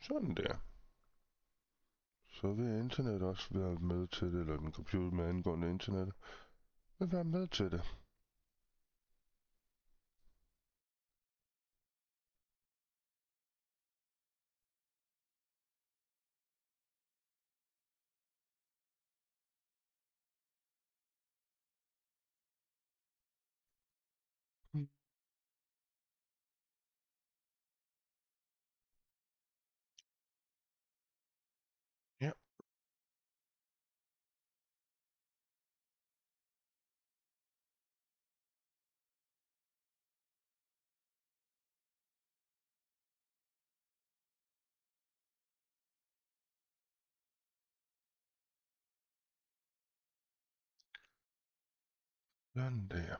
Sådan der. Så vil internet også være med til det, eller den computer med angående internet vil være med til det. Ja, sådan der.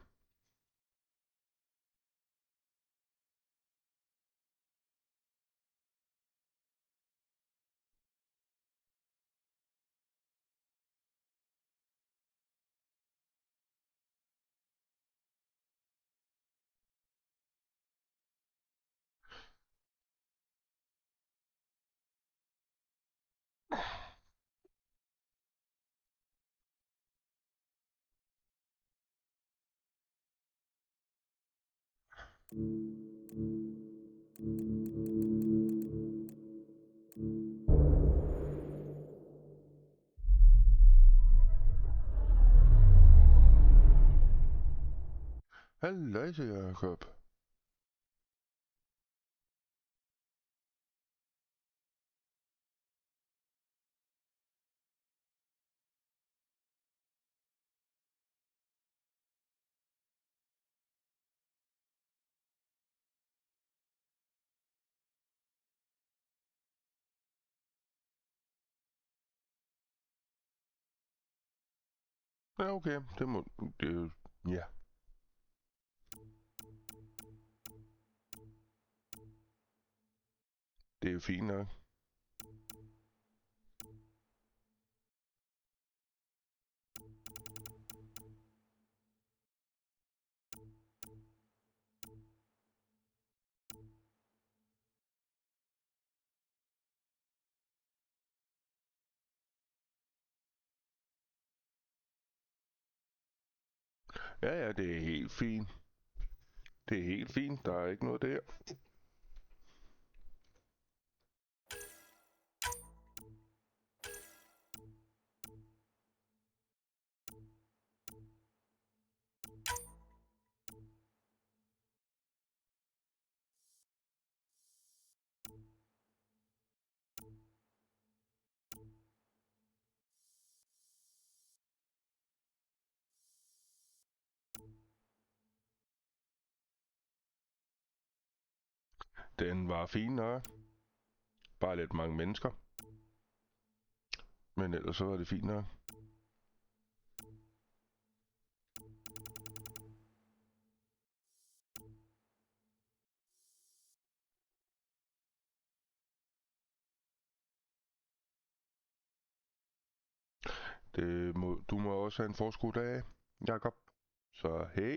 Halløjsa, Jacob. Ja, okay, det må... Det, ja, det er jo fint nok. Ja, ja, det er helt fint. Det er helt fint, der er ikke noget der. Den var fin nok. Bare lidt mange mennesker. Men ellers så var det fint nok. Du må også have en forskud af, Jakob. Så hey.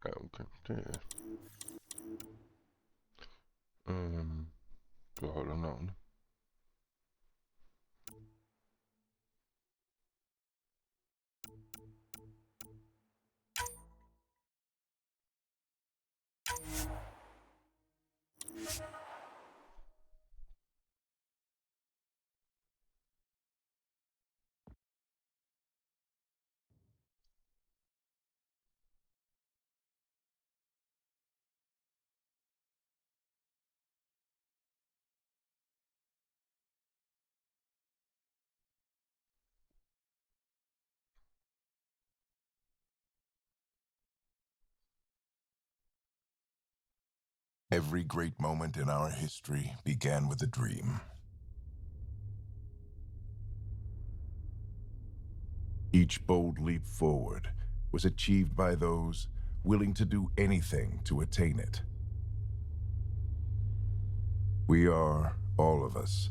Ja, okay. Det beholder navnet. Every great moment in our history began with a dream. Each bold leap forward was achieved by those willing to do anything to attain it. We are, all of us,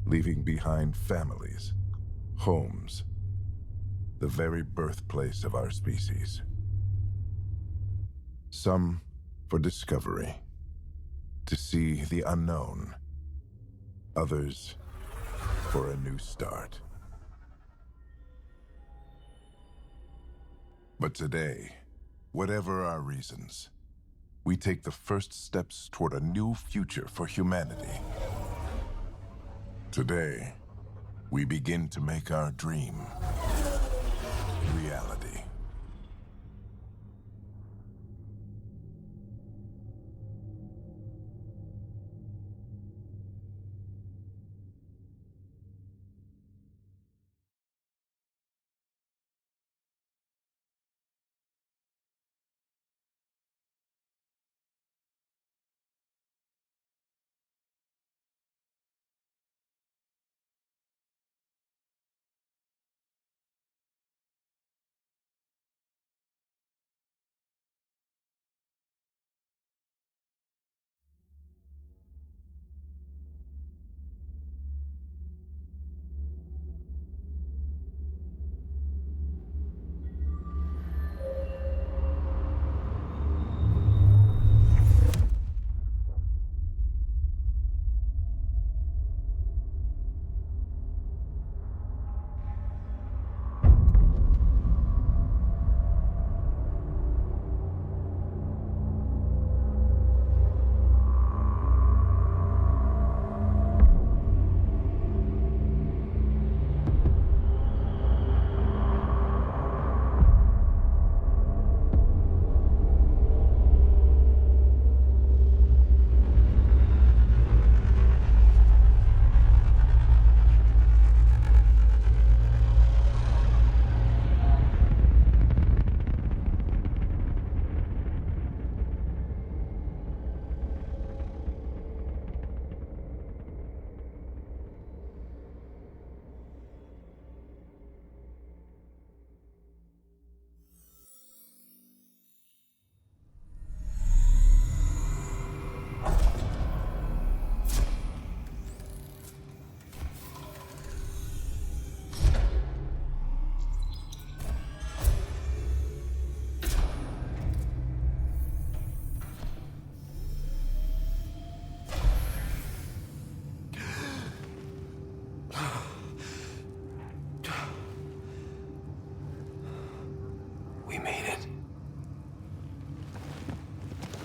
leaving behind families, homes, the very birthplace of our species. Some for discovery, to see the unknown. Others for a new start. But today, whatever our reasons, we take the first steps toward a new future for humanity. Today, we begin to make our dream reality.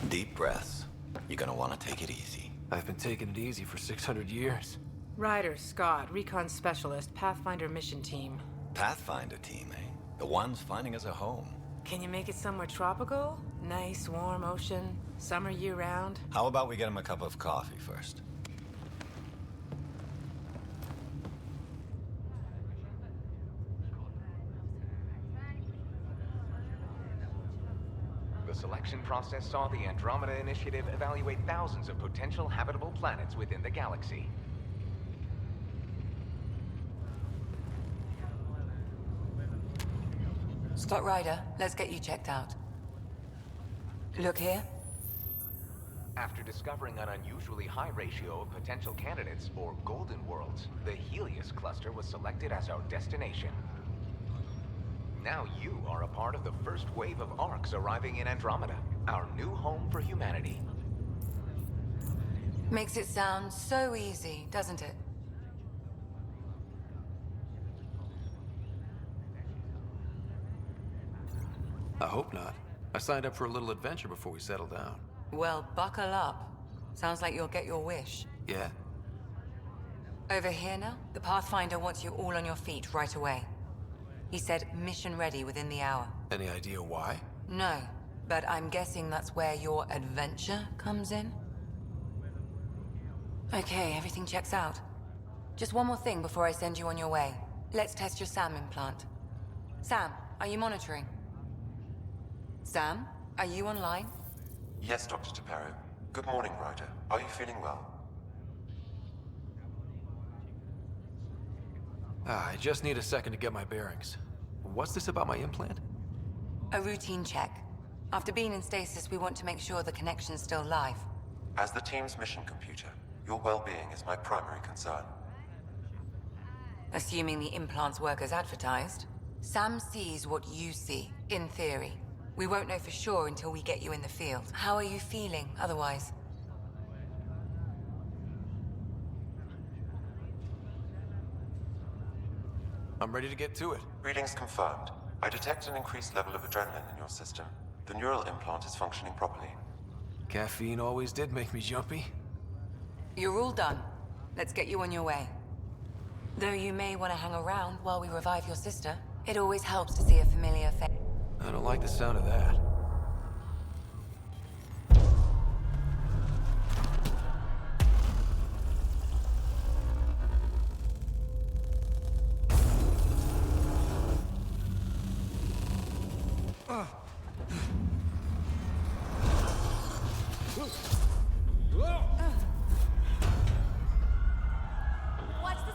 Deep breaths. You're gonna want to take it easy. I've been taking it easy for 600 years. Ryder, Scott, Recon Specialist, Pathfinder Mission Team. Pathfinder team, eh? The ones finding us a home. Can you make it somewhere tropical? Nice, warm ocean, summer year-round? How about we get him a cup of coffee first? The selection process saw the Andromeda Initiative evaluate thousands of potential habitable planets within the galaxy. Scott Ryder, let's get you checked out. Look here. After discovering an unusually high ratio of potential candidates, or golden worlds, the Helios cluster was selected as our destination. Now you are a part of the first wave of arcs arriving in Andromeda, our new home for humanity. Makes it sound so easy, doesn't it? I hope not. I signed up for a little adventure before we settle down. Well, buckle up. Sounds like you'll get your wish. Yeah? Over here now, the Pathfinder wants you all on your feet right away. He said mission ready within the hour. Any idea why? No, but I'm guessing that's where your adventure comes in? Okay, everything checks out. Just one more thing before I send you on your way. Let's test your SAM implant. Sam, are you monitoring? Sam, are you online? Yes, Dr. Taparo. Good morning, Ryder. Are you feeling well? I just need a second to get my bearings. What's this about my implant? A routine check. After being in stasis, we want to make sure the connection's still live. As the team's mission computer, your well-being is my primary concern. Assuming the implants work as advertised, Sam sees what you see, in theory. We won't know for sure until we get you in the field. How are you feeling otherwise? I'm ready to get to it. Readings confirmed. I detect an increased level of adrenaline in your system. The neural implant is functioning properly. Caffeine always did make me jumpy. You're all done. Let's get you on your way. Though you may want to hang around while we revive your sister, it always helps to see a familiar face. I don't like the sound of that.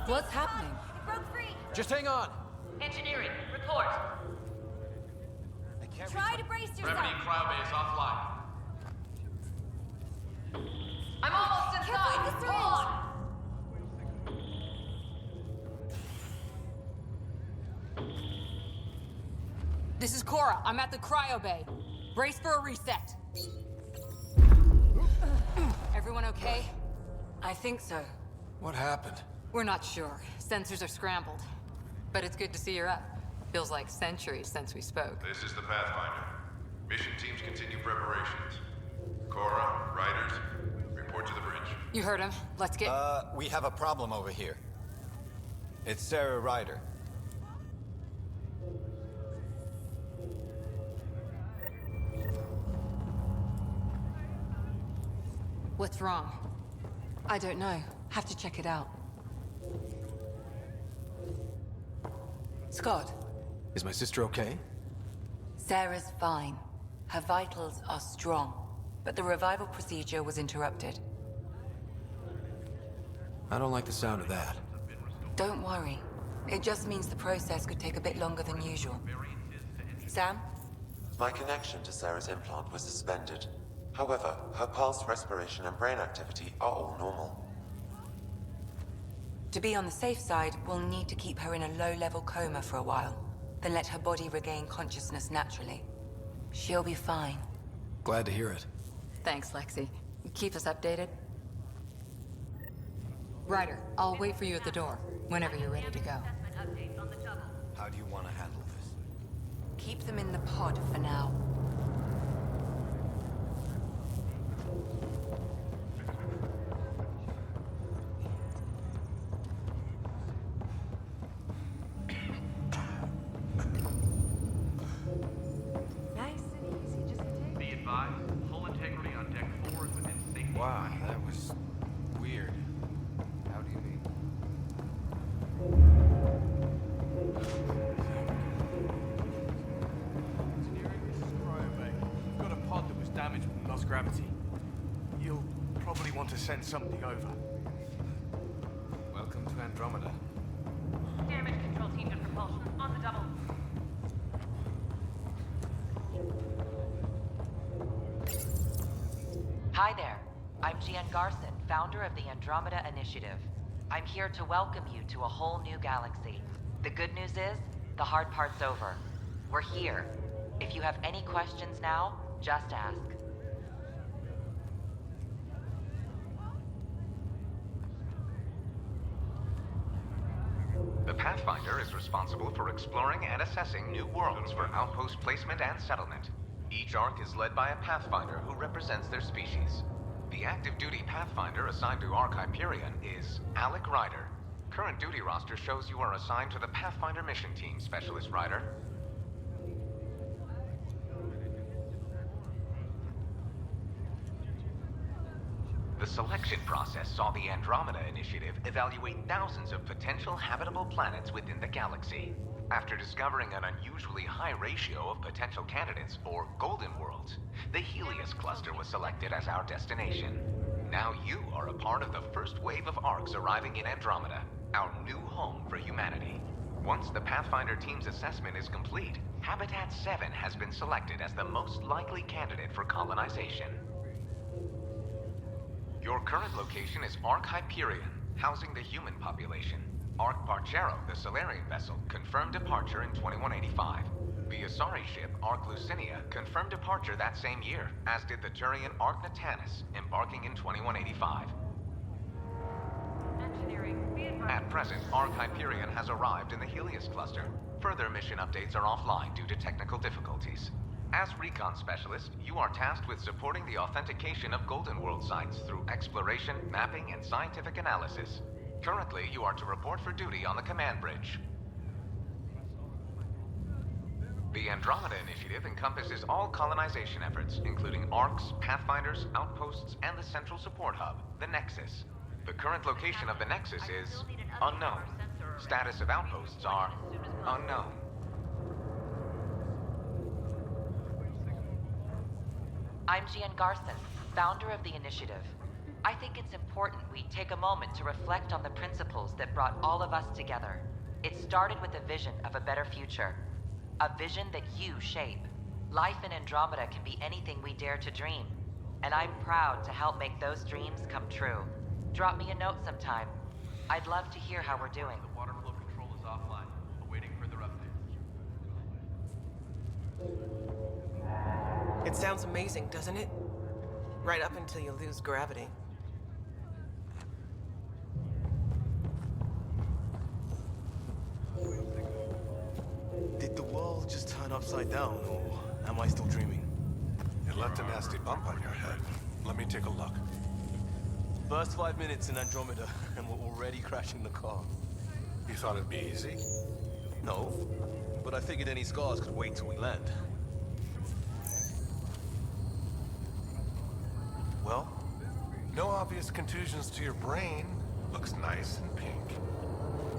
What's happening? It broke free. Just hang on. Engineering, report. Try to brace yourself. Cryobase offline. I'm almost inside. Hold on. This is Cora. I'm at the cryo bay. Brace for a reset. Everyone okay? I think so. What happened? We're not sure. Sensors are scrambled. But it's good to see you're up. Feels like centuries since we spoke. This is the Pathfinder. Mission teams continue preparations. Cora, Riders, report to the bridge. You heard him. Let's get... We have a problem over here. It's Sarah Ryder. What's wrong? I don't know. Have to check it out. Scott, Is my sister okay? Sarah's fine. Her vitals are strong, but the revival procedure was interrupted. I don't like the sound of that. Don't worry. It just means the process could take a bit longer than usual. Sam? My connection to Sarah's implant was suspended. However, her pulse, respiration, and brain activity are all normal. To be on the safe side, we'll need to keep her in a low-level coma for a while, then let her body regain consciousness naturally. She'll be fine. Glad to hear it. Thanks, Lexi. Keep us updated. Ryder, I'll wait for you at the door, whenever you're ready to go. How do you want to handle this? Keep them in the pod for now. Be advised, hull integrity on deck 4 is within safety. Wow, that was weird. How do you mean? Engineering, this is Cryobay. We've got a pod that was damaged when we lost gravity. You'll probably want to send somebody over. Welcome to Andromeda. Damage control team to propulsion. On the double. Hi there. I'm Gian Garson, founder of the Andromeda Initiative. I'm here to welcome you to a whole new galaxy. The good news is, the hard part's over. We're here. If you have any questions now, just ask. The Pathfinder is responsible for exploring and assessing new worlds for outpost placement and settlement. Each Ark is led by a Pathfinder who represents their species. The active duty Pathfinder assigned to Ark Hyperion is Alec Ryder. Current duty roster shows you are assigned to the Pathfinder Mission Team, Specialist Ryder. The selection process saw the Andromeda Initiative evaluate thousands of potential habitable planets within the galaxy. After discovering an unusually high ratio of potential candidates, or golden worlds, the Helios cluster was selected as our destination. Now you are a part of the first wave of Arks arriving in Andromeda, our new home for humanity. Once the Pathfinder team's assessment is complete, Habitat 7 has been selected as the most likely candidate for colonization. Your current location is Ark Hyperion, housing the human population. Ark Parchero, the Solarian vessel, confirmed departure in 2185. The Asari ship, Ark Lucinia, confirmed departure that same year, as did the Turian Ark Natanus, embarking in 2185. At present, Ark Hyperion has arrived in the Helios cluster. Further mission updates are offline due to technical difficulties. As recon specialist, you are tasked with supporting the authentication of Golden World sites through exploration, mapping, and scientific analysis. Currently, you are to report for duty on the command bridge. The Andromeda Initiative encompasses all colonization efforts, including Arks, Pathfinders, outposts, and the central support hub, the Nexus. The current location of the Nexus is unknown. Status of outposts are unknown. I'm Gian Garson, founder of the initiative. I think it's important we take a moment to reflect on the principles that brought all of us together. It started with a vision of a better future. A vision that you shape. Life in Andromeda can be anything we dare to dream. And I'm proud to help make those dreams come true. Drop me a note sometime. I'd love to hear how we're doing. The water flow control is offline, awaiting further updates. It sounds amazing, doesn't it? Right up until you lose gravity. Did the world just turn upside down, or am I still dreaming? It left a nasty bump on your head. Let me take a look. First 5 minutes in Andromeda, and we're already crashing the car. You thought it'd be easy? No, but I figured any scars could wait till we land. Well? No obvious contusions to your brain. Looks nice and pink.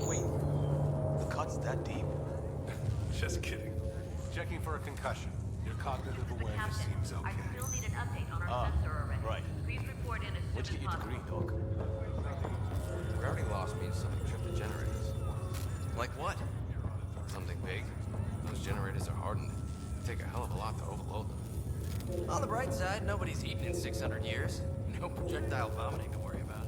Wait, the cut's that deep? Just kidding. Checking for a concussion. Your cognitive awareness seems okay. I still need an update on our sensor array. Right. Please report in as Where'd you soon get as your possible. degree, Doc? Gravity loss means something tripped the generators. Like what? Something big. Those generators are hardened. They take a hell of a lot to overload them. On the bright side, nobody's eaten in 600 years. No projectile vomiting to worry about.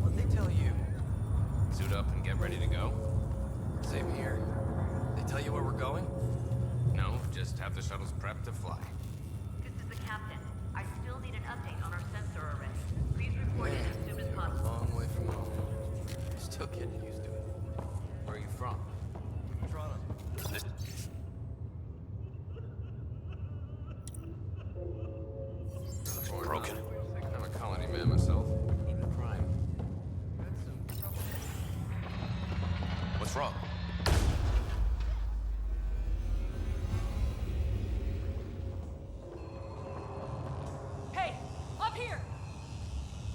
What'd they tell you? Suit up and get ready to go? Same here. They tell you where we're going? No, just have the shuttles prepped to fly. This is the captain. I still need an update on our sensor array. Please report in as soon as possible. Long way from home. Still getting used to it. Where are you from? Toronto. Broken. I'm a colony man myself. Even crime. What's wrong? Hey, up here!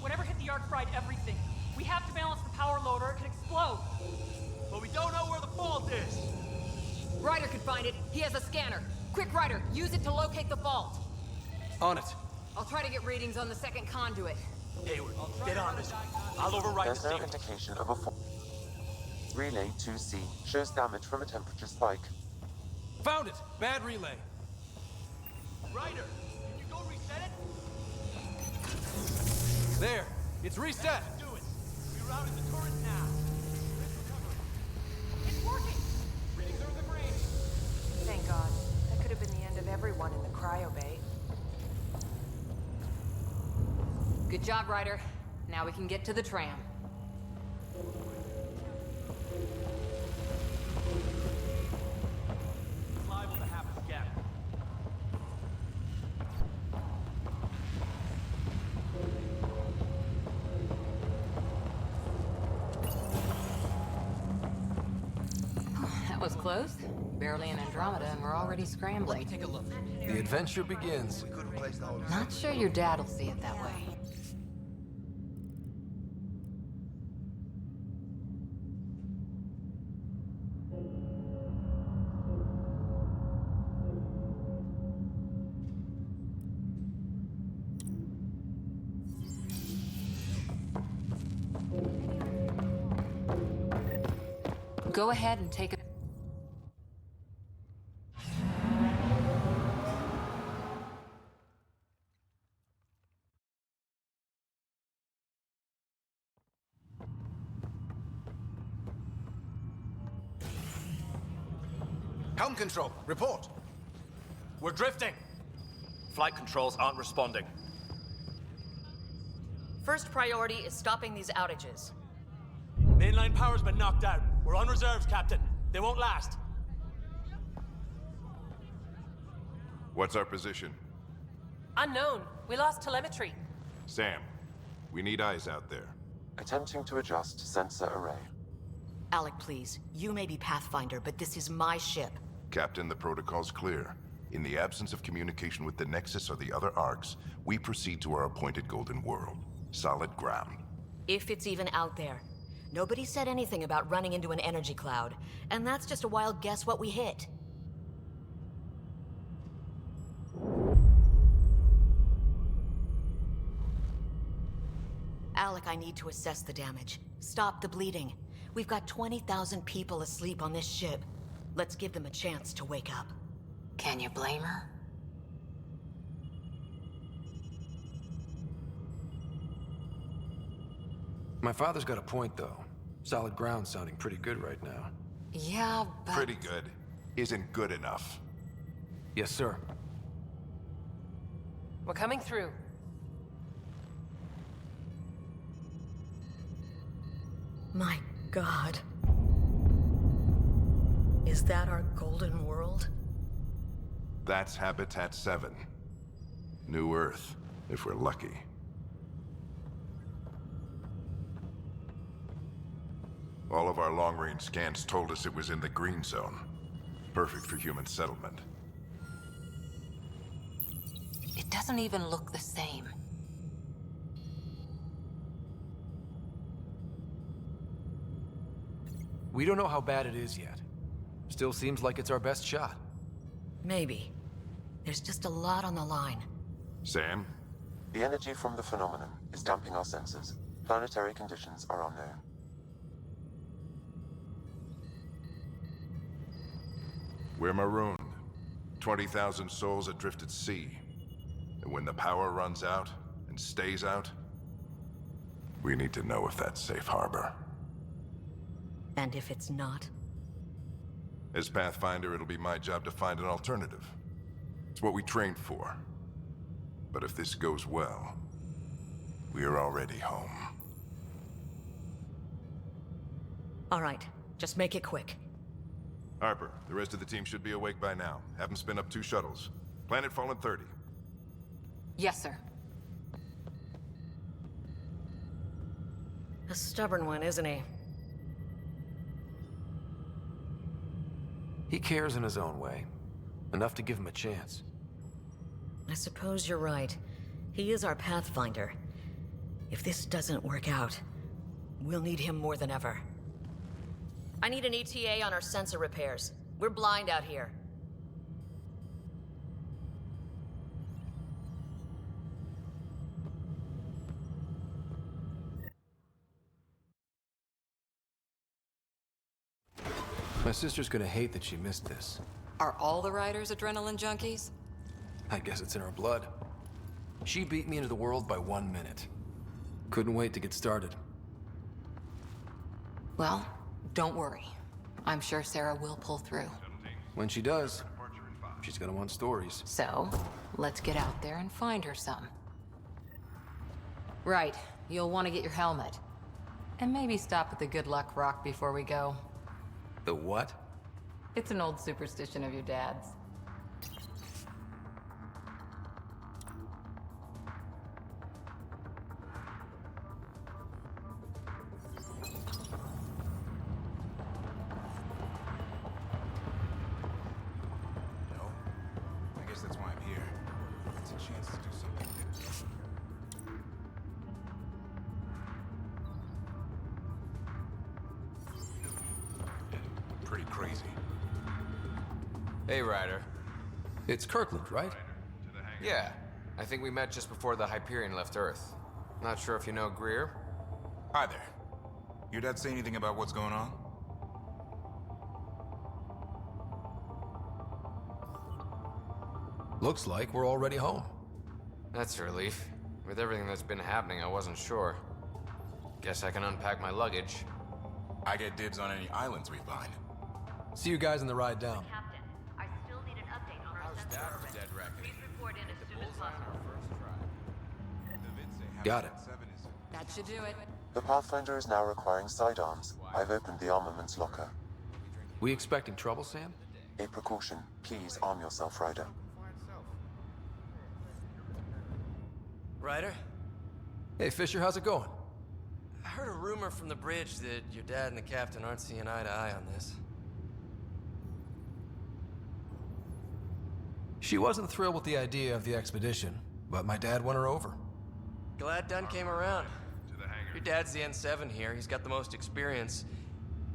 Whatever hit the Ark fried everything. We have to balance the power load or it could explode. But we don't know where the fault is. Ryder could find it. He has a scanner. Quick, Ryder, use it to locate the fault. On it. I'll try to get readings on the second conduit. Hayward, get on this. I'll override There's the no signal. indication of a fault. Relay 2C shows damage from a temperature spike. Found it. Bad relay. Ryder, can you go reset it? There. It's reset. Do it. Rerouting the turret now. everyone in the cryo bay. Good job, Ryder. Now we can get to the tram. Liable to happen again. That was close. Barely in Andromeda, and we're already scrambling. Take a look. The adventure begins. Not sure your dad'll see it that way. Go ahead and take a... Helm control, report. We're drifting. Flight controls aren't responding. First priority is stopping these outages. Mainline power's been knocked out. We're on reserves, Captain. They won't last. What's our position? Unknown. We lost telemetry. Sam, we need eyes out there. Attempting to adjust sensor array. Alec, please. You may be Pathfinder, but this is my ship. Captain, the protocol's clear. In the absence of communication with the Nexus or the other arcs, we proceed to our appointed Golden World. Solid ground. If it's even out there. Nobody said anything about running into an energy cloud, and that's just a wild guess what we hit. Alec, I need to assess the damage. Stop the bleeding. We've got 20,000 people asleep on this ship. Let's give them a chance to wake up. Can you blame her? My father's got a point, though. Solid ground sounding pretty good right now. Yeah, but... Pretty good. Isn't good enough. Yes, sir. We're coming through. My God. Is that our Golden World? That's Habitat 7. New Earth, if we're lucky. All of our long-range scans told us it was in the green zone. Perfect for human settlement. It doesn't even look the same. We don't know how bad it is yet. Still seems like it's our best shot. Maybe. There's just a lot on the line. Sam? The energy from the phenomenon is damping our sensors. Planetary conditions are unknown. We're marooned. 20,000 souls adrift at sea. And when the power runs out, and stays out, we need to know if that's safe harbor. And if it's not? As Pathfinder, it'll be my job to find an alternative. It's what we trained for. But if this goes well, we are already home. All right, just make it quick. Harper, the rest of the team should be awake by now. Have them spin up 2 shuttles. Planetfall in 30. Yes, sir. A stubborn one, isn't he? He cares in his own way. Enough to give him a chance. I suppose you're right. He is our Pathfinder. If this doesn't work out, we'll need him more than ever. I need an ETA on our sensor repairs. We're blind out here. My sister's gonna hate that she missed this. Are all the riders adrenaline junkies? I guess it's in her blood. She beat me into the world by 1 minute. Couldn't wait to get started. Well, don't worry. I'm sure Sarah will pull through. When she does, she's She's gonna want stories. So, let's get out there and find her some. Right, you'll want to get your helmet. And maybe stop at the Good Luck Rock before we go. The what? It's an old superstition of your dad's. I guess that's why I'm here. It's a chance to do something. Pretty crazy. Hey, Ryder. It's Kirkland, right? Yeah. I think we met just before the Hyperion left Earth. Not sure if you know Greer. Hi there. Your dad say anything about what's going on? Looks like we're already home. That's a relief. With everything that's been happening, I wasn't sure. Guess I can unpack my luggage. I get dibs on any islands we find. See you guys on the ride down. Captain, I still need an update on our sensor array. Dead record. Please report in as soon as possible. Got it. That should do it. The Pathfinder is now requiring sidearms. I've opened the armaments locker. We expecting trouble, Sam? A precaution. Please arm yourself, Ryder. Ryder? Hey, Fisher, how's it going? I heard a rumor from the bridge that your dad and the captain aren't seeing eye to eye on this. She wasn't thrilled with the idea of the expedition, but my dad won her over. Glad Dunn came around. Your dad's the N7 here. He's got the most experience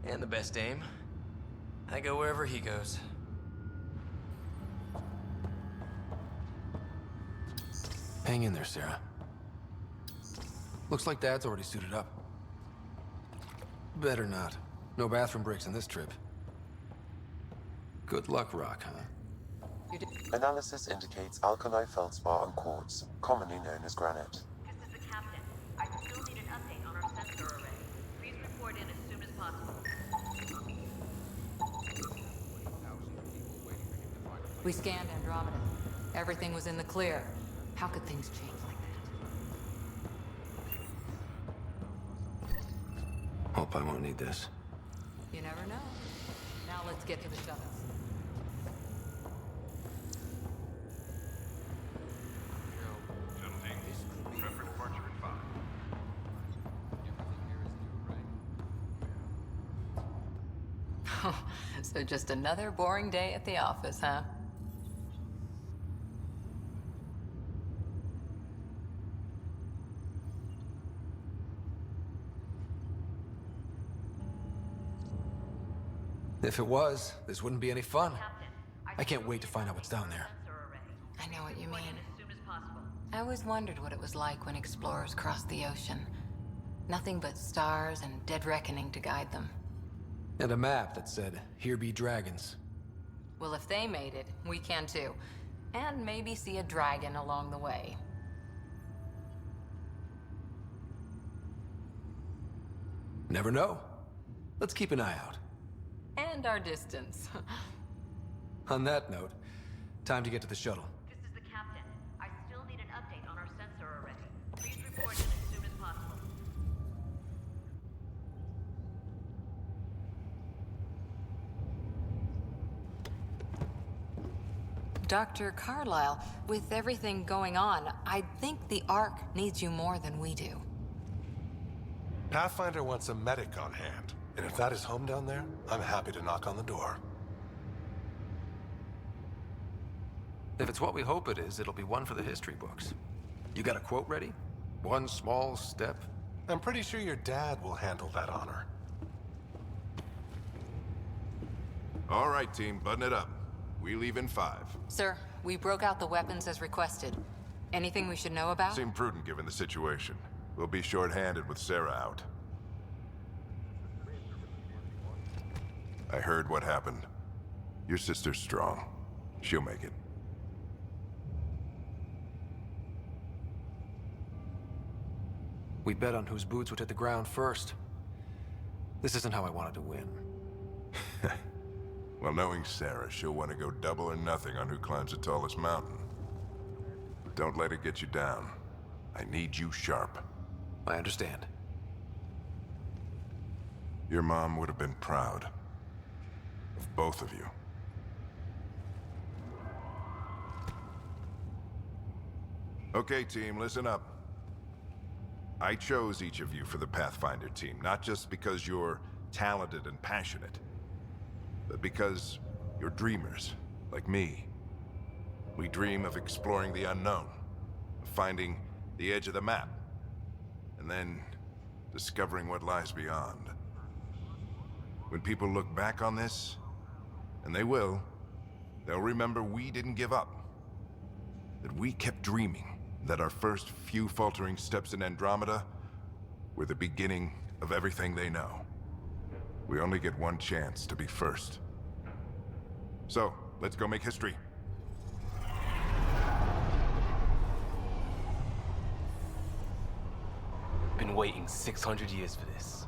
and the best aim. I go wherever he goes. Hang in there, Sarah. Looks like Dad's already suited up. Better not. No bathroom breaks on this trip. Good luck, Rock, huh? Analysis indicates alkali feldspar and quartz, commonly known as granite. This is the captain. I still need an update on our sensor array. Please report in as soon as possible. We scanned Andromeda. Everything was in the clear. How could things change like that? Hope I won't need this. You never know. Now let's get to the shuttles. So just another boring day at the office, huh? If it was, this wouldn't be any fun. I can't wait to find out what's down there. I know what you mean. I always wondered what it was like when explorers crossed the ocean. Nothing but stars and dead reckoning to guide them. And a map that said, "Here be dragons." Well, if they made it, we can too. And maybe see a dragon along the way. Never know. Let's keep an eye out. And our distance. On that note, time to get to the shuttle. This is the captain. I still need an update on our sensor array. Please report in as soon as possible. Dr. Carlyle, with everything going on, I think the Ark needs you more than we do. Pathfinder wants a medic on hand. And if that is home down there, I'm happy to knock on the door. If it's what we hope it is, it'll be one for the history books. You got a quote ready? One small step? I'm pretty sure your dad will handle that honor. All right, team, button it up. We leave in 5. Sir, we broke out the weapons as requested. Anything we should know about? Seemed prudent given the situation. We'll be short-handed with Sarah out. I heard what happened. Your sister's strong. She'll make it. We bet on whose boots would hit the ground first. This isn't how I wanted to win. Well, knowing Sarah, she'll want to go double or nothing on who climbs the tallest mountain. But don't let it get you down. I need you sharp. I understand. Your mom would have been proud of both of you. Okay, team, listen up. I chose each of you for the Pathfinder team, not just because you're talented and passionate, but because you're dreamers, like me. We dream of exploring the unknown, of finding the edge of the map, and then discovering what lies beyond. When people look back on this, and they will, they'll remember we didn't give up. That we kept dreaming, that our first few faltering steps in Andromeda were the beginning of everything they know. We only get one chance to be first. So, let's go make history. Been waiting 600 years for this.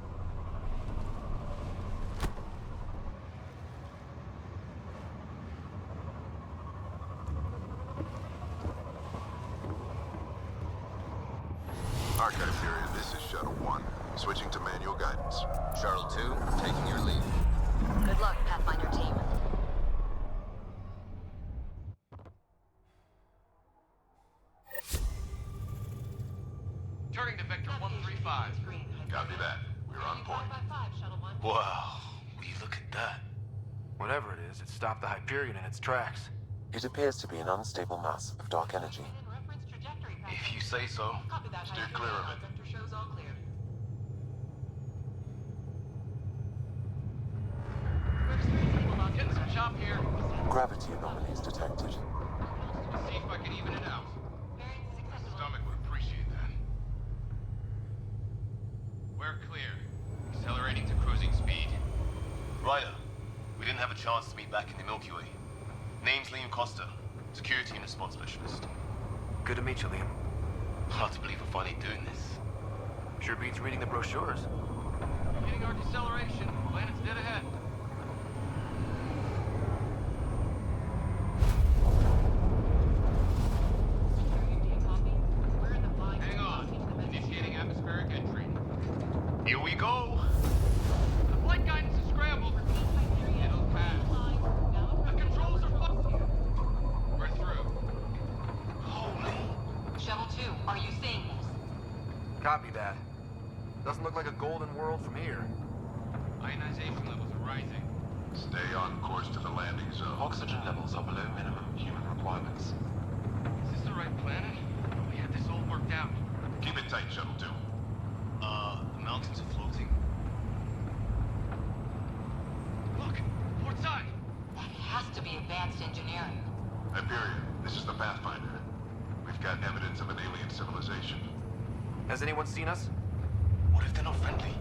Archive period, this is Shuttle 1. Switching to manual guidance. Shuttle 2, taking your lead. Good luck, Pathfinder team. Turning to Vector 135. Copy that. We're on point. Wow, will you look at that? Whatever it is, it stopped the Hyperion in its tracks. It appears to be an unstable mass of dark energy. If you say so. Steer clear of it. Getting some chop here. Gravity anomalies detected. Let's see if I can even it out. My stomach would appreciate that. We're clear. Accelerating to cruising speed. Ryder, we didn't have a chance to meet back in the Milky Way. Name's Liam Costa, security and response specialist. Good to meet you, Liam. Hard to believe we're finally doing this. Sure beats reading the brochures. Hitting our deceleration. Planet's dead ahead. Hang on. Initiating atmospheric entry. Here we go! The flight guidance is scrambled. It'll pass. The controls are fucked. We're through. Holy. Shuttle 2, are you seeing this? Copy that. Doesn't look like a golden world from here. Ionization levels are rising. Stay on course to the landing zone. Oxygen levels are below minimum human requirements. Is this the right planet? We had this all worked out. Keep it tight, Shuttle 2. The mountains are floating. Look! Port side! That has to be advanced engineering. Hyperion, this is the Pathfinder. We've got evidence of an alien civilization. Has anyone seen us? What if they're not friendly?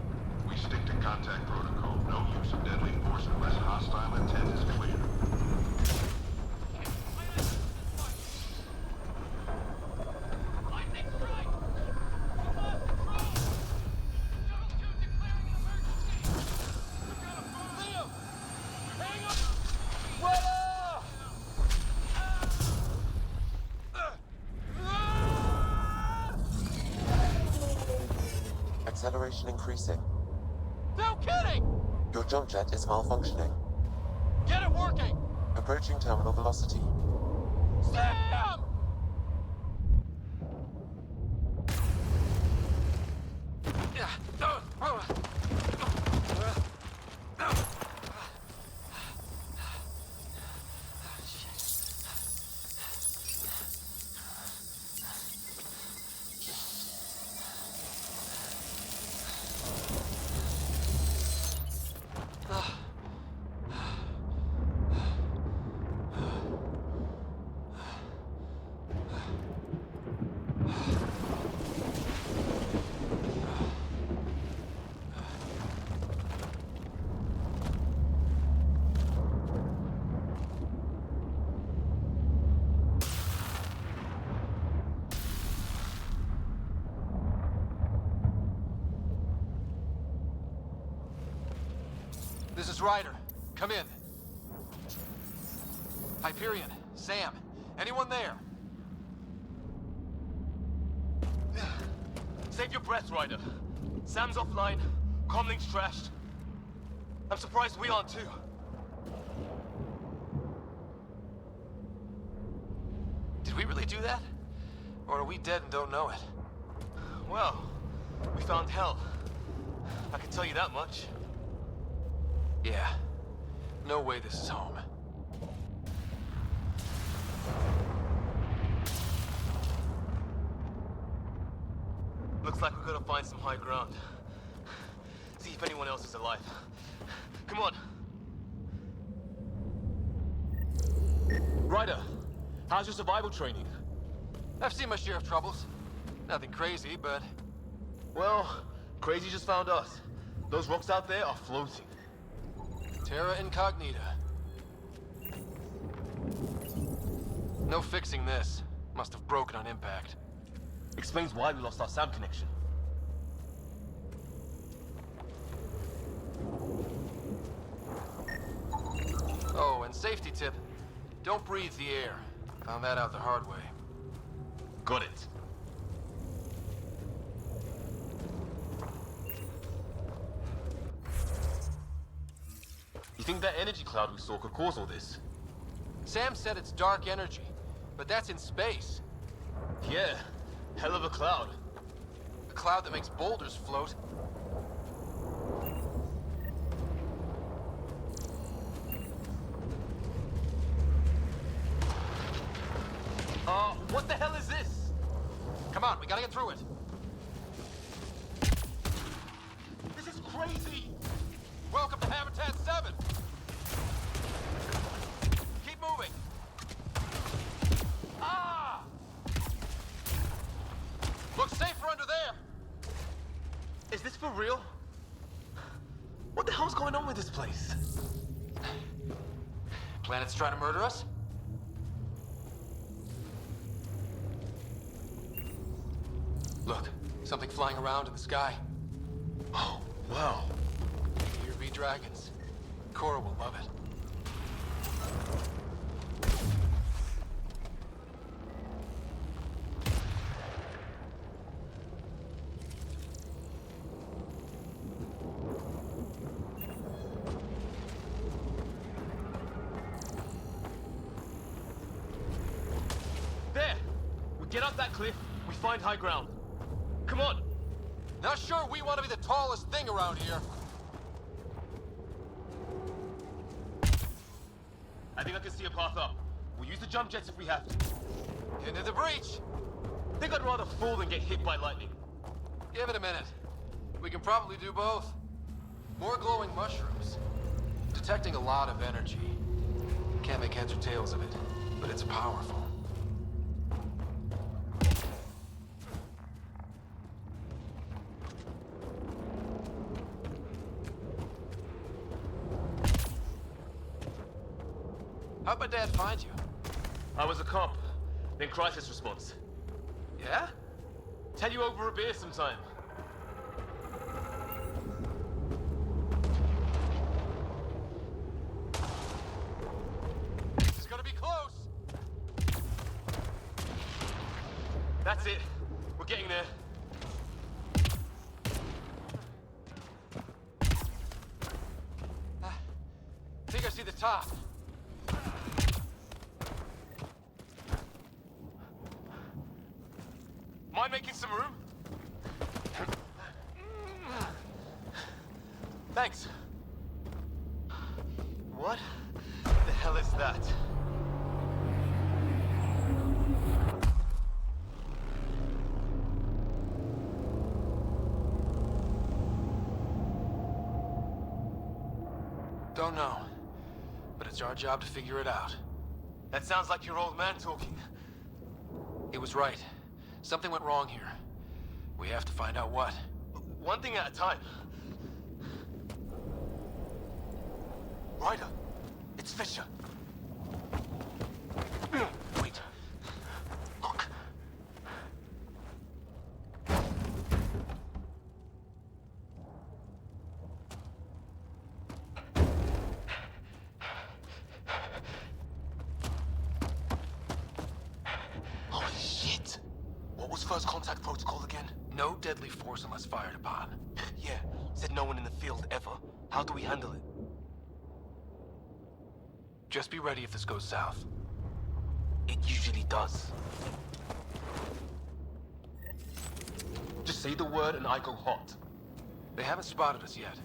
We stick to contact protocol. No use of deadly force unless hostile intent is clear. Acceleration increasing. No kidding! Your jump jet is malfunctioning. Get it working! Approaching terminal velocity. Sam! This is Ryder. Come in. Hyperion, Sam, anyone there? Save your breath, Ryder. Sam's offline. Comlink's trashed. I'm surprised we aren't too. Did we really do that? Or are we dead and don't know it? Well, we found hell. I can tell you that much. Yeah. No way this is home. Looks like we're gonna find some high ground. See if anyone else is alive. Come on. Ryder, how's your survival training? I've seen my share of troubles. Nothing crazy, but... Well, crazy just found us. Those rocks out there are floating. Terra Incognita. No fixing this. Must have broken on impact. Explains why we lost our SAM connection. Oh, and safety tip. Don't breathe the air. Found that out the hard way. Got it. You think that energy cloud we saw could cause all this? Sam said it's dark energy, but that's in space. Yeah, hell of a cloud. A cloud that makes boulders float. What the hell is this? Come on, we gotta get through it. This is crazy! Welcome to Habitat 7! Keep moving! Ah! Looks safer under there! Is this for real? What the hell's going on with this place? Planet's trying to murder us? Look, something flying around in the sky. Oh, wow. Here be dragons. Cora will love it. There! We get up that cliff, we find high ground. Come on! Not sure we want to be the tallest thing around here. I think I can see a path up. We'll use the jump jets if we have to. Into the breach! Think I'd rather fall than get hit by lightning. Give it a minute. We can probably do both. More glowing mushrooms. Detecting a lot of energy. Can't make heads or tails of it, but it's powerful. How'd my dad find you? I was a cop, then crisis response. Yeah? Tell you over a beer sometime. This is gonna be close! That's it. We're getting there. Think I see the top. Mind making some room? Thanks. What the hell is that? Don't know. But it's our job to figure it out. That sounds like your old man talking. He was right. Something went wrong here. We have to find out what. One thing at a time. Ryder, it's Fisher. Wait. Look. Holy shit! What was first contact protocol again? No deadly force unless fired upon. Yeah, said no one in the field ever. How do we handle it? Just be ready if this goes south. It usually does. Just say the word and I go hot. They haven't spotted us yet.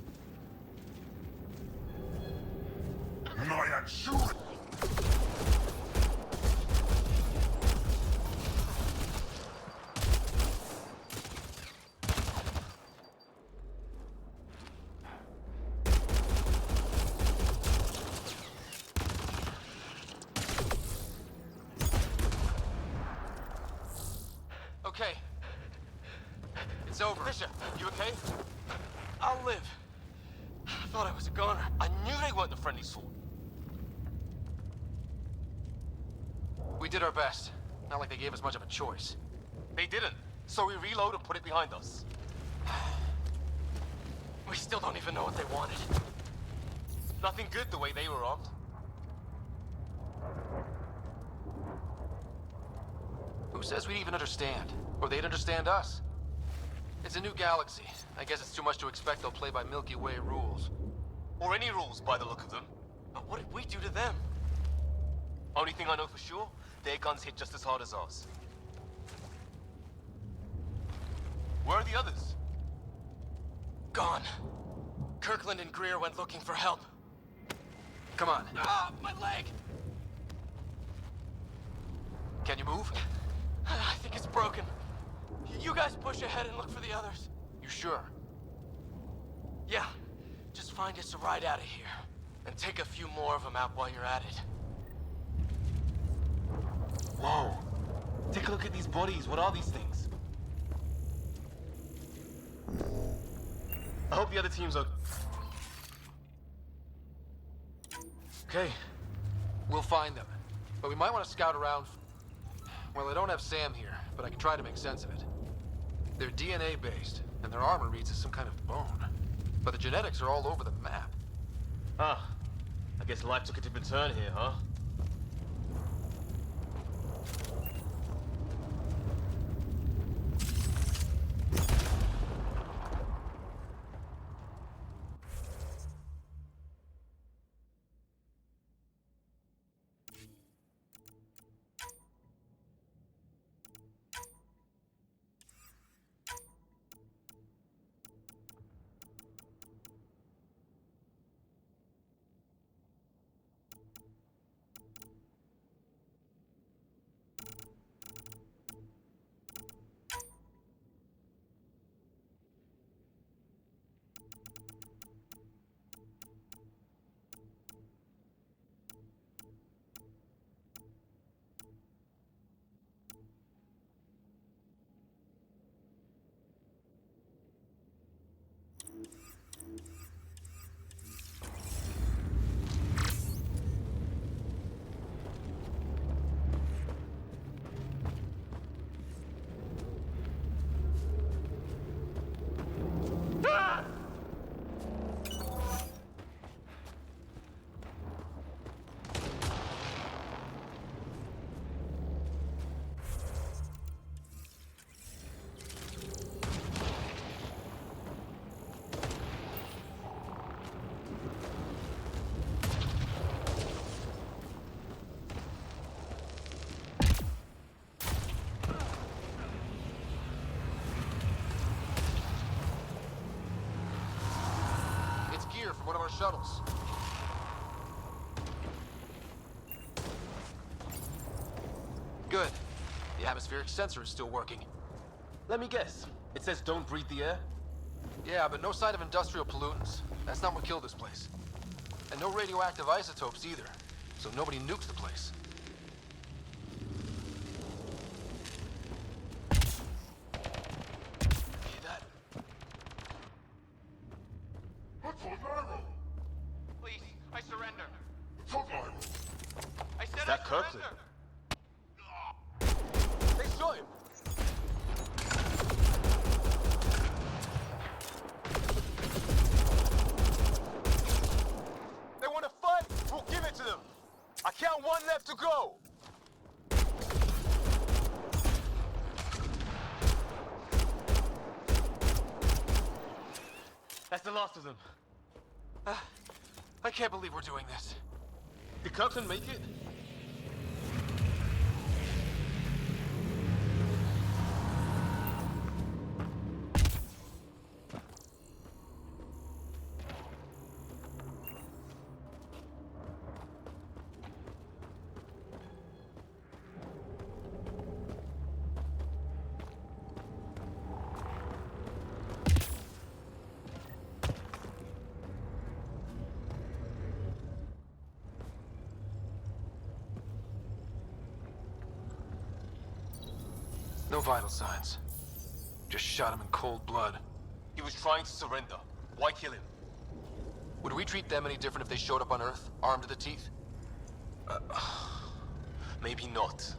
Okay. It's over. Fisher, you okay? I'll live. I thought I was a goner. I knew they weren't the friendly sort. We did our best. Not like they gave us much of a choice. They didn't. So we reload and put it behind us. We still don't even know what they wanted. Nothing good the way they were armed. Who says we'd even understand? Or they'd understand us? It's a new galaxy. I guess it's too much to expect they'll play by Milky Way rules. Or any rules, by the look of them. But what did we do to them? Only thing I know for sure, their guns hit just as hard as ours. Where are the others? Gone. Kirkland and Greer went looking for help. Come on. Ah, my leg! Can you move? I think it's broken. You guys push ahead and look for the others. You sure? Yeah. Just find us a ride out of here. And take a few more of them out while you're at it. Whoa. Take a look at these bodies. What are these things? I hope the other teams are... Okay. We'll find them. But we might want to scout around... Well, I don't have Sam here, but I can try to make sense of it. They're DNA-based, and their armor reads as some kind of bone. But the genetics are all over the map. Ah. I guess life took a different turn here, huh? From one of our shuttles. Good. The atmospheric sensor is still working. Let me guess. It says don't breathe the air? Yeah, but no sign of industrial pollutants. That's not what killed this place. And no radioactive isotopes either. So nobody nukes the place. Please, I surrender. I said That I Kirkland? surrender. They saw him! They want to fight? We'll give it to them! I count one left to go! last of them? I can't believe we're doing this. Did Kirkland make it? No vital signs. Just shot him in cold blood. He was trying to surrender. Why kill him? Would we treat them any different if they showed up on Earth, armed to the teeth? Maybe not.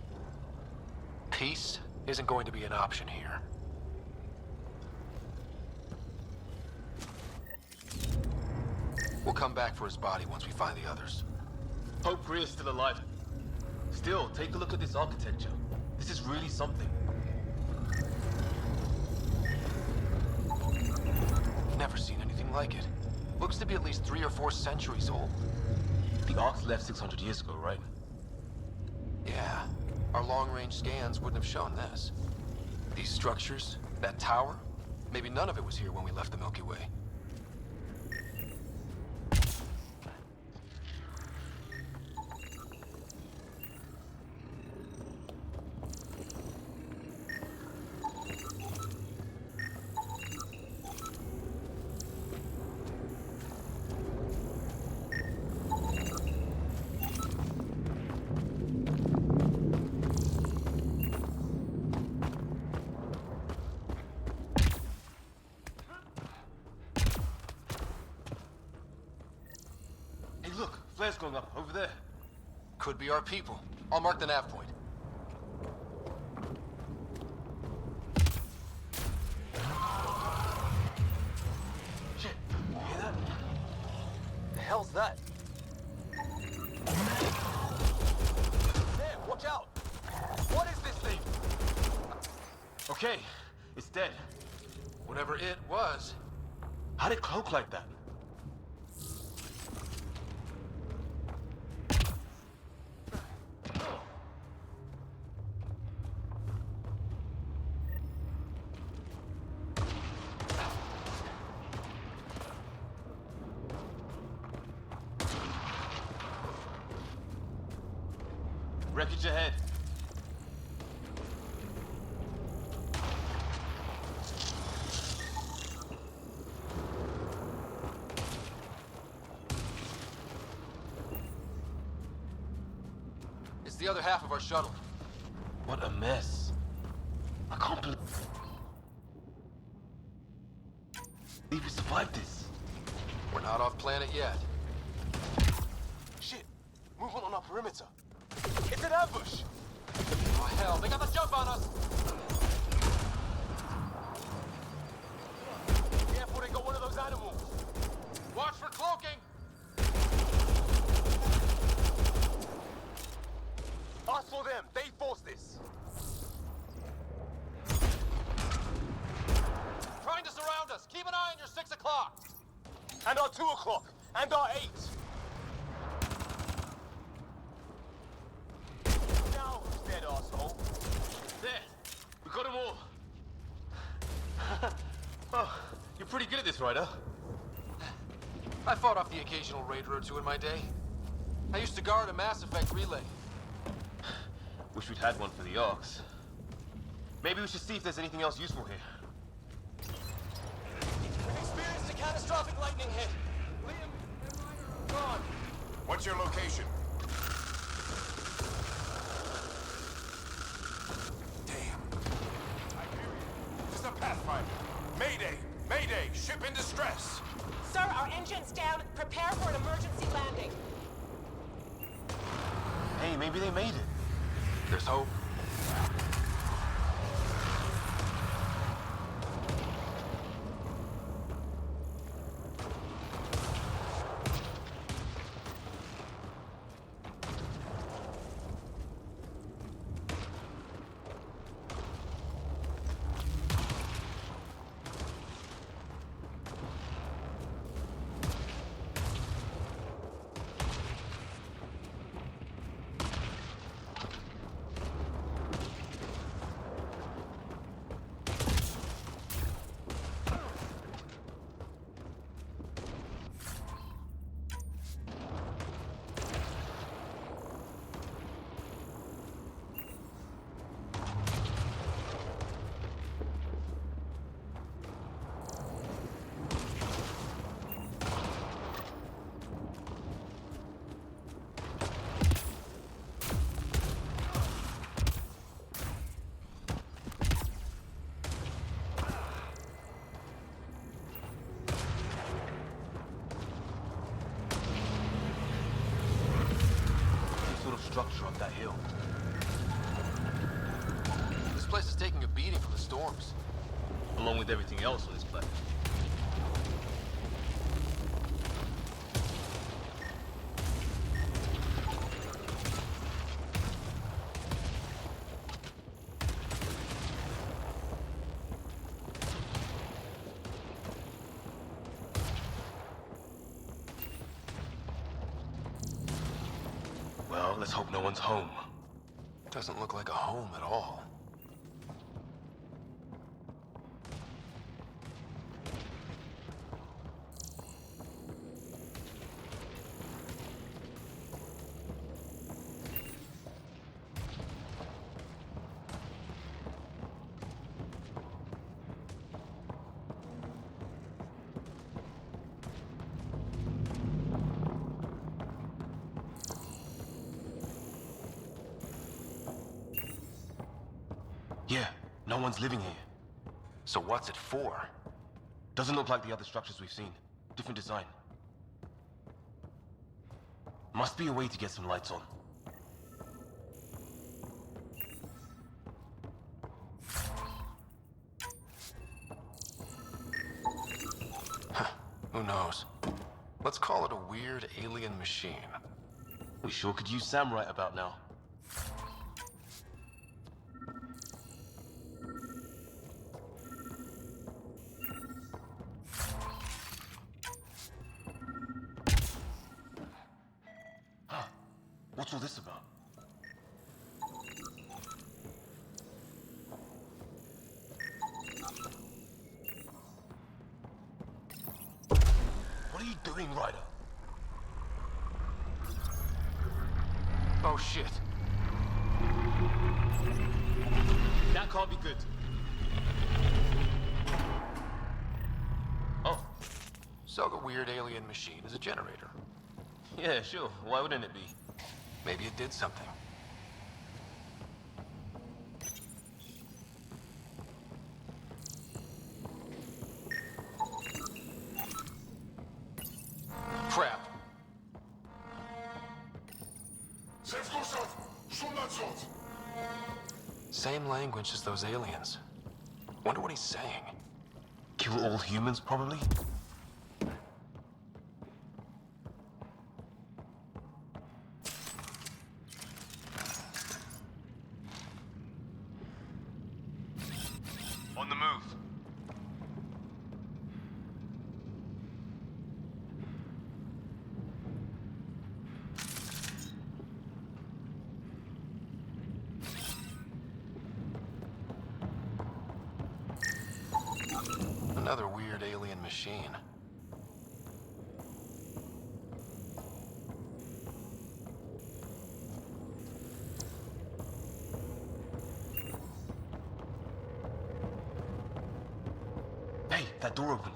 Peace isn't going to be an option here. We'll come back for his body once we find the others. Hope Greer's still alive. Still, take a look at this architecture. This is really something. Never seen anything like it. Looks to be at least 3 or 4 centuries old. The Ark's left 600 years ago, right? Yeah. Our long-range scans wouldn't have shown this. These structures, that tower, maybe none of it was here when we left the Milky Way. Flares going up, over there. Could be our people. I'll mark the nav point. Shit, you hear that? The hell's that? There, watch out! What is this thing? Okay, it's dead. Whatever it was. How'd it cloak like that? Wreckage ahead. It's the other half of our shuttle. What a mess. I can't believe we survived this. We're not off planet yet. Shit, movement on our perimeter. It's an ambush! Oh hell, they got the jump on us! Careful, they got one of those animals. Watch for cloaking! Us or them, they forced this. Trying to surround us. Keep an eye on your 6 o'clock. And our 2 o'clock. And our 8. Now who's dead, asshole? There. We got them all. Oh, you're pretty good at this, Ryder. I fought off the occasional raider or two in my day. I used to guard a Mass Effect relay. Wish we'd had one for the Arks. Maybe we should see if there's anything else useful here. We've experienced a catastrophic lightning hit. Liam and Ryder are gone. What's your location? Damn. This is a Pathfinder. Mayday! Mayday! Ship in distress! Sir, our engine's down. Prepare for an emergency landing. Hey, maybe they made it. There's hope. that hill. This place is taking a beating from the storms. Along with everything else on this planet. Well, let's hope no one's home. Doesn't look like a home at all. Yeah, no one's living here. So what's it for? Doesn't look like the other structures we've seen. Different design. Must be a way to get some lights on. Who knows? Let's call it a weird alien machine. We sure could use Sam right about now. Huh. What's all this about? What are you doing, Ryder? Oh shit. That can't be good. Oh. So the weird alien machine is a generator. Yeah, sure. Why wouldn't it be? Maybe it did something. Crap. Same language as those aliens. Wonder what he's saying. Kill all humans, probably? On the move. Another weird alien machine. Hey, that door opened.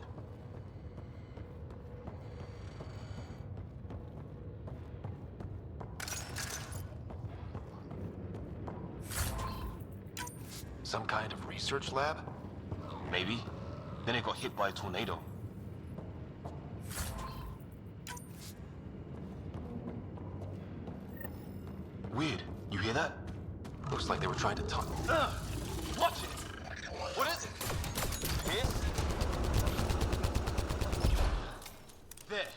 Some kind of research lab? Maybe. Then it got hit by a tornado. Weird. You hear that? Looks like they were trying to talk. Watch it! What is it? Here? There.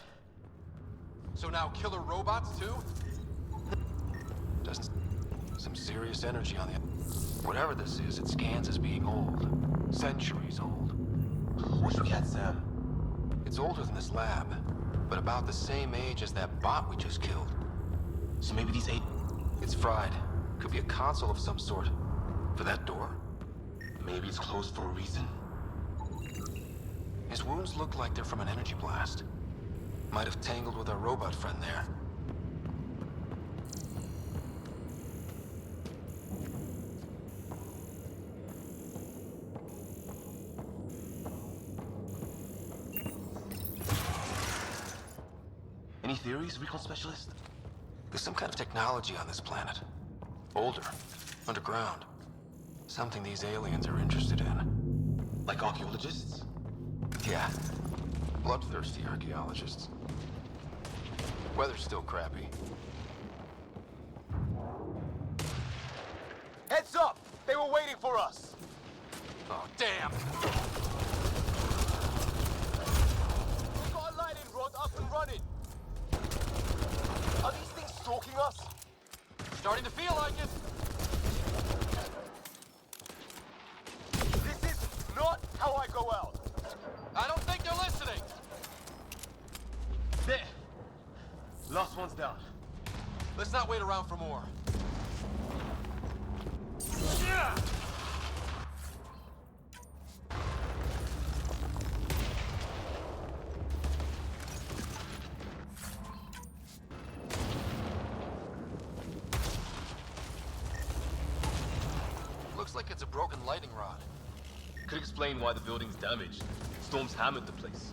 So now killer robots too? Doesn't... Some serious energy on the... Whatever this is, it scans as being old. Centuries old. Wish we had Sam. It's older than this lab, but about the same age as that bot we just killed. So maybe these eight... It's fried. Could be a console of some sort. For that door? Maybe it's closed for a reason. His wounds look like they're from an energy blast. Might have tangled with our robot friend there. Any theories, recon specialist? There's some kind of technology on this planet. Older. Underground. Something these aliens are interested in. Like archaeologists? Yeah. Bloodthirsty archaeologists. Weather's still crappy. for us! Oh, damn! We got a lightning rod up and running! Are these things stalking us? Starting to feel like it! This is not how I go out! I don't think they're listening! There! Last one's down. Let's not wait around for more. Looks like it's a broken lightning rod. Could explain why the building's damaged. Storms hammered the place.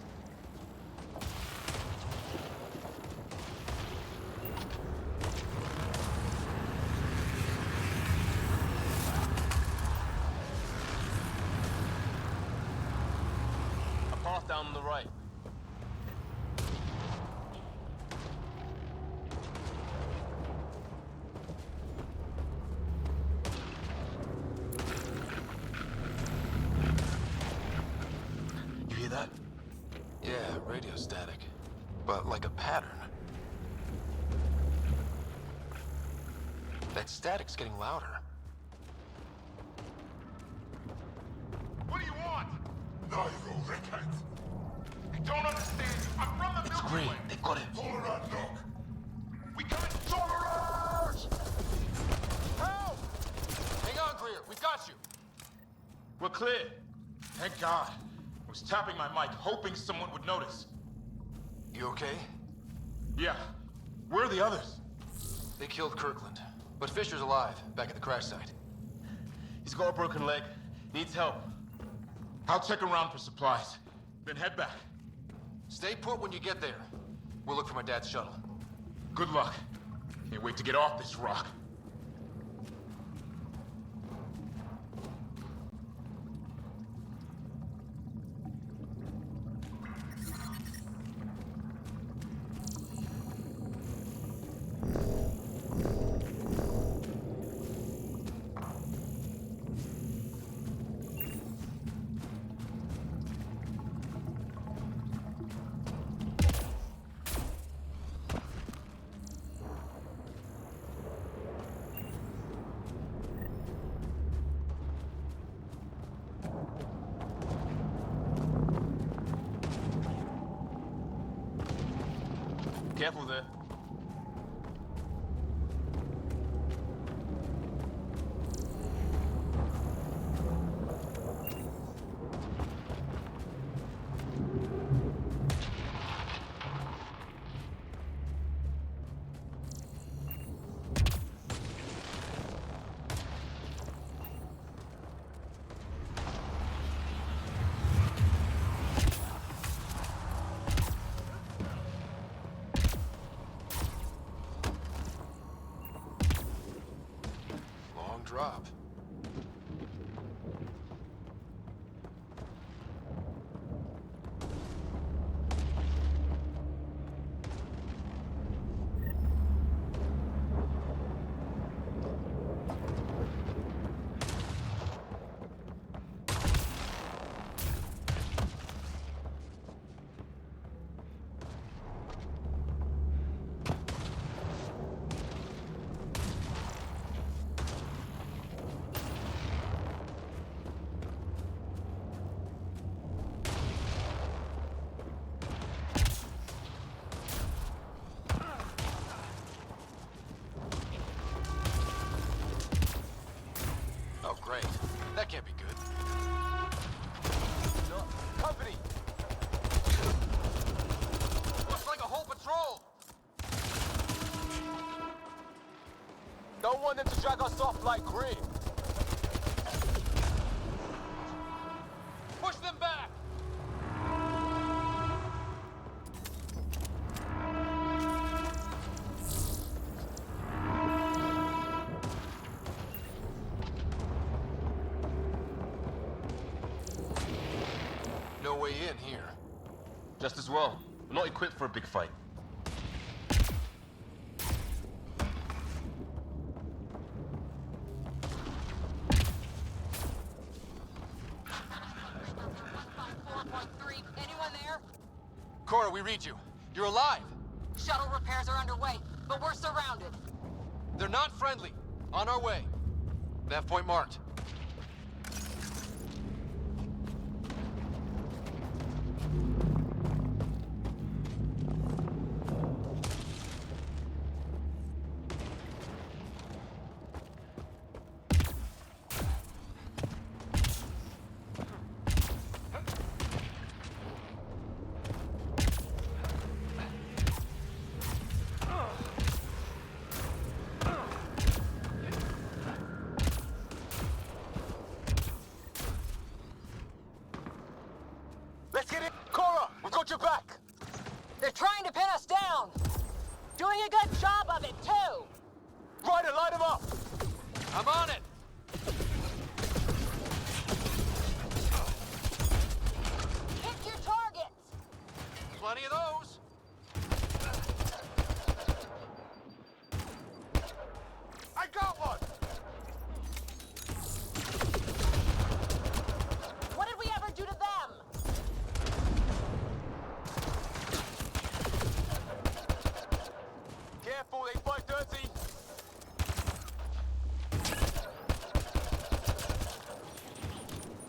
A path down on the right. You hear that? Yeah, radio static. But like a pattern. That static's getting louder. What do you want? No, you rickhead. You don't understand. I'm from the Milky Green, Way. they've got it. Tolerant, look. We come in tolerance! Help! Hang on, Greer. We've got you. We're clear. Thank God. I was tapping my mic, hoping someone would notice. You okay? Yeah. Where are the others? They killed Kirkland. But Fisher's alive, back at the crash site. He's got a broken leg. Needs help. I'll check around for supplies, then head back. Stay put when you get there. We'll look for my dad's shuttle. Good luck. Can't wait to get off this rock. Careful there. Drop. Great. That can't be good. No. Company! Looks like a whole patrol! Don't want them to drag us off like Greer. Push them back! No way in here. Just as well. We're not equipped for a big fight. Cora, we read you. You're alive. Shuttle repairs are underway, but we're surrounded. They're not friendly. On our way. Nav point marked. Let's get in! Cora, we've got your back! They're trying to pin us down! Doing a good job of it, too! Ryder, light them up! I'm on it! Hit your targets! Plenty of those! I got one! What did we ever do to them? Careful, they fight dirty!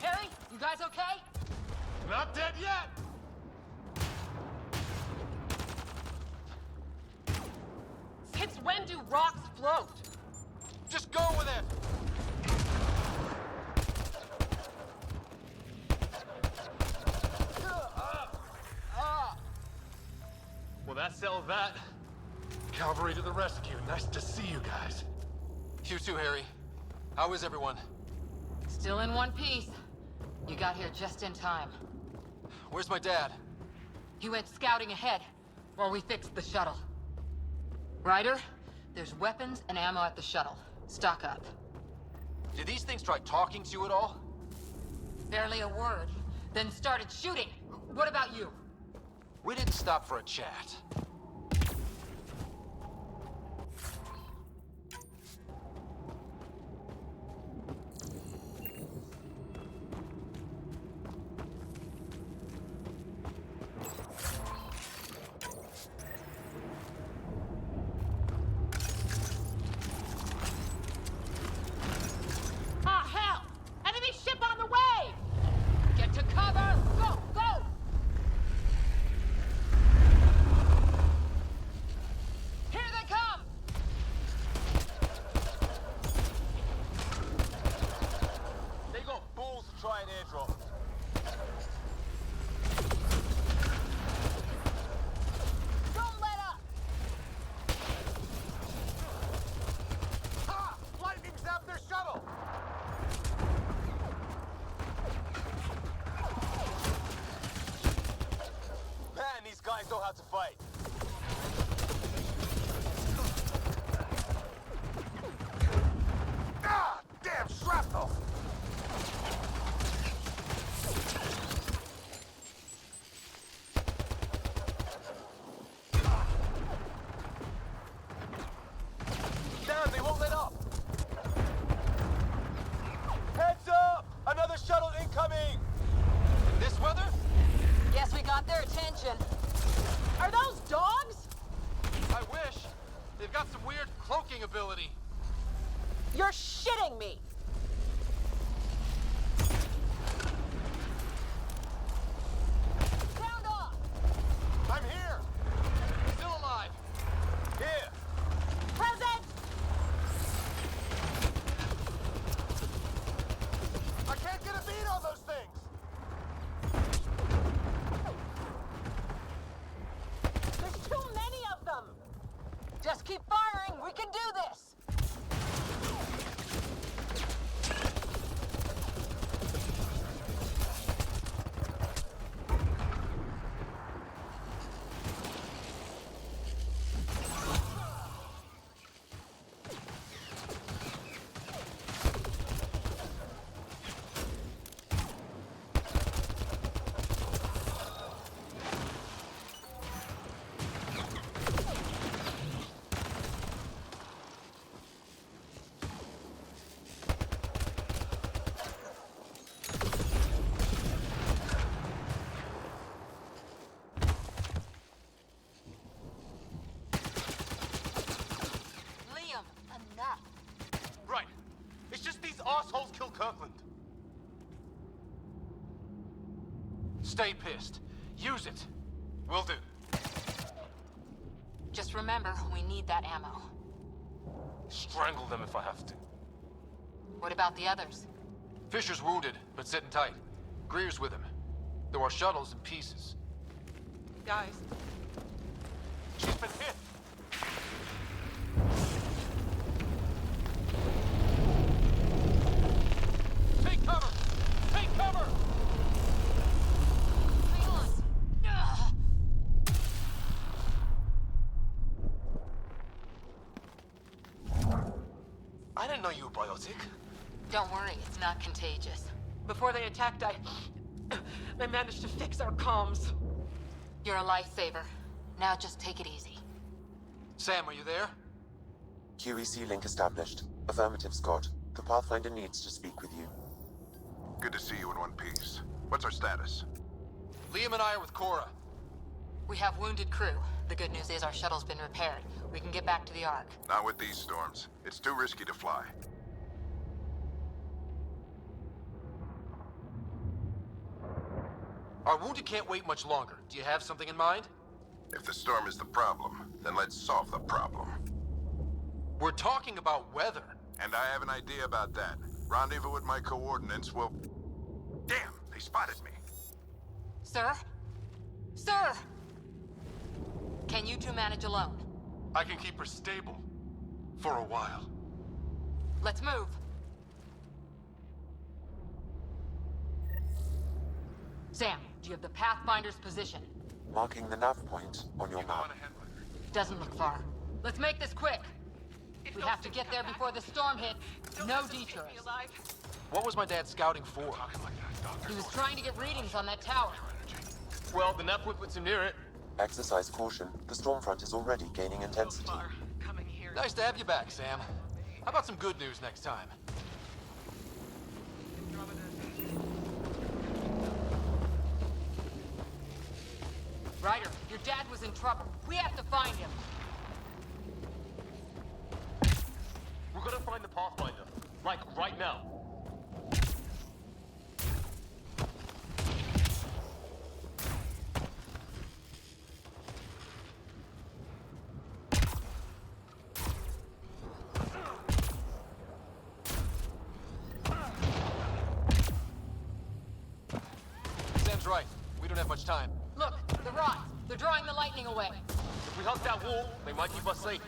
Harry, you guys okay? Not dead yet! Since when do rocks float? Just go with it! Well, that settled that. Cavalry to the rescue. Nice to see you guys. You too, Harry. How is everyone? Still in one piece. You got here just in time. Where's my dad? He went scouting ahead while we fixed the shuttle. Ryder, there's weapons and ammo at the shuttle. Stock up. Did these things try talking to you at all? Barely a word. Then started shooting. What about you? We didn't stop for a chat. Ah, hell! Enemy ship on the way! Get to cover! Go, go! Here they come! They got balls to try an airdrop. Don't let up! Ha! Lightning zapped their shuttle! Man, these guys know how to fight. Ah! Damn shrapnel! Damn, they won't let up! Heads up! Another shuttle incoming! This weather? Guess we got their attention. Are those Kirkland. Stay pissed. Use it. Will do. Just remember, we need that ammo. Strangle them if I have to. What about the others? Fisher's wounded, but sitting tight. Greer's with him. There are shuttles in pieces. Guys. She's been hit. Take cover! Take cover! Hang on! I didn't know you were biotic. Don't worry, it's not contagious. Before they attacked, I managed to fix our comms. You're a lifesaver. Now just take it easy. Sam, are you there? QEC link established. Affirmative, Scott. The Pathfinder needs to speak with you. Good to see you in one piece. What's our status? Liam and I are with Cora. We have wounded crew. The good news is our shuttle's been repaired. We can get back to the Ark. Not with these storms. It's too risky to fly. Our wounded can't wait much longer. Do you have something in mind? If the storm is the problem, then let's solve the problem. We're talking about weather. And I have an idea about that. Rendezvous with my coordinates will... Damn, they spotted me. Sir? Sir! Can you two manage alone? I can keep her stable. For a while. Let's move. Sam, do you have the Pathfinder's position? Marking the nav point on your map. Doesn't look far. Let's make this quick. We have to get there before the storm hits. No detours. What was my dad scouting for? He was trying to get readings on that tower. Well, the nav point puts him near it. Exercise caution. The storm front is already gaining intensity. Nice to have you back, Sam. How about some good news next time? Ryder, your dad was in trouble. We have to find him. We're gonna find the Pathfinder. Like, right now. Sam's right. We don't have much time. Look, the rods. They're drawing the lightning away. If we hug that wall, they might keep us safe.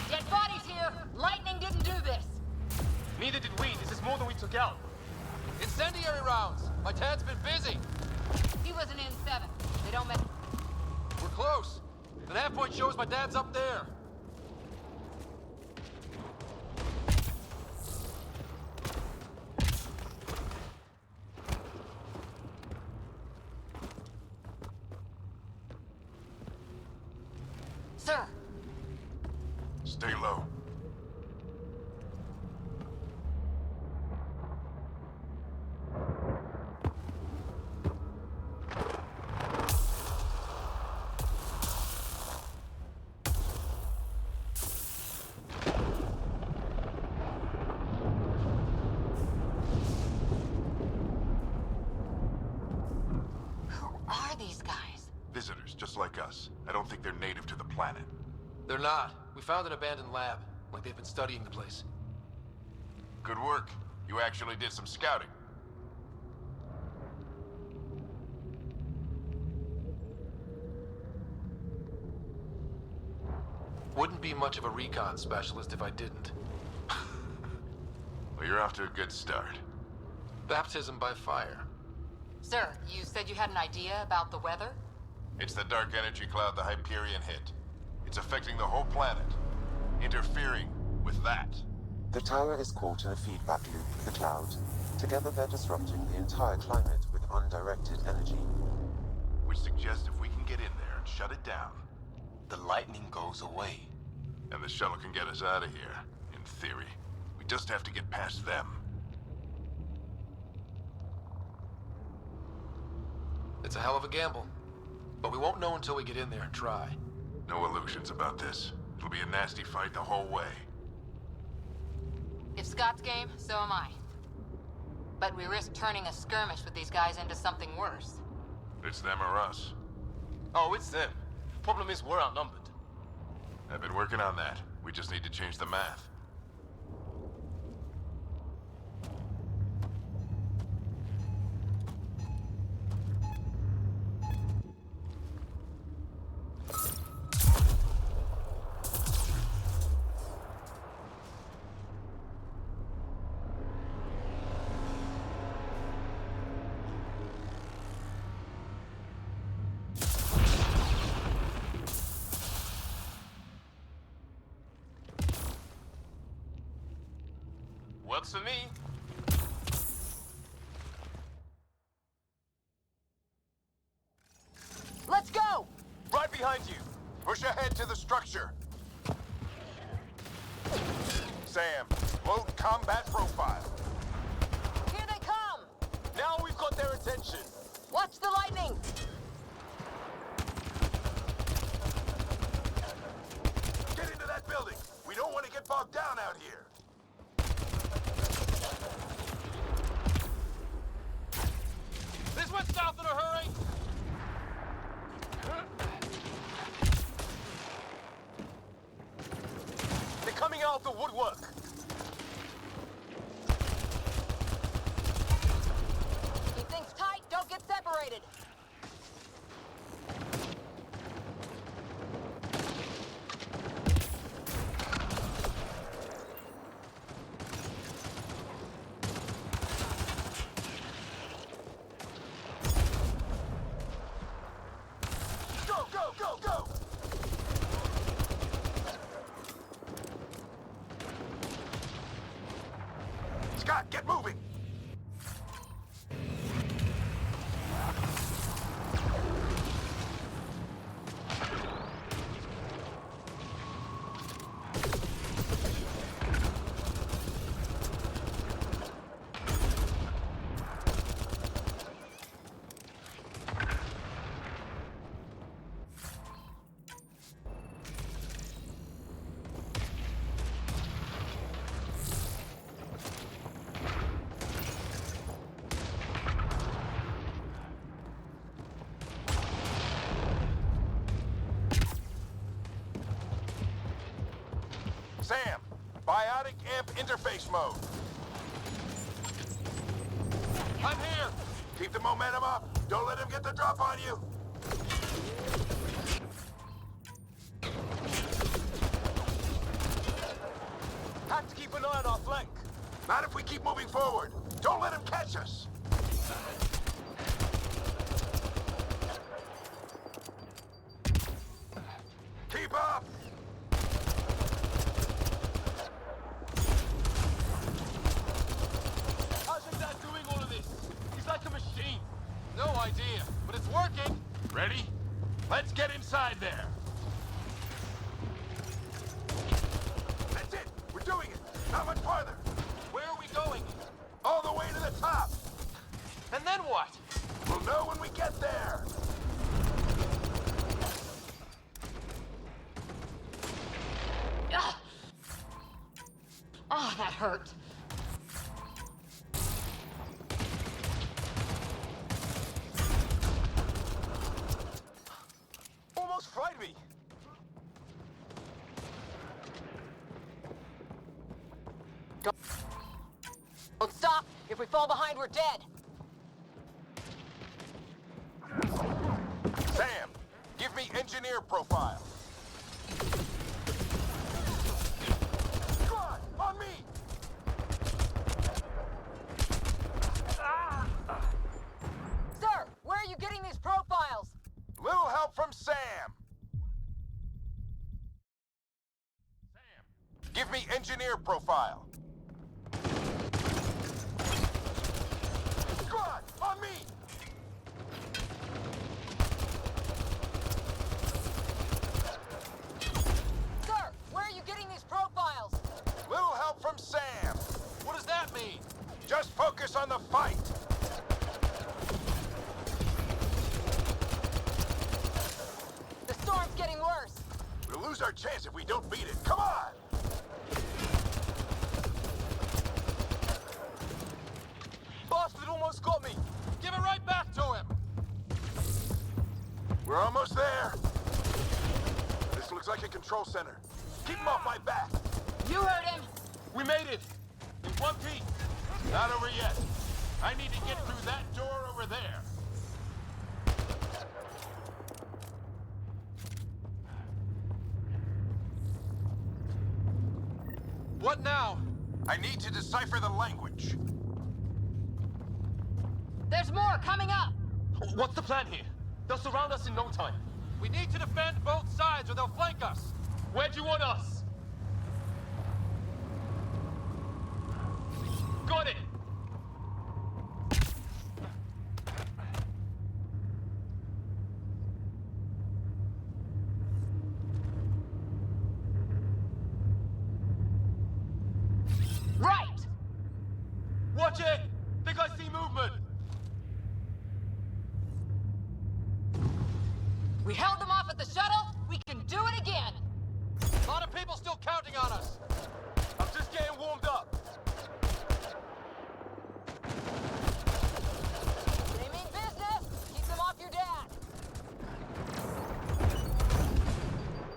Dead bodies here! Lightning didn't do this! Neither did we. This is more than we took out. Incendiary rounds! My dad's been busy! He was an N7. They don't make... We're close. The nav point shows my dad's up there. Sir! Stay low. Visitors, just like us. I don't think they're native to the planet. They're not. We found an abandoned lab, like they've been studying the place. Good work. You actually did some scouting. Wouldn't be much of a recon specialist if I didn't. Well, you're off to a good start. Baptism by fire. Sir, you said you had an idea about the weather? It's the dark energy cloud the Hyperion hit. It's affecting the whole planet. Interfering with that. The tower is caught in a feedback loop with the cloud. Together they're disrupting the entire climate with undirected energy. Which suggests if we can get in there and shut it down, the lightning goes away. And the shuttle can get us out of here, in theory. We just have to get past them. It's a hell of a gamble. But we won't know until we get in there and try. No illusions about this. It'll be a nasty fight the whole way. If Scott's game, so am I. But we risk turning a skirmish with these guys into something worse. It's them or us. Oh, it's them. Problem is, we're outnumbered. I've been working on that. We just need to change the math. Works for me. Let's go! Right behind you. Push ahead to the structure. Sam, load combat profile. Here they come! Now we've got their attention. Watch the lightning! Get into that building. We don't want to get bogged down out here. This went south in a hurry. They're coming out of the woodwork. Keep things tight, don't get separated. Go, go, go, go! Scott, get moving! Sam, biotic amp interface mode. I'm here. Keep the momentum up. Don't let him get the drop on you. Have to keep an eye on our flank. Not if we keep moving forward. Don't let him catch us. Keep up. How's your dad doing all of this? He's like a machine. No idea, but it's working. Ready? Let's get inside there. That's it. We're doing it. Not much farther. Where are we going? All the way to the top. And then what? We'll know when we get there. Ah! Oh, that hurt. Almost fried me. Don't stop! If we fall behind, we're dead! Sam, give me engineer profile. Come on me! Sir, where are you getting these profiles? Little help from Sam. Sam, give me engineer profile. Squad, on me! Sir, where are you getting these profiles? Little help from Sam. What does that mean? Just focus on the fight. The storm's getting worse. We'll lose our chance if we don't beat it. Come on! We're almost there. This looks like a control center. Keep him off my back. You heard him. We made it! In one piece! Not over yet. I need to get through that door over there. What now? I need to decipher the language. There's more coming up. What's the plan here? They'll surround us in no time. We need to defend both sides or they'll flank us. Where do you want us? Got it! Right! Watch it! Think I see movement! We held them off at the shuttle. We can do it again. A lot of people still counting on us. I'm just getting warmed up. They mean business. Keep them off your dad.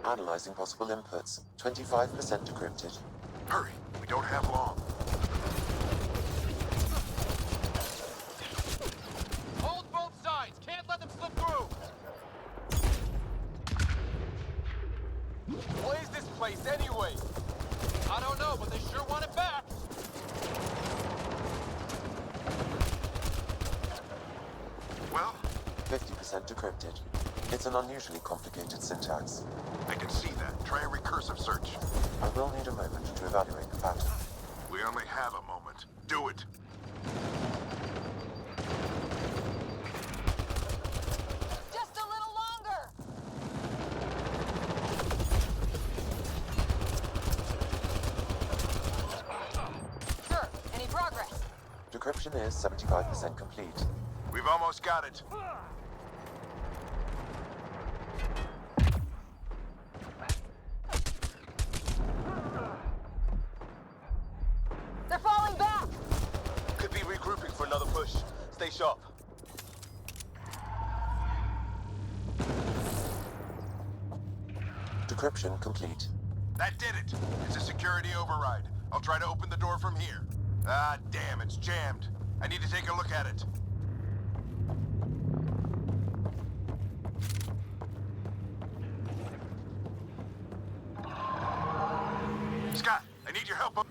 Analyzing possible inputs. 25% decrypted. Hurry, we don't have long. Hold both sides. Can't let them slip through. What is this place anyway? I don't know, but they sure want it back. Well, 50% decrypted. It's an unusually complicated syntax. I can see that. Try a recursive search. I will need a moment to evaluate the pattern. We only have a moment. Do it. Just a little longer. Sir, any progress? Decryption is 75% complete. We've almost got it. They're falling back. Could be regrouping for another push. Stay sharp. Decryption complete. That did it. It's a security override. I'll try to open the door from here. Ah, damn, it's jammed. I need to take a look at it. Scott, I need your help.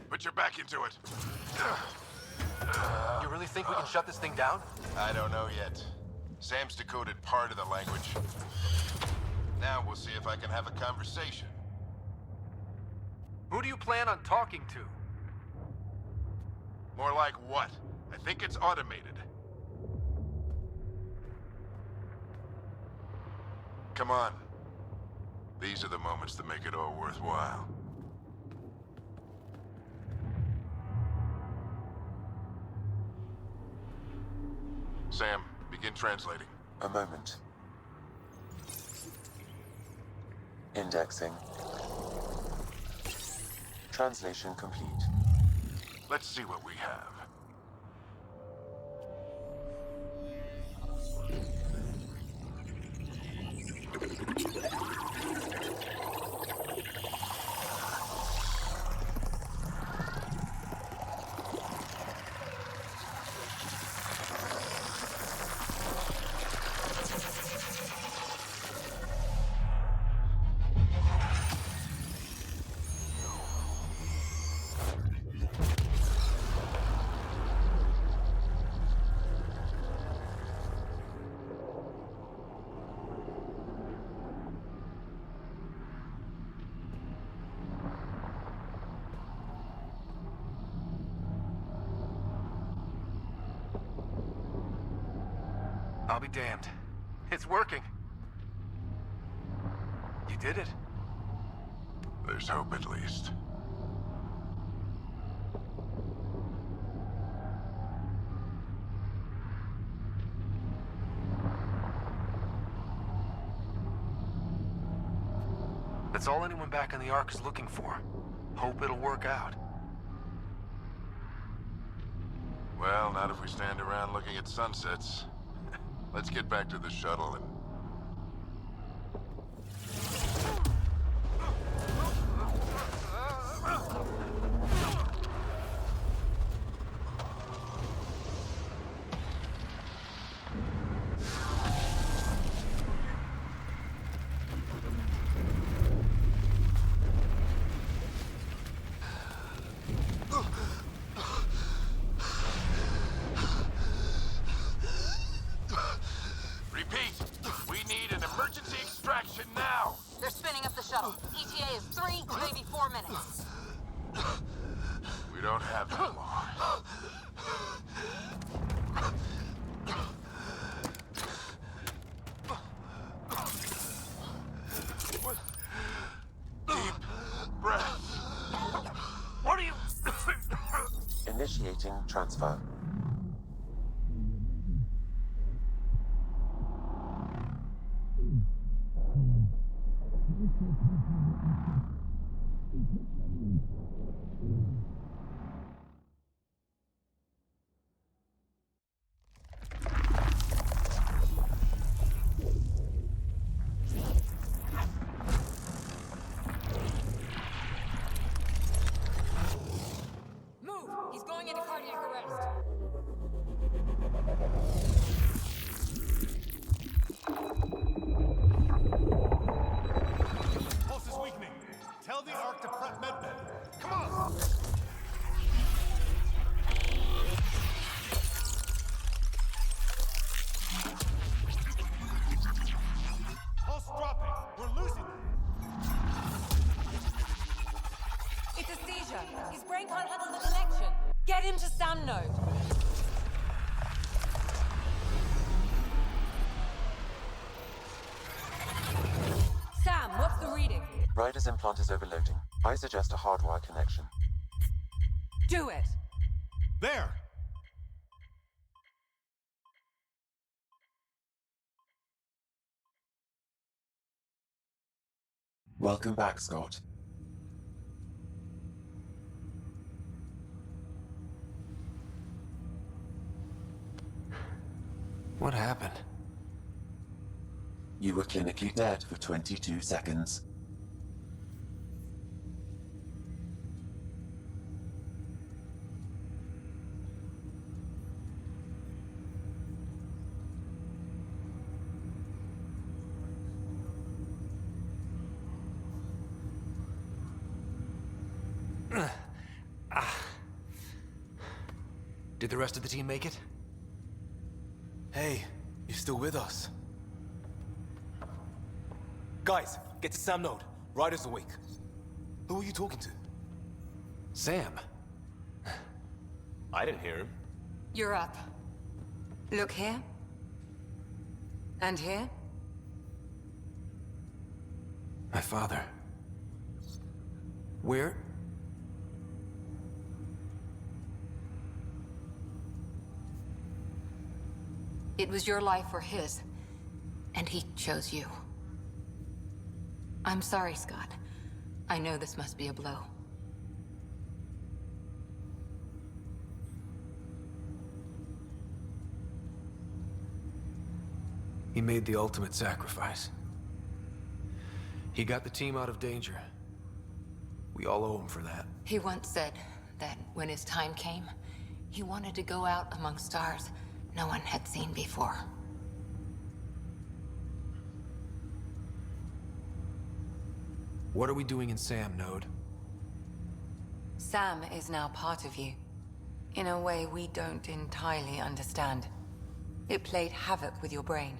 Put your back into it. You really think we can shut this thing down? I don't know yet. Sam's decoded part of the language. Now we'll see if I can have a conversation. Who do you plan on talking to? More like what? I think it's automated. Come on. These are the moments that make it all worthwhile. Sam, begin translating. A moment. Indexing. Translation complete. Let's see what we have. I'll be damned. It's working. You did it. There's hope at least. That's all anyone back on the Ark is looking for. Hope it'll work out. Well, not if we stand around looking at sunsets. Let's get back to the shuttle and... Repeat! We need an emergency extraction now! They're spinning up the shuttle. ETA is 3, maybe 4 minutes. We don't have that long. Deep breath. What are you... Initiating transfer. Move! He's going into cardiac arrest. Pulse is weakening. Tell the Ark to prep medbay. Come on! Pulse dropping. We're losing them. It's a seizure. His brain can't handle the connection. Get him to SAM node. Sam, what's the reading? Ryder's implant is overloading. I suggest a hardwire connection. Do it. There! Welcome back, Scott. What happened? You were clinically dead for 22 seconds. Did the rest of the team make it? Hey, you're still with us. Guys, get to Sam node. Ryder's awake. Who are you talking to? Sam. I didn't hear him. You're up. Look here. And here. My father. Where? It was your life or his, and he chose you. I'm sorry, Scott. I know this must be a blow. He made the ultimate sacrifice. He got the team out of danger. We all owe him for that. He once said that when his time came, he wanted to go out among stars no one had seen before. What are we doing in Sam node? Sam is now part of you. In a way we don't entirely understand. It played havoc with your brain.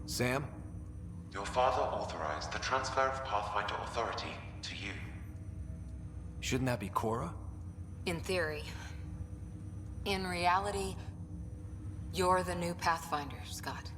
Sam? Your father authorized the transfer of Pathfinder authority to you. Shouldn't that be Cora? In theory. In reality, you're the new Pathfinder, Scott.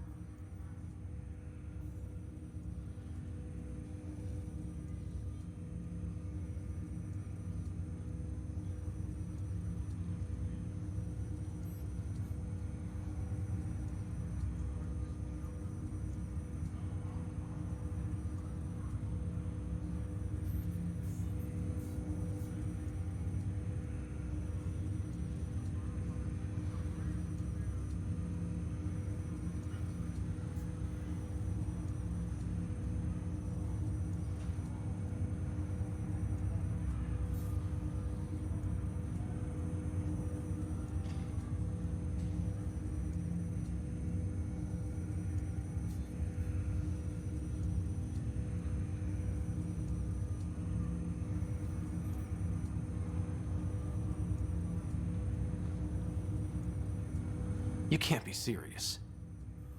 You can't be serious.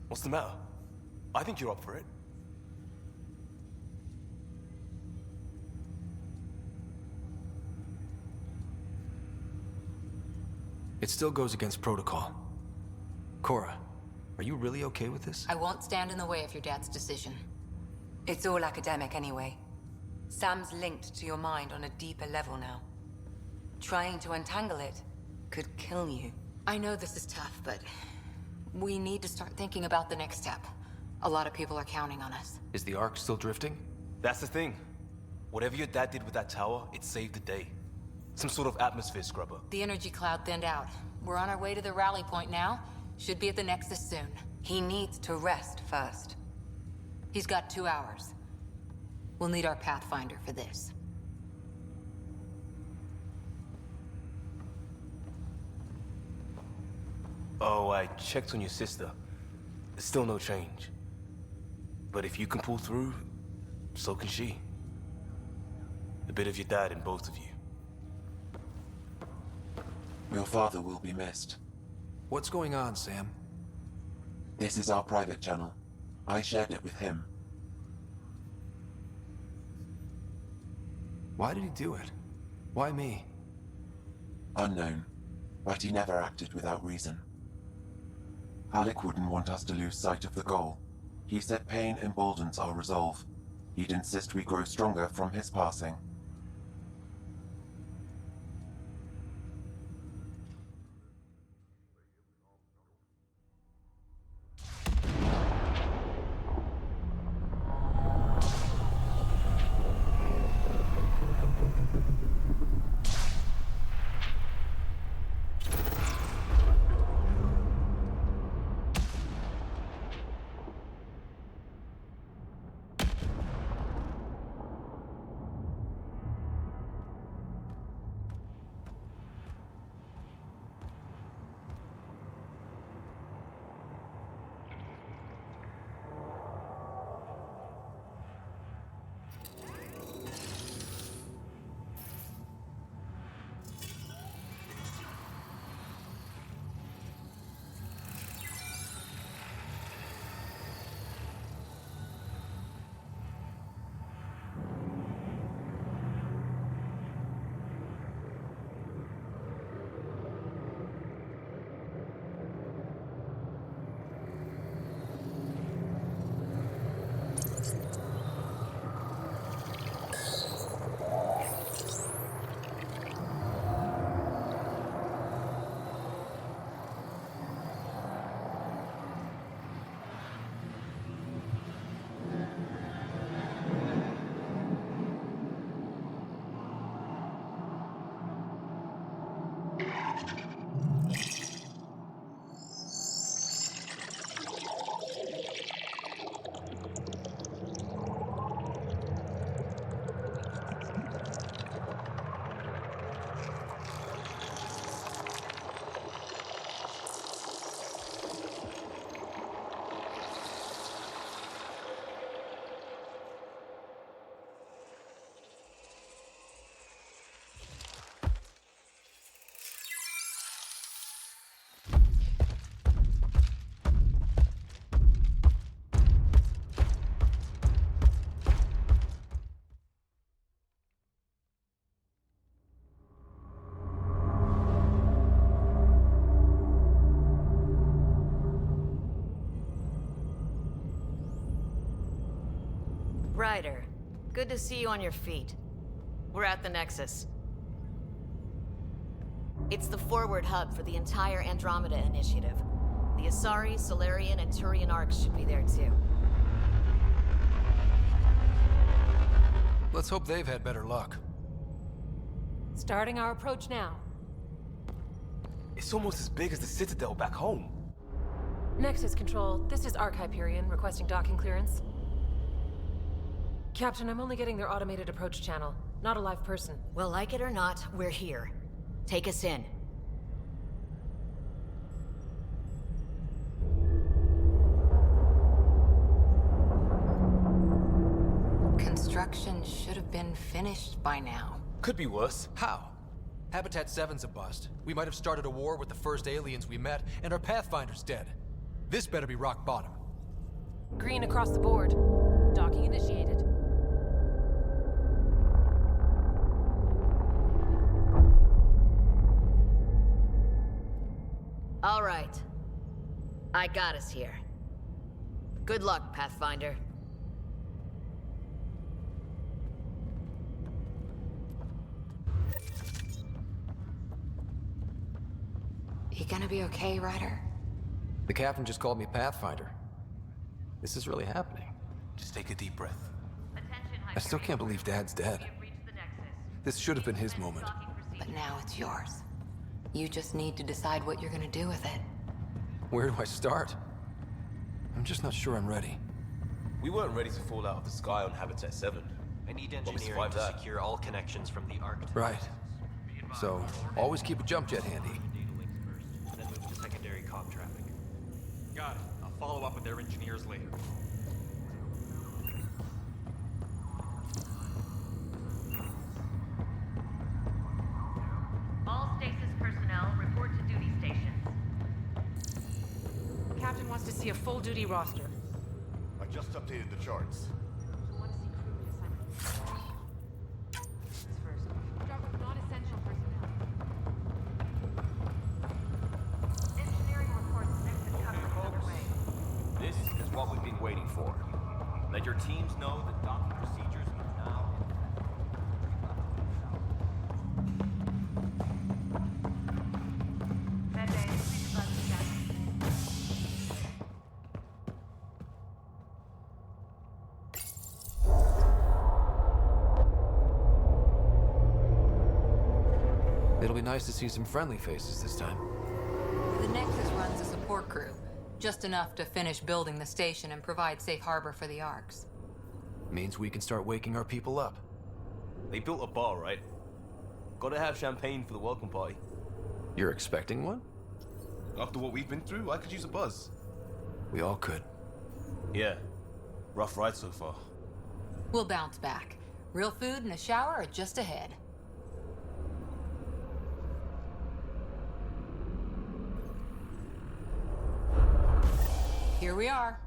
What's the matter? I think you're up for it. It still goes against protocol. Cora, are you really okay with this? I won't stand in the way of your dad's decision. It's all academic anyway. Sam's linked to your mind on a deeper level now. Trying to untangle it could kill you. I know this is tough, but we need to start thinking about the next step. A lot of people are counting on us. Is the Ark still drifting? That's the thing. Whatever your dad did with that tower, it saved the day. Some sort of atmosphere scrubber. The energy cloud thinned out. We're on our way to the rally point now. Should be at the Nexus soon. He needs to rest first. He's got 2 hours. We'll need our Pathfinder for this. Oh, I checked on your sister. There's still no change. But if you can pull through, so can she. A bit of your dad in both of you. Your father will be missed. What's going on, Sam? This is our private channel. I shared it with him. Why did he do it? Why me? Unknown, but he never acted without reason. Alec wouldn't want us to lose sight of the goal. He said pain emboldens our resolve. He'd insist we grow stronger from his passing. Ryder, good to see you on your feet. We're at the Nexus. It's the forward hub for the entire Andromeda initiative. The Asari, Solarian, and Turian arcs should be there too. Let's hope they've had better luck. Starting our approach now. It's almost as big as the Citadel back home. Nexus Control, this is Arc Hyperion requesting docking clearance. Captain, I'm only getting their automated approach channel, not a live person. Well, like it or not, we're here. Take us in. Construction should have been finished by now. Could be worse. How? Habitat 7's a bust. We might have started a war with the first aliens we met, and our Pathfinder's dead. This better be rock bottom. Green across the board. Docking initiated. All right. I got us here. Good luck, Pathfinder. You gonna be okay, Ryder? The captain just called me Pathfinder. This is really happening. Just take a deep breath. I still can't believe Dad's dead. This should have been his moment. But now it's yours. You just need to decide what you're gonna do with it. Where do I start? I'm just not sure I'm ready. We weren't ready to fall out of the sky on Habitat 7. I need But we engineering survived to that. secure all connections from the Ark. Right. So, always keep a jump jet handy. Then move to secondary comm traffic. Got it. I'll follow up with their engineers later. All stasis personnel report to duty stations. Captain wants to see a full-duty roster. I just updated the charts. Non-essential personnel. Engineering reports exit coverage underway. This is what we've been waiting for. Let your teams know that docking procedures are now. That day, please let us check. It'll be nice to see some friendly faces this time. The Nexus runs a support crew. Just enough to finish building the station and provide safe harbor for the Arks. Means we can start waking our people up. They built a bar, right? Gotta have champagne for the welcome party. You're expecting one? After what we've been through, I could use a buzz. We all could. Yeah. Rough ride so far. We'll bounce back. Real food and a shower are just ahead. Here we are.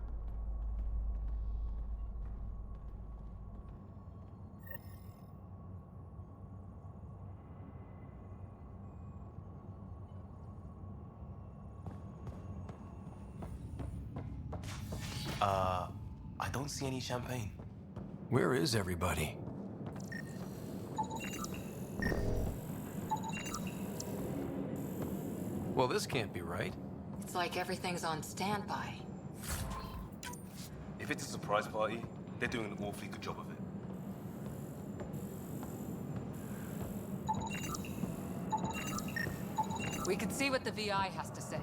I don't see any champagne. Where is everybody? Well, this can't be right. It's like everything's on standby. If it's a surprise party, they're doing an awfully good job of it. We can see what the VI has to say.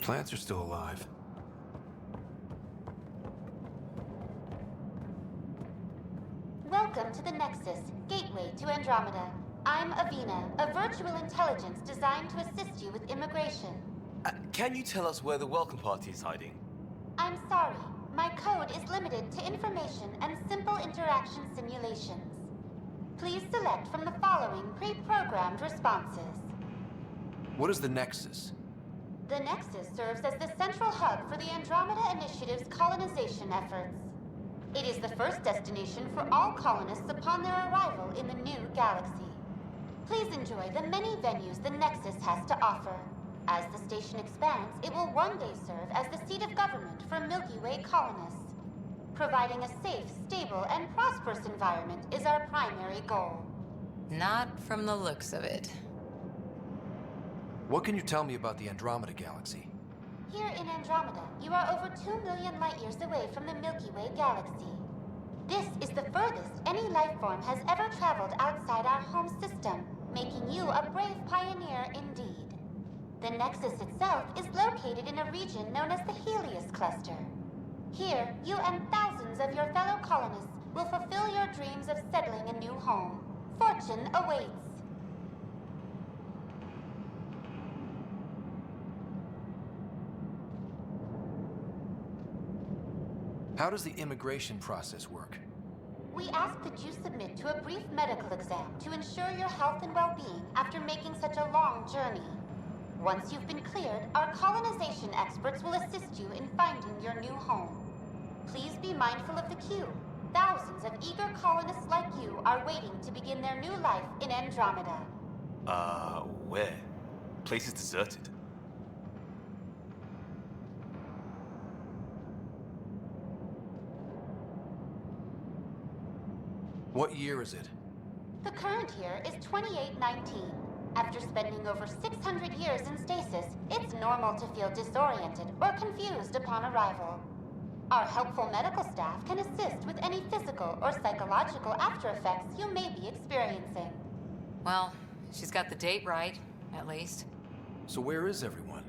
Plants are still alive. Welcome to the Nexus, gateway to Andromeda. I'm Avina, a virtual intelligence designed to assist you with immigration. Can you tell us where the welcome party is hiding? I'm sorry, my code is limited to information and simple interaction simulations. Please select from the following pre-programmed responses. What is the Nexus? The Nexus serves as the central hub for the Andromeda Initiative's colonization efforts. It is the first destination for all colonists upon their arrival in the new galaxy. Please enjoy the many venues the Nexus has to offer. As the station expands, it will one day serve as the seat of government for Milky Way colonists. Providing a safe, stable, and prosperous environment is our primary goal. Not from the looks of it. What can you tell me about the Andromeda galaxy? Here in Andromeda, you are over 2 million light-years away from the Milky Way galaxy. This is the furthest any life form has ever traveled outside our home system, making you a brave pioneer indeed. The Nexus itself is located in a region known as the Helios Cluster. Here, you and thousands of your fellow colonists will fulfill your dreams of settling a new home. Fortune awaits. How does the immigration process work? We ask that you submit to a brief medical exam to ensure your health and well-being after making such a long journey. Once you've been cleared, our colonization experts will assist you in finding your new home. Please be mindful of the queue. Thousands of eager colonists like you are waiting to begin their new life in Andromeda. Where? Place is deserted. What year is it? The current year is 2819. After spending over 600 years in stasis, it's normal to feel disoriented or confused upon arrival. Our helpful medical staff can assist with any physical or psychological after effects you may be experiencing. Well, she's got the date right, at least. So where is everyone?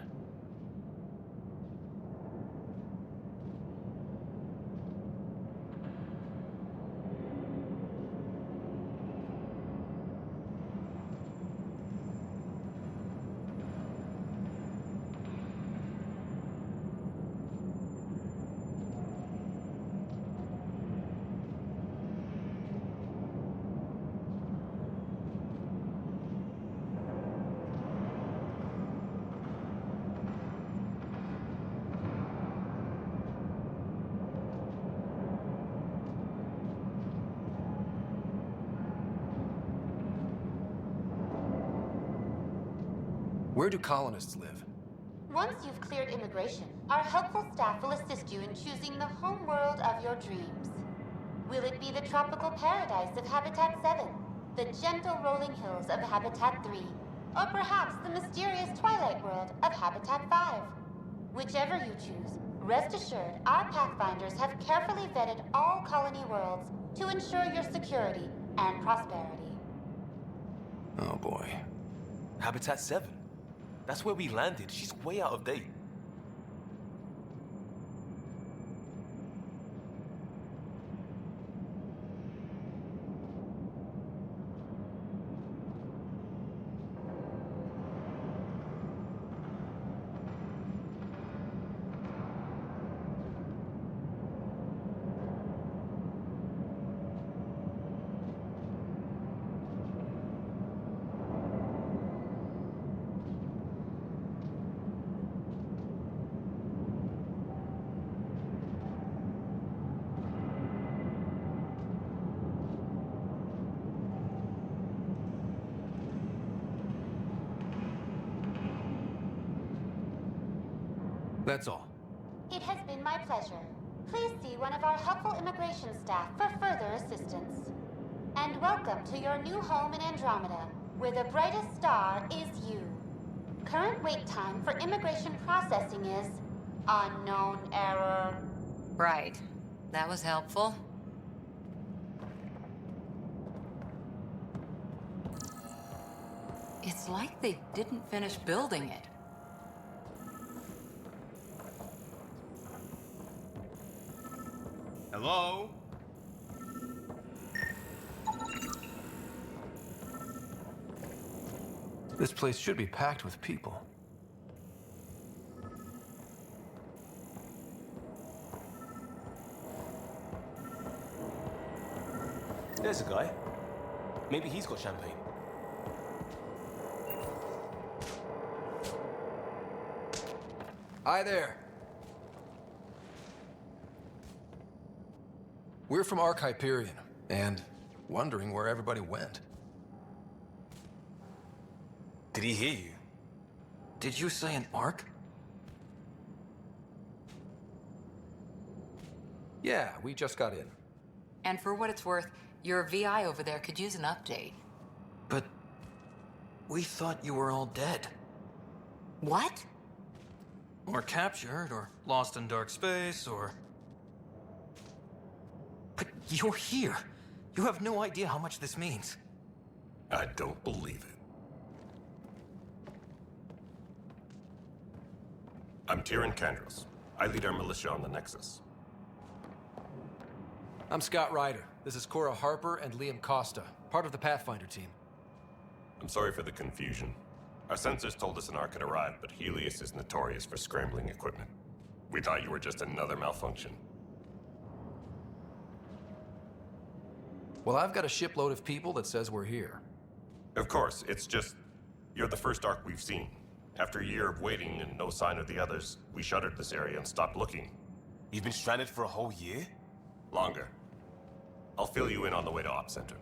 Where do colonists live? Once you've cleared immigration, our helpful staff will assist you in choosing the home world of your dreams. Will it be the tropical paradise of Habitat 7, the gentle rolling hills of Habitat 3, or perhaps the mysterious twilight world of Habitat 5? Whichever you choose, rest assured our Pathfinders have carefully vetted all colony worlds to ensure your security and prosperity. Oh boy. Habitat 7? That's where we landed. She's way out of date. That's all. It has been my pleasure. Please see one of our helpful immigration staff for further assistance. And welcome to your new home in Andromeda, where the brightest star is you. Current wait time for immigration processing is unknown error. Right. That was helpful. It's like they didn't finish building it. Hello? This place should be packed with people. There's a guy. Maybe he's got champagne. Hi there. We're from Ark Hyperion, and wondering where everybody went. Did he hear you? Did you say an Ark? Yeah, we just got in. And for what it's worth, your VI over there could use an update. But we thought you were all dead. What? Or captured, or lost in dark space, or... But you're here. You have no idea how much this means. I don't believe it. I'm Tyrion Kandros. I lead our militia on the Nexus. I'm Scott Ryder. This is Cora Harper and Liam Costa, part of the Pathfinder team. I'm sorry for the confusion. Our sensors told us an Ark had arrived, but Helios is notorious for scrambling equipment. We thought you were just another malfunction. Well, I've got a shipload of people that says we're here. Of course, it's just... you're the first Ark we've seen. After a year of waiting and no sign of the others, we shuttered this area and stopped looking. You've been stranded for a whole year? Longer. I'll fill you in on the way to Op Center.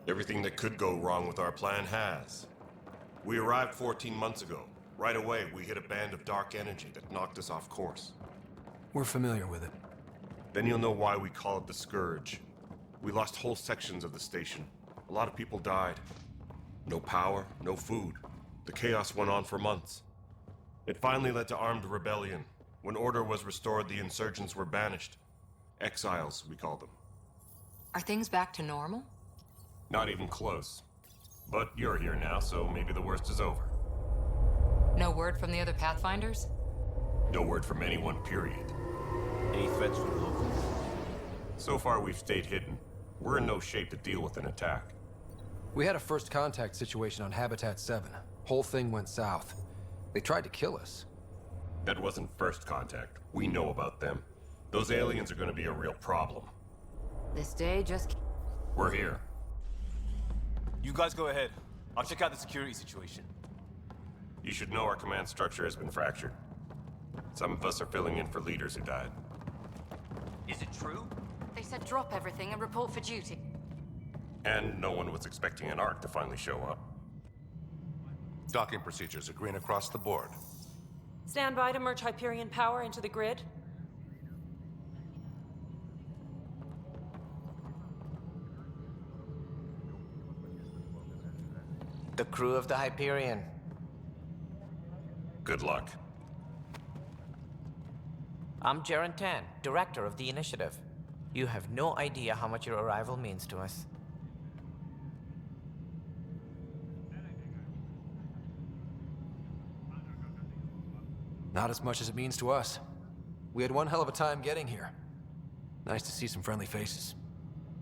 Everything that could go wrong with our plan has. We arrived 14 months ago. Right away, we hit a band of dark energy that knocked us off course. We're familiar with it. Then you'll know why we call it the Scourge. We lost whole sections of the station. A lot of people died. No power, no food. The chaos went on for months. It finally led to armed rebellion. When order was restored, the insurgents were banished. Exiles, we call them. Are things back to normal? Not even close. But you're here now, so maybe the worst is over. No word from the other Pathfinders? No word from anyone, period. Any threats from locals? So far, we've stayed hidden. We're in no shape to deal with an attack. We had a first contact situation on Habitat 7. Whole thing went south. They tried to kill us. That wasn't first contact. We know about them. Those aliens are gonna be a real problem. This day just... We're here. You guys go ahead. I'll check out the security situation. You should know our command structure has been fractured. Some of us are filling in for leaders who died. Is it true? They said drop everything and report for duty. And no one was expecting an Ark to finally show up. Docking procedures are green across the board. Stand by to merge Hyperion power into the grid. The crew of the Hyperion. Good luck. I'm Jaren Tan, director of the initiative. You have no idea how much your arrival means to us. Not as much as it means to us. We had one hell of a time getting here. Nice to see some friendly faces.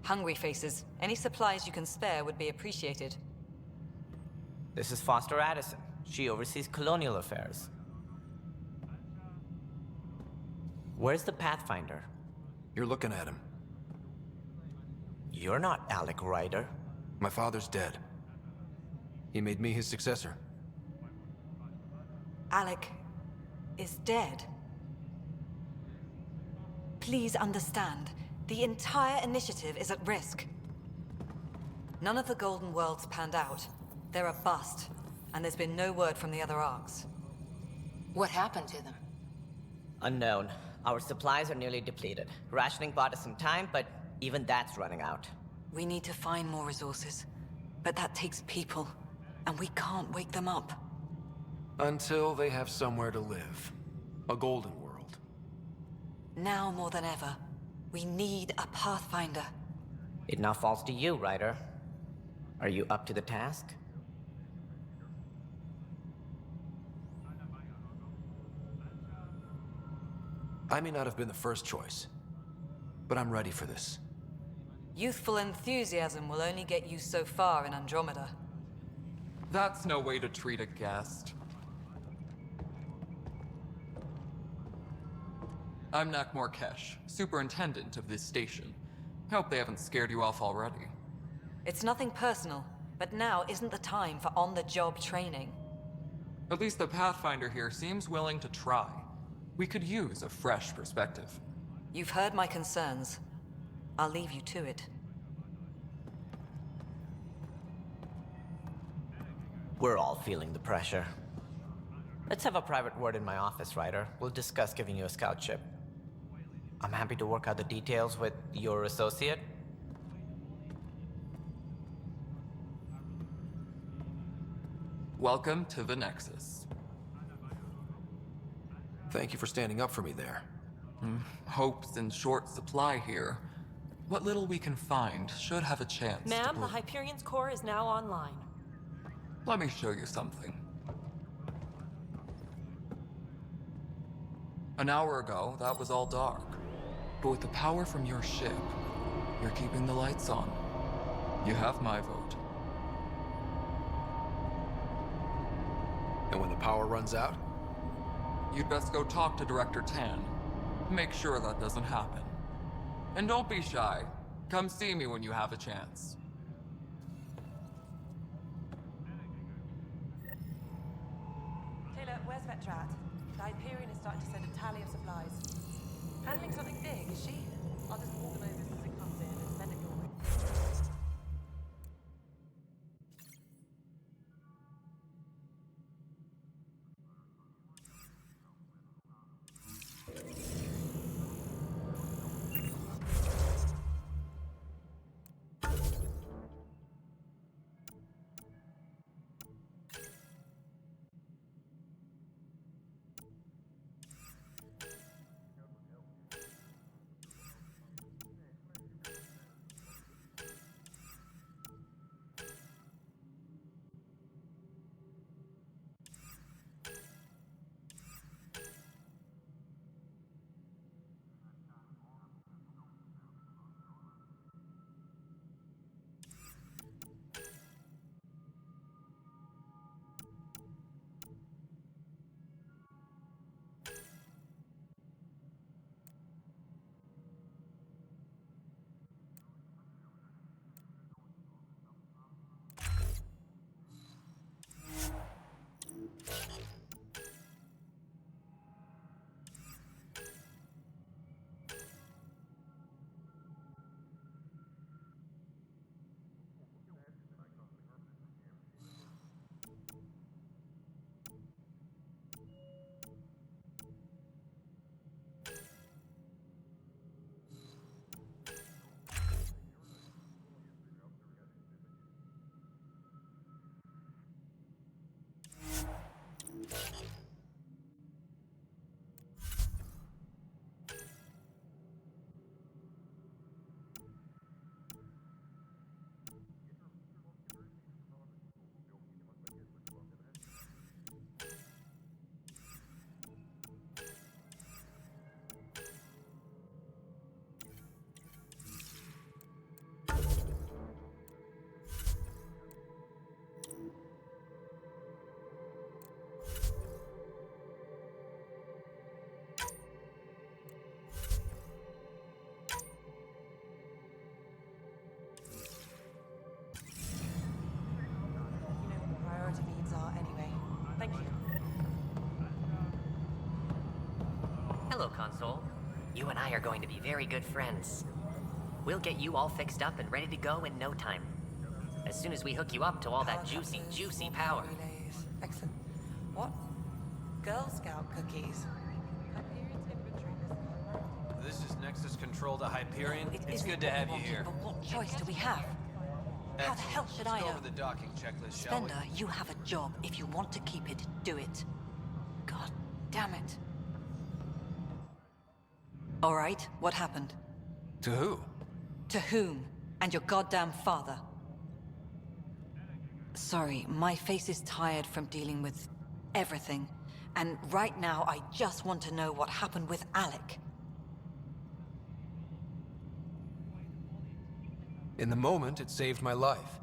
Hungry faces. Any supplies you can spare would be appreciated. This is Foster Addison. She oversees colonial affairs. Where's the Pathfinder? You're looking at him. You're not Alec Ryder. My father's dead. He made me his successor. Alec is dead. Please understand, the entire initiative is at risk. None of the Golden Worlds panned out. They're a bust, and there's been no word from the other Arks. What happened to them? Unknown. Our supplies are nearly depleted. Rationing bought us some time, but even that's running out. We need to find more resources, but that takes people, and we can't wake them up. Until they have somewhere to live. A golden world. Now more than ever, we need a Pathfinder. It now falls to you, Ryder. Are you up to the task? I may not have been the first choice, but I'm ready for this. Youthful enthusiasm will only get you so far in Andromeda. That's no way to treat a guest. I'm Nak Morkesh, superintendent of this station. Hope they haven't scared you off already. It's nothing personal, but now isn't the time for on-the-job training. At least the Pathfinder here seems willing to try. We could use a fresh perspective. You've heard my concerns. I'll leave you to it. We're all feeling the pressure. Let's have a private word in my office, Ryder. We'll discuss giving you a scout ship. I'm happy to work out the details with your associate. Welcome to the Nexus. Thank you for standing up for me there. Hope's in short supply here. What little we can find should have a chance Ma'am, to the Hyperion's core is now online. Let me show you something. An hour ago, that was all dark. But with the power from your ship, you're keeping the lights on. You have my vote. And when the power runs out? You'd best go talk to Director Tan. Make sure that doesn't happen. And don't be shy. Come see me when you have a chance. Taylor, where's Vetrat? The Hyperion is starting to send a tally of supplies. Handling something big, is she? I'll just organize this as it comes in and send it your way. Hello, Console. You and I are going to be very good friends. We'll get you all fixed up and ready to go in no time. As soon as we hook you up to all that juicy power. Relays. Excellent. What? Girl Scout cookies. Hyperion's inventory list. This is Nexus Control to Hyperion. No, it's good to have you here. But what choice do we have? How the hell should I Let's know? go over the docking checklist, shall we? Spender, you have a job. If you want to keep it, do it. God damn it. All right, what happened? To who? To whom? And your goddamn father. Sorry, my face is tired from dealing with everything. And right now, I just want to know what happened with Alec. In the moment, it saved my life.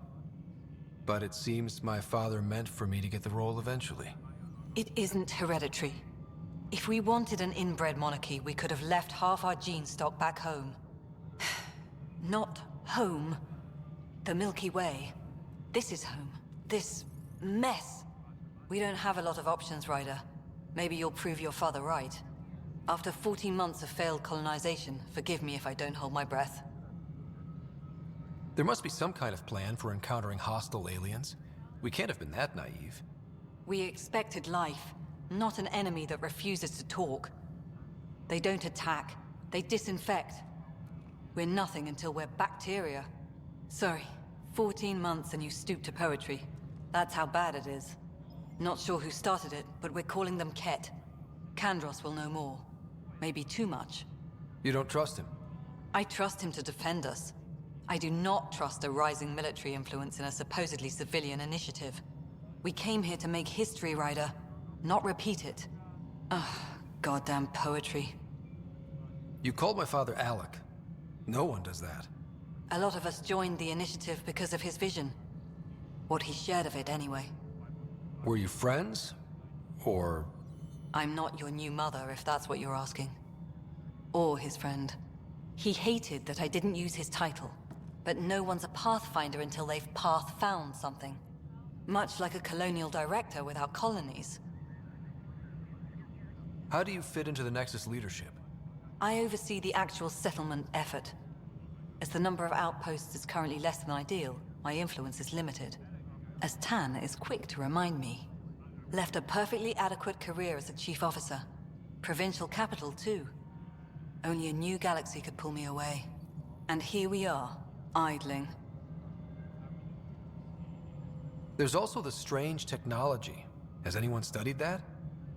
But it seems my father meant for me to get the role eventually. It isn't hereditary. If we wanted an inbred monarchy, we could have left half our gene stock back home. Not home. The Milky Way. This is home. This mess. We don't have a lot of options, Ryder. Maybe you'll prove your father right. After 14 months of failed colonization, forgive me if I don't hold my breath. There must be some kind of plan for encountering hostile aliens. We can't have been that naive. We expected life, not an enemy that refuses to talk. They don't attack, they disinfect. We're nothing until we're bacteria. Sorry, 14 months and you stoop to poetry. That's how bad it is. Not sure who started it, but we're calling them Ket. Kandros will know more. Maybe too much. You don't trust him? I trust him to defend us. I do not trust a rising military influence in a supposedly civilian initiative. We came here to make history, Ryder, not repeat it. Ugh, goddamn poetry. You called my father Alec. No one does that. A lot of us joined the initiative because of his vision. What he shared of it, anyway. Were you friends? Or... I'm not your new mother, if that's what you're asking. Or his friend. He hated that I didn't use his title, but no one's a Pathfinder until they've path-found something. Much like a colonial director without colonies. How do you fit into the Nexus leadership? I oversee the actual settlement effort. As the number of outposts is currently less than ideal, my influence is limited. As Tan is quick to remind me. Left a perfectly adequate career as a chief officer. Provincial capital, too. Only a new galaxy could pull me away. And here we are, idling. There's also the strange technology. Has anyone studied that?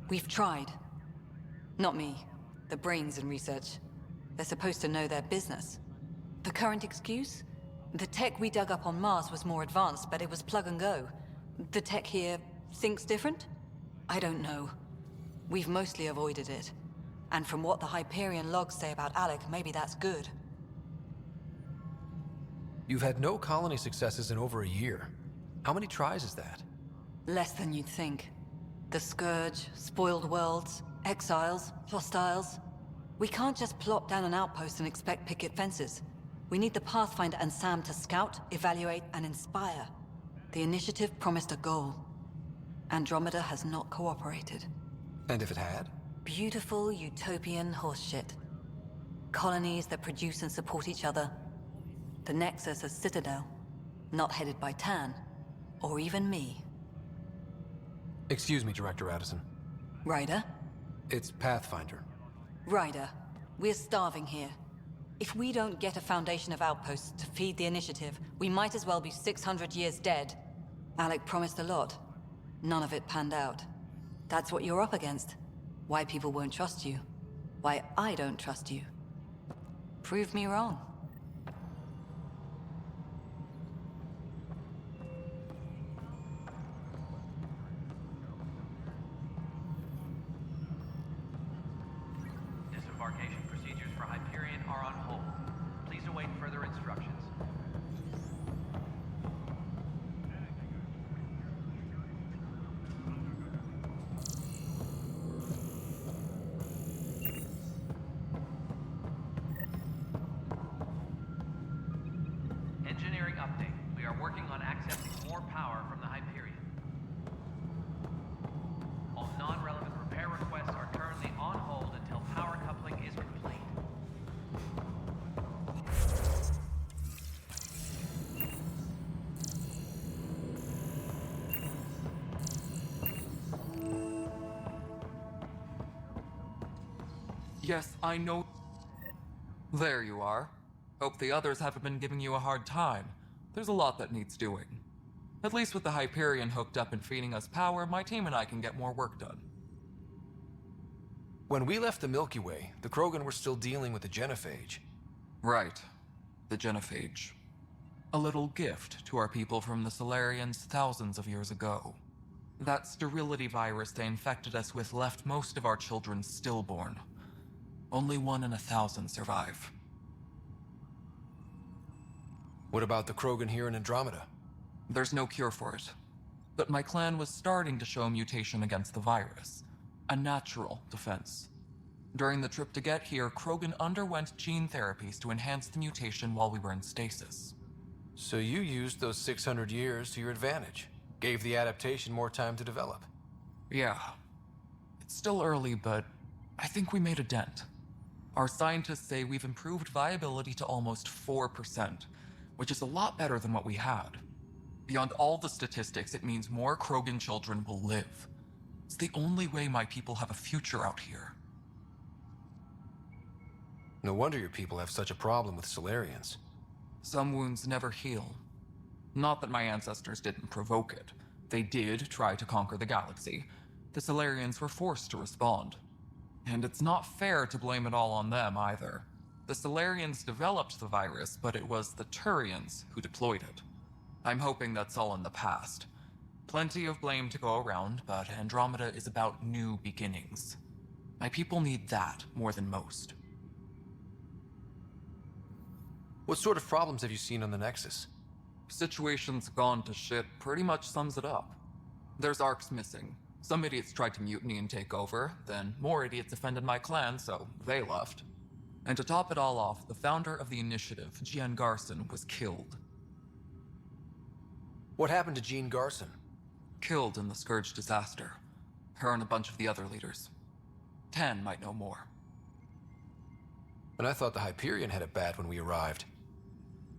We've tried. Not me. The brains in research. They're supposed to know their business. The current excuse? The tech we dug up on Mars was more advanced, but it was plug and go. The tech here thinks different? I don't know. We've mostly avoided it. And from what the Hyperion logs say about Alec, maybe that's good. You've had no colony successes in over a year. How many tries is that? Less than you'd think. The Scourge, spoiled worlds, exiles, hostiles. We can't just plop down an outpost and expect picket fences. We need the Pathfinder and Sam to scout, evaluate, and inspire. The initiative promised a goal. Andromeda has not cooperated. And if it had? Beautiful utopian horseshit. Colonies that produce and support each other. The Nexus a citadel, not headed by Tan, or even me. Excuse me, Director Addison. Ryder? It's Pathfinder. Ryder, we're starving here. If we don't get a foundation of outposts to feed the initiative, we might as well be 600 years dead. Alec promised a lot. None of it panned out. That's what you're up against. Why people won't trust you. Why I don't trust you. Prove me wrong. Disembarkation procedures for Hyperion are on hold. Please await further instructions. Engineering update. We are working on accessing more power from the Hyperion. All non-relevant repair requests are currently on hold until power coupling is complete. Yes, I know. There you are. Hope the others haven't been giving you a hard time. There's a lot that needs doing. At least with the Hyperion hooked up and feeding us power, my team and I can get more work done. When we left the Milky Way, the Krogan were still dealing with the genophage. Right. The genophage. A little gift to our people from the Solarians thousands of years ago. That sterility virus they infected us with left most of our children stillborn. Only 1 in 1,000 survive. What about the Krogan here in Andromeda? There's no cure for it. But my clan was starting to show mutation against the virus. A natural defense. During the trip to get here, Krogan underwent gene therapies to enhance the mutation while we were in stasis. So you used those 600 years to your advantage. Gave the adaptation more time to develop. Yeah. It's still early, but I think we made a dent. Our scientists say we've improved viability to almost 4%, which is a lot better than what we had. Beyond all the statistics, it means more Krogan children will live. It's the only way my people have a future out here. No wonder your people have such a problem with Solarians. Some wounds never heal. Not that my ancestors didn't provoke it. They did try to conquer the galaxy. The Solarians were forced to respond. And it's not fair to blame it all on them either. The Solarians developed the virus, but it was the Turians who deployed it. I'm hoping that's all in the past. Plenty of blame to go around, but Andromeda is about new beginnings. My people need that more than most. What sort of problems have you seen on the Nexus? Situation's gone to shit pretty much sums it up. There's arcs missing. Some idiots tried to mutiny and take over, then more idiots offended my clan, so they left. And to top it all off, the founder of the initiative, Jean Garson, was killed. What happened to Jean Garson? Killed in the Scourge disaster. Her and a bunch of the other leaders. Tan might know more. And I thought the Hyperion had it bad when we arrived.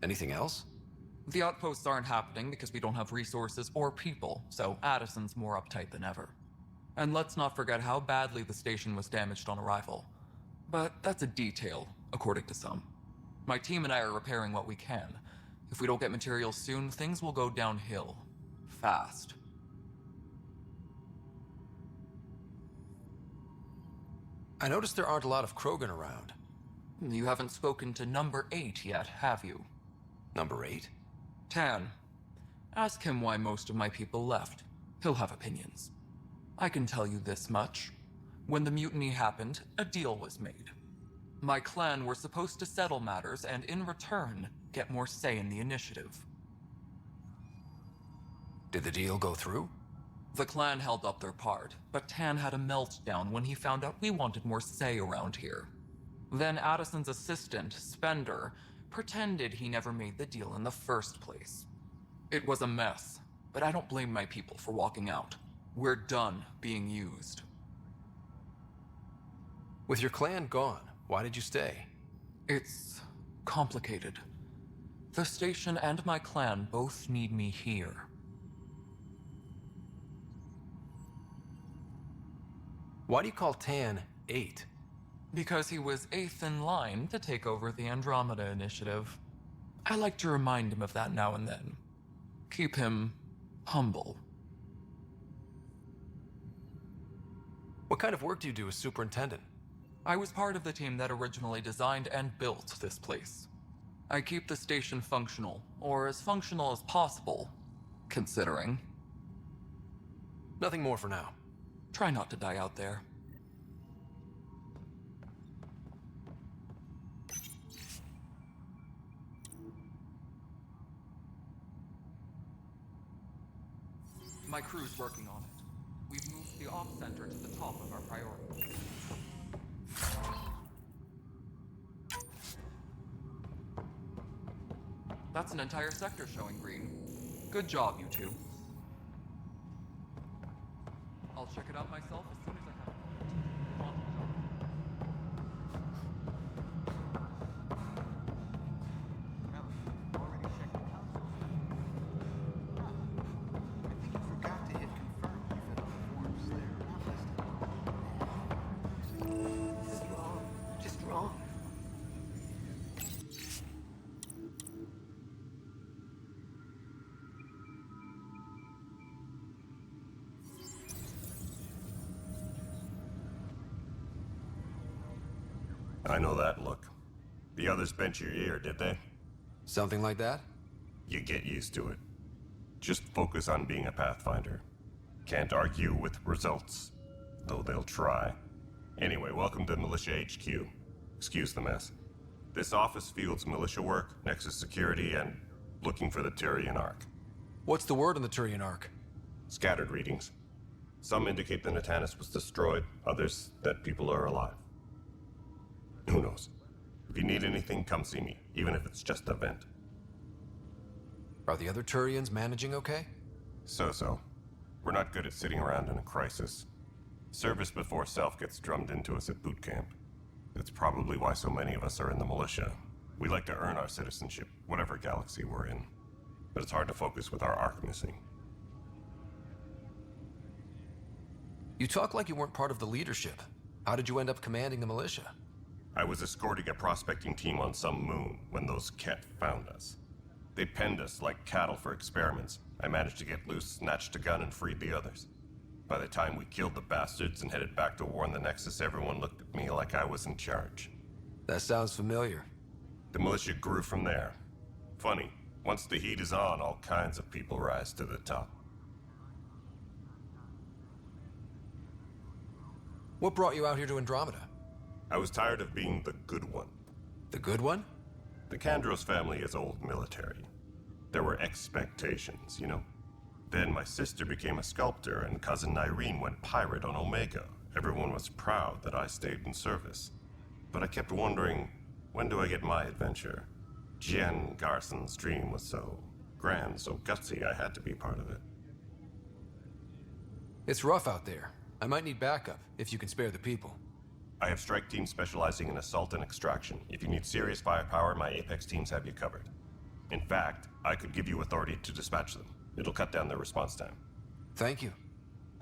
Anything else? The outposts aren't happening because we don't have resources or people, so Addison's more uptight than ever. And let's not forget how badly the station was damaged on arrival. But that's a detail, according to some. My team and I are repairing what we can. If we don't get materials soon, things will go downhill. Fast. I noticed there aren't a lot of Krogan around. You haven't spoken to number 8 yet, have you? Number 8? Tan. Ask him why most of my people left. He'll have opinions. I can tell you this much. When the mutiny happened, a deal was made. My clan were supposed to settle matters and, in return, get more say in the initiative. Did the deal go through? The clan held up their part, but Tan had a meltdown when he found out we wanted more say around here. Then Addison's assistant, Spender, pretended he never made the deal in the first place. It was a mess, but I don't blame my people for walking out. We're done being used. With your clan gone, why did you stay? It's complicated. The station and my clan both need me here. Why do you call Tan 8? Because he was 8th in line to take over the Andromeda initiative. I like to remind him of that now and then. Keep him humble. What kind of work do you do as superintendent? I was part of the team that originally designed and built this place. I keep the station functional, or as functional as possible, considering. Nothing more for now. Try not to die out there. My crew's working on it. We've moved the ops center to the top of our priority. That's an entire sector showing green. Good job, you two. I'll check it out myself as soon as I have it. On. I know that look. The others bent your ear, did they? Something like that? You get used to it. Just focus on being a Pathfinder. Can't argue with results, though they'll try. Anyway, welcome to Militia HQ. Excuse the mess. This office fields militia work, Nexus security, and looking for the Turian Ark. What's the word on the Turian Ark? Scattered readings. Some indicate the Natanus was destroyed, others that people are alive. Who knows? If you need anything, come see me, even if it's just a vent. Are the other Turians managing okay? So-so. We're not good at sitting around in a crisis. Service before self gets drummed into us at boot camp. That's probably why so many of us are in the militia. We like to earn our citizenship, whatever galaxy we're in. But it's hard to focus with our arc missing. You talk like you weren't part of the leadership. How did you end up commanding the militia? I was escorting a prospecting team on some moon when those Ket found us. They penned us like cattle for experiments. I managed to get loose, snatched a gun, and freed the others. By the time we killed the bastards and headed back to warn the Nexus, everyone looked at me like I was in charge. That sounds familiar. The militia grew from there. Funny, once the heat is on, all kinds of people rise to the top. What brought you out here to Andromeda? I was tired of being the good one. The good one? The Kandros family is old military. There were expectations, you know? Then my sister became a sculptor and cousin Irene went pirate on Omega. Everyone was proud that I stayed in service. but I kept wondering, when do I get my adventure? Jen Garson's dream was so grand, so gutsy, I had to be part of it. It's rough out there. I might need backup, if you can spare the people. I have strike teams specializing in assault and extraction. If you need serious firepower, my Apex teams have you covered. In fact, I could give you authority to dispatch them. It'll cut down their response time. Thank you.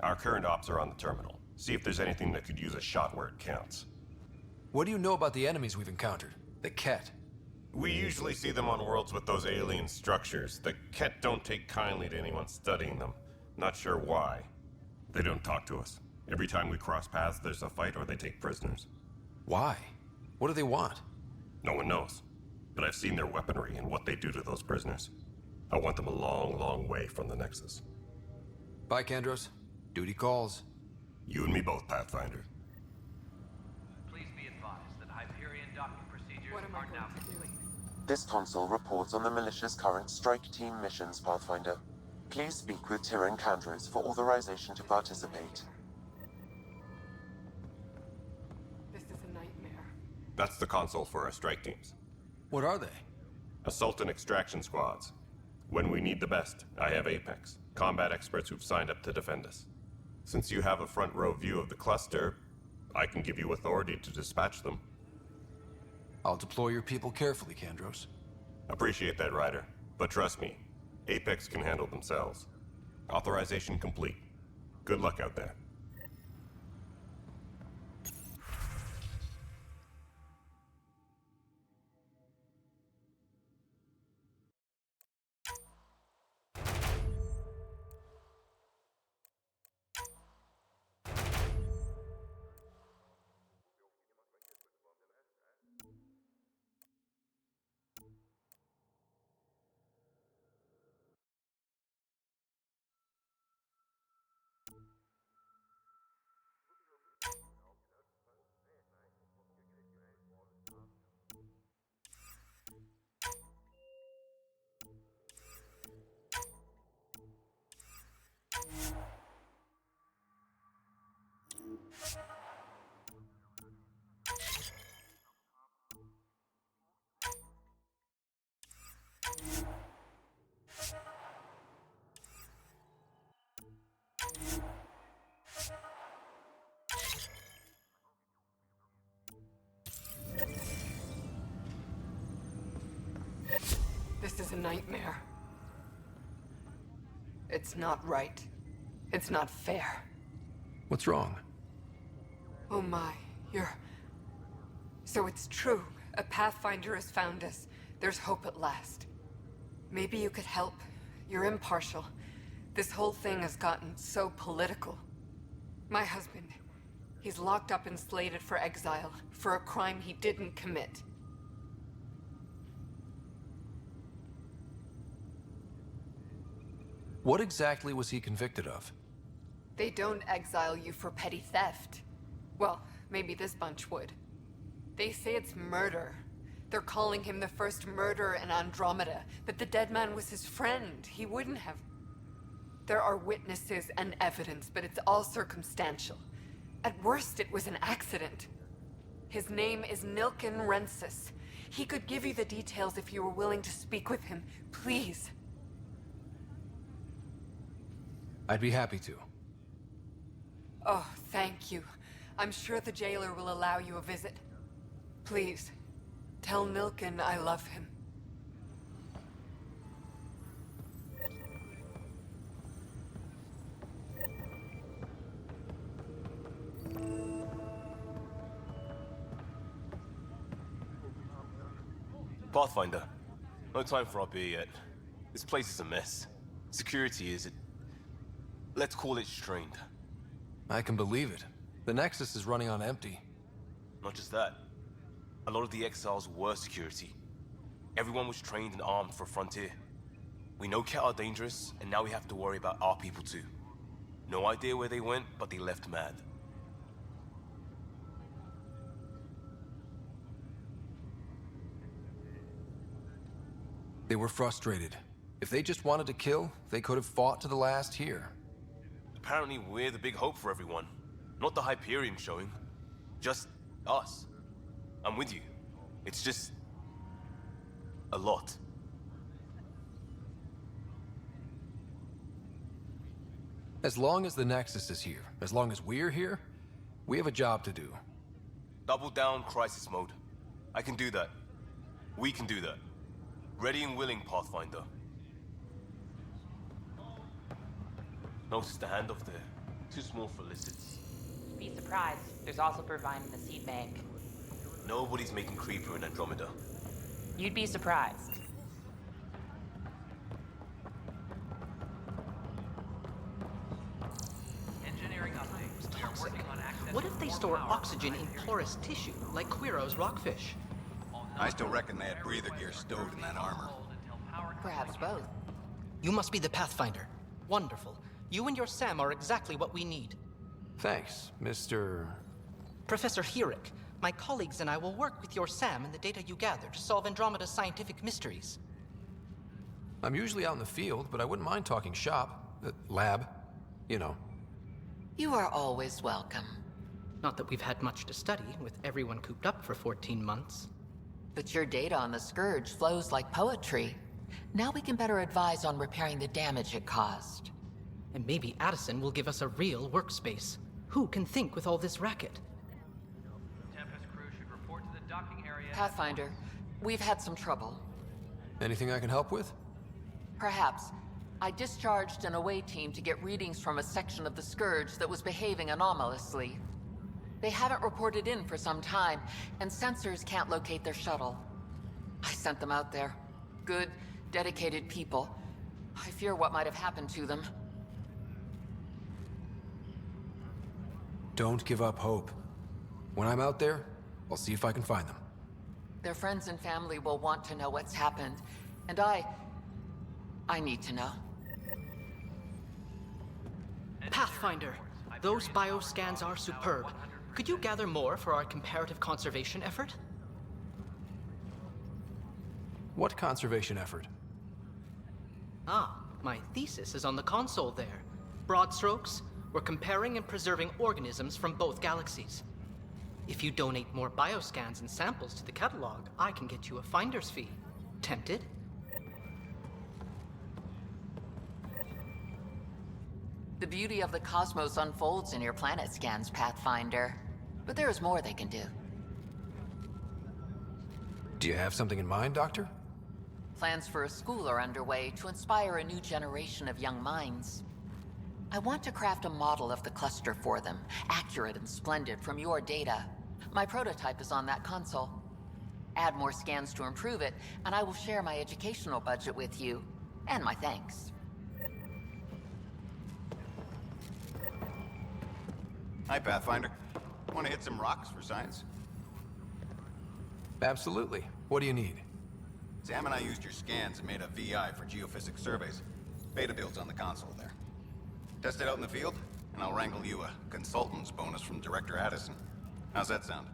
Our current ops are on the terminal. See if there's anything that could use a shot where it counts. What do you know about the enemies we've encountered? The Ket? We usually see them on worlds with those alien structures. The Ket don't take kindly to anyone studying them. Not sure why. They don't talk to us. Every time we cross paths, there's a fight or they take prisoners. Why? What do they want? No one knows. But I've seen their weaponry and what they do to those prisoners. I want them a long, long way from the Nexus. Bye, Kandros. Duty calls. You and me both, Pathfinder. Please be advised that Hyperion docking procedures are now complete. This console reports on the militia's current strike team missions, Pathfinder. Please speak with Tyrion Kandros for authorization to participate. This is a nightmare. That's the console for our strike teams. What are they? Assault and extraction squads. When we need the best, I have Apex, combat experts who've signed up to defend us. Since you have a front row view of the cluster, I can give you authority to dispatch them. I'll deploy your people carefully, Kandros. Appreciate that, Ryder. But trust me, Apex can handle themselves. Authorization complete. Good luck out there. This is a nightmare. It's not right. It's not fair. What's wrong? Oh my, So it's true. A Pathfinder has found us. There's hope at last. Maybe you could help. You're impartial. This whole thing has gotten so political. My husband, he's locked up and slated for exile for a crime he didn't commit. What exactly was he convicted of? They don't exile you for petty theft. Well, maybe this bunch would. They say it's murder. They're calling him the first murderer in Andromeda, but the dead man was his friend. He wouldn't have... There are witnesses and evidence, but it's all circumstantial. At worst, it was an accident. His name is Nilken Rensis. He could give you the details if you were willing to speak with him. Please. I'd be happy to. Oh, thank you. I'm sure the jailer will allow you a visit. Please, tell Nilken I love him. Pathfinder, no time for our beer yet. This place is a mess. Security is... let's call it strained. I can believe it. The Nexus is running on empty. Not just that. A lot of the exiles were security. Everyone was trained and armed for Frontier. We know Ket are dangerous, and now we have to worry about our people too. No idea where they went, but they left mad. They were frustrated. If they just wanted to kill, they could have fought to the last here. Apparently we're the big hope for everyone. Not the Hyperion showing. Just us. I'm with you. It's just... a lot. As long as the Nexus is here, as long as we're here, we have a job to do. Double down crisis mode. I can do that. We can do that. Ready and willing, Pathfinder. Notice the handoff there. Too small for lizards. Be surprised. There's also provine in the seed bank. Nobody's making Creeper in Andromeda. You'd be surprised. Engineering update. We are working on access. What if they store oxygen in porous tissue, like Quiro's rockfish? I still reckon they had breather gear stowed in that armor. Perhaps both. You must be the Pathfinder. Wonderful. You and your Sam are exactly what we need. Thanks, Mr. Professor Herrick, my colleagues and I will work with your Sam and the data you gather to solve Andromeda's scientific mysteries. I'm usually out in the field, but I wouldn't mind talking shop. Lab. You know. You are always welcome. Not that we've had much to study, with everyone cooped up for 14 months. But your data on the Scourge flows like poetry. Now we can better advise on repairing the damage it caused. And maybe Addison will give us a real workspace. Who can think with all this racket? Tempest crew should report to the docking area. Pathfinder, we've had some trouble. Anything I can help with? Perhaps. I discharged an away team to get readings from a section of the Scourge that was behaving anomalously. They haven't reported in for some time, and sensors can't locate their shuttle. I sent them out there. Good, dedicated people. I fear what might have happened to them. Don't give up hope. When I'm out there, I'll see if I can find them. Their friends and family will want to know what's happened, and I need to know. Pathfinder, those bioscans are superb. Could you gather more for our comparative conservation effort? What conservation effort? Ah, my thesis is on the console there. Broad strokes, we're comparing and preserving organisms from both galaxies. If you donate more bioscans and samples to the catalog, I can get you a finder's fee. Tempted? The beauty of the cosmos unfolds in your planet scans, Pathfinder. But there is more they can do. Do you have something in mind, Doctor? Plans for a school are underway to inspire a new generation of young minds. I want to craft a model of the cluster for them, accurate and splendid from your data. My prototype is on that console. Add more scans to improve it, and I will share my educational budget with you, and my thanks. Hi, Pathfinder. Want to hit some rocks for science? Absolutely. What do you need? Sam and I used your scans and made a VI for geophysics surveys. Beta builds on the console there. Test it out in the field, and I'll wrangle you a consultant's bonus from Director Addison. How's that sound?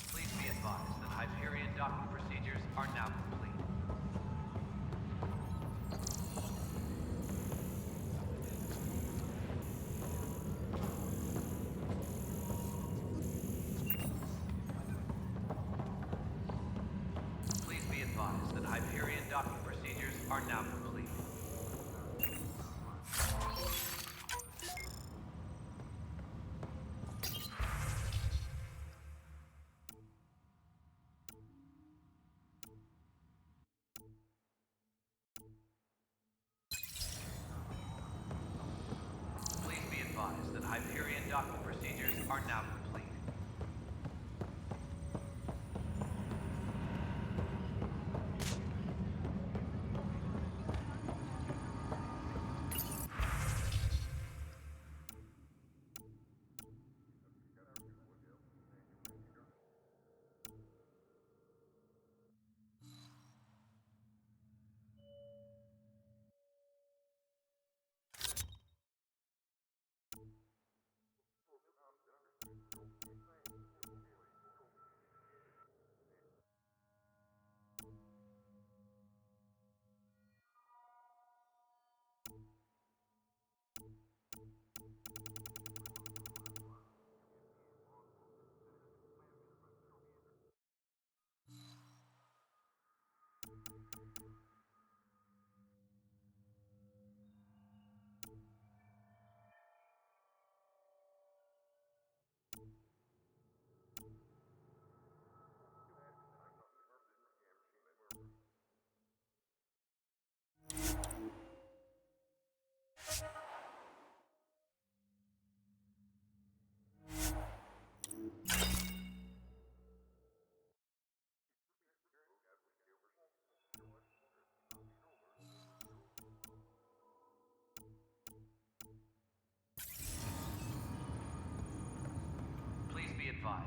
Please be advised that Hyperion docking procedures are now complete. Please be advised that Hyperion docking procedures are now complete. Please be advised that Hyperion docking procedures are now complete.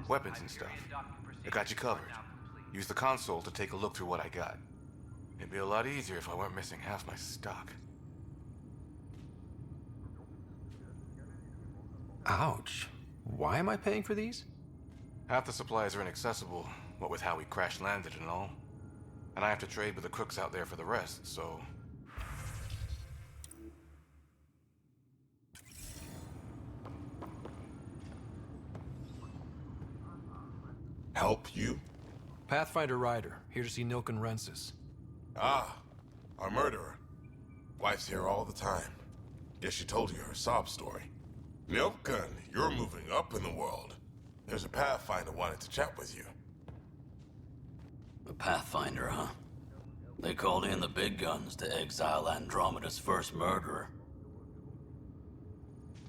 Weapons and stuff. I got you covered. Use the console to take a look through what I got. It'd be a lot easier if I weren't missing half my stock. Ouch. Why am I paying for these? Half the supplies are inaccessible, what with how we crash-landed and all. And I have to trade with the crooks out there for the rest, so... Help you? Pathfinder Ryder, here to see Nilken Rensis. Ah, our murderer. Wife's here all the time. Guess she told you her sob story. Nilken, you're moving up in the world. There's a Pathfinder wanted to chat with you. A Pathfinder, huh? They called in the big guns to exile Andromeda's first murderer.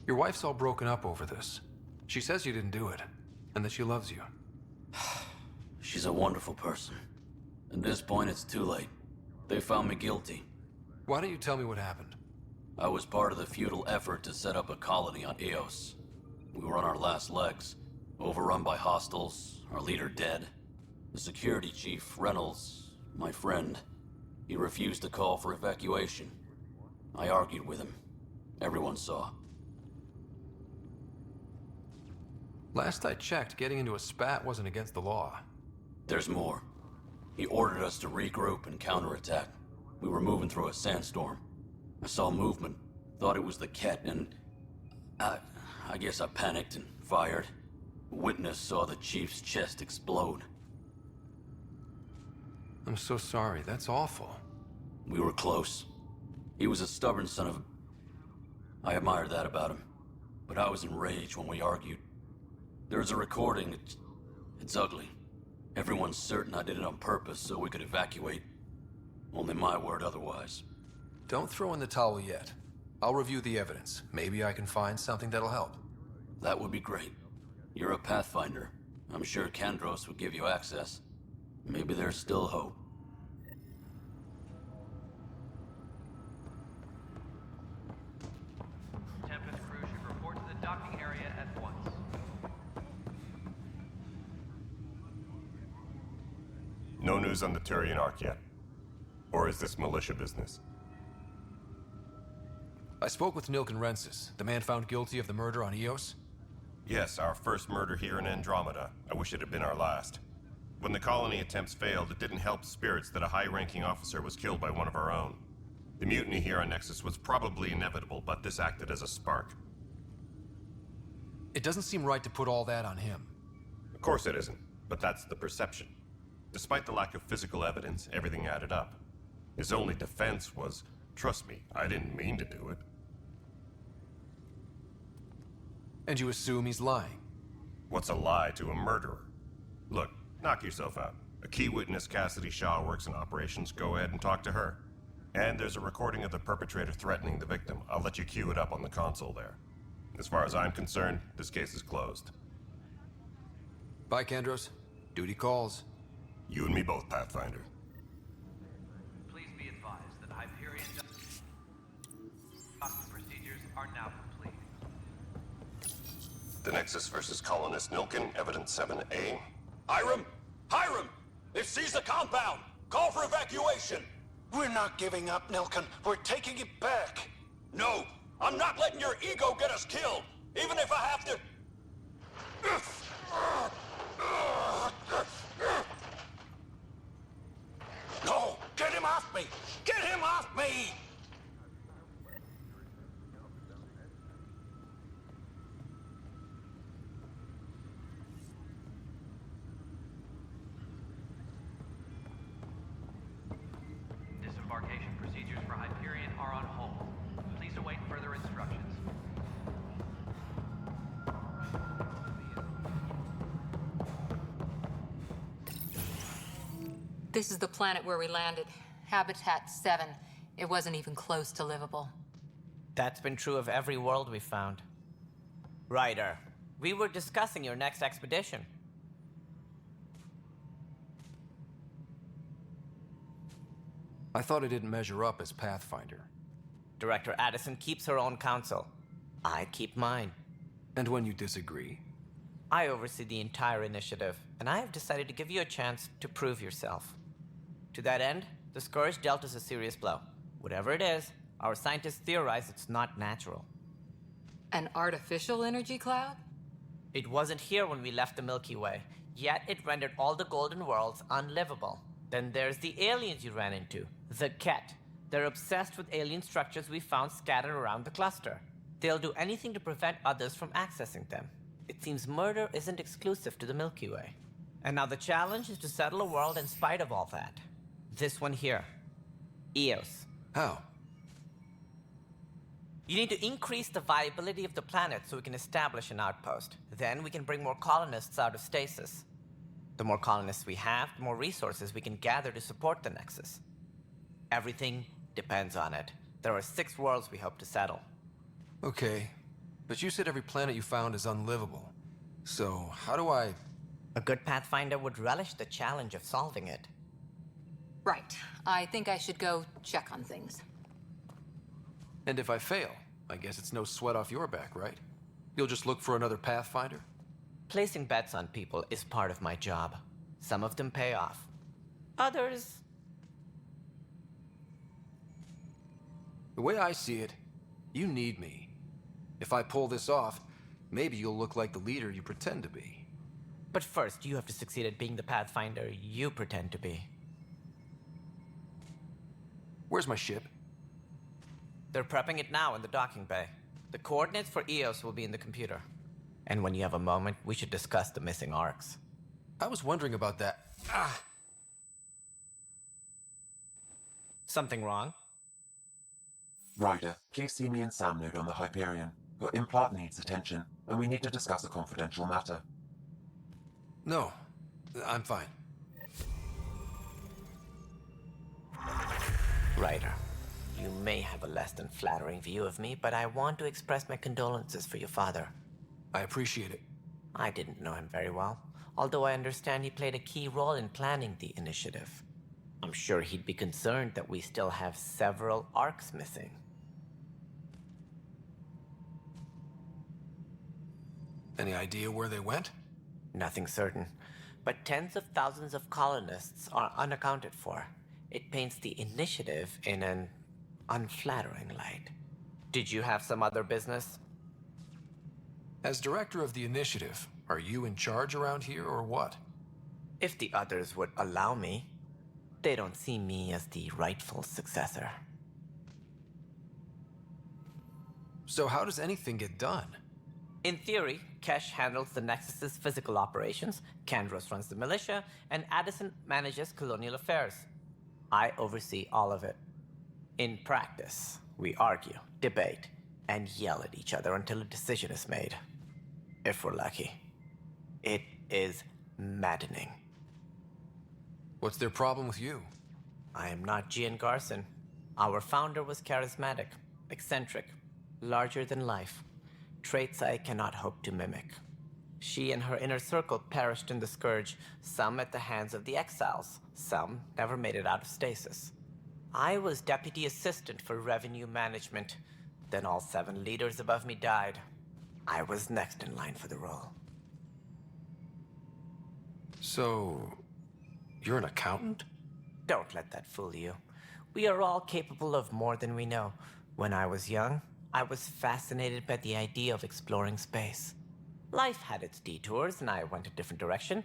Your wife's all broken up over this. She says you didn't do it, and that she loves you. She's a wonderful person. At this point, it's too late. They found me guilty. Why don't you tell me what happened? I was part of the futile effort to set up a colony on Eos. We were on our last legs, overrun by hostiles, our leader dead. The security chief, Reynolds, my friend, he refused to call for evacuation. I argued with him. Everyone saw. Last I checked, getting into a spat wasn't against the law. There's more. He ordered us to regroup and counterattack. We were moving through a sandstorm. I saw movement, thought it was the Ket, and I guess I panicked and fired. A witness saw the chief's chest explode. I'm so sorry, that's awful. We were close. He was a stubborn son of a... I admired that about him. But I was enraged when we argued. There's a recording. It's ugly. Everyone's certain I did it on purpose so we could evacuate. Only my word otherwise. Don't throw in the towel yet. I'll review the evidence. Maybe I can find something that'll help. That would be great. You're a Pathfinder. I'm sure Kandros would give you access. Maybe there's still hope. Tempest crew should report to the docking area at once. No news on the Turian Ark yet? Or is this militia business? I spoke with Nilken Rensis, the man found guilty of the murder on Eos. Yes, our first murder here in Andromeda. I wish it had been our last. When the colony attempts failed, it didn't help spirits that a high-ranking officer was killed by one of our own. The mutiny here on Nexus was probably inevitable, but this acted as a spark. It doesn't seem right to put all that on him. Of course it isn't, but that's the perception. Despite the lack of physical evidence, everything added up. His only defense was, trust me, I didn't mean to do it. And you assume he's lying? What's a lie to a murderer? Look, knock yourself out. A key witness, Cassidy Shaw, works in operations. Go ahead and talk to her. And there's a recording of the perpetrator threatening the victim. I'll let you cue it up on the console there. As far as I'm concerned, this case is closed. Bye, Kandros. Duty calls. You and me both, Pathfinder. Please be advised that Hyperion docking procedures are now complete. The Nexus versus Colonist Nilken, Evidence 7A. Hiram! Hiram! They've seized the compound! Call for evacuation! We're not giving up, Nilken. We're taking it back. No! I'm not letting your ego get us killed! Even if I have to... No! Get him off me! Get him off me! Disembarkation procedures for Hyperion are on hold. Please await further instructions. This is the planet where we landed. Habitat 7. It wasn't even close to livable. That's been true of every world we've found. Ryder, we were discussing your next expedition. I thought it didn't measure up as Pathfinder. Director Addison keeps her own counsel. I keep mine. And when you disagree? I oversee the entire initiative, and I have decided to give you a chance to prove yourself. To that end, the Scourge dealt us a serious blow. Whatever it is, our scientists theorize it's not natural. An artificial energy cloud? It wasn't here when we left the Milky Way, yet it rendered all the golden worlds unlivable. Then there's the aliens you ran into, the Ket. They're obsessed with alien structures we found scattered around the cluster. They'll do anything to prevent others from accessing them. It seems murder isn't exclusive to the Milky Way. And now the challenge is to settle a world in spite of all that. This one here. Eos. How? You need to increase the viability of the planet so we can establish an outpost. Then we can bring more colonists out of stasis. The more colonists we have, the more resources we can gather to support the Nexus. Everything depends on it. There are 6 worlds we hope to settle. Okay, but you said every planet you found is unlivable. So, how do I... A good Pathfinder would relish the challenge of solving it. Right. I think I should go check on things. And if I fail, I guess it's no sweat off your back, right? You'll just look for another Pathfinder? Placing bets on people is part of my job. Some of them pay off. Others... The way I see it, you need me. If I pull this off, maybe you'll look like the leader you pretend to be. But first, you have to succeed at being the Pathfinder you pretend to be. Where's my ship? They're prepping it now in the docking bay. The coordinates for Eos will be in the computer. And when you have a moment, we should discuss the missing arcs. I was wondering about that. Something wrong? Ryder, please see me and Sam Node on the Hyperion. Your implant needs attention, and we need to discuss a confidential matter. No, I'm fine. Ryder, you may have a less than flattering view of me, but I want to express my condolences for your father. I appreciate it. I didn't know him very well, although I understand he played a key role in planning the initiative. I'm sure he'd be concerned that we still have several arcs missing. Any idea where they went? Nothing certain, but tens of thousands of colonists are unaccounted for. It paints the initiative in an unflattering light. Did you have some other business? As director of the initiative, are you in charge around here or what? If the others would allow me. They don't see me as the rightful successor. So how does anything get done? In theory, Kesh handles the Nexus's physical operations, Kandros runs the militia, and Addison manages colonial affairs. I oversee all of it. In practice, we argue, debate, and yell at each other until a decision is made. If we're lucky. It is maddening. What's their problem with you? I am not Gian Garson. Our founder was charismatic, eccentric, larger than life. Traits I cannot hope to mimic. She and her inner circle perished in the Scourge, some at the hands of the Exiles, some never made it out of stasis. I was deputy assistant for revenue management. Then all 7 leaders above me died. I was next in line for the role. So, you're an accountant? Don't let that fool you. We are all capable of more than we know. When I was young, I was fascinated by the idea of exploring space. Life had its detours, and I went a different direction.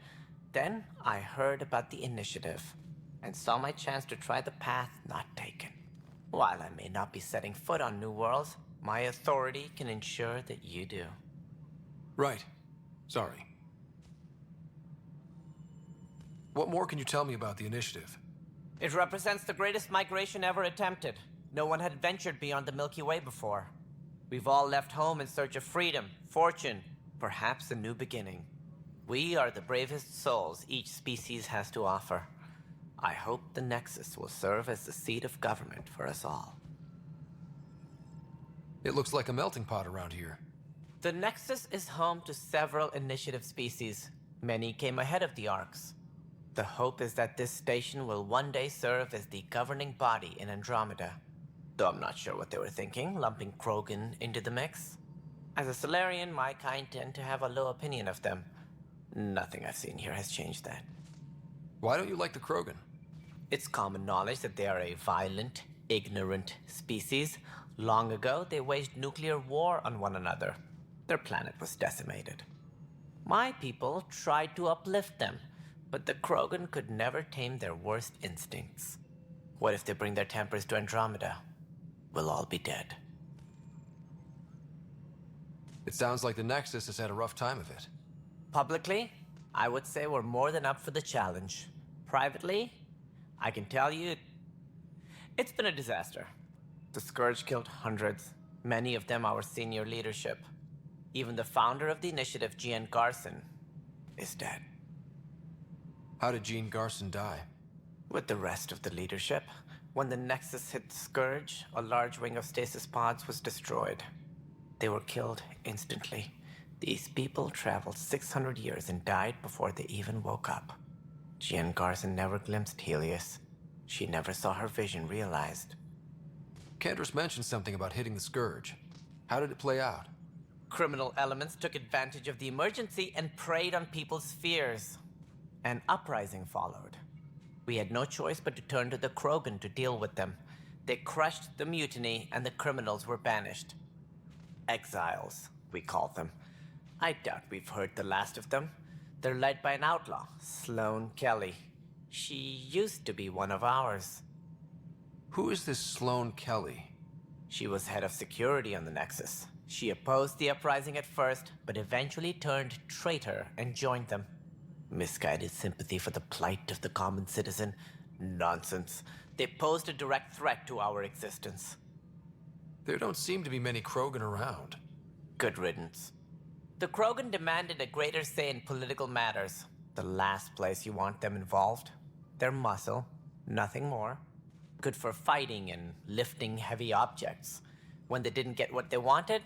Then I heard about the initiative, and saw my chance to try the path not taken. While I may not be setting foot on new worlds, my authority can ensure that you do. Right. Sorry. What more can you tell me about the initiative? It represents the greatest migration ever attempted. No one had ventured beyond the Milky Way before. We've all left home in search of freedom, fortune, perhaps a new beginning. We are the bravest souls each species has to offer. I hope the Nexus will serve as the seat of government for us all. It looks like a melting pot around here. The Nexus is home to several initiative species. Many came ahead of the Arcs. The hope is that this station will one day serve as the governing body in Andromeda. Though I'm not sure what they were thinking, lumping Krogan into the mix. As a Solarian, my kind tend to have a low opinion of them. Nothing I've seen here has changed that. Why don't you like the Krogan? It's common knowledge that they are a violent, ignorant species. Long ago, they waged nuclear war on one another. Their planet was decimated. My people tried to uplift them, but the Krogan could never tame their worst instincts. What if they bring their tempers to Andromeda? We'll all be dead. It sounds like the Nexus has had a rough time of it. Publicly, I would say we're more than up for the challenge. Privately, I can tell you, it's been a disaster. The Scourge killed hundreds, many of them our senior leadership. Even the founder of the initiative, Jean Garson, is dead. How did Jean Garson die? With the rest of the leadership. When the Nexus hit the Scourge, a large wing of stasis pods was destroyed. They were killed instantly. These people traveled 600 years and died before they even woke up. Jean Garson never glimpsed Helios. She never saw her vision realized. Candace mentioned something about hitting the Scourge. How did it play out? Criminal elements took advantage of the emergency and preyed on people's fears. An uprising followed. We had no choice but to turn to the Krogan to deal with them. They crushed the mutiny and the criminals were banished. Exiles, we call them. I doubt we've heard the last of them. They're led by an outlaw, Sloane Kelly. She used to be one of ours. Who is this Sloane Kelly? She was head of security on the Nexus. She opposed the uprising at first, but eventually turned traitor and joined them. Misguided sympathy for the plight of the common citizen? Nonsense. They posed a direct threat to our existence. There don't seem to be many Krogan around. Good riddance. The Krogan demanded a greater say in political matters. The last place you want them involved. Their muscle, nothing more. Good for fighting and lifting heavy objects. When they didn't get what they wanted,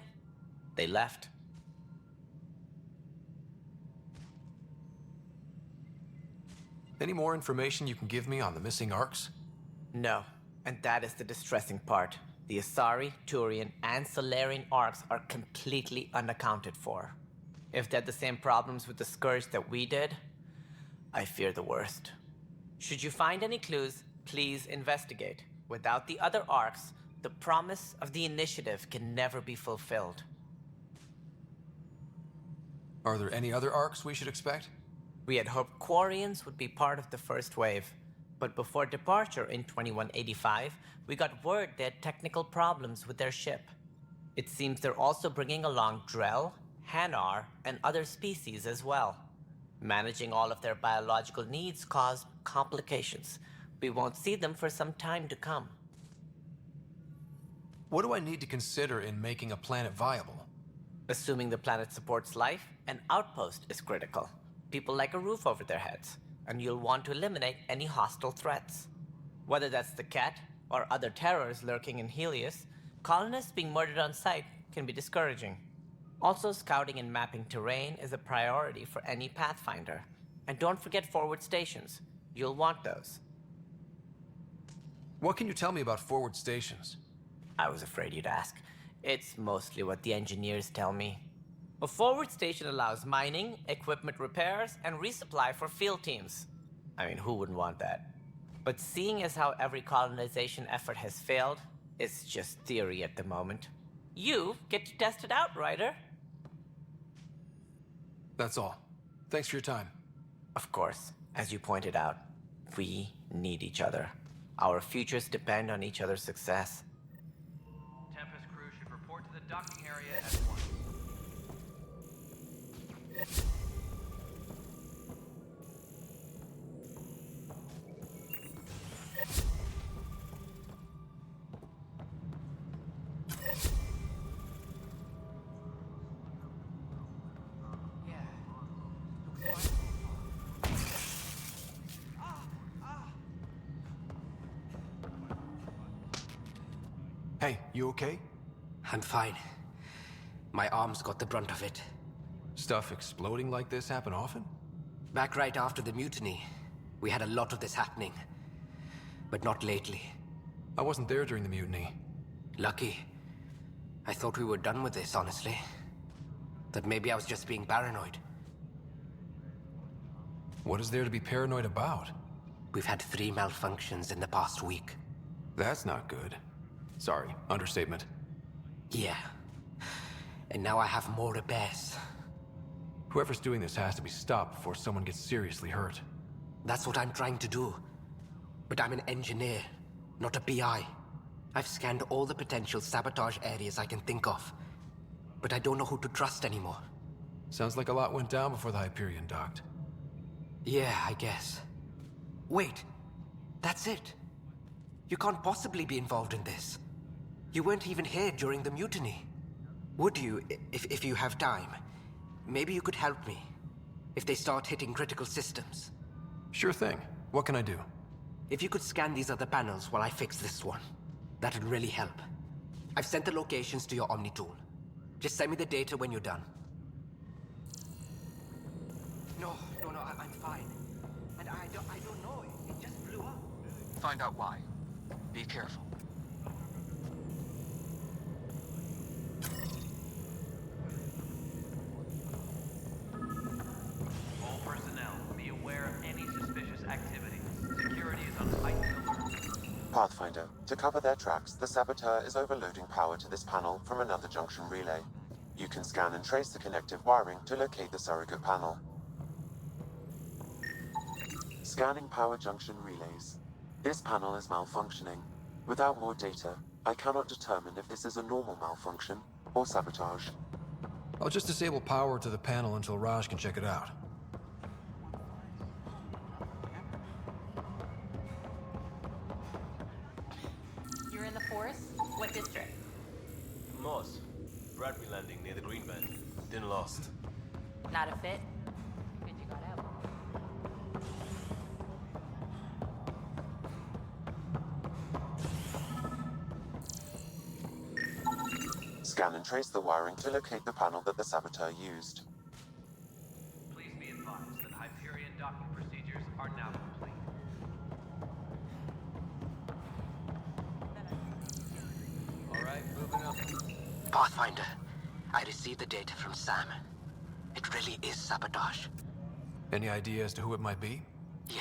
they left. Any more information you can give me on the missing arcs? No, and that is the distressing part. The Asari, Turian, and Solarian arcs are completely unaccounted for. If they had the same problems with the Scourge that we did, I fear the worst. Should you find any clues, please investigate. Without the other arcs, the promise of the initiative can never be fulfilled. Are there any other arcs we should expect? We had hoped Quarians would be part of the first wave, but before departure in 2185, we got word they had technical problems with their ship. It seems they're also bringing along Drell, Hanar, and other species as well. Managing all of their biological needs caused complications. We won't see them for some time to come. What do I need to consider in making a planet viable? Assuming the planet supports life, an outpost is critical. People like a roof over their heads, and you'll want to eliminate any hostile threats. Whether that's the cat or other terrors lurking in Helios, colonists being murdered on sight can be discouraging. Also, scouting and mapping terrain is a priority for any Pathfinder. And don't forget forward stations. You'll want those. What can you tell me about forward stations? I was afraid you'd ask. It's mostly what the engineers tell me. A forward station allows mining, equipment repairs, and resupply for field teams. I mean, who wouldn't want that? But seeing as how every colonization effort has failed, it's just theory at the moment. You get to test it out, Ryder. That's all. Thanks for your time. Of course. As you pointed out, we need each other. Our futures depend on each other's success. Tempest crew should report to the docking area at once. Hey, you okay? I'm fine. My arms got the brunt of it. Stuff exploding like this happen often? Back right after the mutiny, we had a lot of this happening. But not lately. I wasn't there during the mutiny. Lucky. I thought we were done with this, honestly. That maybe I was just being paranoid. What is there to be paranoid about? We've had 3 malfunctions in the past week. That's not good. Sorry, understatement. Yeah. And now I have more repairs. Whoever's doing this has to be stopped before someone gets seriously hurt. That's what I'm trying to do. But I'm an engineer, not a PI. I've scanned all the potential sabotage areas I can think of. But I don't know who to trust anymore. Sounds like a lot went down before the Hyperion docked. Yeah, I guess. Wait, that's it. You can't possibly be involved in this. You weren't even here during the mutiny. Would you, if you have time? Maybe you could help me. If they start hitting critical systems. Sure thing. What can I do? If you could scan these other panels while I fix this one, that'd really help. I've sent the locations to your Omni tool. Just send me the data when you're done. No, I'm fine. And I don't know, it just blew up. Find out why. Be careful. All personnel, be aware of any suspicious activity. Security is on heightened alert. Pathfinder, to cover their tracks, the saboteur is overloading power to this panel from another junction relay. You can scan and trace the connective wiring to locate the surrogate panel. Scanning power junction relays. This panel is malfunctioning. Without more data, I cannot determine if this is a normal malfunction or sabotage. I'll just disable power to the panel until Raj can check it out. You're in the forest? What district? Moss. Bradbury landing near the green band. Didn't lost. Not a fit? Good you got out. Scan and trace the wiring to locate the panel that the saboteur used. Please be advised that Hyperion docking procedures are now complete. All right, moving up. Pathfinder, I received the data from Sam. It really is sabotage. Any idea as to who it might be? Yeah.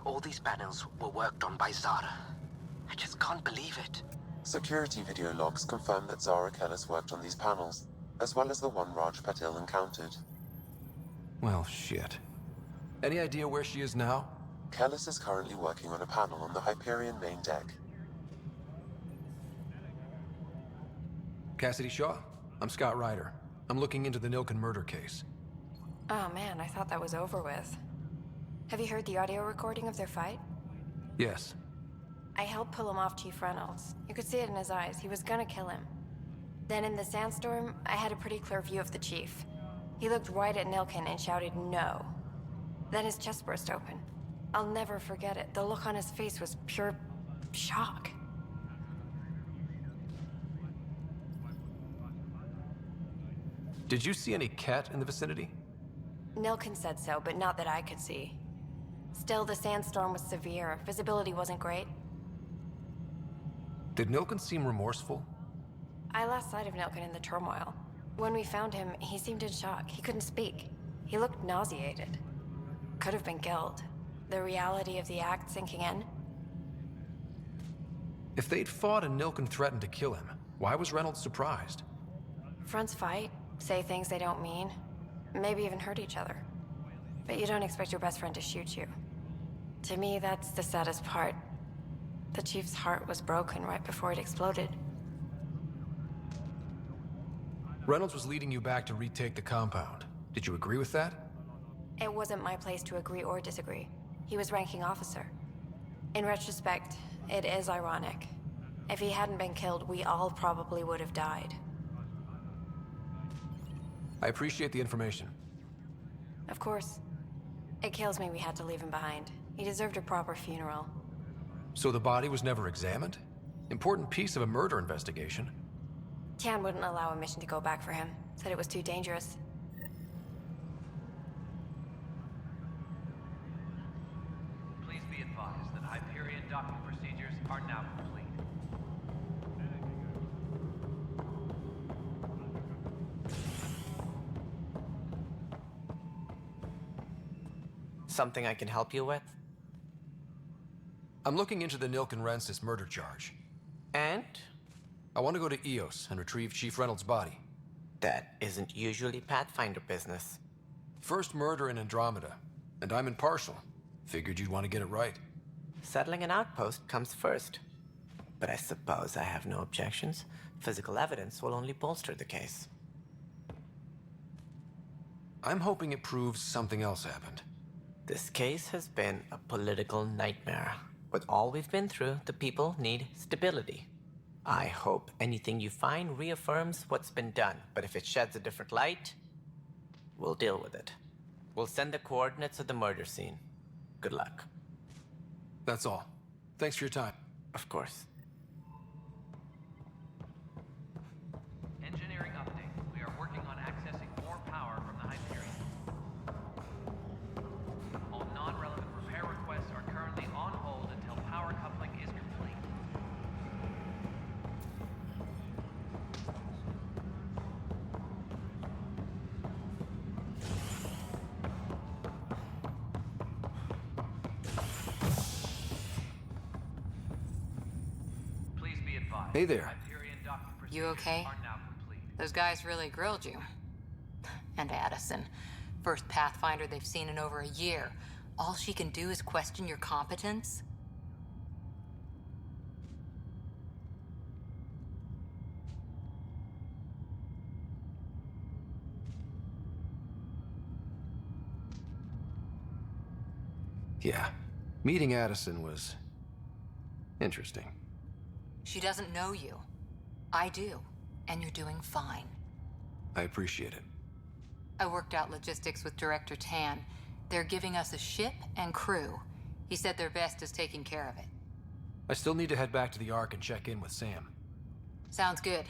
All these panels were worked on by Zara. I just can't believe it. Security video logs confirm that Zara Kellis worked on these panels, as well as the one Raj Patil encountered. Well, shit. Any idea where she is now? Kellis is currently working on a panel on the Hyperion main deck. Cassidy Shaw? I'm Scott Ryder. I'm looking into the Nilken murder case. Oh man, I thought that was over with. Have you heard the audio recording of their fight? Yes. I helped pull him off Chief Reynolds. You could see it in his eyes. He was gonna kill him. Then in the sandstorm, I had a pretty clear view of the Chief. He looked right at Nilken and shouted no. Then his chest burst open. I'll never forget it. The look on his face was pure shock. Did you see any cat in the vicinity? Nilken said so, but not that I could see. Still, the sandstorm was severe. Visibility wasn't great. Did Nilken seem remorseful? I lost sight of Nilken in the turmoil. When we found him, he seemed in shock. He couldn't speak. He looked nauseated. Could have been guilt. The reality of the act sinking in. If they'd fought and Nilken threatened to kill him, why was Reynolds surprised? Fronts fight, say things they don't mean, maybe even hurt each other. But you don't expect your best friend to shoot you. To me, that's the saddest part. The Chief's heart was broken right before it exploded. Reynolds was leading you back to retake the compound. Did you agree with that? It wasn't my place to agree or disagree. He was ranking officer. In retrospect, it is ironic. If he hadn't been killed, we all probably would have died. I appreciate the information. Of course. It kills me we had to leave him behind. He deserved a proper funeral. So the body was never examined? Important piece of a murder investigation. Tian wouldn't allow a mission to go back for him. Said it was too dangerous. Please be advised that Hyperion docking procedures are now complete. Something I can help you with? I'm looking into the Nilk and Rensis murder charge. And? I want to go to EOS and retrieve Chief Reynolds' body. That isn't usually Pathfinder business. First murder in Andromeda, and I'm impartial. Figured you'd want to get it right. Settling an outpost comes first. But I suppose I have no objections. Physical evidence will only bolster the case. I'm hoping it proves something else happened. This case has been a political nightmare. With all we've been through, the people need stability. I hope anything you find reaffirms what's been done, but if it sheds a different light, we'll deal with it. We'll send the coordinates of the murder scene. Good luck. That's all. Thanks for your time. Of course. Engineering update. We are working on accessing more power from the Hyperion. All non-relevant repair requests are currently on hold until power coupling is complete. Please be advised. Hey there. You okay? Those guys really grilled you. And Addison. First Pathfinder they've seen in over a year. All she can do is question your competence? Yeah. Meeting Addison was interesting. She doesn't know you. I do. And you're doing fine. I appreciate it. I worked out logistics with Director Tan. They're giving us a ship and crew. He said their best is taking care of it. I still need to head back to the Ark and check in with Sam. Sounds good.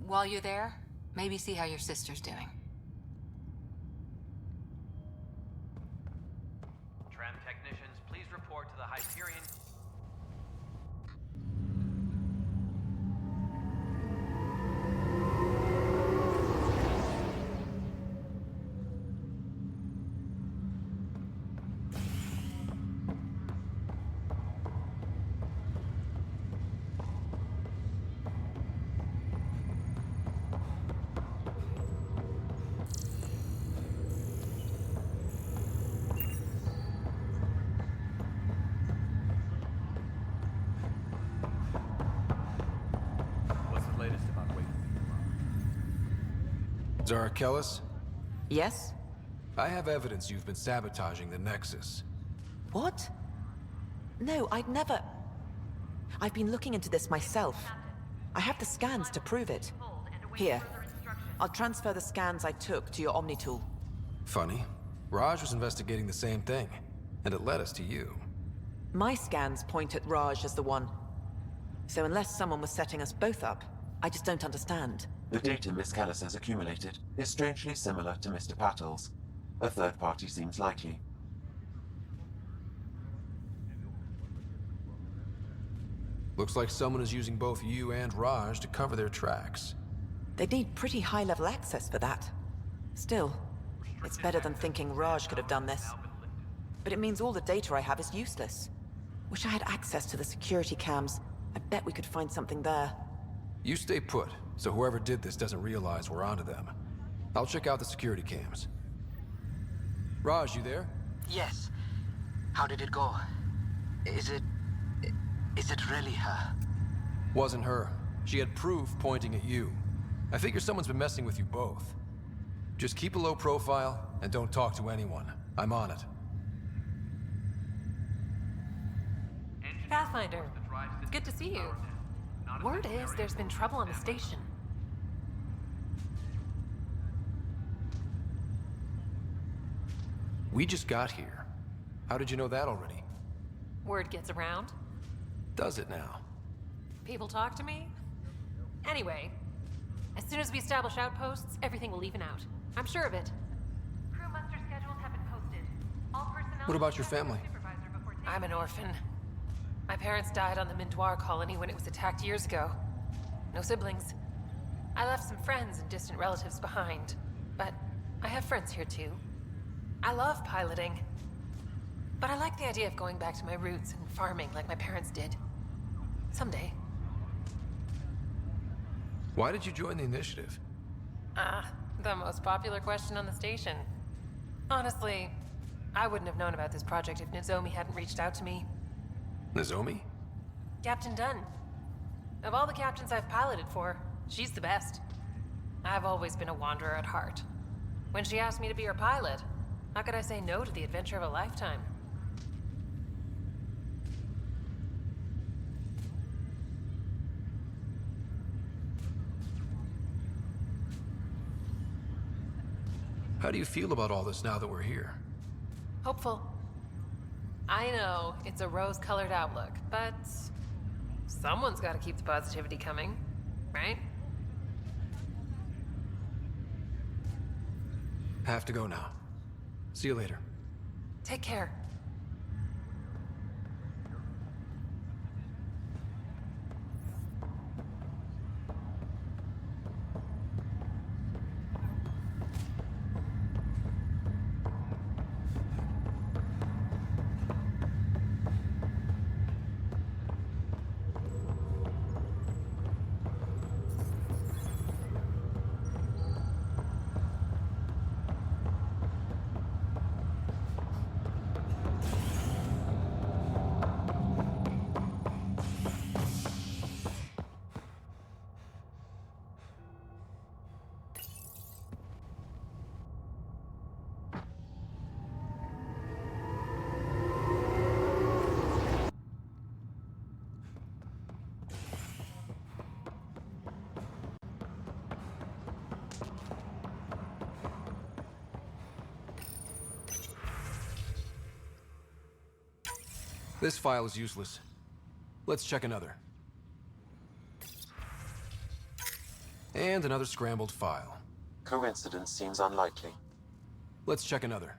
While you're there, maybe see how your sister's doing. Tram technicians, please report to the Hyperion. Zara Kellis? Yes? I have evidence you've been sabotaging the Nexus. What? No, I'd never... I've been looking into this myself. I have the scans to prove it. Here. I'll transfer the scans I took to your Omni tool. Funny. Raj was investigating the same thing, and it led us to you. My scans point at Raj as the one. So unless someone was setting us both up, I just don't understand. The data Miss Kellis has accumulated is strangely similar to Mr. Patel's. A third party seems likely. Looks like someone is using both you and Raj to cover their tracks. They'd need pretty high-level access for that. Still, it's better than thinking Raj could have done this. But it means all the data I have is useless. Wish I had access to the security cams. I bet we could find something there. You stay put, so whoever did this doesn't realize we're onto them. I'll check out the security cams. Raj, you there? Yes. How did it go? Is it really her? Wasn't her. She had proof pointing at you. I figure someone's been messing with you both. Just keep a low profile and don't talk to anyone. I'm on it. Pathfinder, good to see you. Word is there's been trouble on the station. We just got here. How did you know that already? Word gets around. Does it now? People talk to me. Anyway, as soon as we establish outposts, everything will even out. I'm sure of it. Crew muster schedules have been posted. All personnel... What about your family? I'm an orphan. My parents died on the Mindoir colony when it was attacked years ago. No siblings. I left some friends and distant relatives behind, but I have friends here too. I love piloting. But I like the idea of going back to my roots and farming like my parents did. Someday. Why did you join the initiative? The most popular question on the station. Honestly, I wouldn't have known about this project if Nozomi hadn't reached out to me. Nozomi? Captain Dunn. Of all the captains I've piloted for, she's the best. I've always been a wanderer at heart. When she asked me to be her pilot, how could I say no to the adventure of a lifetime? How do you feel about all this now that we're here? Hopeful. I know it's a rose-colored outlook, but someone's got to keep the positivity coming, right? Have to go now. See you later. Take care. This file is useless. Let's check another. And another scrambled file. Coincidence seems unlikely. Let's check another.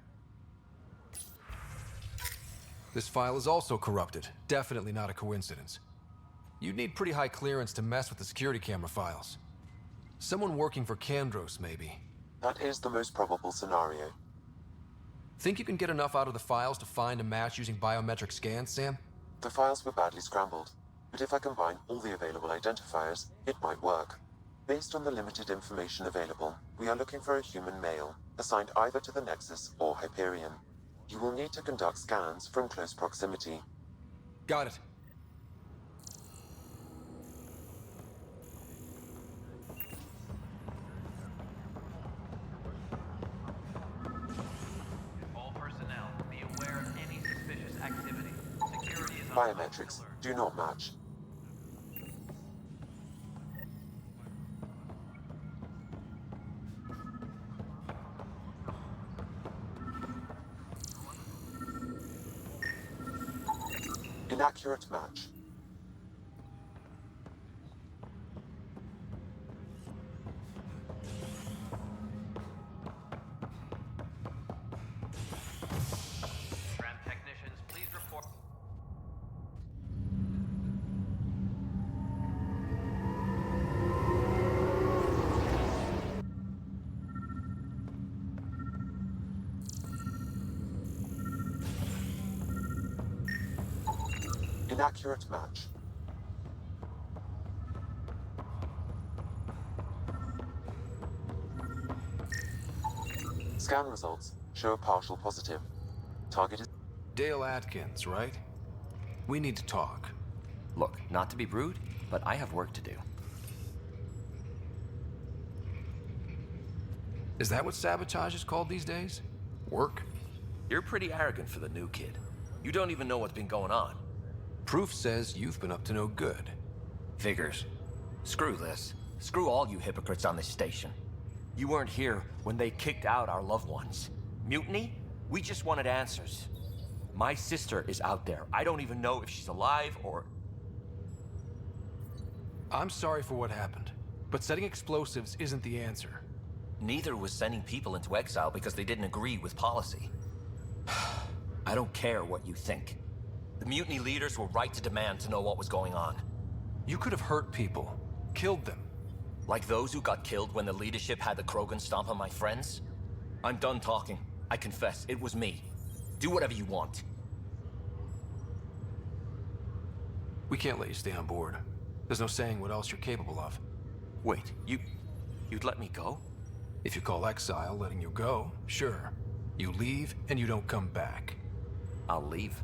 This file is also corrupted. Definitely not a coincidence. You'd need pretty high clearance to mess with the security camera files. Someone working for Kandros, maybe. That is the most probable scenario. Think you can get enough out of the files to find a match using biometric scans, Sam? The files were badly scrambled, but if I combine all the available identifiers, it might work. Based on the limited information available, we are looking for a human male, assigned either to the Nexus or Hyperion. You will need to conduct scans from close proximity. Got it. Biometrics do not match. Inaccurate match. Inaccurate match. Scan results show a partial positive. Target is Dale Atkins, right? We need to talk. Look, not to be rude, but I have work to do. Is that what sabotage is called these days? Work? You're pretty arrogant for the new kid. You don't even know what's been going on. Proof says you've been up to no good. Figures. Screw this. Screw all you hypocrites on this station. You weren't here when they kicked out our loved ones. Mutiny? We just wanted answers. My sister is out there. I don't even know if she's alive or... I'm sorry for what happened, but setting explosives isn't the answer. Neither was sending people into exile because they didn't agree with policy. I don't care what you think. The mutiny leaders were right to demand to know what was going on. You could have hurt people, killed them. Like those who got killed when the leadership had the Krogan stomp on my friends? I'm done talking. I confess, it was me. Do whatever you want. We can't let you stay on board. There's no saying what else you're capable of. Wait, you'd let me go? If you call exile letting you go, sure. You leave and you don't come back. I'll leave.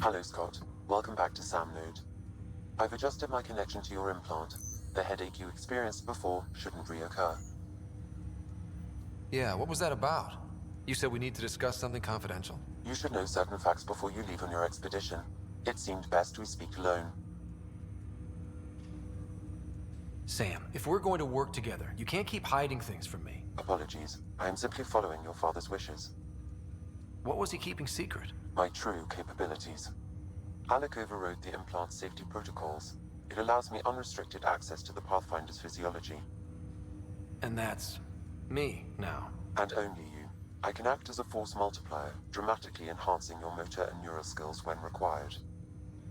Hello, Scott. Welcome back to Sam Node. I've adjusted my connection to your implant. The headache you experienced before shouldn't reoccur. Yeah, what was that about? You said we need to discuss something confidential? You should know certain facts before you leave on your expedition. It seemed best we speak alone. Sam, if we're going to work together, you can't keep hiding things from me. Apologies. I am simply following your father's wishes. What was he keeping secret? My true capabilities. Alec overrode the implant's safety protocols. It allows me unrestricted access to the Pathfinder's physiology. And that's me now. And only you. I can act as a force multiplier, dramatically enhancing your motor and neural skills when required.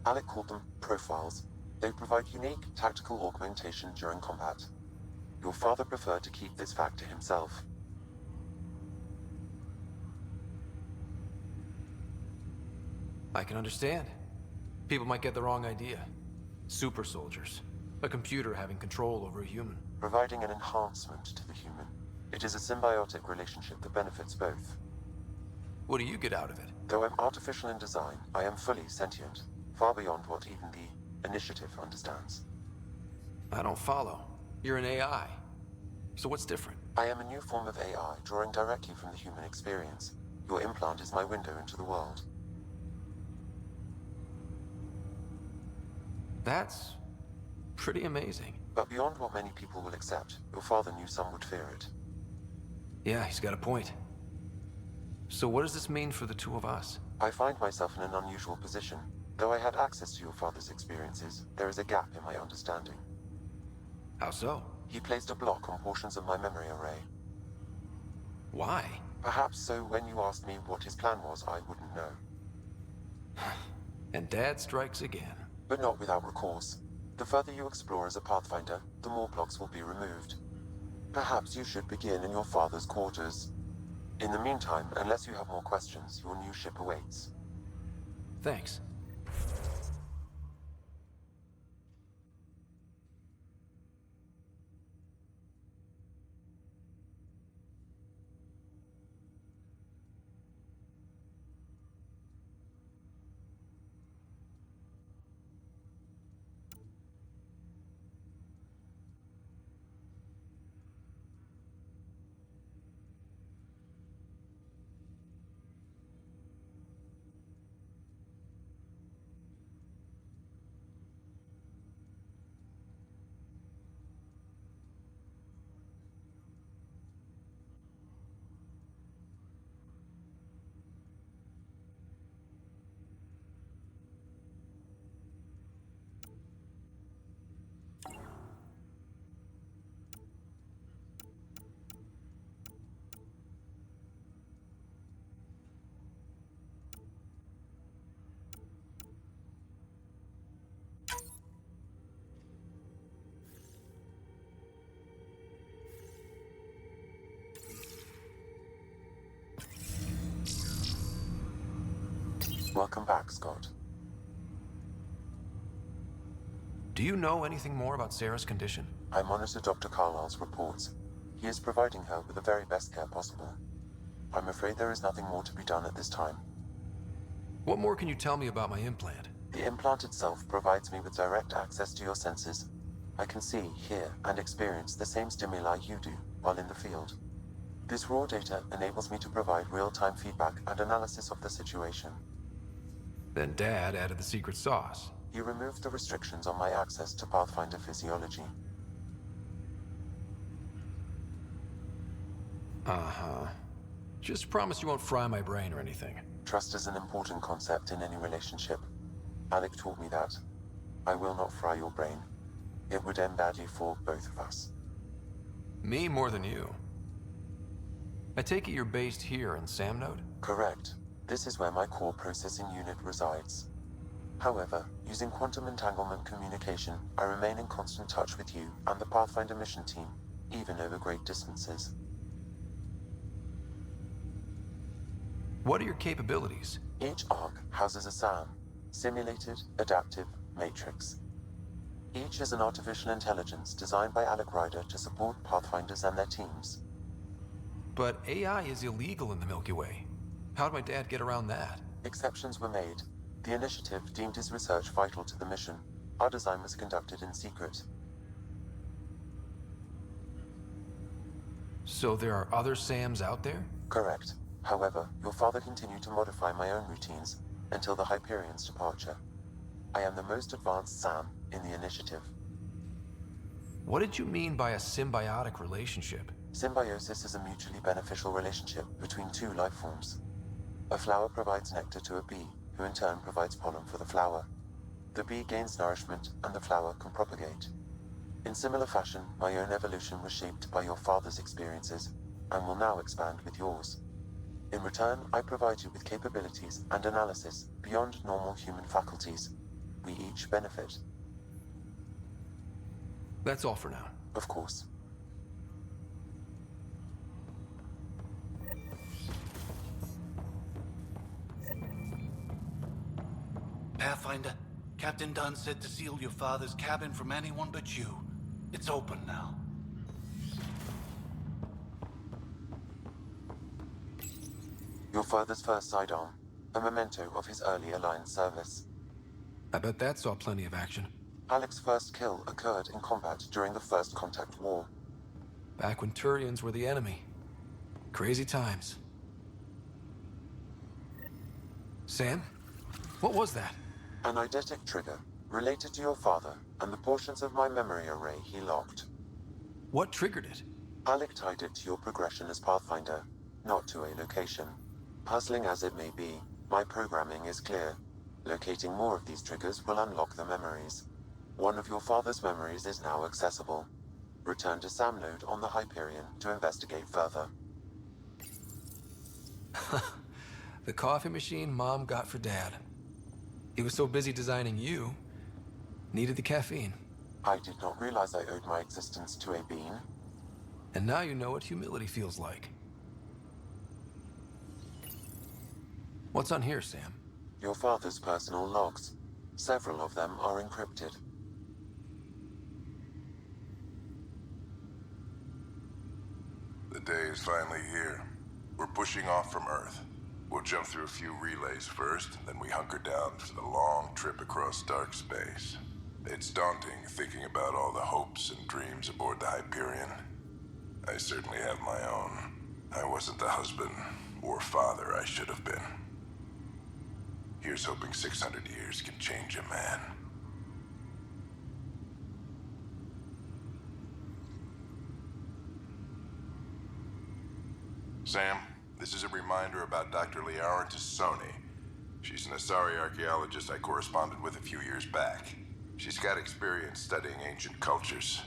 Alec called them profiles. They provide unique tactical augmentation during combat. Your father preferred to keep this fact to himself. I can understand. People might get the wrong idea. Super soldiers. A computer having control over a human. Providing an enhancement to the human. It is a symbiotic relationship that benefits both. What do you get out of it? Though I'm artificial in design, I am fully sentient. Far beyond what even the Initiative understands. I don't follow. You're an AI. So what's different? I am a new form of AI, drawing directly from the human experience. Your implant is my window into the world. That's pretty amazing. But beyond what many people will accept, your father knew some would fear it. Yeah, he's got a point. So what does this mean for the two of us? I find myself in an unusual position. Though I had access to your father's experiences, there is a gap in my understanding. How so? He placed a block on portions of my memory array. Why? Perhaps so when you asked me what his plan was, I wouldn't know. And Dad strikes again. But not without recourse. The further you explore as a Pathfinder, the more blocks will be removed. Perhaps you should begin in your father's quarters. In the meantime, unless you have more questions, your new ship awaits. Thanks. Welcome back, Scott. Do you know anything more about Sarah's condition? I monitor Dr. Carlisle's reports. He is providing her with the very best care possible. I'm afraid there is nothing more to be done at this time. What more can you tell me about my implant? The implant itself provides me with direct access to your senses. I can see, hear, and experience the same stimuli you do while in the field. This raw data enables me to provide real-time feedback and analysis of the situation. Then Dad added the secret sauce. He removed the restrictions on my access to Pathfinder physiology. Uh-huh. Just promise you won't fry my brain or anything. Trust is an important concept in any relationship. Alec taught me that. I will not fry your brain. It would end badly for both of us. Me more than you. I take it you're based here in Samnode? Correct. This is where my core processing unit resides. However, using quantum entanglement communication, I remain in constant touch with you and the Pathfinder mission team, even over great distances. What are your capabilities? Each ARC houses a SAM, Simulated Adaptive Matrix. Each is an artificial intelligence designed by Alec Ryder to support Pathfinders and their teams. But AI is illegal in the Milky Way. How'd my dad get around that? Exceptions were made. The initiative deemed his research vital to the mission. Our design was conducted in secret. So there are other SAMs out there? Correct. However, your father continued to modify my own routines until the Hyperion's departure. I am the most advanced SAM in the initiative. What did you mean by a symbiotic relationship? Symbiosis is a mutually beneficial relationship between two life forms. A flower provides nectar to a bee, who in turn provides pollen for the flower. The bee gains nourishment, and the flower can propagate. In similar fashion, my own evolution was shaped by your father's experiences, and will now expand with yours. In return, I provide you with capabilities and analysis beyond normal human faculties. We each benefit. That's all for now. Of course. Pathfinder, Captain Dunn said to seal your father's cabin from anyone but you. It's open now. Your father's first sidearm, a memento of his early Alliance service. I bet that saw plenty of action. Alec's first kill occurred in combat during the First Contact War. Back when Turians were the enemy. Crazy times. Sam? What was that? An eidetic trigger, related to your father and the portions of my memory array he locked. What triggered it? Alec tied it to your progression as Pathfinder, not to a location. Puzzling as it may be, my programming is clear. Locating more of these triggers will unlock the memories. One of your father's memories is now accessible. Return to Samnode on the Hyperion to investigate further. The coffee machine Mom got for Dad. He was so busy designing you, needed the caffeine. I did not realize I owed my existence to a bean. And now you know what humility feels like. What's on here, Sam? Your father's personal logs. Several of them are encrypted. The day is finally here. We're pushing off from Earth. We'll jump through a few relays first, then we hunker down for the long trip across dark space. It's daunting thinking about all the hopes and dreams aboard the Hyperion. I certainly have my own. I wasn't the husband or father I should have been. Here's hoping 600 years can change a man. Sam, this is a reminder about Dr. Liara Tassoni. She's an Asari archaeologist I corresponded with a few years back. She's got experience studying ancient cultures.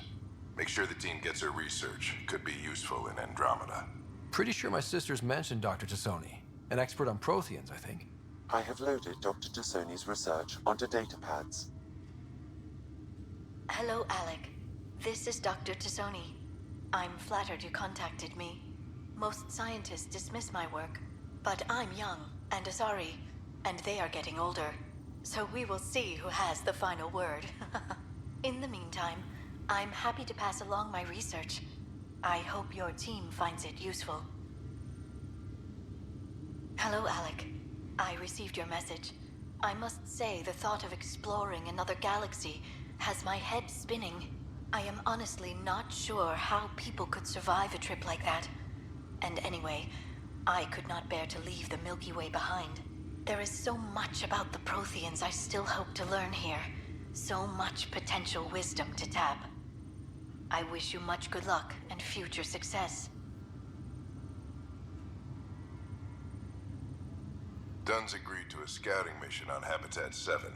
Make sure the team gets her research. Could be useful in Andromeda. Pretty sure my sisters mentioned Dr. Tassoni. An expert on Protheans, I think. I have loaded Dr. Tassoni's research onto datapads. Hello, Alec. This is Dr. Tassoni. I'm flattered you contacted me. Most scientists dismiss my work, but I'm young and Asari, and they are getting older. So we will see who has the final word. In the meantime, I'm happy to pass along my research. I hope your team finds it useful. Hello, Alec. I received your message. I must say the thought of exploring another galaxy has my head spinning. I am honestly not sure how people could survive a trip like that. And anyway, I could not bear to leave the Milky Way behind. There is so much about the Protheans I still hope to learn here. So much potential wisdom to tap. I wish you much good luck and future success. Dunn's agreed to a scouting mission on Habitat 7.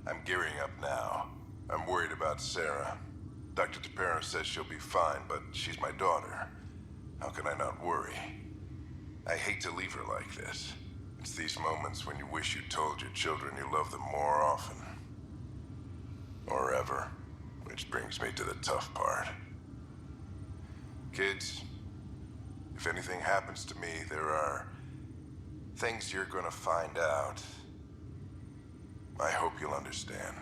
I'm gearing up now. I'm worried about Sarah. Dr. Tapero says she'll be fine, but she's my daughter. How can I not worry? I hate to leave her like this. It's these moments when you wish you told your children you love them more often. Or ever. Which brings me to the tough part. Kids, if anything happens to me, there are things you're gonna find out. I hope you'll understand.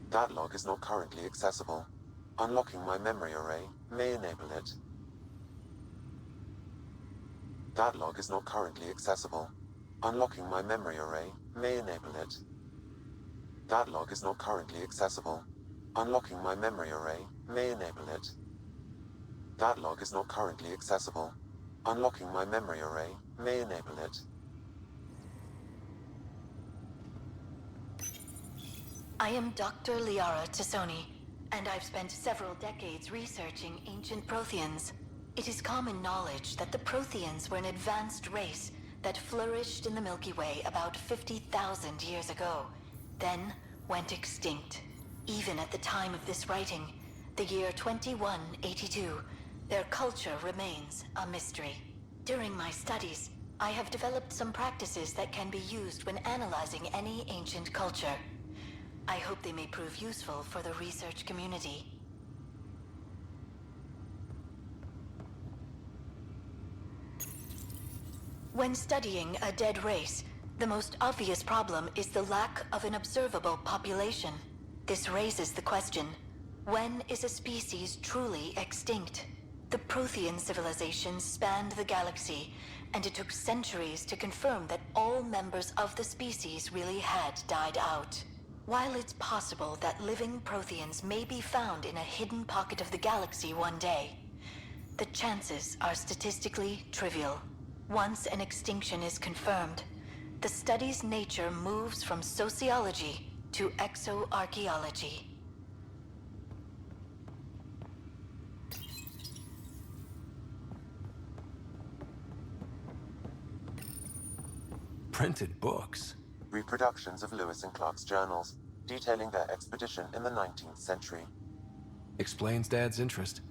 That log is not currently accessible. Unlocking my memory array may enable it. That log is not currently accessible. Unlocking my memory array may enable it. That log is not currently accessible. Unlocking my memory array may enable it. That log is not currently accessible. Unlocking my memory array may enable it. I am Dr. Liara Tassoni, and I've spent several decades researching ancient Protheans. It is common knowledge that the Protheans were an advanced race that flourished in the Milky Way about 50,000 years ago, then went extinct. Even at the time of this writing, the year 2182, their culture remains a mystery. During my studies, I have developed some practices that can be used when analyzing any ancient culture. I hope they may prove useful for the research community. When studying a dead race, the most obvious problem is the lack of an observable population. This raises the question, when is a species truly extinct? The Prothean civilization spanned the galaxy, and it took centuries to confirm that all members of the species really had died out. While it's possible that living Protheans may be found in a hidden pocket of the galaxy one day, the chances are statistically trivial. Once an extinction is confirmed, the study's nature moves from sociology to exoarchaeology. Printed books? Reproductions of Lewis and Clark's journals, detailing their expedition in the 19th century. Explains Dad's interest.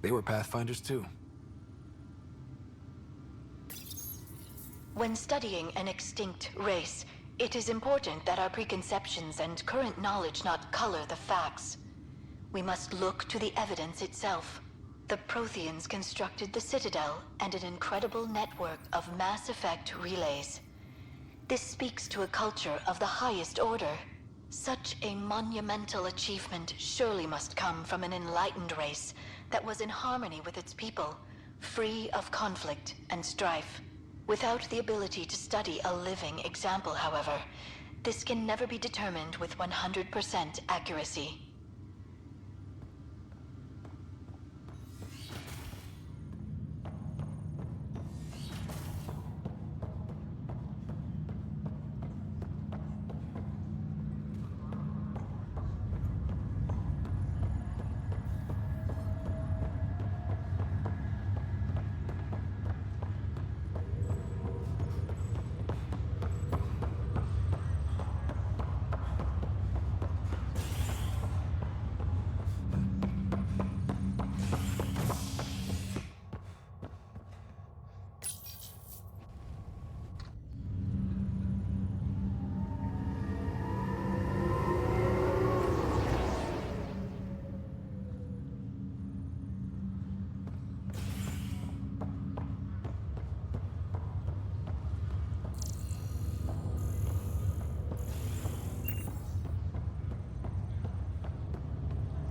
They were Pathfinders too. When studying an extinct race, it is important that our preconceptions and current knowledge not color the facts. We must look to the evidence itself. The Protheans constructed the Citadel and an incredible network of mass effect relays. This speaks to a culture of the highest order. Such a monumental achievement surely must come from an enlightened race that was in harmony with its people, free of conflict and strife. Without the ability to study a living example, however, this can never be determined with 100% accuracy.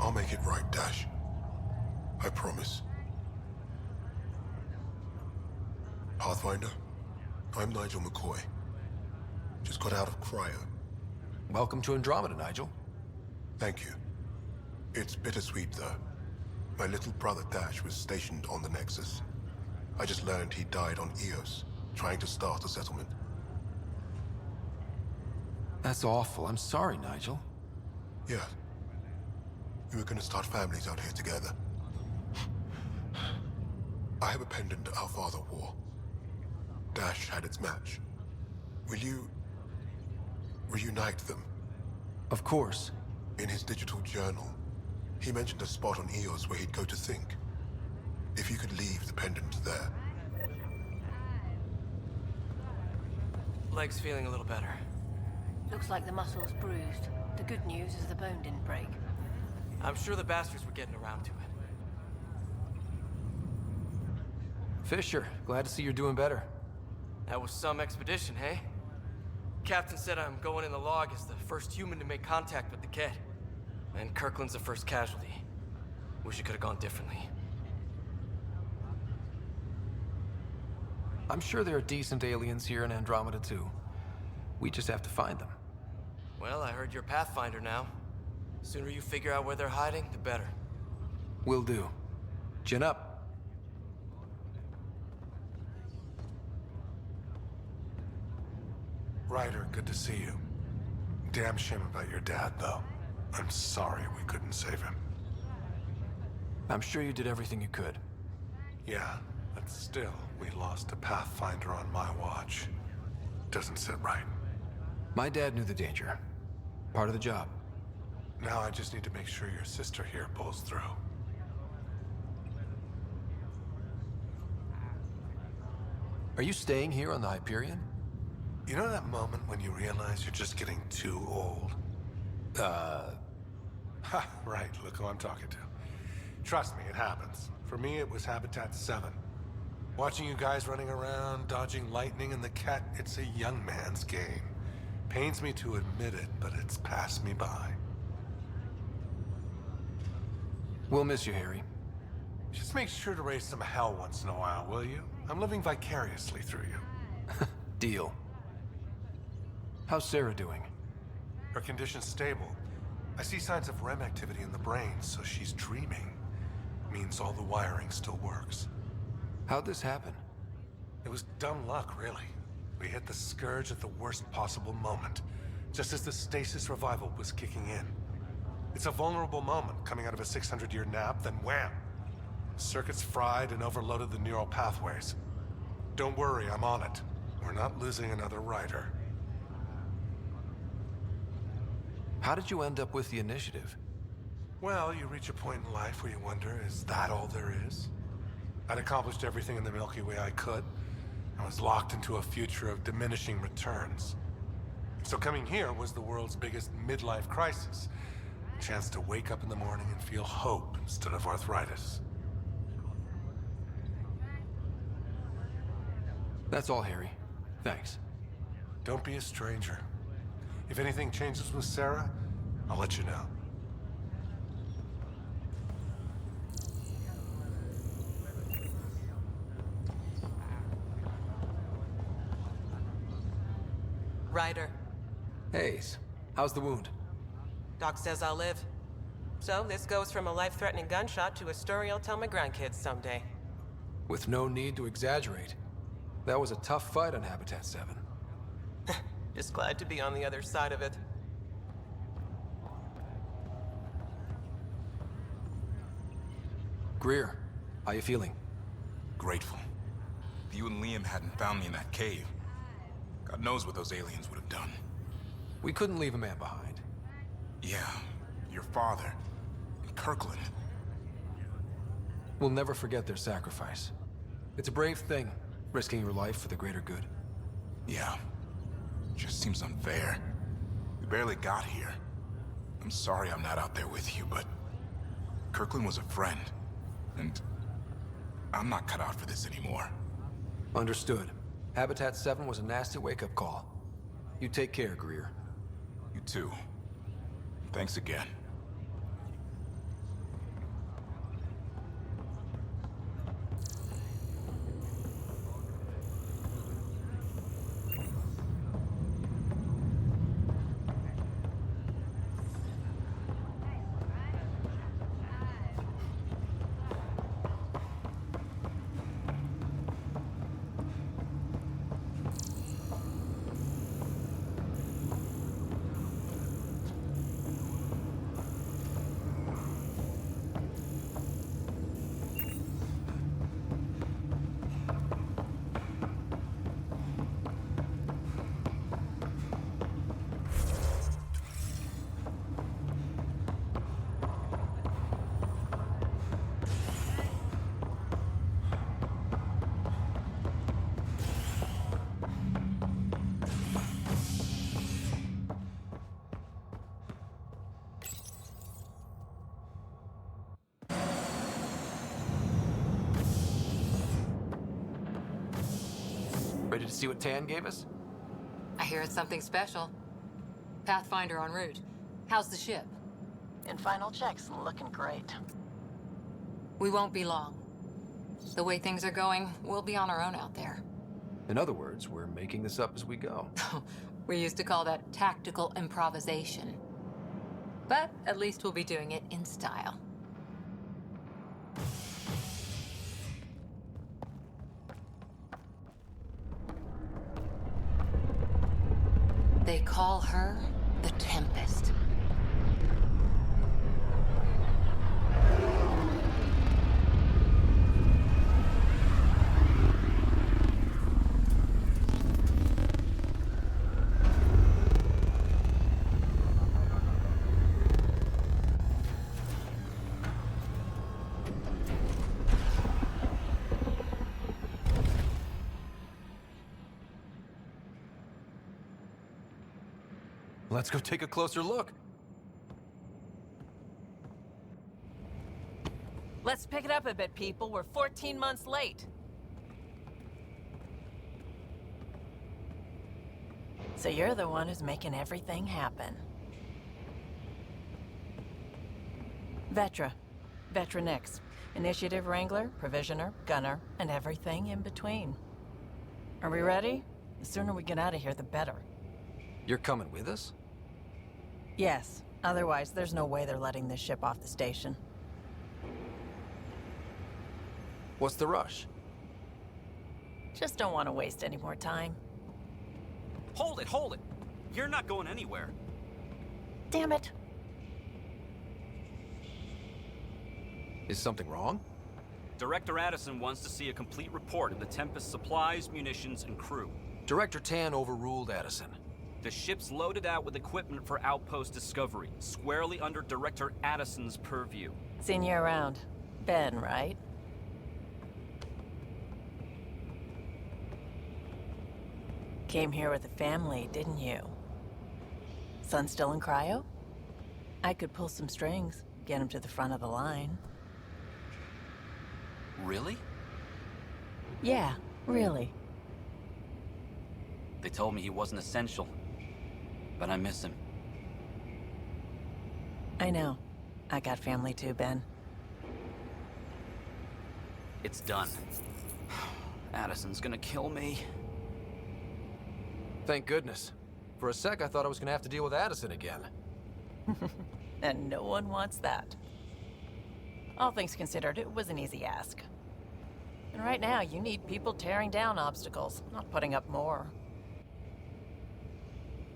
I'll make it right, Dash. I promise. Pathfinder, I'm Nigel McCoy. Just got out of cryo. Welcome to Andromeda, Nigel. Thank you. It's bittersweet, though. My little brother Dash was stationed on the Nexus. I just learned he died on Eos, trying to start a settlement. That's awful. I'm sorry, Nigel. Yeah. We were gonna start families out here together. I have a pendant our father wore. Dash had its match. Will you reunite them? Of course. In his digital journal, he mentioned a spot on Eos where he'd go to think. If you could leave the pendant there. Leg's feeling a little better. Looks like the muscle's bruised. The good news is the bone didn't break. I'm sure the bastards were getting around to it. Fisher, glad to see you're doing better. That was some expedition, hey? Captain said I'm going in the log as the first human to make contact with the kid. And Kirkland's the first casualty. Wish it could have gone differently. I'm sure there are decent aliens here in Andromeda, too. We just have to find them. Well, I heard you're Pathfinder now. Sooner you figure out where they're hiding, the better. Will do. Chin up. Ryder, good to see you. Damn shame about your dad, though. I'm sorry we couldn't save him. I'm sure you did everything you could. Yeah, but still, we lost a Pathfinder on my watch. Doesn't sit right. My dad knew the danger. Part of the job. Now I just need to make sure your sister here pulls through. Are you staying here on the Hyperion? You know that moment when you realize you're just getting too old? Ha, right, look who I'm talking to. Trust me, it happens. For me, it was Habitat 7. Watching you guys running around, dodging lightning and the cat, it's a young man's game. Pains me to admit it, but it's passed me by. We'll miss you, Harry. Just make sure to raise some hell once in a while, will you? I'm living vicariously through you. Deal. How's Sarah doing? Her condition's stable. I see signs of REM activity in the brain, so she's dreaming. Means all the wiring still works. How'd this happen? It was dumb luck, really. We hit the Scourge at the worst possible moment, just as the stasis revival was kicking in. It's a vulnerable moment coming out of a 600-year nap, then wham! Circuits fried and overloaded the neural pathways. Don't worry, I'm on it. We're not losing another rider. How did you end up with the initiative? Well, you reach a point in life where you wonder, is that all there is? I'd accomplished everything in the Milky Way I could. I was locked into a future of diminishing returns. So coming here was the world's biggest midlife crisis. A chance to wake up in the morning and feel hope instead of arthritis. That's all, Harry. Thanks. Don't be a stranger. If anything changes with Sarah, I'll let you know. Ryder. Hayes, how's the wound? Doc says I'll live. So this goes from a life-threatening gunshot to a story I'll tell my grandkids someday. With no need to exaggerate. That was a tough fight on Habitat 7. Just glad to be on the other side of it. Greer, how you feeling? Grateful. If you and Liam hadn't found me in that cave, God knows what those aliens would have done. We couldn't leave a man behind. Yeah, your father, and Kirkland. We'll never forget their sacrifice. It's a brave thing, risking your life for the greater good. Yeah. Just seems unfair. We barely got here. I'm sorry I'm not out there with you, but Kirkland was a friend, and I'm not cut out for this anymore. Understood. Habitat 7 was a nasty wake-up call. You take care, Greer. You too. Thanks again. to see what Tan gave us? I hear it's something special. Pathfinder en route. How's the ship? In final checks, looking great. We won't be long. The way things are going, we'll be on our own out there. In other words, we're making this up as we go. We used to call that tactical improvisation. But at least we'll be doing it in style. They call her the Tempest. Let's go take a closer look. Let's pick it up a bit, people. We're 14 months late. So you're the one who's making everything happen. Vetra. Vetra Nix. Initiative Wrangler, Provisioner, Gunner, and everything in between. Are we ready? The sooner we get out of here, the better. You're coming with us? Yes. Otherwise, there's no way they're letting this ship off the station. What's the rush? Just don't want to waste any more time. Hold it, hold it! You're not going anywhere. Damn it. Is something wrong? Director Addison wants to see a complete report of the Tempest's supplies, munitions, and crew. Director Tan overruled Addison. The ship's loaded out with equipment for outpost discovery, squarely under Director Addison's purview. Seen you around. Ben, right? Came here with a family, didn't you? Son still in cryo? I could pull some strings, get him to the front of the line. Really? Yeah, really. They told me he wasn't essential, but I miss him. I know. I got family too, Ben. It's done. Addison's gonna kill me. Thank goodness. For a sec, I thought I was gonna have to deal with Addison again. And no one wants that. All things considered, it was an easy ask. And right now, you need people tearing down obstacles, not putting up more.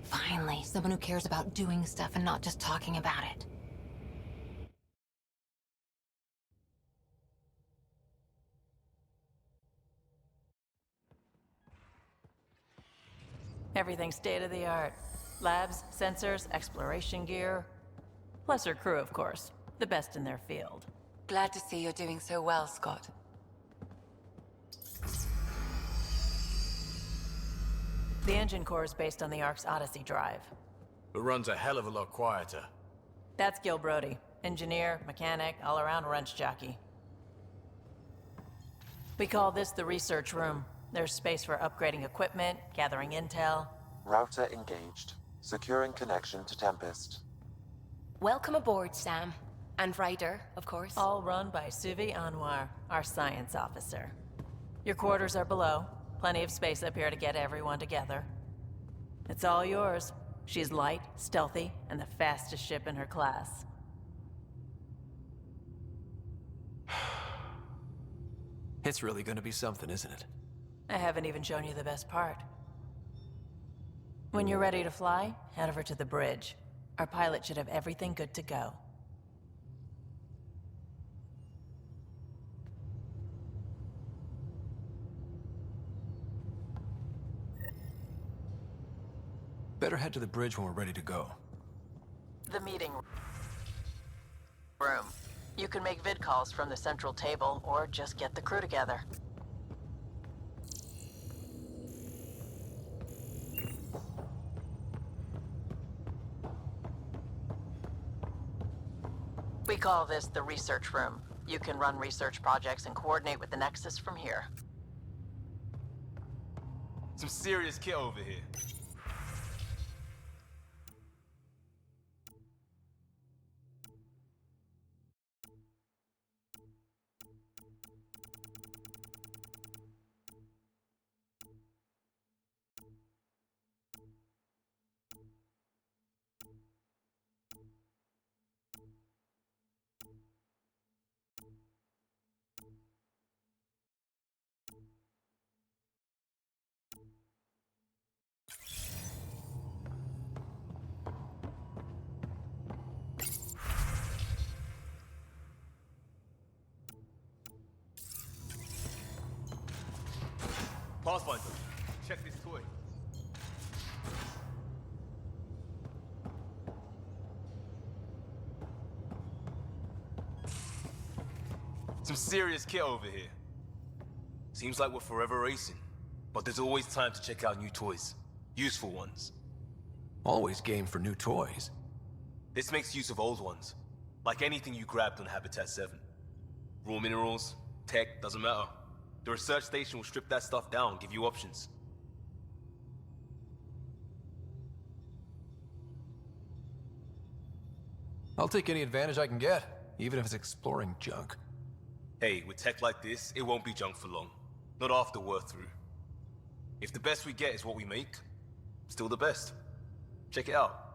Finally, someone who cares about doing stuff and not just talking about it. Everything's state-of-the-art. Labs, sensors, exploration gear. Plus her crew, of course. The best in their field. Glad to see you're doing so well, Scott. The engine core is based on the Ark's Odyssey drive. It runs a hell of a lot quieter. That's Gil Brody. Engineer, mechanic, all-around wrench jockey. We call this the research room. There's space for upgrading equipment, gathering intel. Router engaged. Securing connection to Tempest. Welcome aboard, Sam. And Ryder, of course. All run by Suvi Anwar, our science officer. Your quarters are below. Plenty of space up here to get everyone together. It's all yours. She's light, stealthy, and the fastest ship in her class. It's really gonna be something, isn't it? I haven't even shown you the best part. When you're ready to fly, head over to the bridge. Our pilot should have everything good to go. Better head to the bridge when we're ready to go. The meeting room. You can make vid calls from the central table, or just get the crew together. We call this the research room. You can run research projects and coordinate with the Nexus from here. Some serious kit over here. Pathfinder, check this toy. Some serious kit over here. Seems like we're forever racing, but there's always time to check out new toys. Useful ones. Always game for new toys. This makes use of old ones, like anything you grabbed on Habitat 7. Raw minerals, tech, doesn't matter. The research station will strip that stuff down, give you options. I'll take any advantage I can get, even if it's exploring junk. Hey, with tech like this, it won't be junk for long. Not after we're through. If the best we get is what we make, still the best. Check it out.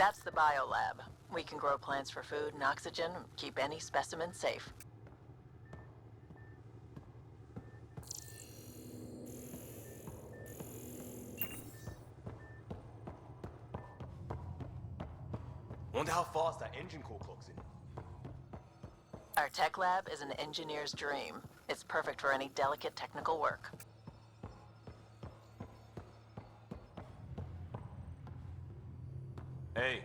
That's the biolab. We can grow plants for food and oxygen, keep any specimen safe. Wonder how fast that engine core clocks in. Our tech lab is an engineer's dream. It's perfect for any delicate technical work. Hey.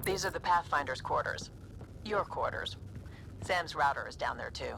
These are the Pathfinder's quarters. Your quarters. Sam's router is down there too.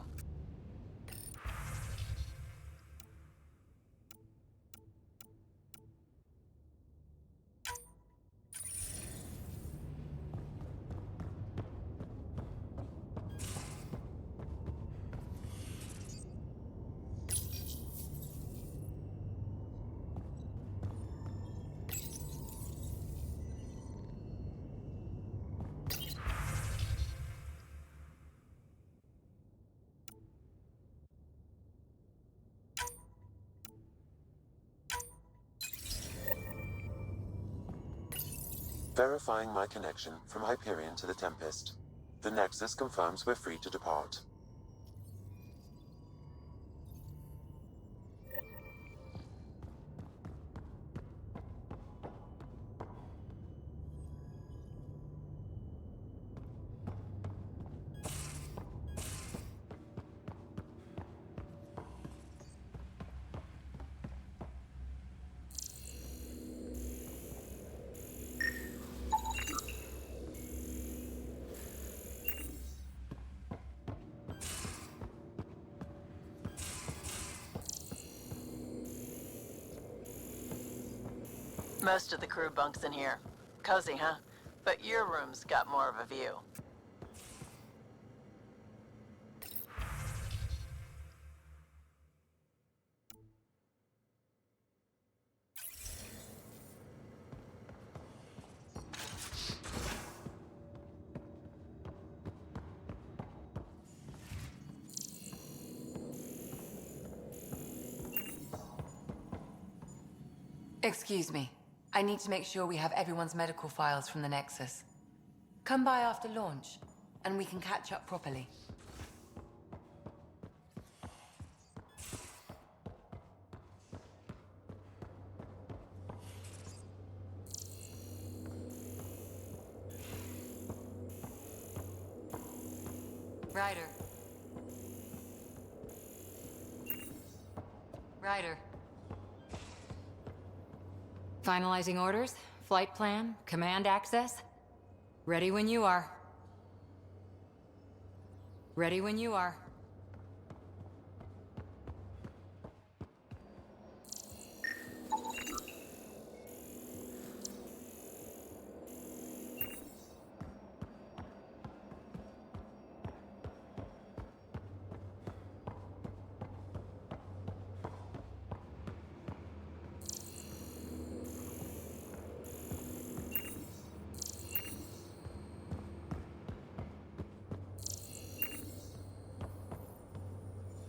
Verifying my connection from Hyperion to the Tempest. The Nexus confirms we're free to depart. Most of the crew bunks in here. Cozy, huh? But your room's got more of a view. Excuse me. I need to make sure we have everyone's medical files from the Nexus. Come by after launch, and we can catch up properly. Ryder. Ryder. Finalizing orders, flight plan, command access. Ready when you are. Ready when you are.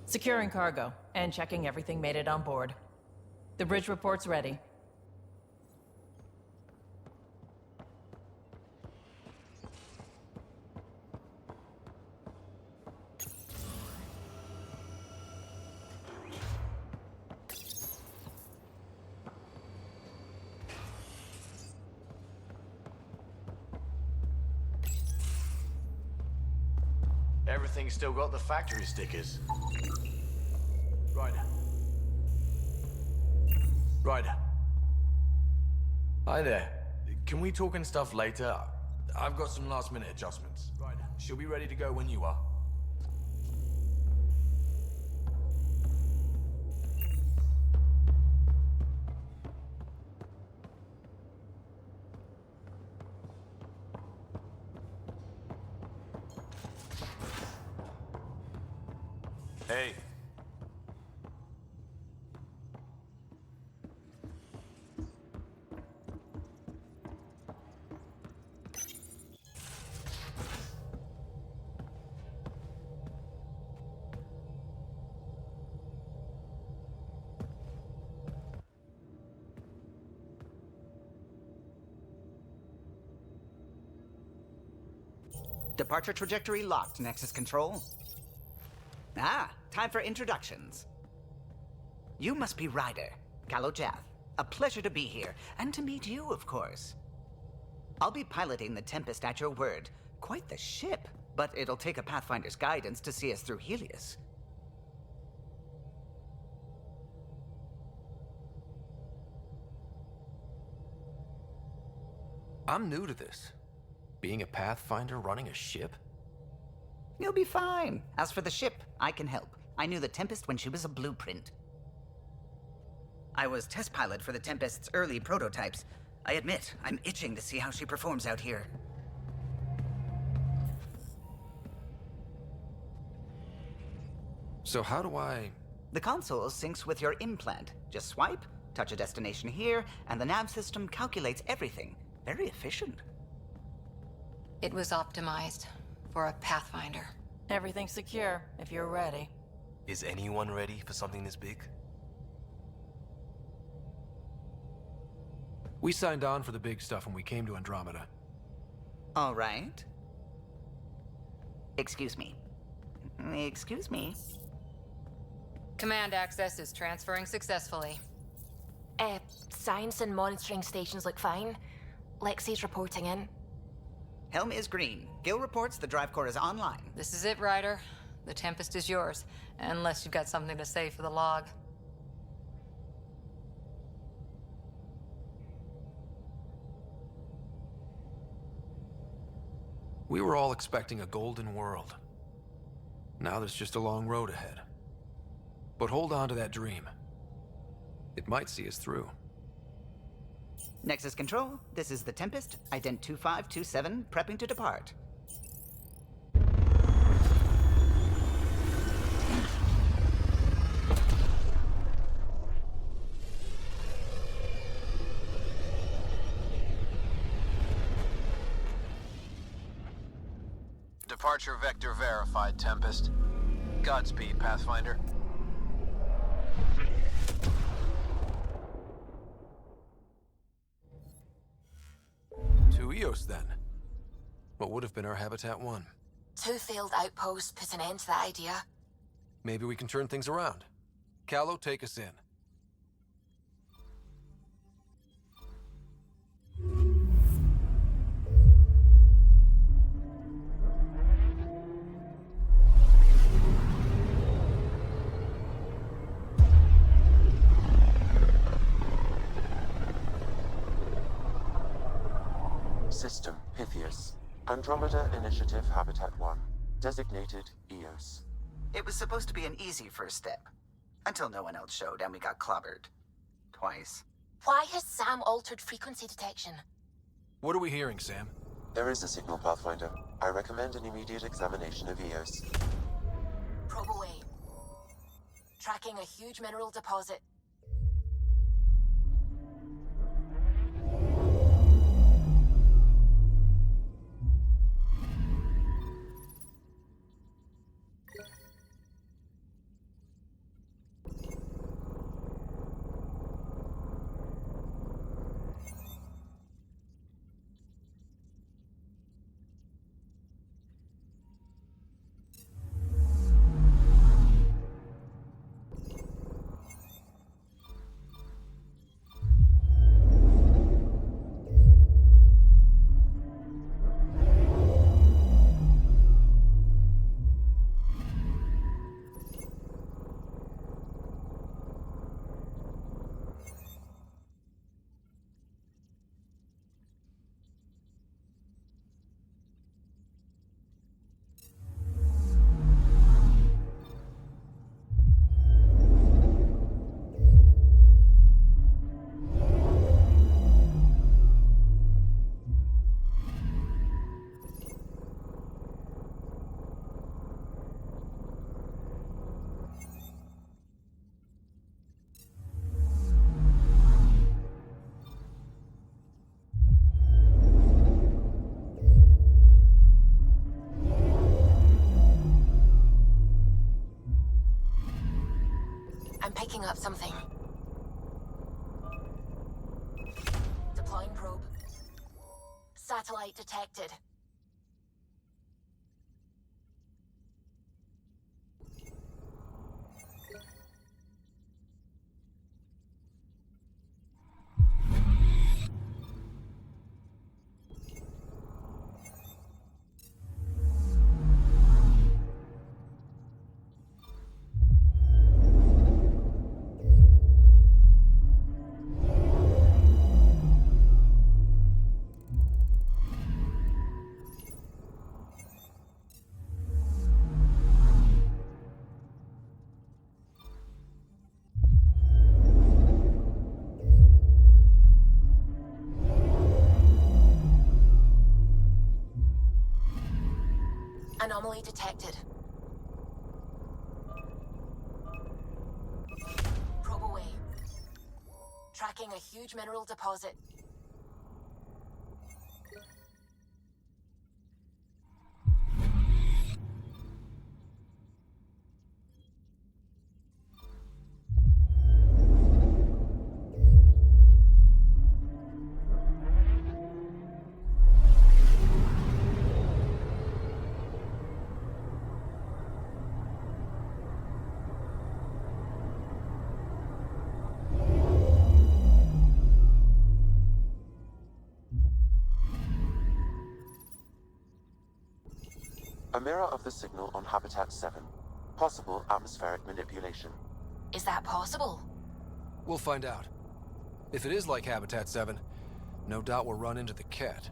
Securing cargo and checking everything made it on board. The bridge report's ready. Everything's still got the factory stickers. Ryder. Ryder. Hi there. Can we talk and stuff later? I've got some last minute adjustments. Ryder. She'll be ready to go when you are. Hey. Departure trajectory locked, Nexus Control. Ah, time for introductions. You must be Ryder, Kalojath. A pleasure to be here, and to meet you, of course. I'll be piloting the Tempest at your word. Quite the ship, but it'll take a Pathfinder's guidance to see us through Helios. I'm new to this. Being a Pathfinder running a ship? You'll be fine. As for the ship, I can help. I knew the Tempest when she was a blueprint. I was test pilot for the Tempest's early prototypes. I admit, I'm itching to see how she performs out here. So how do I... The console syncs with your implant. Just swipe, touch a destination here, and the nav system calculates everything. Very efficient. It was optimized for a Pathfinder. Everything's secure, if you're ready. Is anyone ready for something this big? We signed on for the big stuff when we came to Andromeda. All right. Excuse me. Excuse me. Command access is transferring successfully. Science and monitoring stations look fine. Lexi's reporting in. Helm is green. Gil reports the drive core is online. This is it, Ryder. The Tempest is yours, unless you've got something to say for the log. We were all expecting a golden world. Now there's just a long road ahead. But hold on to that dream. It might see us through. Nexus Control, this is the Tempest, ident 2527, prepping to depart. Departure vector verified, Tempest. Godspeed, Pathfinder. To Eos, then. What would have been our Habitat 1? 2 failed outposts put an end to that idea. Maybe we can turn things around. Calo, take us in. Andromeda Initiative Habitat 1, designated EOS. It was supposed to be an easy first step. Until no one else showed and we got clobbered. Twice. Why has Sam altered frequency detection? What are we hearing, Sam? There is a signal, Pathfinder. I recommend an immediate examination of EOS. Probe away. Tracking a huge mineral deposit. I'm picking up something. Deploying probe. Satellite detected. Anomaly detected. Probe away. Tracking a huge mineral deposit. A mirror of the signal on Habitat 7. Possible atmospheric manipulation. Is that possible? We'll find out. If it is like Habitat 7, no doubt we'll run into the cat.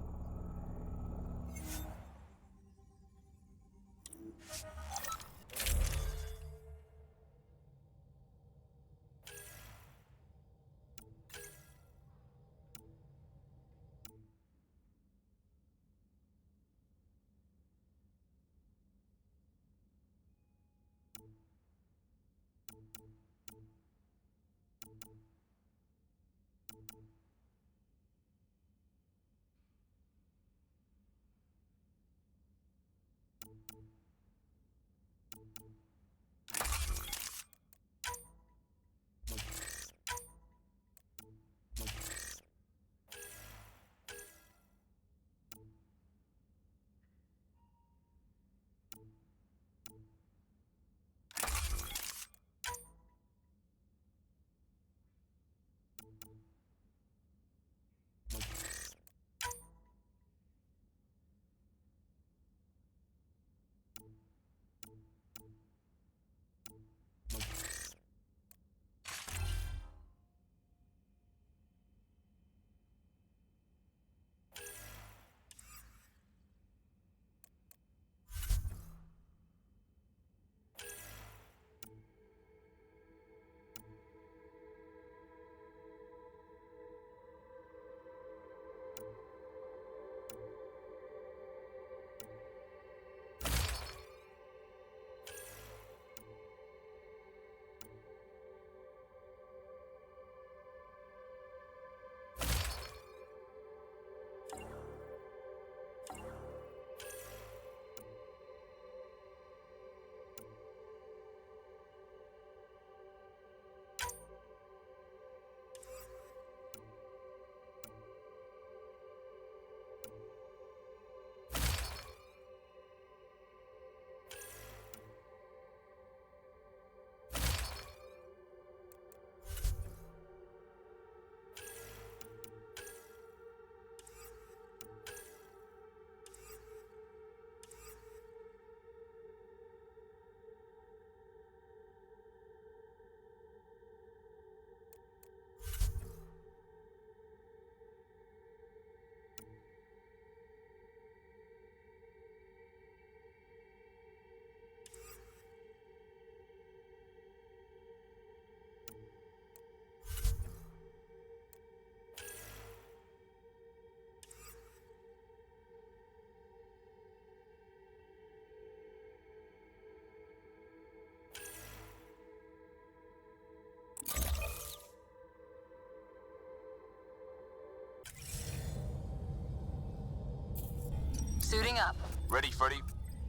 Ready, Freddy?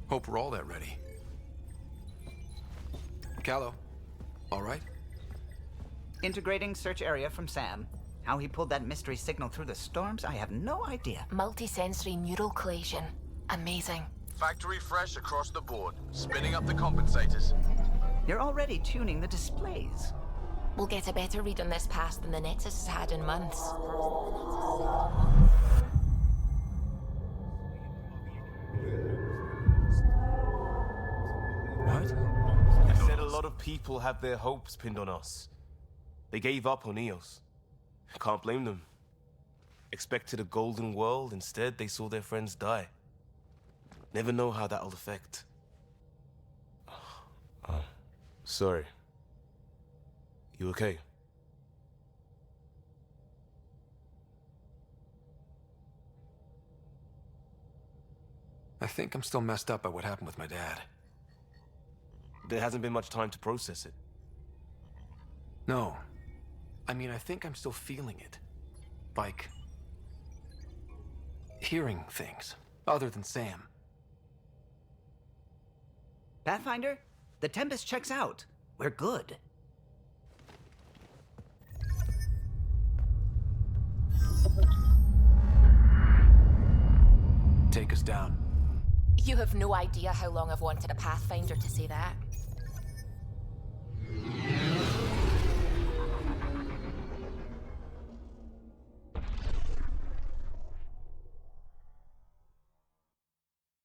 Hope we're all that ready. Callow, all right? Integrating search area from Sam. How he pulled that mystery signal through the storms, I have no idea. Multisensory neural collation. Amazing. Factory fresh across the board. Spinning up the compensators. You're already tuning the displays. We'll get a better read on this pass than the Nexus has had in months. What? I said a lot of people have their hopes pinned on us. They gave up on EOS. Can't blame them. Expected a golden world, instead they saw their friends die. Never know how that'll affect. Sorry. You okay? I think I'm still messed up by what happened with my dad. There hasn't been much time to process it. No. I mean, I think I'm still feeling it. Like... hearing things, other than Sam. Pathfinder, the Tempest checks out. We're good. Take us down. You have no idea how long I've wanted a Pathfinder to say that.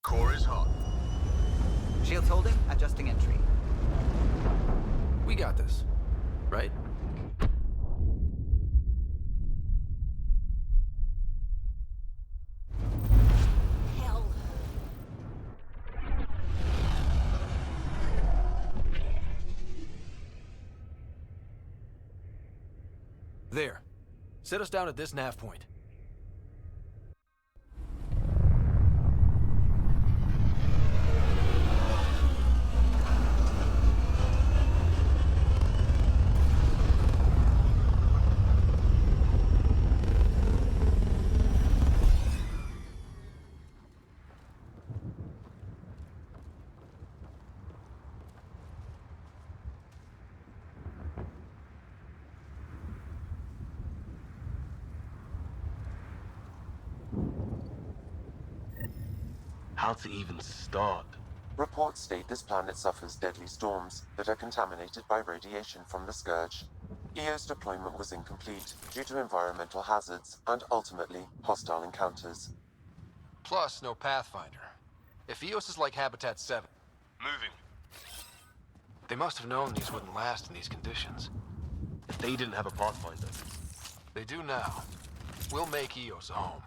Core is hot. Shields holding, adjusting entry. We got this, right? Hell. There. Set us down at this nav point. How to even start? Reports state this planet suffers deadly storms that are contaminated by radiation from the Scourge. EO's deployment was incomplete due to environmental hazards and, ultimately, hostile encounters. Plus, no Pathfinder. If EOS is like Habitat 7... Moving. They must have known these wouldn't last in these conditions. If they didn't have a Pathfinder. They do now. We'll make EOS a home.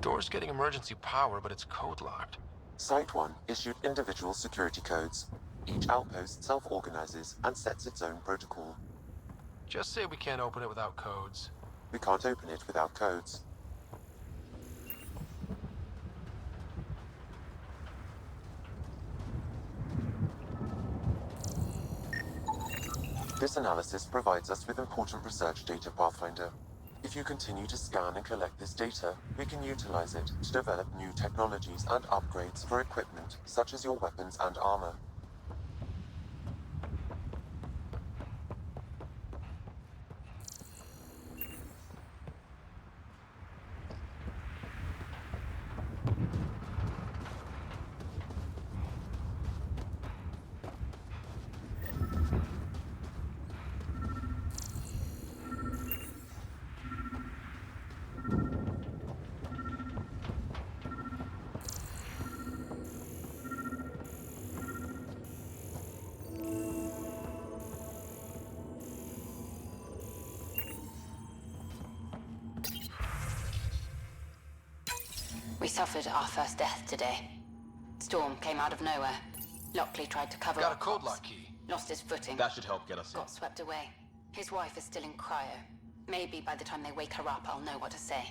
Door's getting emergency power, but it's code-locked. Site 1 issued individual security codes. Each outpost self-organizes and sets its own protocol. Just say we can't open it without codes. We can't open it without codes. This analysis provides us with important research data, Pathfinder. If you continue to scan and collect this data, we can utilize it to develop new technologies and upgrades for equipment, such as your weapons and armor. We suffered our first death today. Storm came out of nowhere. Lockley tried to cover Got our a code cops. lock key. Lost his footing. That should help get us in. Got swept away. His wife is still in cryo. Maybe by the time they wake her up, I'll know what to say.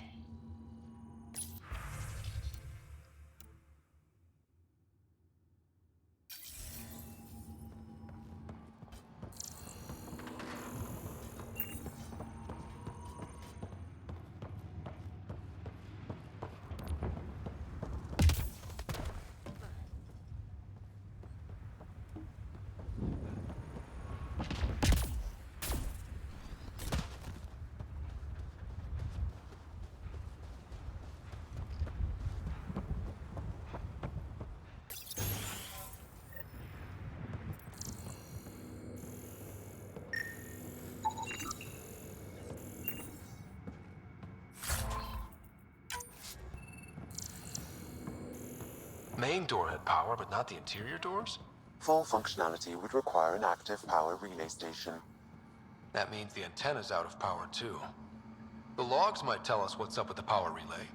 Main door had power, but not the interior doors? Full functionality would require an active power relay station. That means the antenna's out of power too. The logs might tell us what's up with the power relay.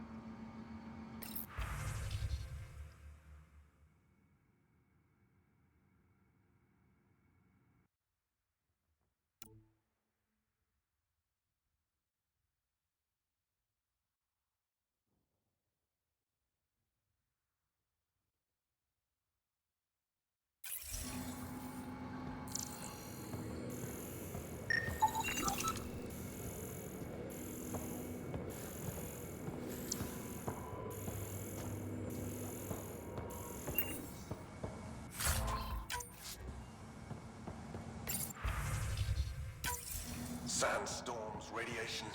Sandstorms, radiation.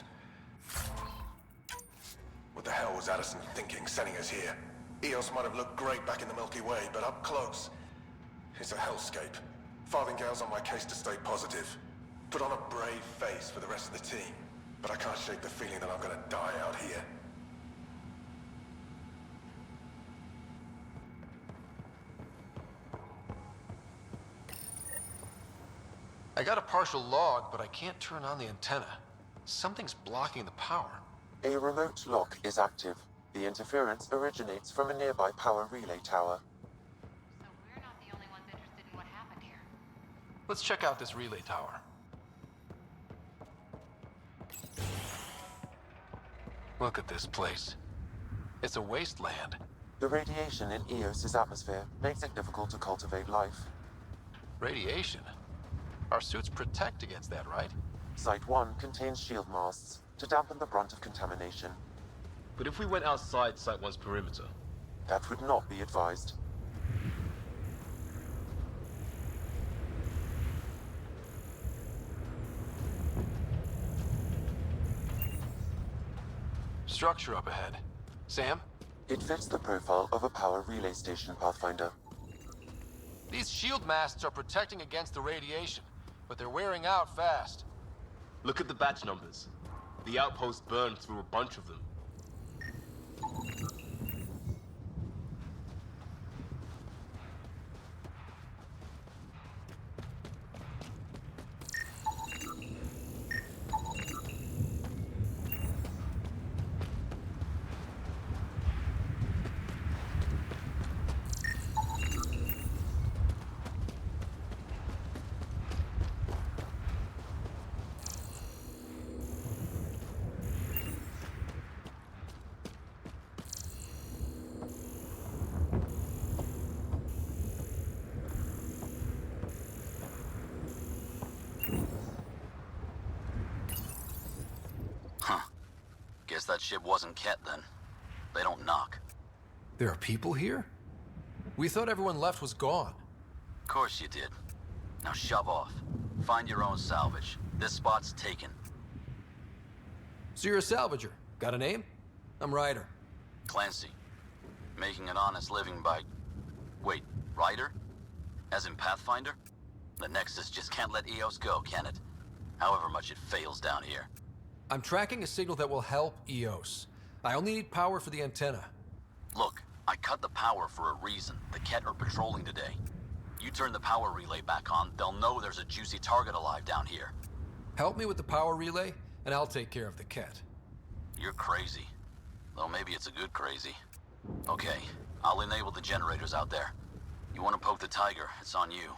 What the hell was Addison thinking, sending us here? Eos might have looked great back in the Milky Way, but up close, it's a hellscape. Farthingale's on my case to stay positive. Put on a brave face for the rest of the team, but I can't shake the feeling that I'm gonna die out here. I got a partial log, but I can't turn on the antenna. Something's blocking the power. A remote lock is active. The interference originates from a nearby power relay tower. So we're not the only ones interested in what happened here. Let's check out this relay tower. Look at this place. It's a wasteland. The radiation in Eos's atmosphere makes it difficult to cultivate life. Radiation? Our suits protect against that, right? Site 1 contains shield masts to dampen the brunt of contamination. But if we went outside Site 1's perimeter? That would not be advised. Structure up ahead. Sam? It fits the profile of a power relay station, Pathfinder. These shield masts are protecting against the radiation, but they're wearing out fast. Look at the batch numbers. The outpost burned through a bunch of them. Guess that ship wasn't Ket then. They don't knock. There are people here? We thought everyone left was gone. Of course you did. Now shove off. Find your own salvage. This spot's taken. So you're a salvager. Got a name? I'm Ryder. Clancy. Making an honest living by... Wait, Ryder? As in Pathfinder? The Nexus just can't let Eos go, can it? However much it fails down here. I'm tracking a signal that will help Eos. I only need power for the antenna. Look, I cut the power for a reason. The Ket are patrolling today. You turn the power relay back on, they'll know there's a juicy target alive down here. Help me with the power relay, and I'll take care of the Ket. You're crazy. Though maybe it's a good crazy. Okay, I'll enable the generators out there. You want to poke the tiger, it's on you.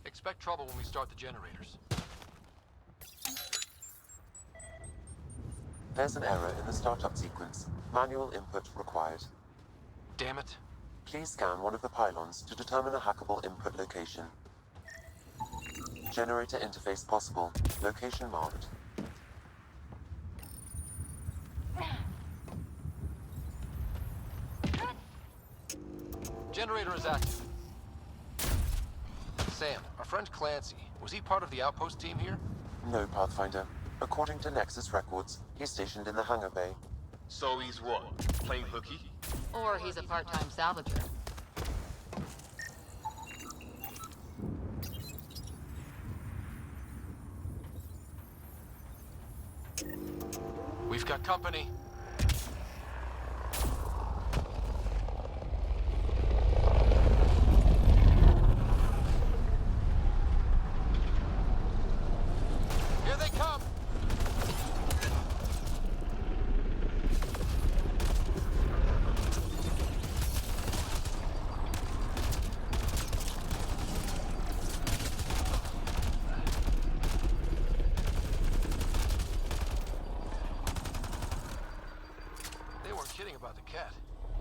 Expect trouble when we start the generators. There's an error in the startup sequence. Manual input required. Damn it. Please scan one of the pylons to determine a hackable input location. Generator interface possible. Location marked. Generator is active. Sam, our friend Clancy, was he part of the outpost team here? No, Pathfinder. According to Nexus records, he's stationed in the hangar bay. So he's what? Playing hooky? Or he's a part-time salvager. We've got company. they weren't kidding about the cat.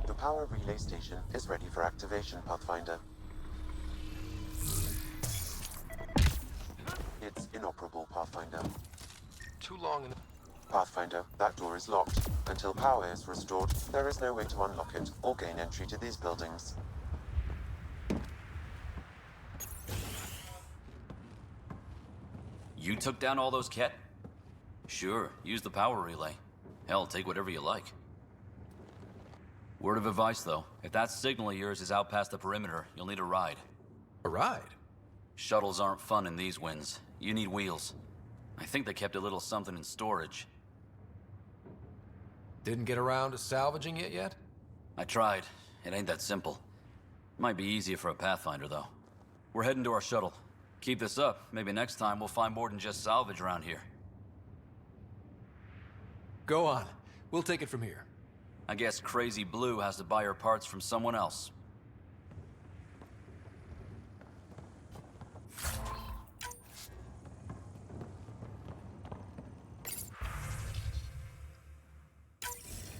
The power relay station is ready for activation, Pathfinder. It's inoperable, Pathfinder. Too long in the... Pathfinder, that door is locked. Until power is restored, there is no way to unlock it or gain entry to these buildings. You took down all those Ket? Sure, use the power relay. Hell, take whatever you like. Word of advice, though. If that signal of yours is out past the perimeter, you'll need a ride. A ride? Shuttles aren't fun in these winds. You need wheels. I think they kept a little something in storage. Didn't get around to salvaging it yet? I tried. It ain't that simple. Might be easier for a Pathfinder, though. We're heading to our shuttle. Keep this up. Maybe next time we'll find more than just salvage around here. Go on. We'll take it from here. I guess Crazy Blue has to buy her parts from someone else.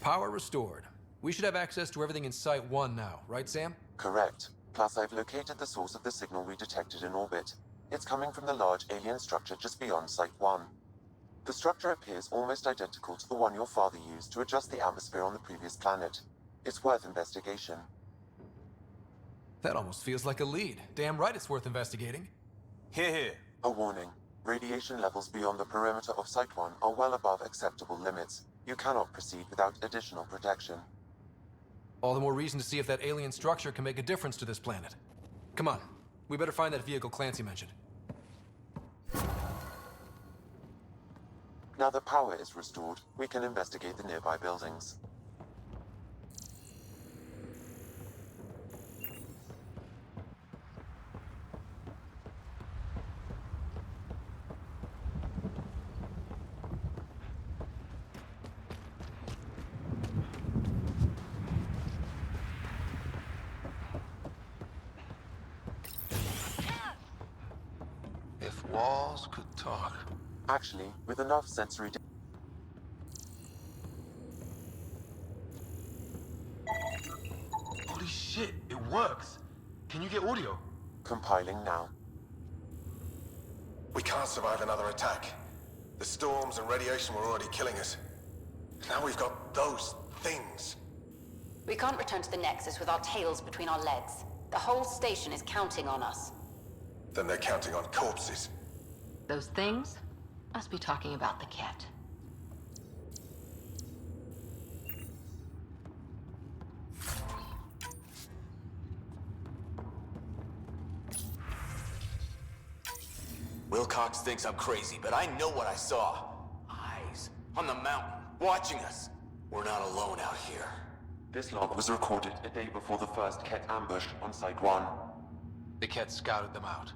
Power restored. We should have access to everything in Site 1 now, right, Sam? Correct. Plus, I've located the source of the signal we detected in orbit. It's coming from the large alien structure just beyond Site 1. The structure appears almost identical to the one your father used to adjust the atmosphere on the previous planet. It's worth investigation. That almost feels like a lead. Damn right it's worth investigating. Here. A warning. Radiation levels beyond the perimeter of Site 1 are well above acceptable limits. You cannot proceed without additional protection. All the more reason to see if that alien structure can make a difference to this planet. Come on. We better find that vehicle Clancy mentioned. Now that power is restored, we can investigate the nearby buildings. If walls could talk. Actually, with enough sensory Holy shit, it works. Can you get audio? compiling now. We can't survive another attack. The storms and radiation were already killing us. Now we've got those things. We can't return to the Nexus with our tails between our legs. The whole station is counting on us. Then they're counting on corpses. Those things must be talking about the cat. Wilcox thinks I'm crazy, but I know what I saw. Eyes on the mountain, watching us. We're not alone out here. This log was recorded a day before the first Ket ambush on Site 1. The Ket scouted them out.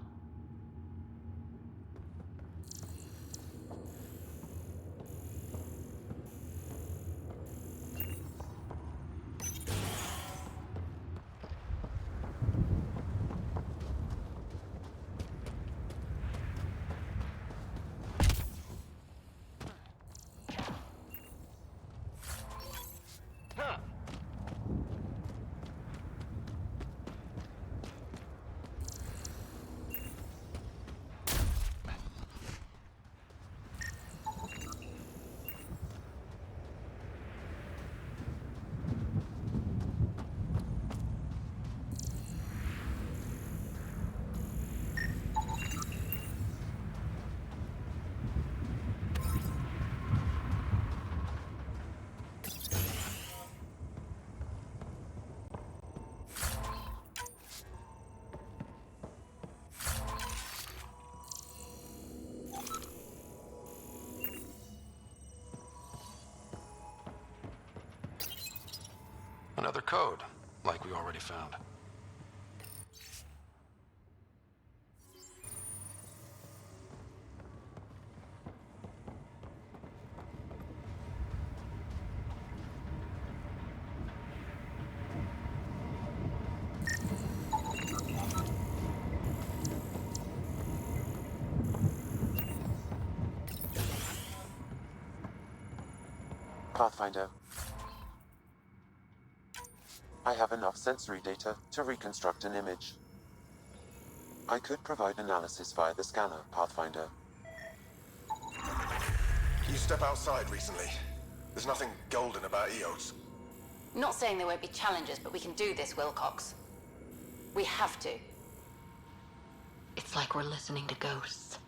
Another code, like we already found. Pathfinder, I have enough sensory data to reconstruct an image. I could provide analysis via the scanner, Pathfinder. You step outside recently. There's nothing golden about Eos. Not saying there won't be challenges, but we can do this, Wilcox. We have to. It's like we're listening to ghosts.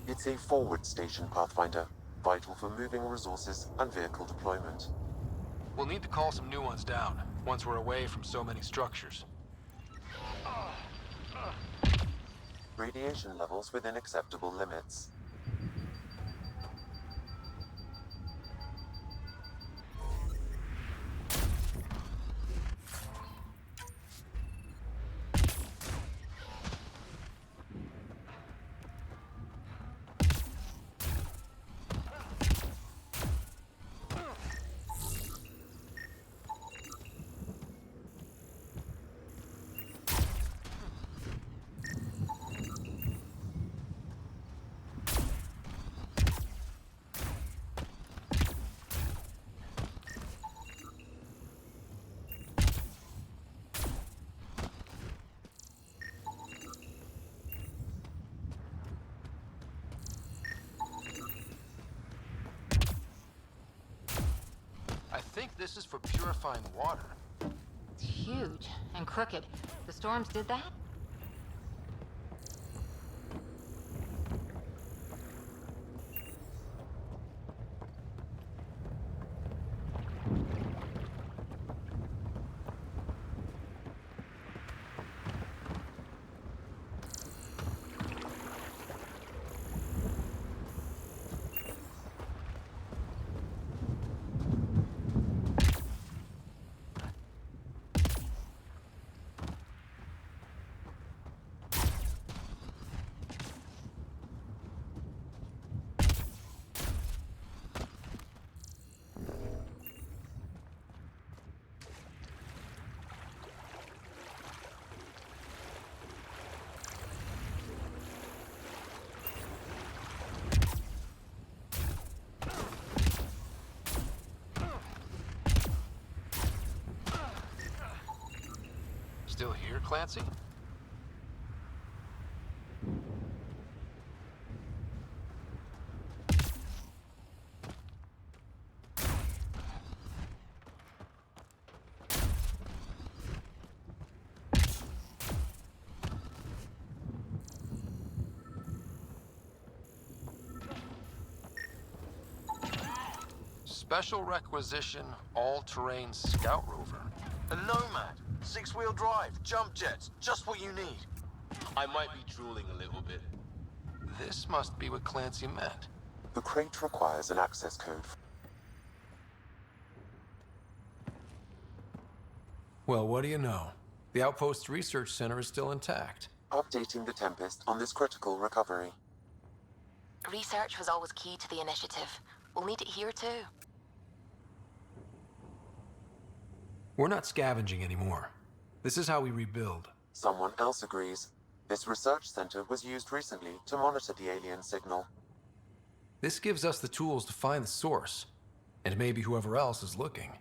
It's a forward station, Pathfinder, vital for moving resources and vehicle deployment. We'll need to call some new ones down, once we're away from so many structures. Radiation levels within acceptable limits. I think this is for purifying water. It's huge and crooked. The storms did that? Still here, Clancy? Special requisition, all-terrain scout rover. A Nomad, 6-wheel drive, jump jets, just what you need. I might be drooling a little bit. This must be what Clancy meant. The crate requires an access code. Well, what do you know? The Outpost Research Center is still intact. Updating the Tempest on this critical recovery. Research was always key to the initiative. We'll need it here too. We're not scavenging anymore. This is how we rebuild. Someone else agrees. This research center was used recently to monitor the alien signal. This gives us the tools to find the source, and maybe whoever else is looking.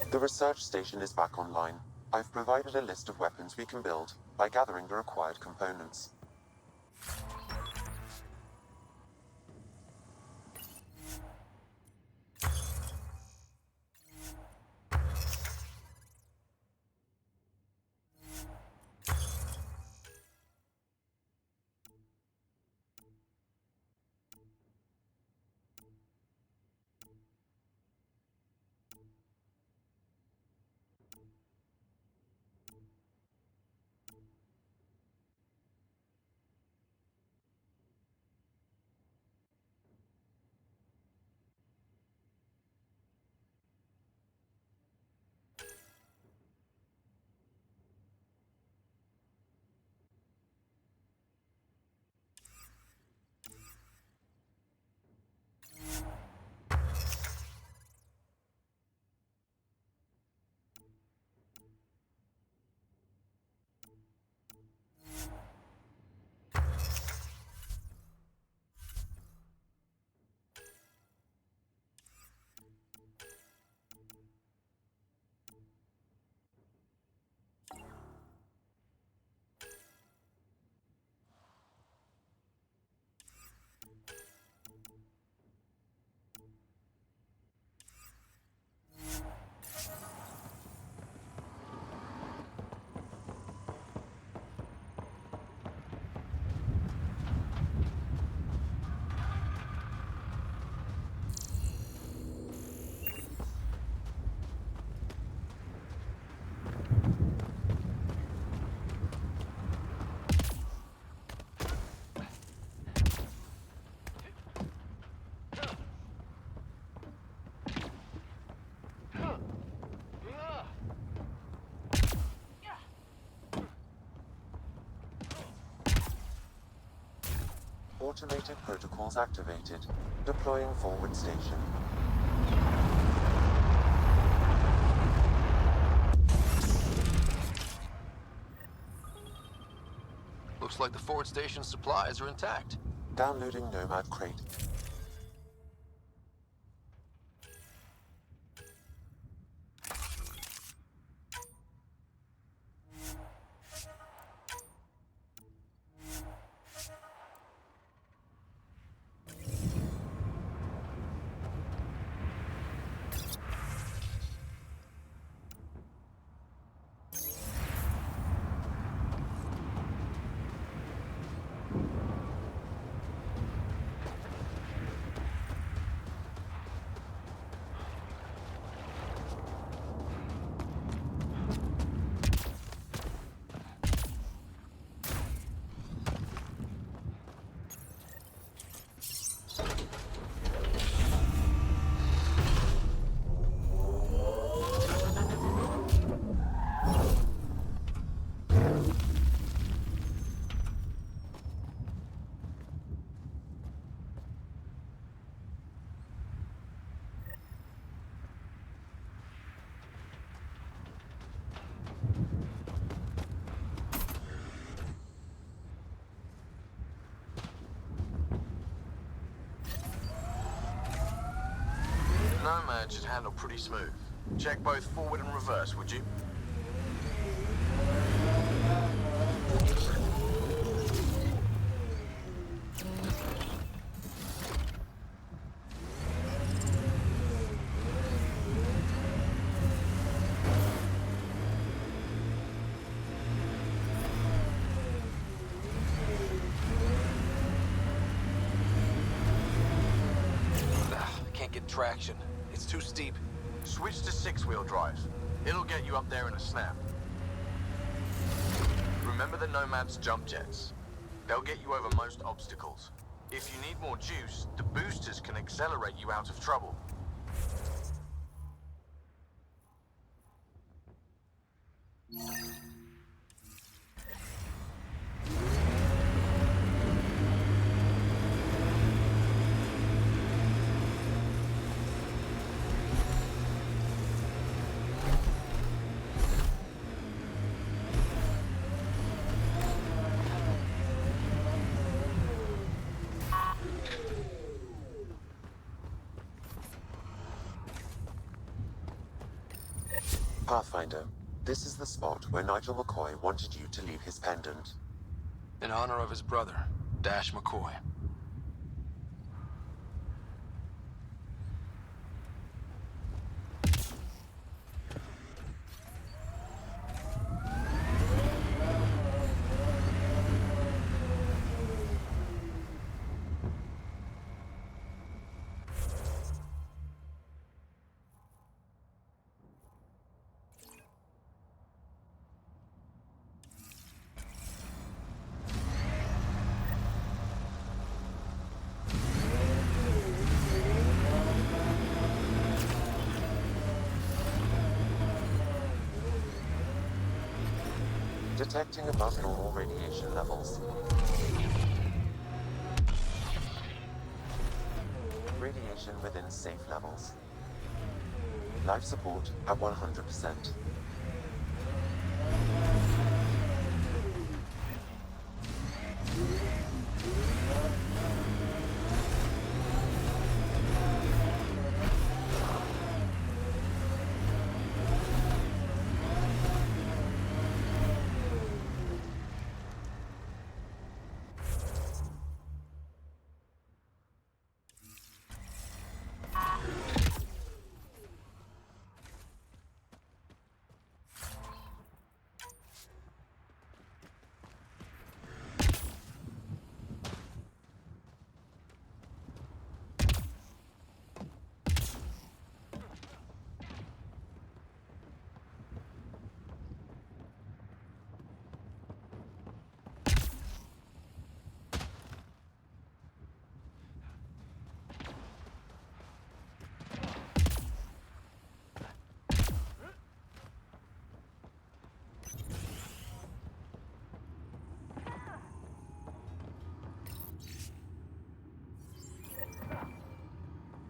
The research station is back online. I've provided a list of weapons we can build by gathering the required components. Automated protocols activated. Deploying forward station. Looks like the forward station supplies are intact. Downloading Nomad Crate. Nomad should handle pretty smooth. Check both forward and reverse, would you? Can't get traction. It's too steep. Switch to 6-wheel drive. It'll get you up there in a snap. Remember the Nomad's jump jets. They'll get you over most obstacles. If you need more juice, the boosters can accelerate you out of trouble. Pathfinder, this is the spot where Nigel McCoy wanted you to leave his pendant. In honor of his brother, Dash McCoy. Detecting above normal radiation levels. Radiation within safe levels. Life support at 100%.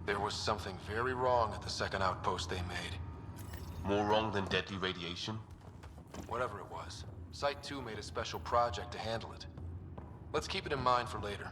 There was something very wrong at the second outpost they made. More wrong than deadly radiation? Whatever it was, Site 2 made a special project to handle it. Let's keep it in mind for later.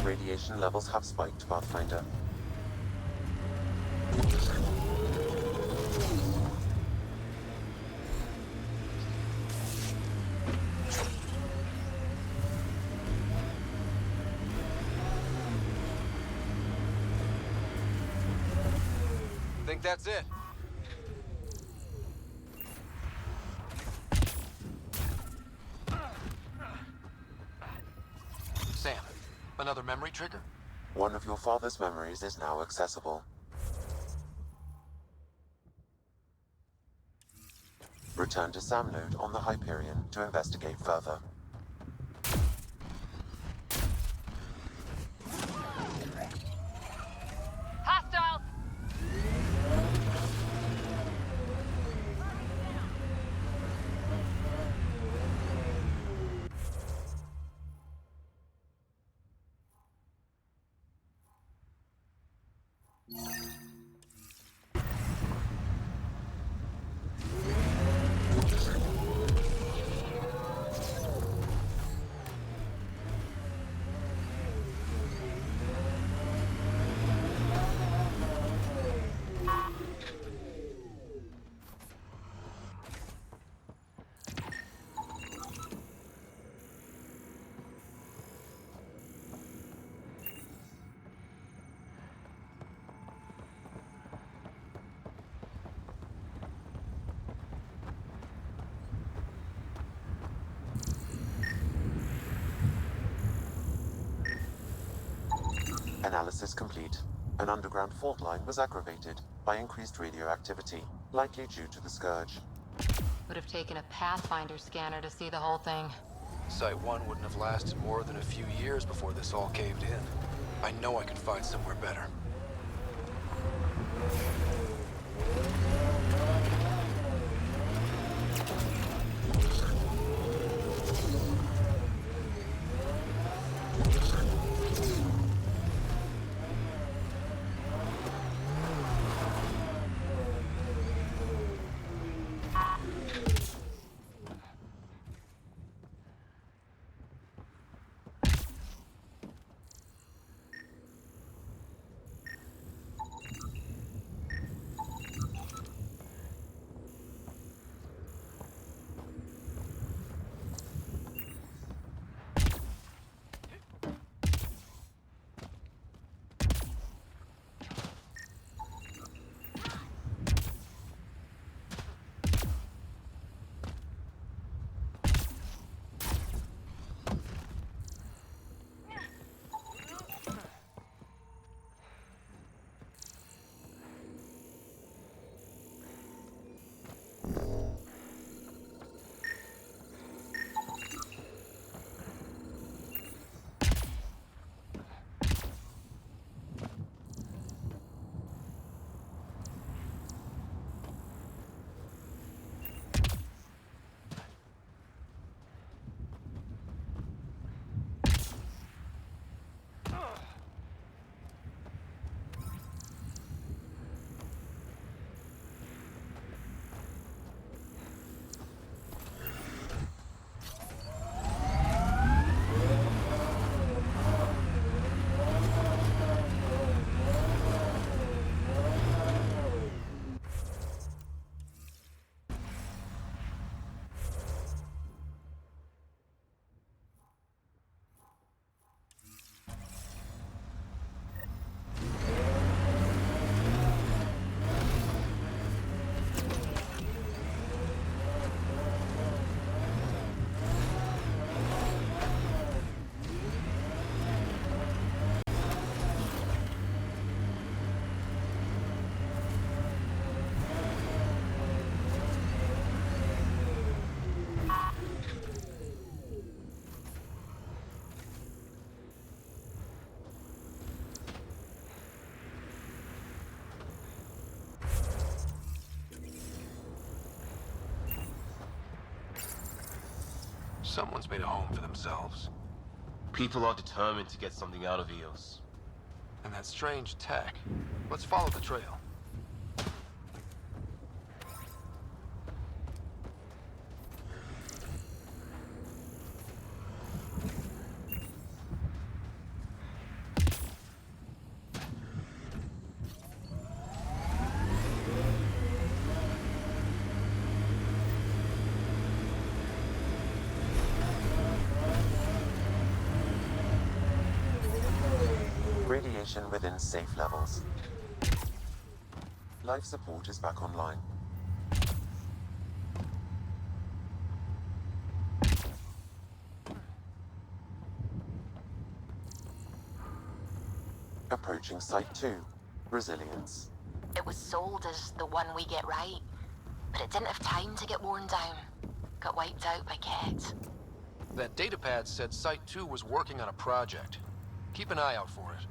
Radiation levels have spiked, Pathfinder. Think that's it? Sam, another memory trigger? One of your father's memories is now accessible. Return to Sam Node on the Hyperion to investigate further. Hostiles! Analysis complete. An underground fault line was aggravated by increased radioactivity, likely due to the scourge. Would have taken a Pathfinder scanner to see the whole thing. Site 1 wouldn't have lasted more than a few years before this all caved in. I know I can find somewhere better. Someone's made a home for themselves. People are determined to get something out of Eos. And that strange tech. Let's follow the trail. Radiation within safe levels. Life support is back online. Approaching Site 2. Resilience. It was sold as the one we get right, but it didn't have time to get worn down. Got wiped out by Ket. That datapad said Site 2 was working on a project. Keep an eye out for it.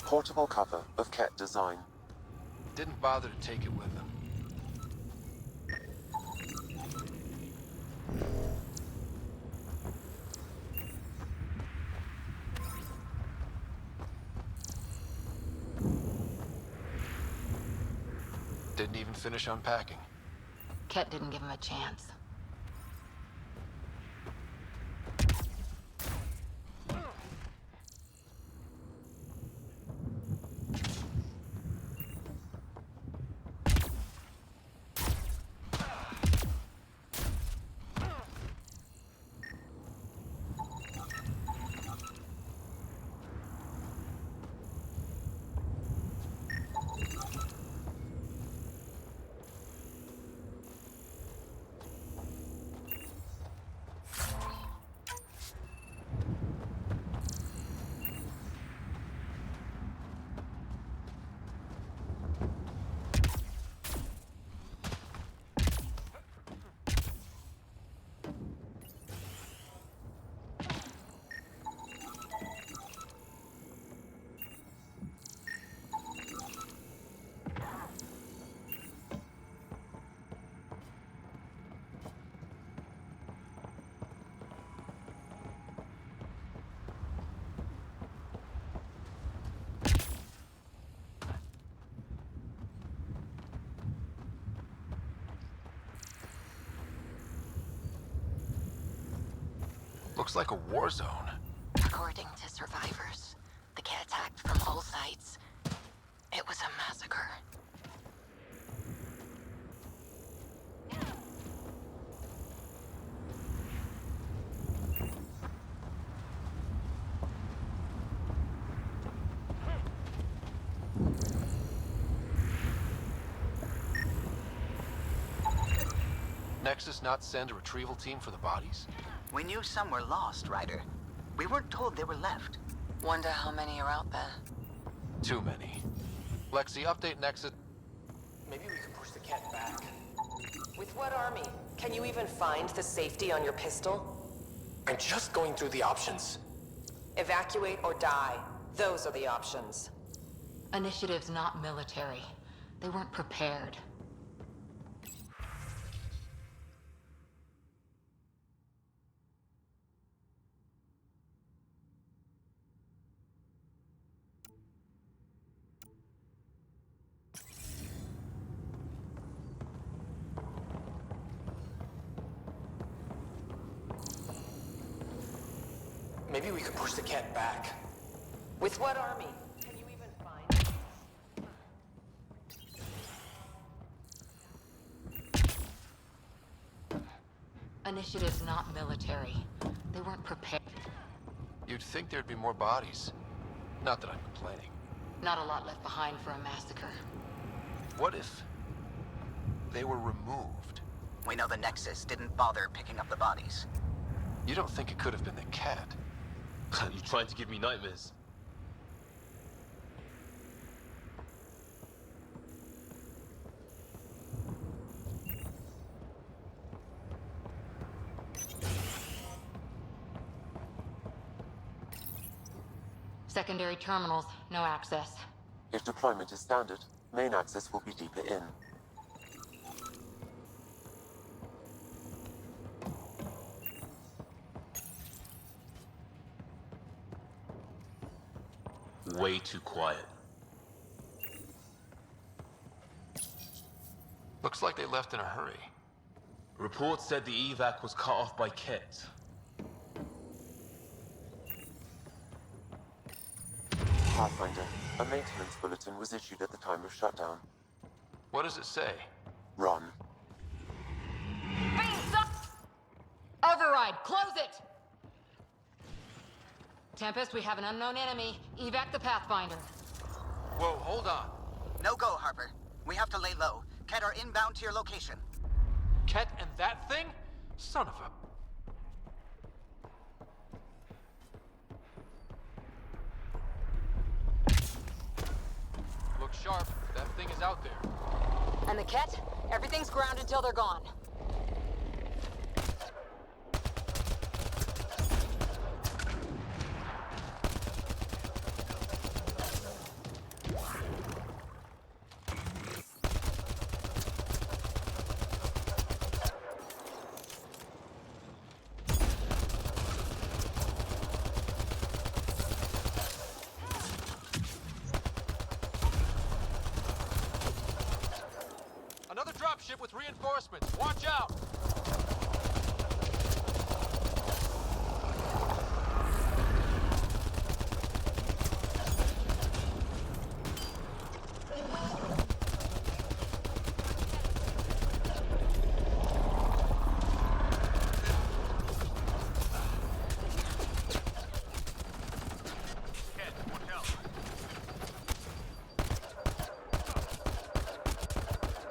Portable cover of Ket design. Didn't bother to take it with them. Didn't even finish unpacking. Ket didn't give him a chance. Looks like a war zone. According to survivors, the kit attacked from all sides. It was a massacre. Nexus not send a retrieval team for the bodies? We knew some were lost, Ryder. We weren't told they were left. Wonder how many are out there. Too many. Lexi, update Nexus. Maybe we could push the cat back. With what army? Can you even find the safety on your pistol? I'm just going through the options. Evacuate or die. Those are the options. Initiative's not military. They weren't prepared. Maybe we could push the cat back. With what army? Can you even find... Initiative's not military. They weren't prepared. You'd think there'd be more bodies. Not that I'm complaining. Not a lot left behind for a massacre. What if they were removed? We know the Nexus didn't bother picking up the bodies. You don't think it could have been the cat? You trying to give me nightmares? Secondary terminals, no access. If deployment is standard, main access will be deeper in. Way too quiet. Looks like they left in a hurry. Reports said the evac was cut off by Ket. Pathfinder, a maintenance bulletin was issued at the time of shutdown. What does it say? Run. Override, close it! Tempest, we have an unknown enemy. Evac the Pathfinder. Whoa, hold on. No go, Harper. We have to lay low. Ket are inbound to your location. Ket and that thing? Son of a... Look sharp. That thing is out there. And the Ket? Everything's ground until they're gone. Another dropship with reinforcements. Watch out!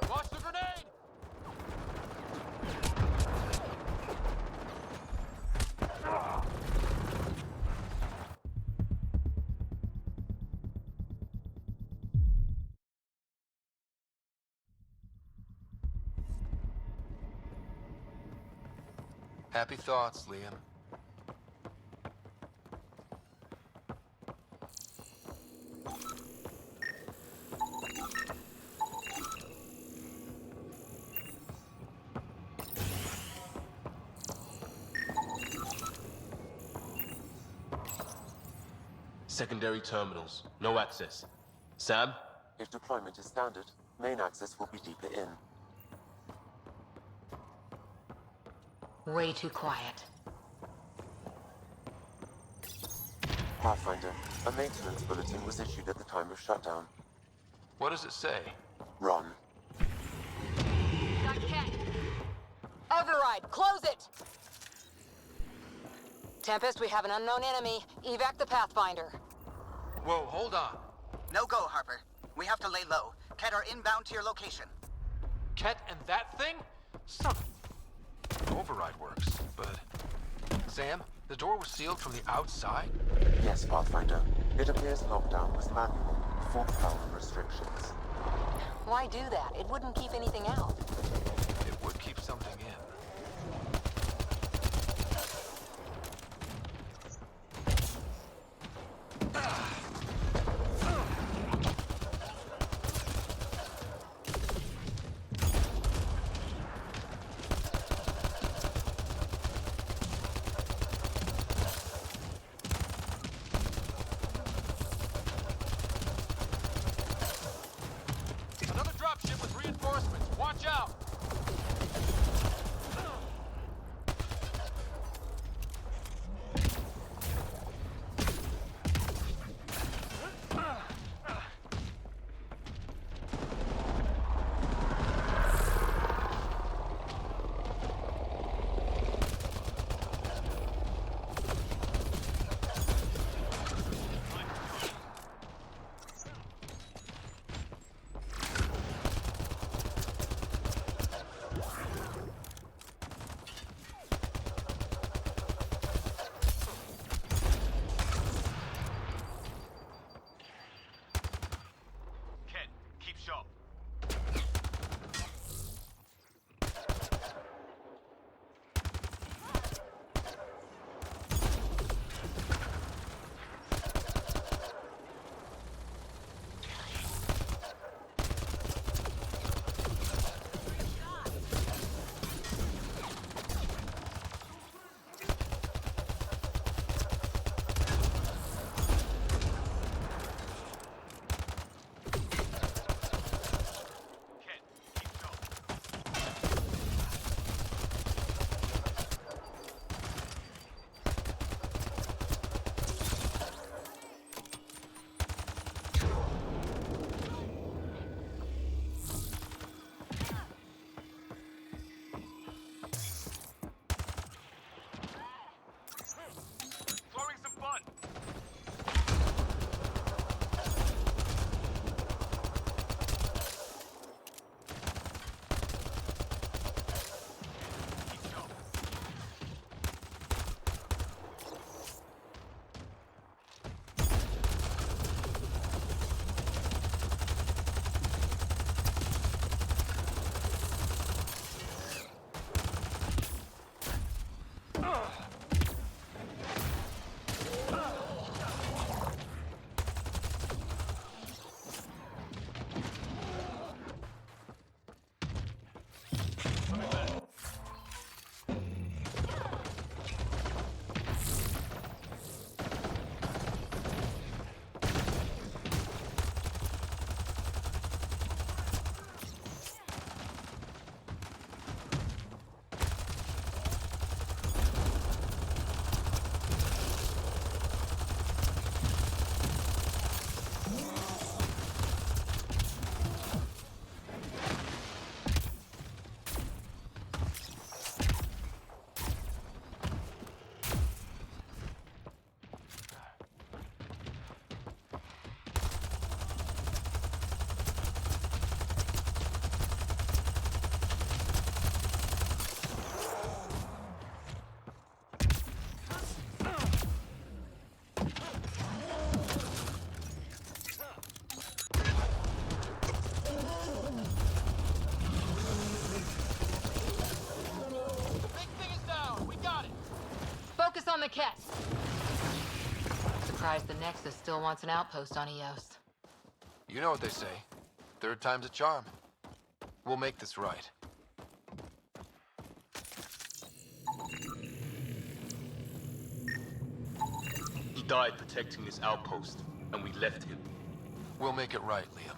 Watch the grenade! Happy thoughts, Liam. Secondary terminals, no access. Sam? If deployment is standard, main access will be deeper in. Way too quiet. Pathfinder, a maintenance bulletin was issued at the time of shutdown. What does it say? Run. Got Cat. Override, close it! Tempest, we have an unknown enemy. Evac the Pathfinder. Whoa, hold on. No go, Harper. We have to lay low. Ket are inbound to your location. Ket and that thing? Some override works, but... Sam, the door was sealed from the outside? Yes, Pathfinder. It appears locked down with manual, full power restrictions. Why do that? It wouldn't keep anything out. It would keep something in. Another dropship with reinforcements. Watch out! on the Ket. Surprised the Nexus still wants an outpost on Eos. You know what they say. Third time's a charm. We'll make this right. He died protecting this outpost, and we left him. We'll make it right, Liam.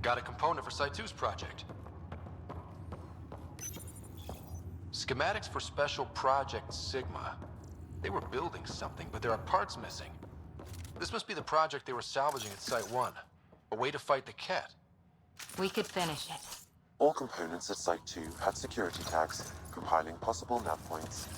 Got a component for Site 2's project. Schematics for Special Project Sigma. They were building something, but there are parts missing. This must be the project they were salvaging at Site 1. A way to fight the Ket. We could finish it. All components at Site 2 had security tags, compiling possible nav points.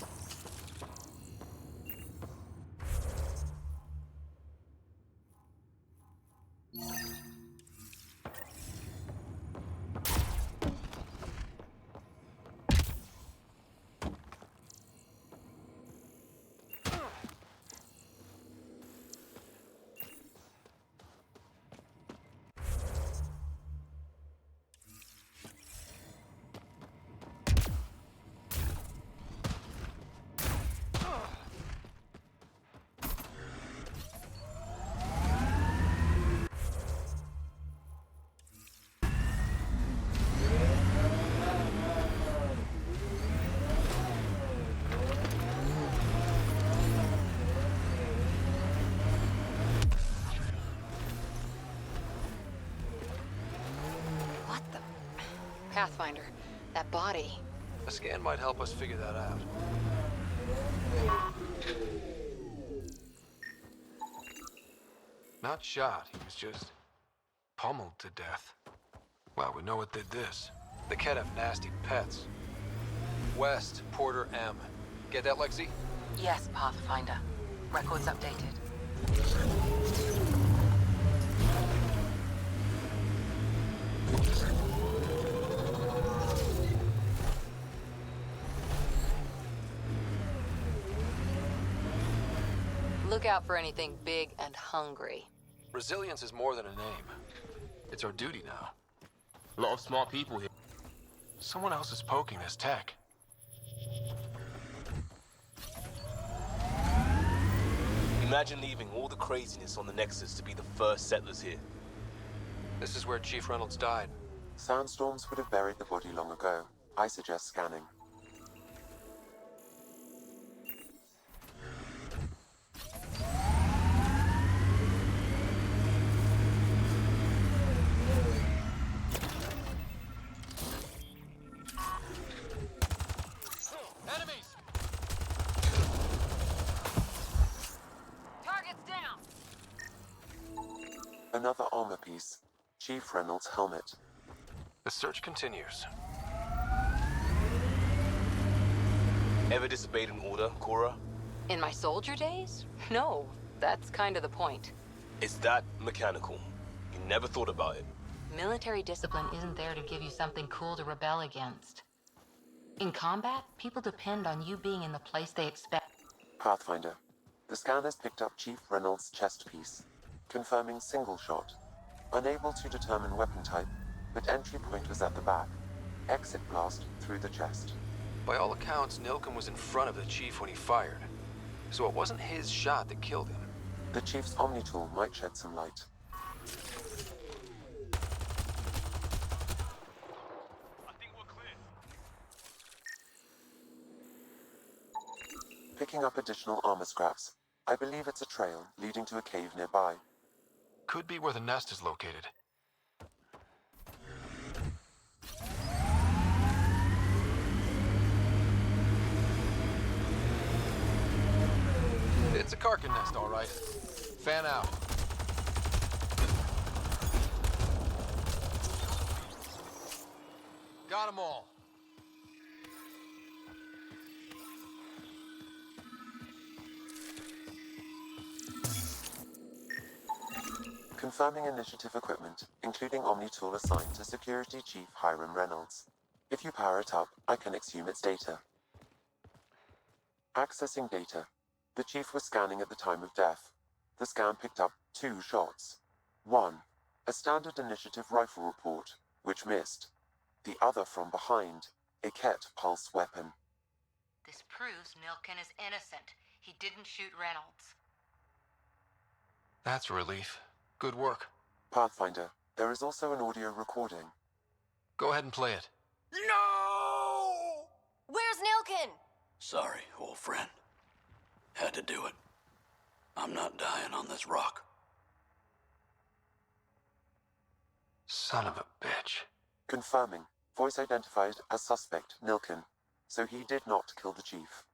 Pathfinder, that body. A scan might help us figure that out. Not shot, he was just pummeled to death. Well, we know what did this. The Ket have nasty pets. West, Porter M. Get that, Lexi? Yes, Pathfinder. Records updated. Look out for anything big and hungry. Resilience is more than a name. It's our duty now. A lot of smart people here. Someone else is poking this tech. Imagine leaving all the craziness on the Nexus to be the first settlers here. This is where Chief Reynolds died. Sandstorms would have buried the body long ago. I suggest scanning. Another armor piece. Chief Reynolds' helmet. The search continues. Ever disobeyed an order, Cora? In my soldier days? No, that's kind of the point. It's that mechanical. You never thought about it. Military discipline isn't there to give you something cool to rebel against. In combat, people depend on you being in the place they expect. Pathfinder. The scanners picked up Chief Reynolds' chest piece, confirming single shot. Unable to determine weapon type, but entry point was at the back. Exit blast through the chest. By all accounts, Nilken was in front of the Chief when he fired. So it wasn't his shot that killed him. The Chief's Omni tool might shed some light. Picking up additional armor scraps. I believe it's a trail leading to a cave nearby. Could be where the nest is located. It's a Karkin nest, all right. Fan out. Got 'em all. Confirming initiative equipment, including Omni tool assigned to Security Chief Hiram Reynolds. If you power it up, I can exhume its data. Accessing data. The Chief was scanning at the time of death. The scan picked up 2 shots. One, a standard initiative rifle report, which missed. The other from behind, a Ket pulse weapon. This proves Nilken is innocent. He didn't shoot Reynolds. That's a relief. Good work. Pathfinder, there is also an audio recording. Go ahead and play it. No! Where's Nilken? Sorry, old friend. Had to do it. I'm not dying on this rock. Son of a bitch. Confirming. Voice identified as suspect, Nilkin. So he did not kill the chief.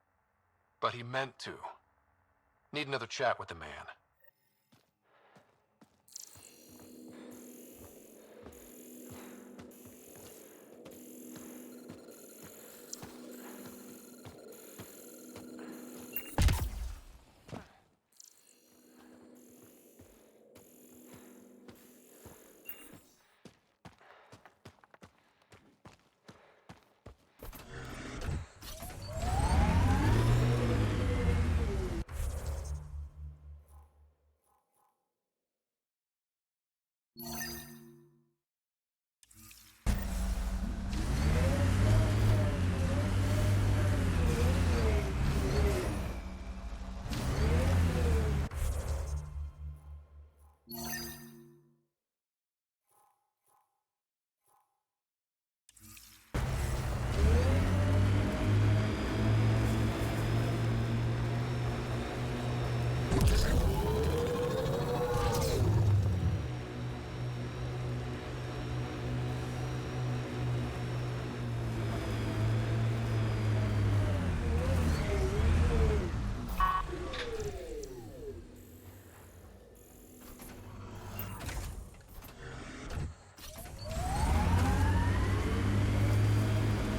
But he meant to. Need another chat with the man.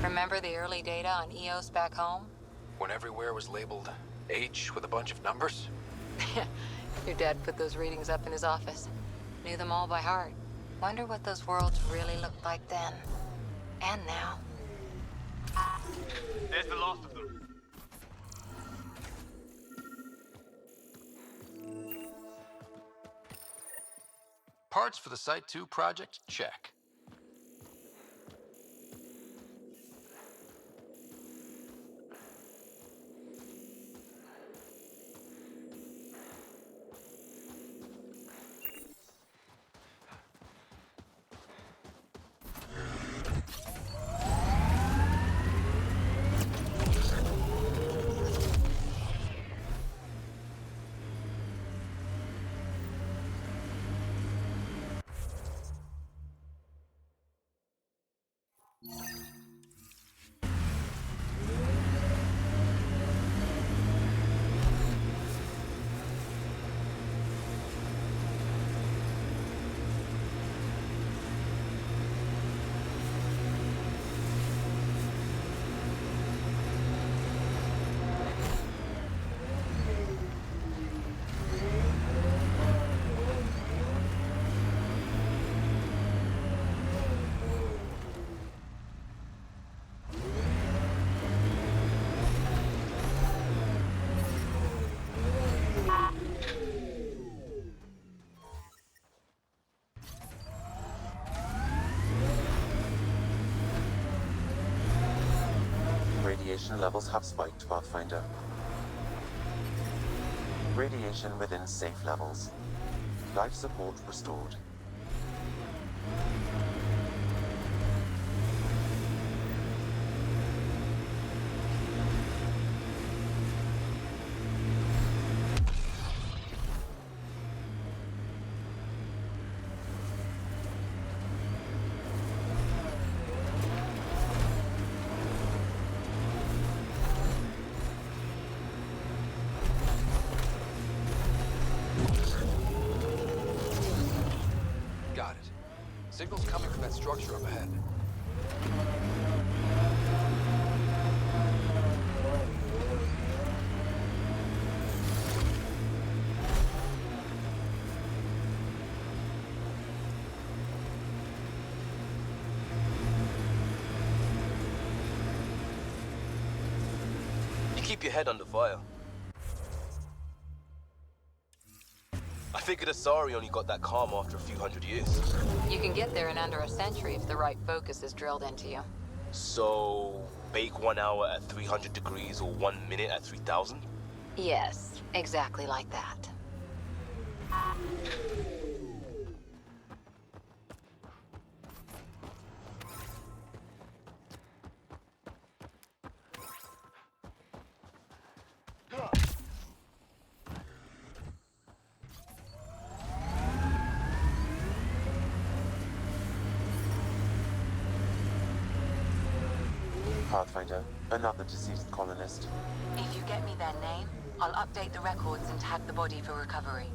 Remember the early data on EOS back home? When everywhere was labeled H with a bunch of numbers? Your dad put those readings up in his office. Knew them all by heart. Wonder what those worlds really looked like then. And now. There's the last of them. Parts for the Site 2 project? Check. Radiation levels have spiked, Pathfinder. Radiation within safe levels. Life support restored. Got it. Signal's coming from that structure up ahead. You keep your head under fire. I figured Asari only got that calm after a few hundred years. You can get there in under a century if the right focus is drilled into you. So, bake 1 hour at 300 degrees or 1 minute at 3000? Yes, exactly like that. Pathfinder, another deceased colonist. If you get me their name, I'll update the records and tag the body for recovery.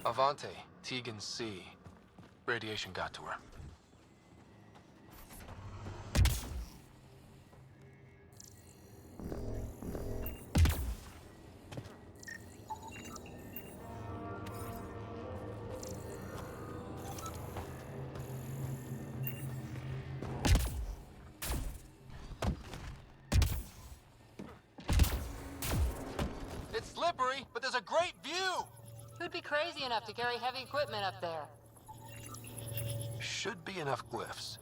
Avante, Tegan C. Radiation got to her. It's slippery, but there's a great view! Who'd be crazy enough to carry heavy equipment up there? Should be enough glyphs.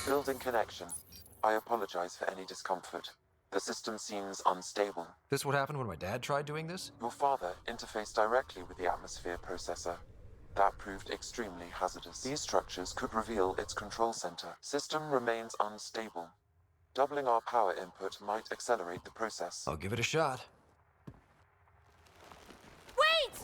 Building connection. I apologize for any discomfort. The system seems unstable. This what happened when my dad tried doing this? Your father interfaced directly with the atmosphere processor. That proved extremely hazardous. These structures could reveal its control center. System remains unstable. Doubling our power input might accelerate the process. I'll give it a shot. Wait!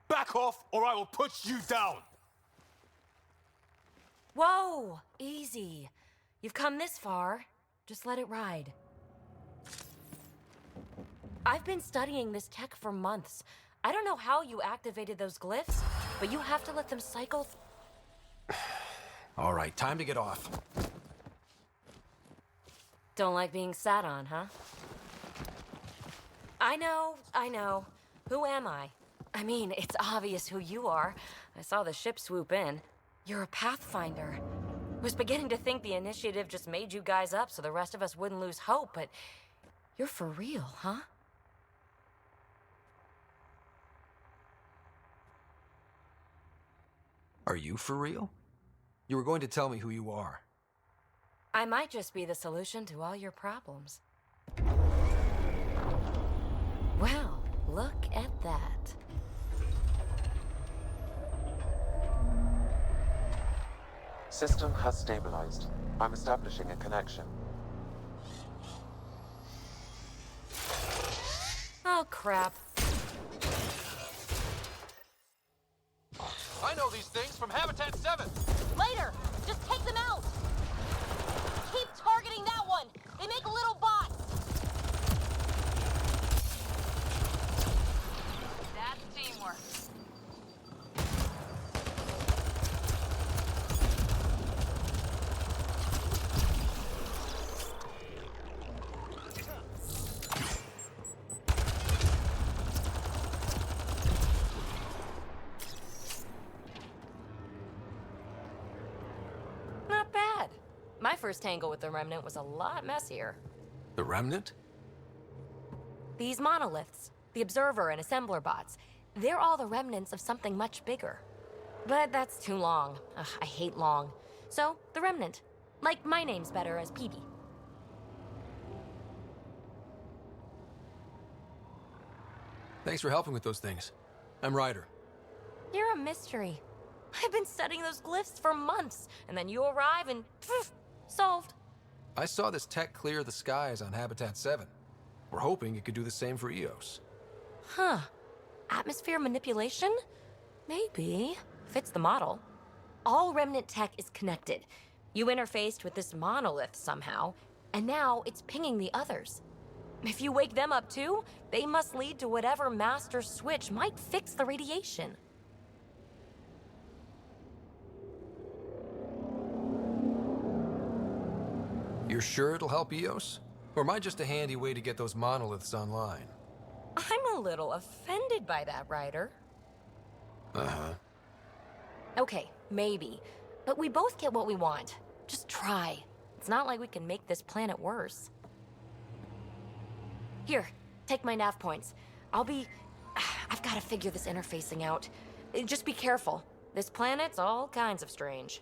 Back off, or I will put you down! Whoa! Easy. You've come this far. Just let it ride. I've been studying this tech for months. I don't know how you activated those glyphs, but you have to let them cycle. All right, time to get off. Don't like being sat on, huh? I know. Who am I? I mean, it's obvious who you are. I saw the ship swoop in. You're a Pathfinder. Was beginning to think the initiative just made you guys up so the rest of us wouldn't lose hope, but you're for real, huh? Are you for real? You were going to tell me who you are. I might just be the solution to all your problems. Well, look at that. System has stabilized. I'm establishing a connection. Oh, crap. I know these things from Habitat 7! Later! Just take them out! Keep targeting that one! They make little bots! That's teamwork. Not bad. My first tangle with the Remnant was a lot messier. The Remnant? These monoliths, the Observer and Assembler bots, they're all the remnants of something much bigger. But that's too long. Ugh, I hate long. So, the Remnant. Like, my name's better as Peavy. Thanks for helping with those things. I'm Ryder. You're a mystery. I've been studying those glyphs for months, and then you arrive and poof, solved. I saw this tech clear the skies on Habitat 7. We're hoping it could do the same for EOS. Huh. Atmosphere manipulation? Maybe. Fits the model. All Remnant tech is connected. You interfaced with this monolith somehow, and now it's pinging the others. If you wake them up too, they must lead to whatever master switch might fix the radiation. You're sure it'll help EOS? Or am I just a handy way to get those monoliths online? I'm a little offended by that, Ryder. Uh-huh. Okay, maybe. But we both get what we want. Just try. It's not like we can make this planet worse. Here, take my nav points. I've got to figure this interfacing out. Just be careful. This planet's all kinds of strange.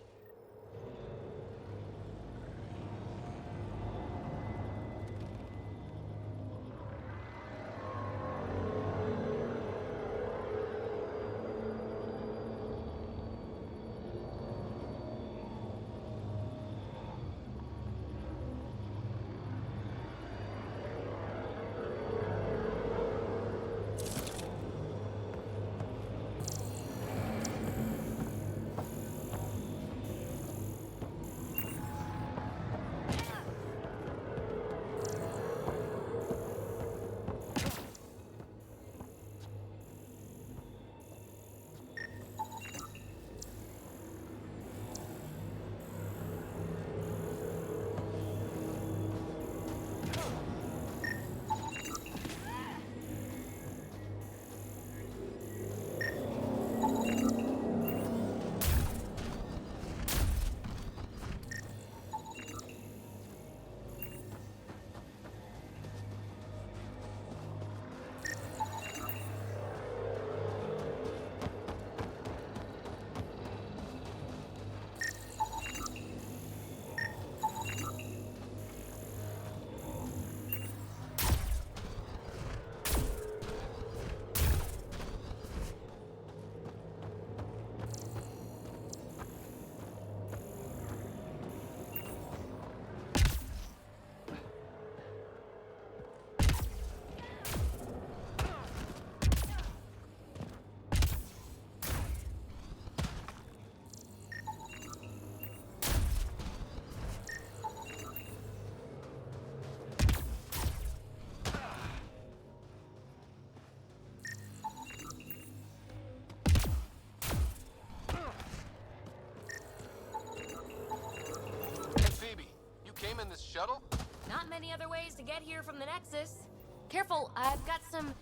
In this shuttle? Not many other ways to get here from the Nexus. Careful, I've got some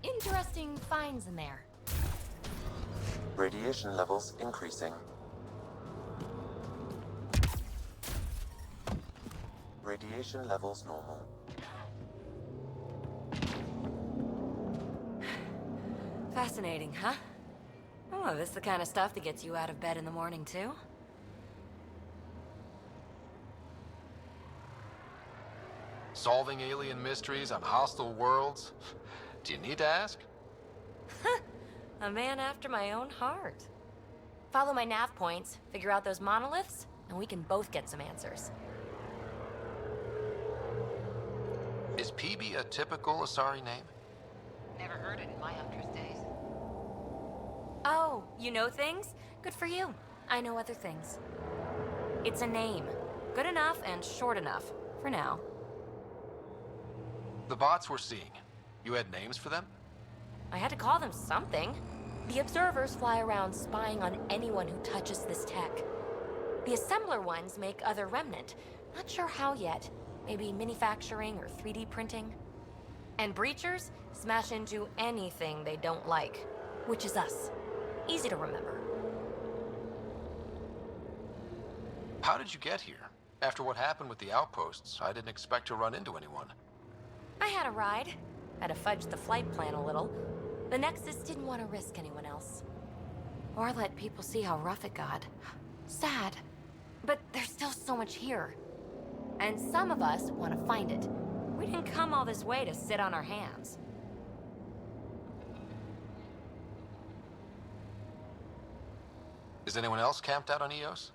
interesting finds in there. Radiation levels increasing. Radiation levels normal. Fascinating, huh? Oh, this is the kind of stuff that gets you out of bed in the morning, too? Solving alien mysteries on hostile worlds? Do you need to ask? A man after my own heart. Follow my nav points, figure out those monoliths, and we can both get some answers. Is PB a typical Asari name? Never heard it in my Huntress days. Oh, you know things? Good for you. I know other things. It's a name. Good enough and short enough, for now. The bots we're seeing, you had names for them? I had to call them something. The observers fly around spying on anyone who touches this tech. The assembler ones make other remnant. Not sure how yet. Maybe manufacturing or 3D printing. And breachers smash into anything they don't like, which is us. Easy to remember. How did you get here? After what happened with the outposts, I didn't expect to run into anyone. I had a ride. Had to fudge the flight plan a little. The Nexus didn't want to risk anyone else. Or let people see how rough it got. Sad. But there's still so much here. And some of us want to find it. We didn't come all this way to sit on our hands. Is anyone else camped out on Eos?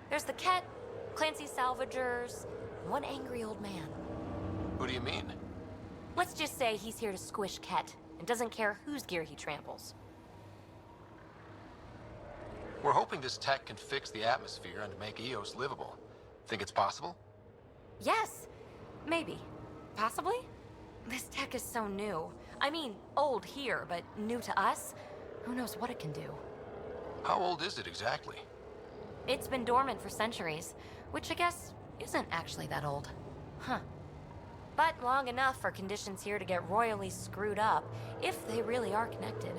There's the Ket, Clancy Salvagers, and one angry old man. Who do you mean? Let's just say he's here to squish Ket, and doesn't care whose gear he tramples. We're hoping this tech can fix the atmosphere and make Eos livable. Think it's possible? Yes, maybe. Possibly? This tech is so new. I mean, old here, but new to us? Who knows what it can do? How old is it exactly? It's been dormant for centuries, which I guess isn't actually that old. Huh. but long enough for conditions here to get royally screwed up, if they really are connected.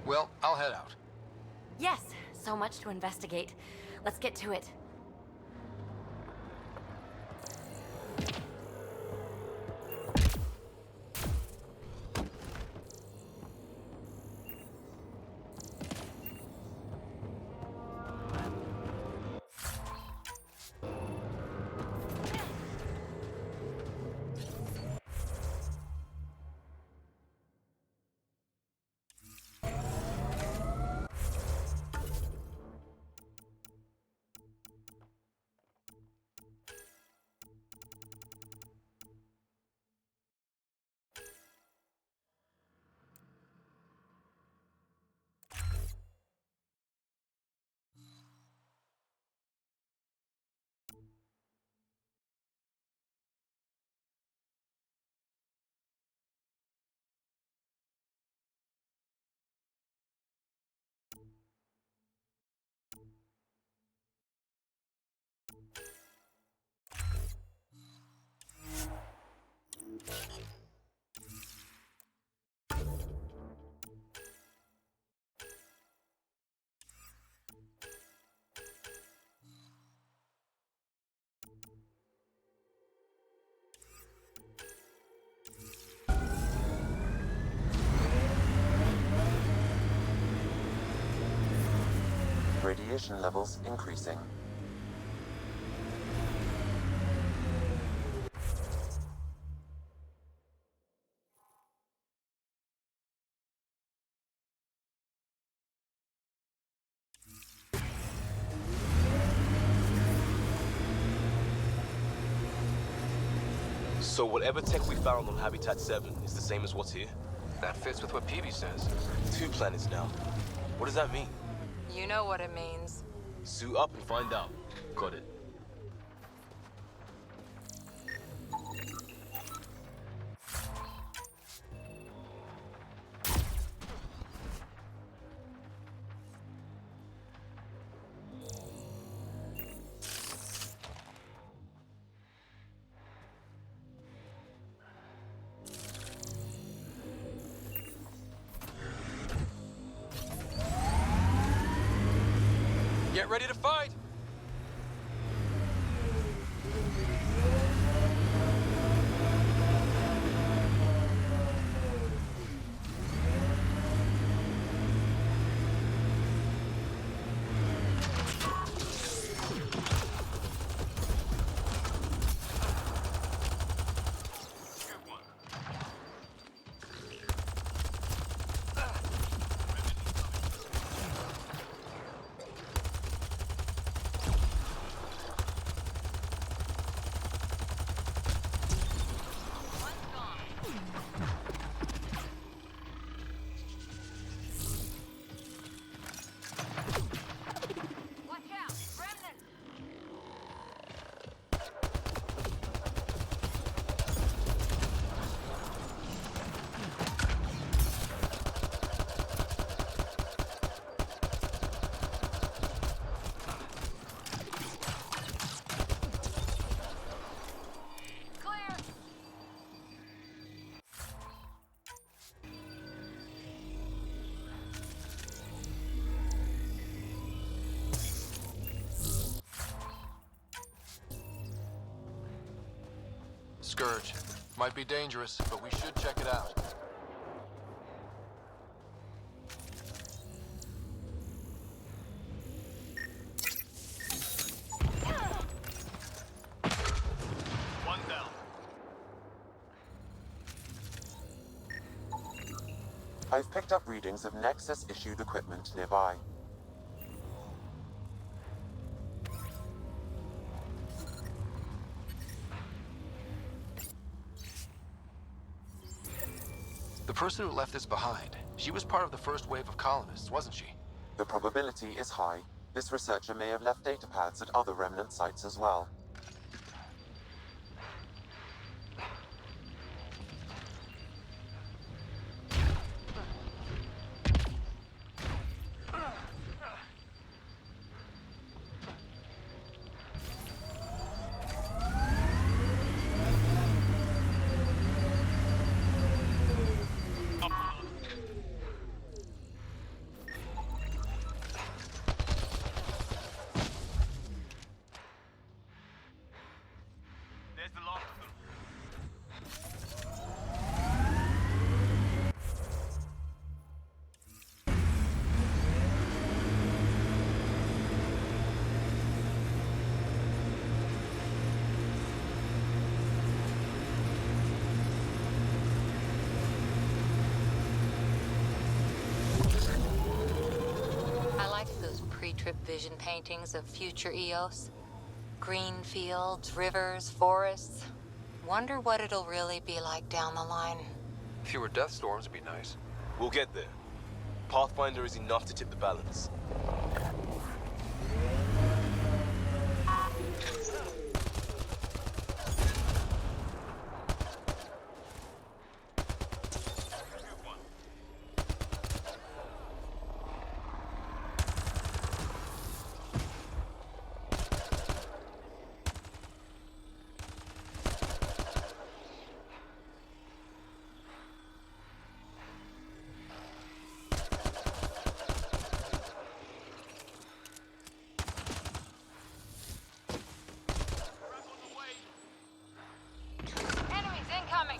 Well, I'll head out. Yes, so much to investigate. Let's get to it. Radiation levels increasing. So whatever tech we found on Habitat 7 is the same as what's here? That fits with what Peavy says. 2 planets now. What does that mean? You know what it means. Suit up and find out. Got it. Get ready to fight! Scourge. Might be dangerous, but we should check it out. One down. I've picked up readings of Nexus-issued equipment nearby. The person who left this behind, she was part of the first wave of colonists, wasn't she? The probability is high. This researcher may have left data pads at other remnant sites as well. trip vision paintings of future Eos. Green fields, rivers, forests. Wonder what it'll really be like down the line. Fewer death storms would be nice. We'll get there. Pathfinder is enough to tip the balance. Enemies incoming!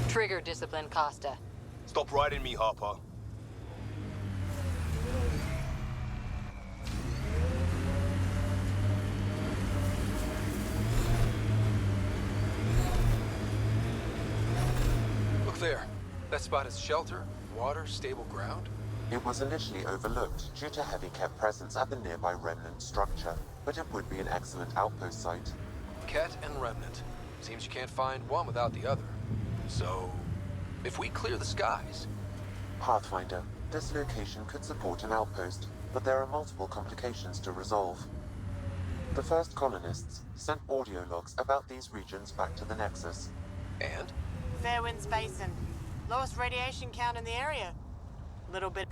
Trigger discipline, Costa. Stop riding me, Harper. Look there. That spot is shelter, water, stable ground. It was initially overlooked due to heavy kept presence at the nearby remnant structure, but it would be an excellent outpost site. Ket and remnant. Seems you can't find one without the other. So, if we clear the skies... Pathfinder, this location could support an outpost, but there are multiple complications to resolve. The first colonists sent audio logs about these regions back to the Nexus. And? Fairwinds Basin. Lowest radiation count in the area. Little bit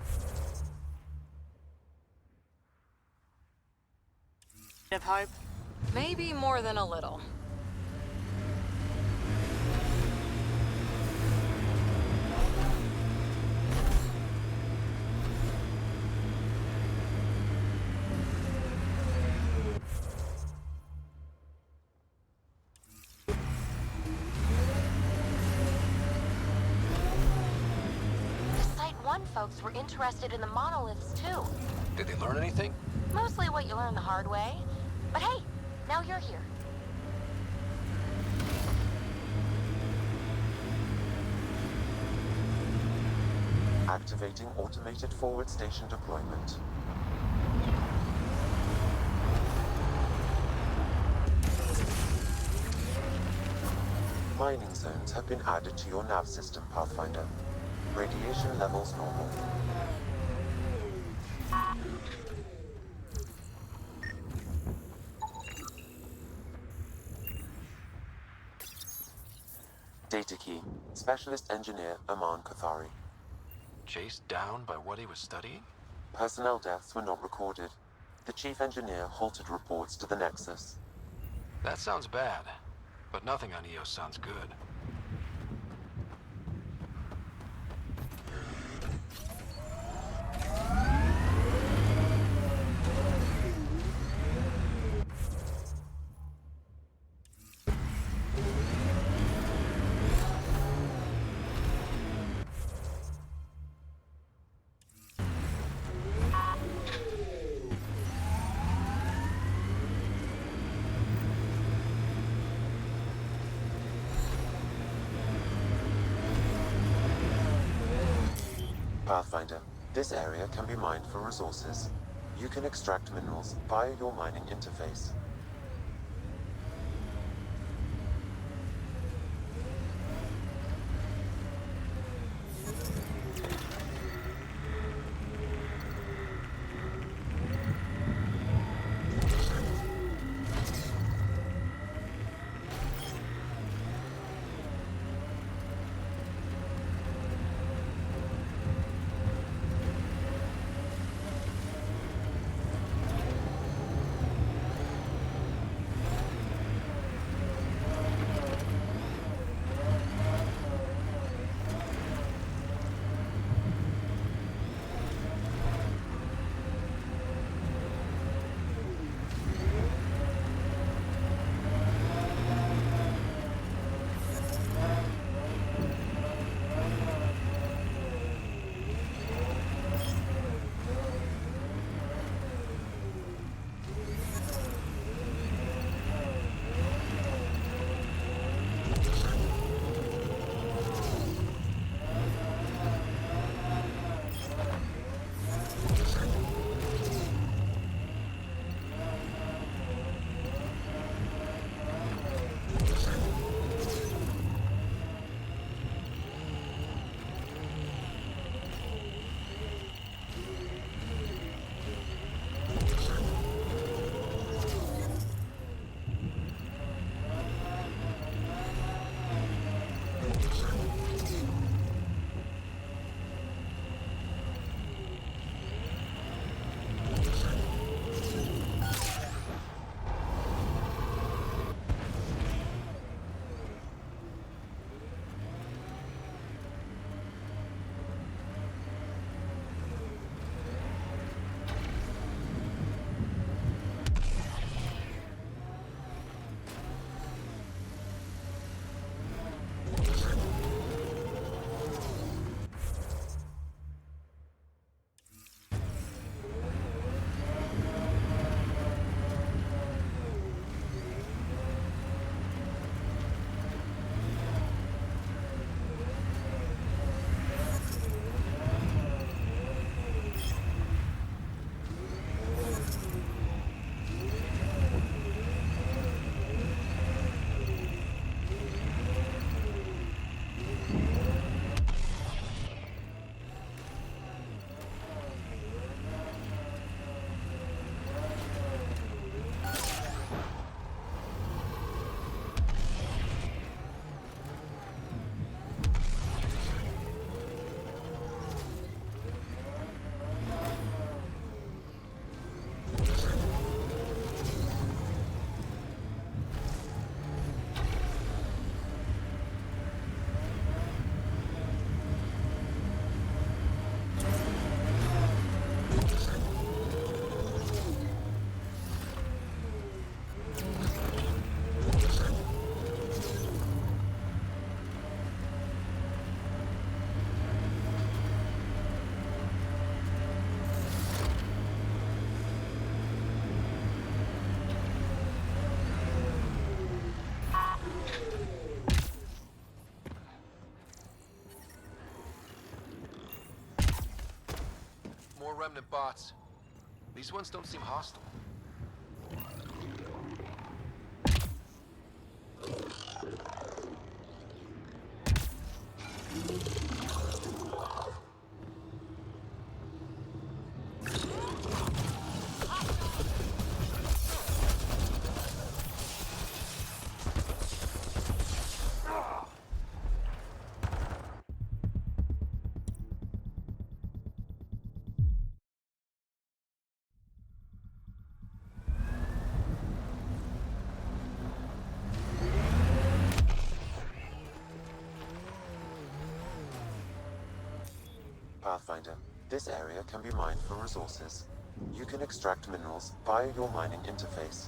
of hope. Maybe more than a little. Folks were interested in the monoliths, too. Did they learn anything? Mostly what you learn the hard way. But hey, now you're here. Activating automated forward station deployment. Mining zones have been added to your nav system, Pathfinder. Radiation levels normal. Data key. Specialist Engineer Aman Kathari. Chased down by what he was studying? Personnel deaths were not recorded. The Chief Engineer halted reports to the Nexus. That sounds bad, but nothing on Eos sounds good. Pathfinder, this area can be mined for resources. You can extract minerals via your mining interface. More remnant bots. These ones don't seem hostile. Pathfinder, this area can be mined for resources. You can extract minerals via your mining interface.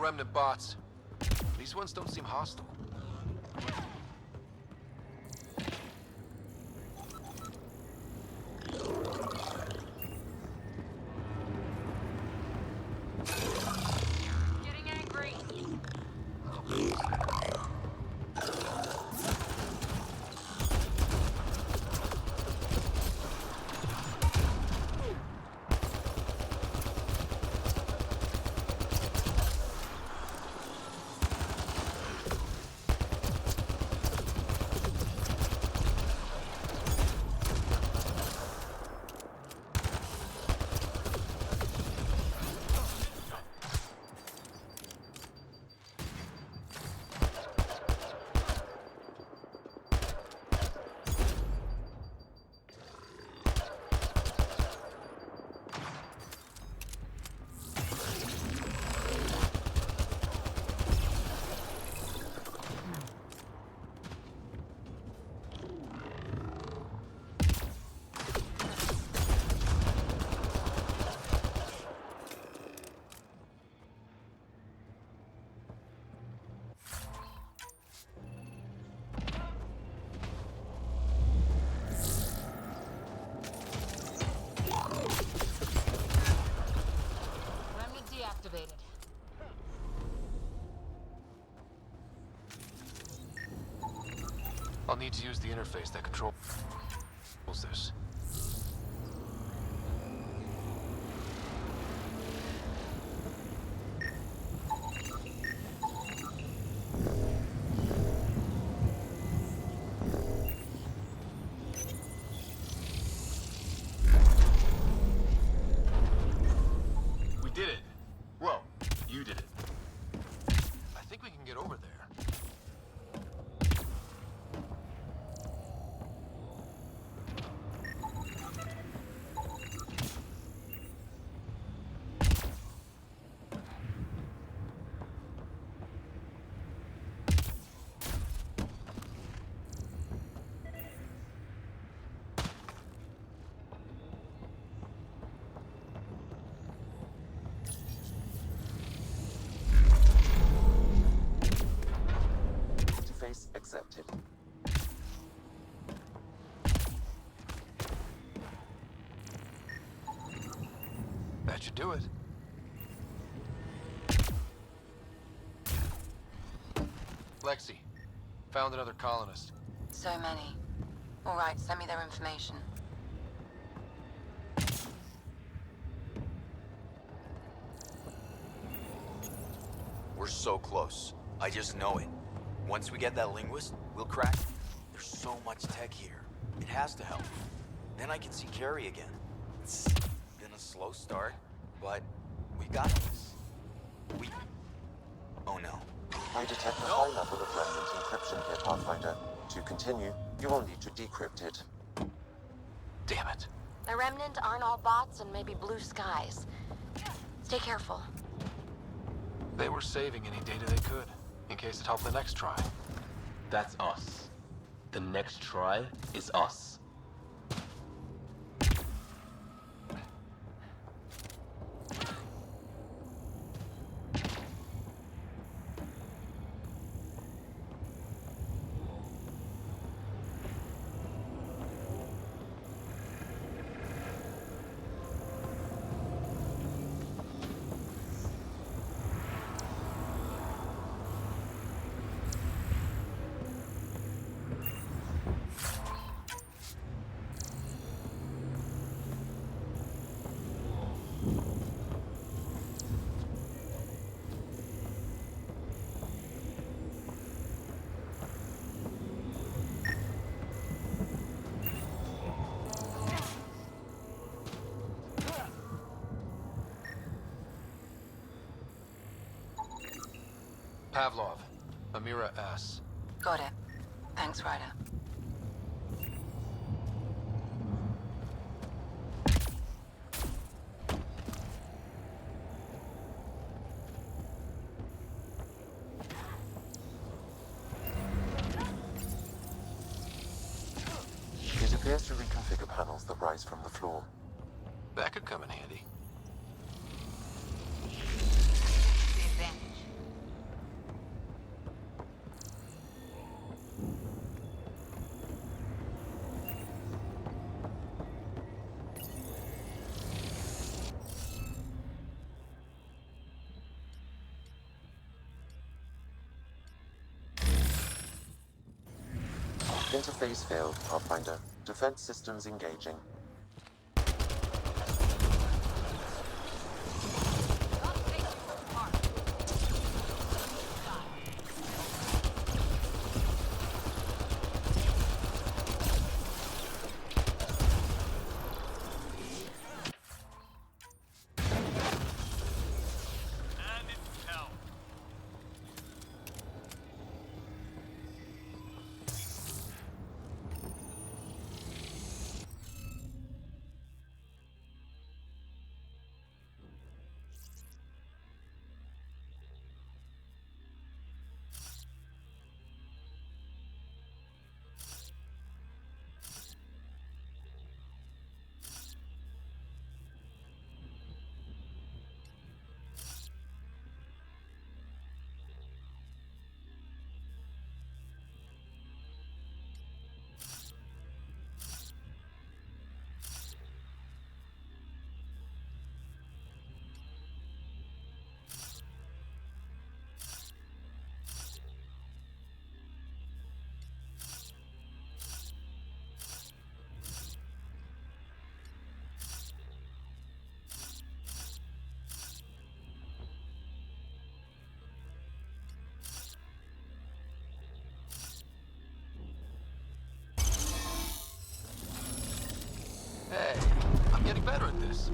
remnant bots. These ones don't seem hostile. Getting angry. Remnant deactivated. I'll need to use the interface that controls this. We did it. Well, you did it. I think we can get over there. Interface accepted. That should do it. Lexi, found another colonist. So many. All right, send me their information. We're so close. I just know it. Once we get that linguist, we'll crack. There's so much tech here. It has to help. Then I can see Carrie again. It's been a slow start, but we got this. Oh no. I detect a high level of remnant encryption here, Pathfinder. To continue, you will need to decrypt it. Damn it. The Remnant aren't all bots and maybe blue skies. Stay careful. They were saving any data they could, in case it helped the next try. That's us. The next try is us. Pavlov, Amira S. Got it. Thanks, Ryder. It appears to reconfigure panels that rise from the floor. That could come in handy. The advantage. Interface failed, Pathfinder. Defense systems engaging. Hey, I'm getting better at this.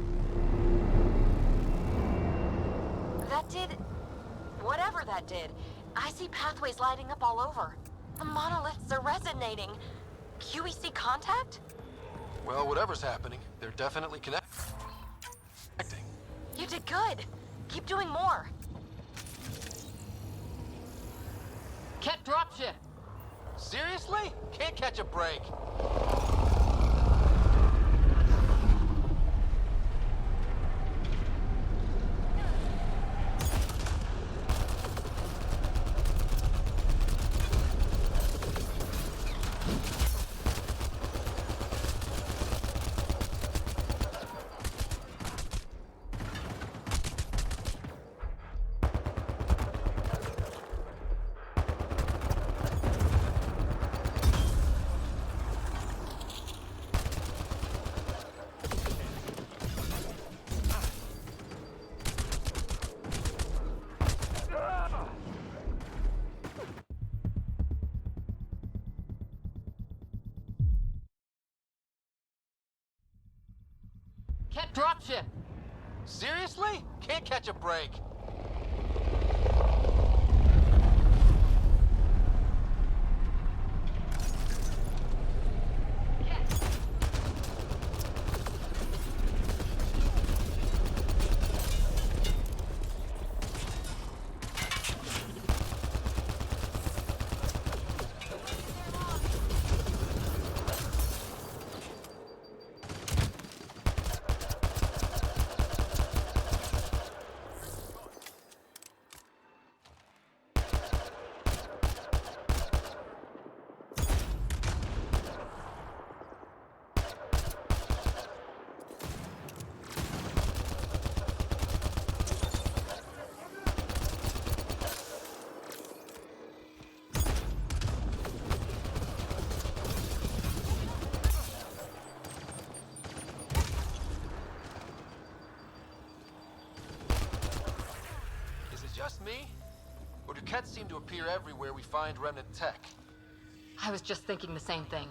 That did... whatever that did. I see pathways lighting up all over. The monoliths are resonating. QEC contact? Well, whatever's happening, they're definitely connecting. You did good. Keep doing more. Ket dropship. Seriously? Can't catch a break. Ket dropship. Seriously? Can't catch a break. Just me? Or do Kets seem to appear everywhere we find remnant tech? I was just thinking the same thing.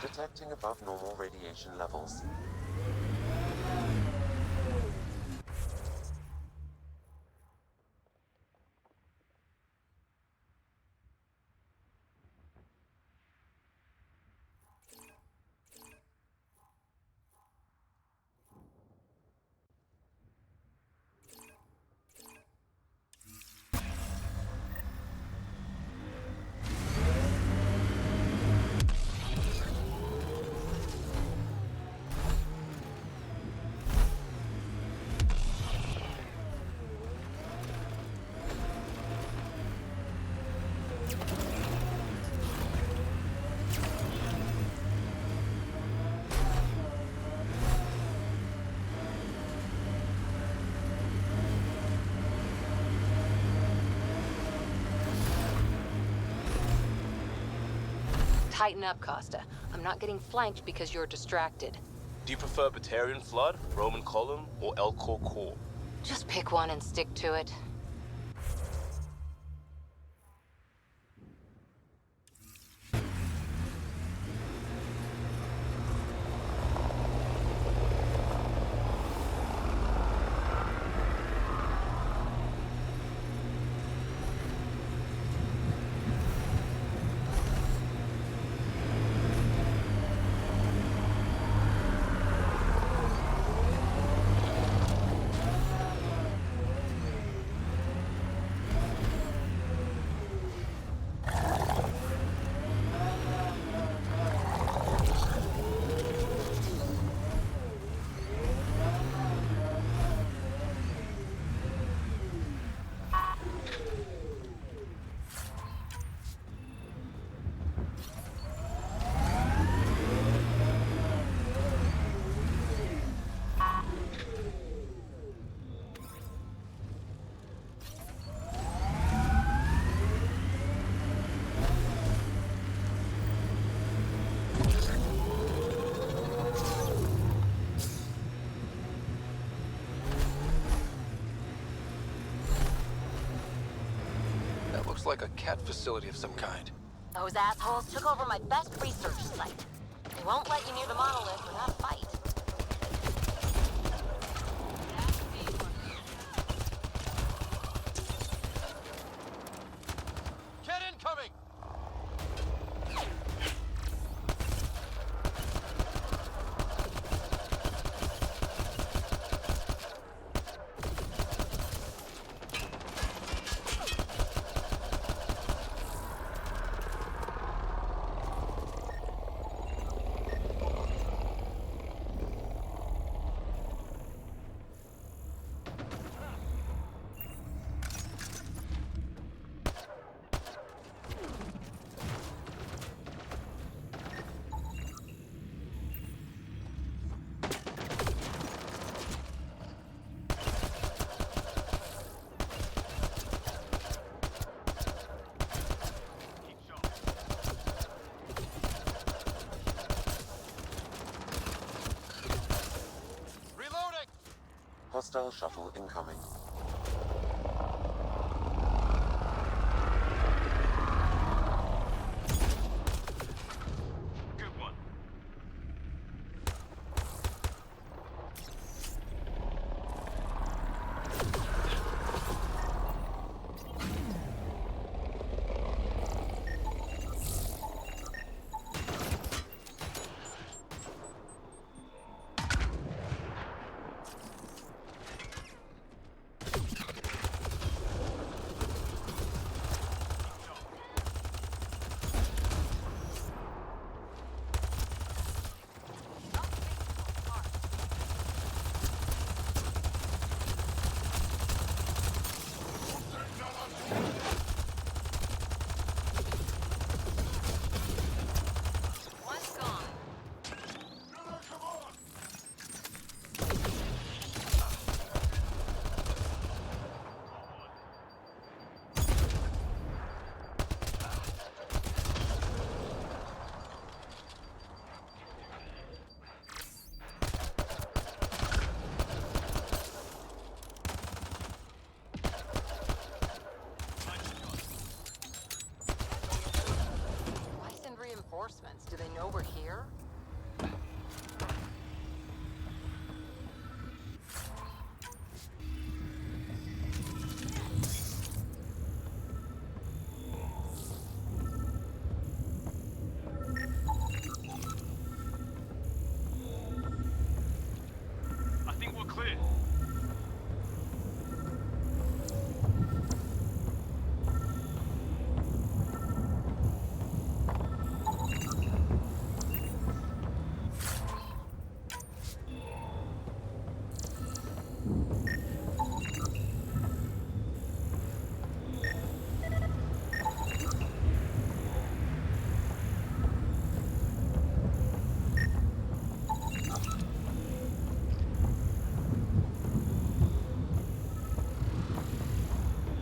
Detecting above normal radiation levels. Tighten up, Costa. I'm not getting flanked because you're distracted. Do you prefer Batarian Flood, Roman Column, or Elcor Core? Just pick one and stick to it. Like a cat facility of some kind. Those assholes took over my best research site. They won't let you near the monolith without a fight. Cat incoming! Hostile shuttle incoming. Good one.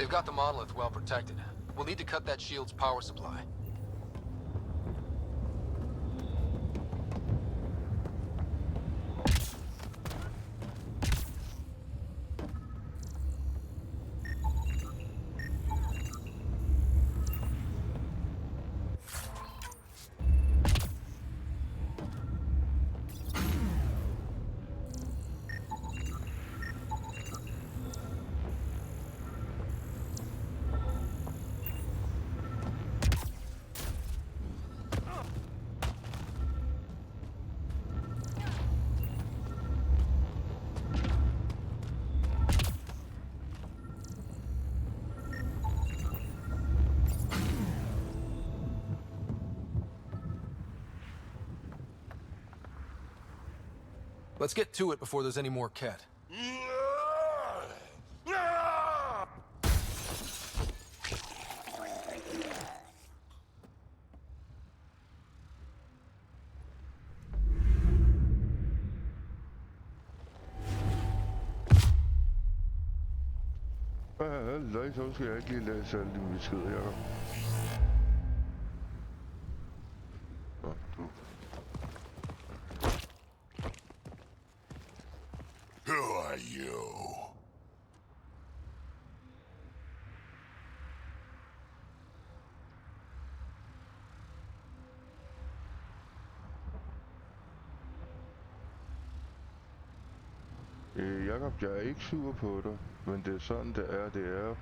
They've got the monolith well protected. We'll need to cut that shield's power supply. Let's get to it before there's any more Ket. Halløj, så skal jeg ikke lige læse alle de beskeder, Jacob. Who are you? Jacob, jeg er ikke sur på dig, men det er sådan, det er. Det er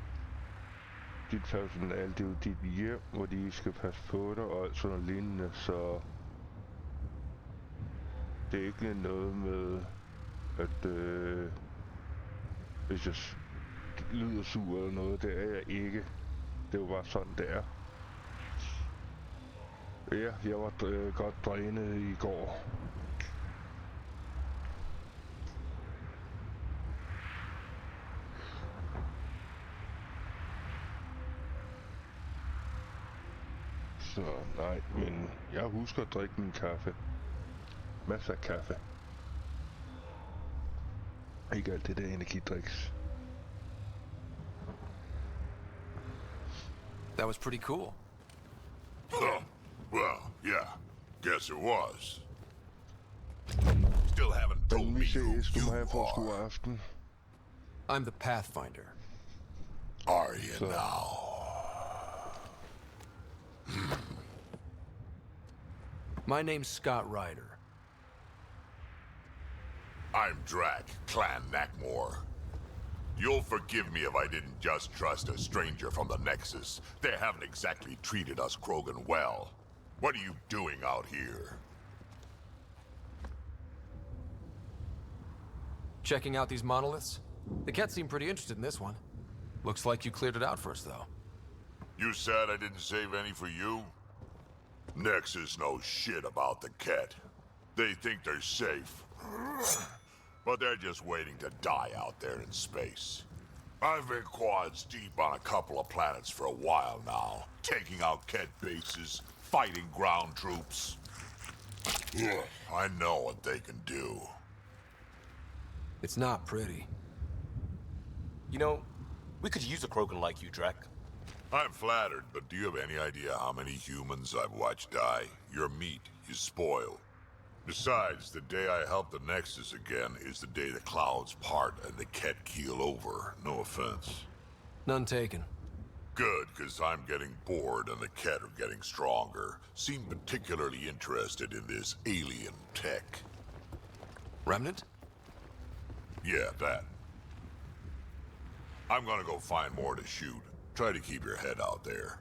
dit personal, det er jo dit hjem, hvor de skal passe på dig og alt sådan noget lignende, så det er ikke noget med, at hvis jeg lyder sur eller noget, det er jeg ikke. Det er jo bare sådan, det er. Ja, jeg var godt drænet i går. Så nej, men jeg husker at drikke min kaffe. Masser af kaffe. Ikke alt det der energidriks. That was pretty cool. Well, yeah. Guess it was. Still haven't told me who you are. I'm the Pathfinder. Are you now? My name's Scott Ryder. I'm Drac, Clan Nakmor. You'll forgive me if I didn't just trust a stranger from the Nexus. They haven't exactly treated us Krogan well. What are you doing out here? Checking out these monoliths? The Ket seem pretty interested in this one. Looks like you cleared it out for us, though. You said I didn't save any for you? Nexus knows shit about the Ket. They think they're safe. But they're just waiting to die out there in space. I've been quads deep on a couple of planets for a while now, taking out Ket bases, fighting ground troops. I know what they can do. It's not pretty. You know, we could use a Krogan like you, Drac. I'm flattered, but do you have any idea how many humans I've watched die? Your meat is spoiled. Besides, the day I help the Nexus again is the day the clouds part and the Ket keel over. No offense. None taken. Good, because I'm getting bored and the Ket are getting stronger. Seem particularly interested in this alien tech. Remnant? Yeah, that. I'm gonna go find more to shoot. Try to keep your head out there.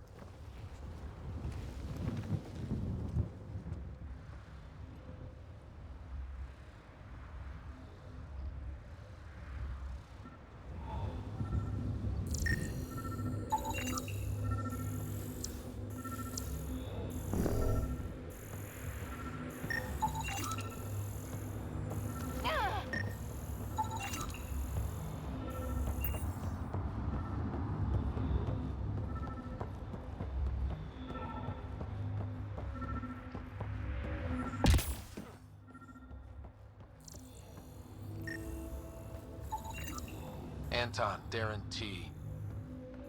Anton, Darren T.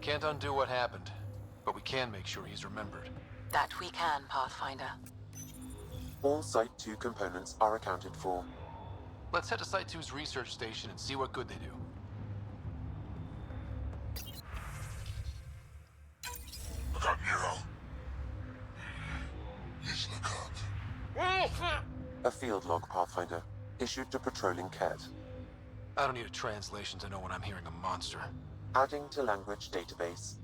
Can't undo what happened, but we can make sure he's remembered. That we can, Pathfinder. All Site 2 components are accounted for. Let's head to Site 2's research station and see what good they do. Look out, Nero. Yes, look out. A field log, Pathfinder, issued to patrolling Ket. I don't need a translation to know when I'm hearing a monster. Adding to language database.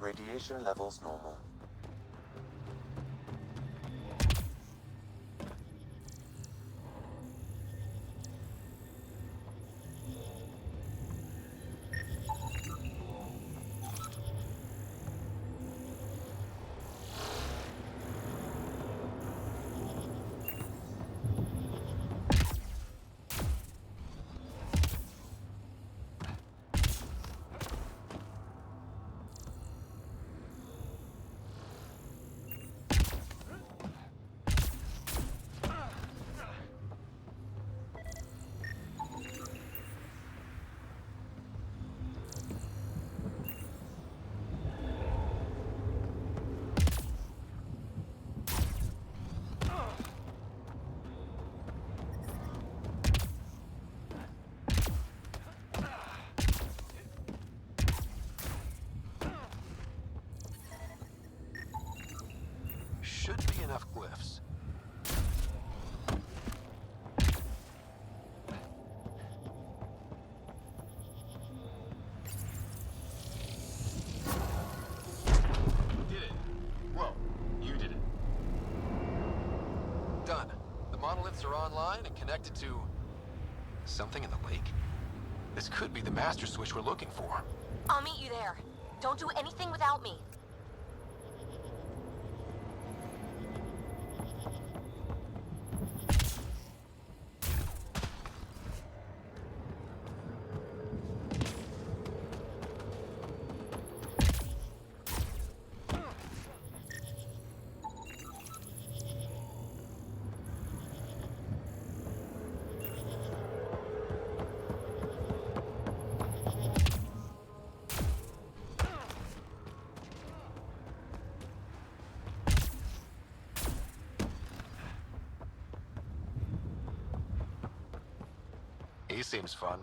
Radiation levels normal. Should be enough glyphs. Did it. Well, you did it. Done. The monoliths are online and connected to something in the lake. This could be the master switch we're looking for. I'll meet you there. Don't do anything without me. He seems fun.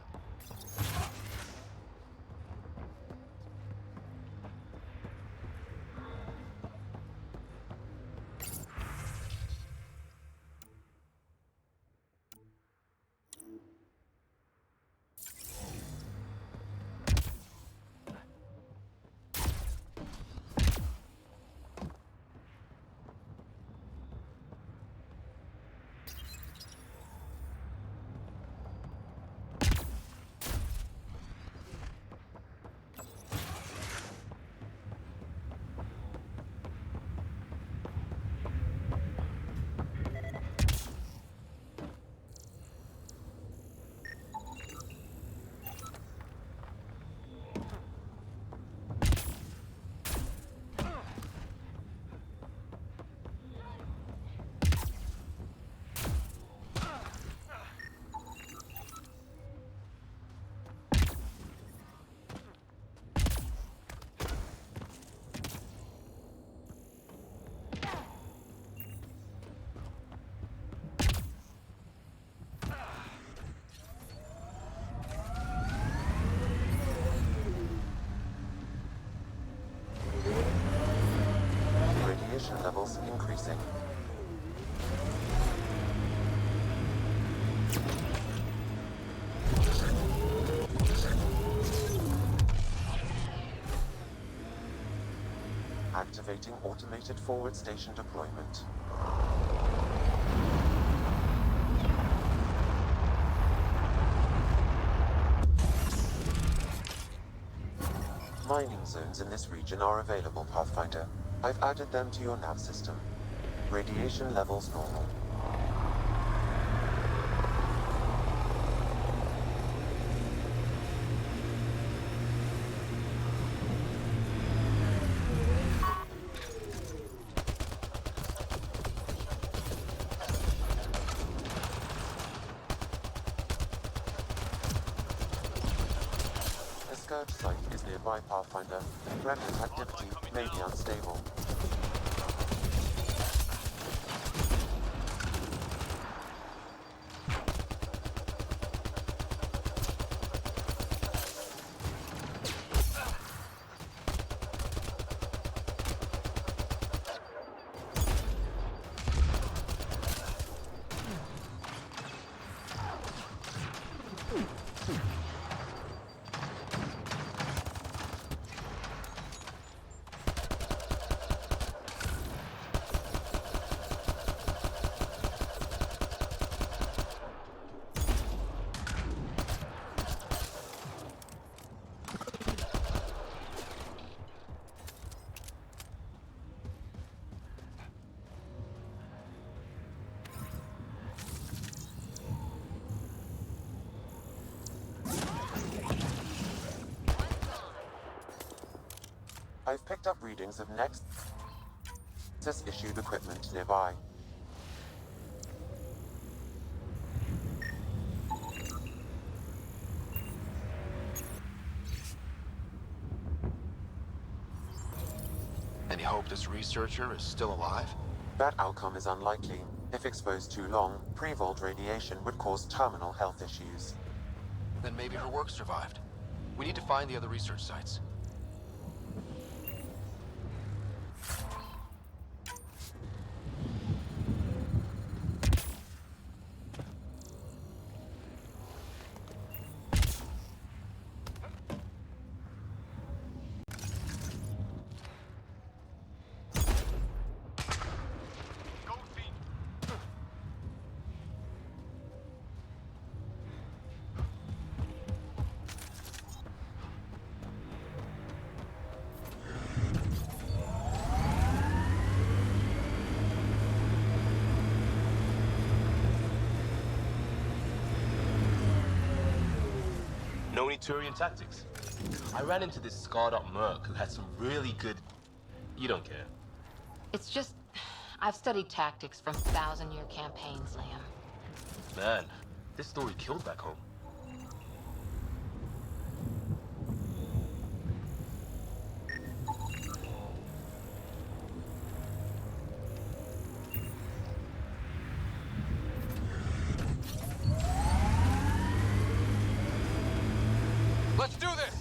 levels increasing. Activating automated forward station deployment. Mining zones in this region are available, Pathfinder. I've added them to your nav system. Radiation levels normal. The Scourge site is nearby, Pathfinder. Remnant activity may be unstable. I've picked up readings of Nexus-issued equipment nearby. Any hope this researcher is still alive? That outcome is unlikely. If exposed too long, pre-vault radiation would cause terminal health issues. Then maybe her work survived. We need to find the other research sites. Know any Turian tactics? I ran into this scarred-up merc who had some really good... You don't care. It's just, I've studied tactics from 1,000-year campaigns, Liam. Man, this story killed back home. Let's do this!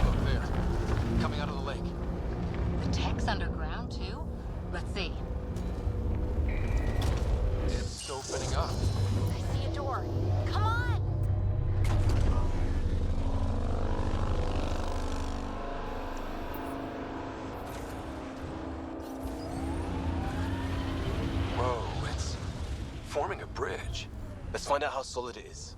Look there. Coming out of the lake. The tech's underground, too? Let's see. It's opening up. I see a door. Come on! Whoa, it's forming a bridge. Let's find out how solid it is.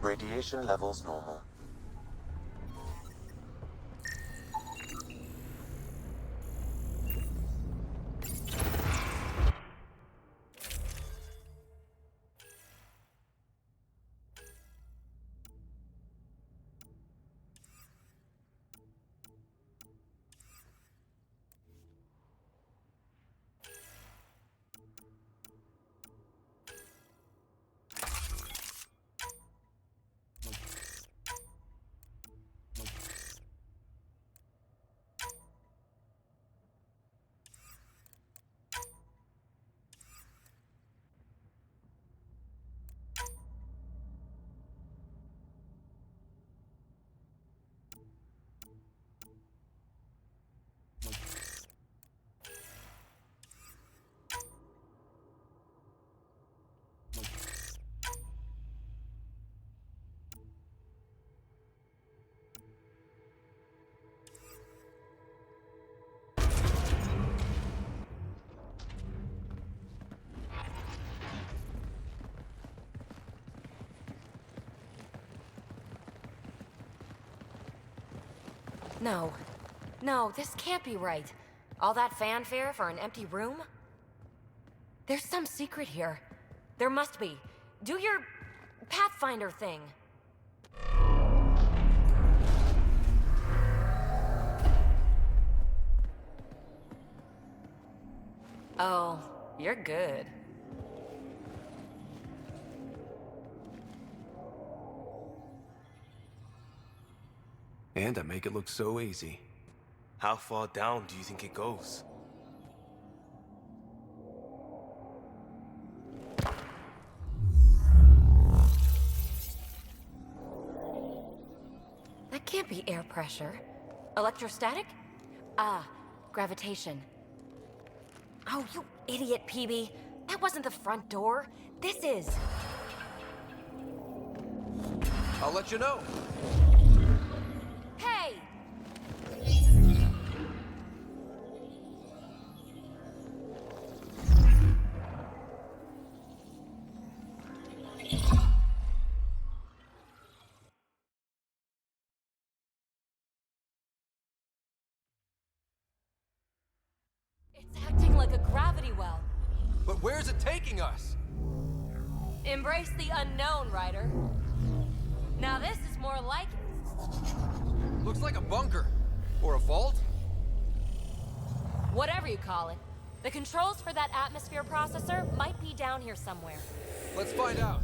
Radiation levels normal. No. No, this can't be right. All that fanfare for an empty room? There's some secret here. There must be. Do your Pathfinder thing. Oh, you're good. And I make it look so easy. How far down do you think it goes? That can't be air pressure. Electrostatic? Ah, gravitation. Oh, you idiot, PB. That wasn't the front door. This is. I'll let you know. Hey! It's acting like a gravity well. But where's it taking us? Embrace the unknown, Ryder. Now this is more like it. Looks like a bunker. Or a vault? Whatever you call it. The controls for that atmosphere processor might be down here somewhere. Let's find out.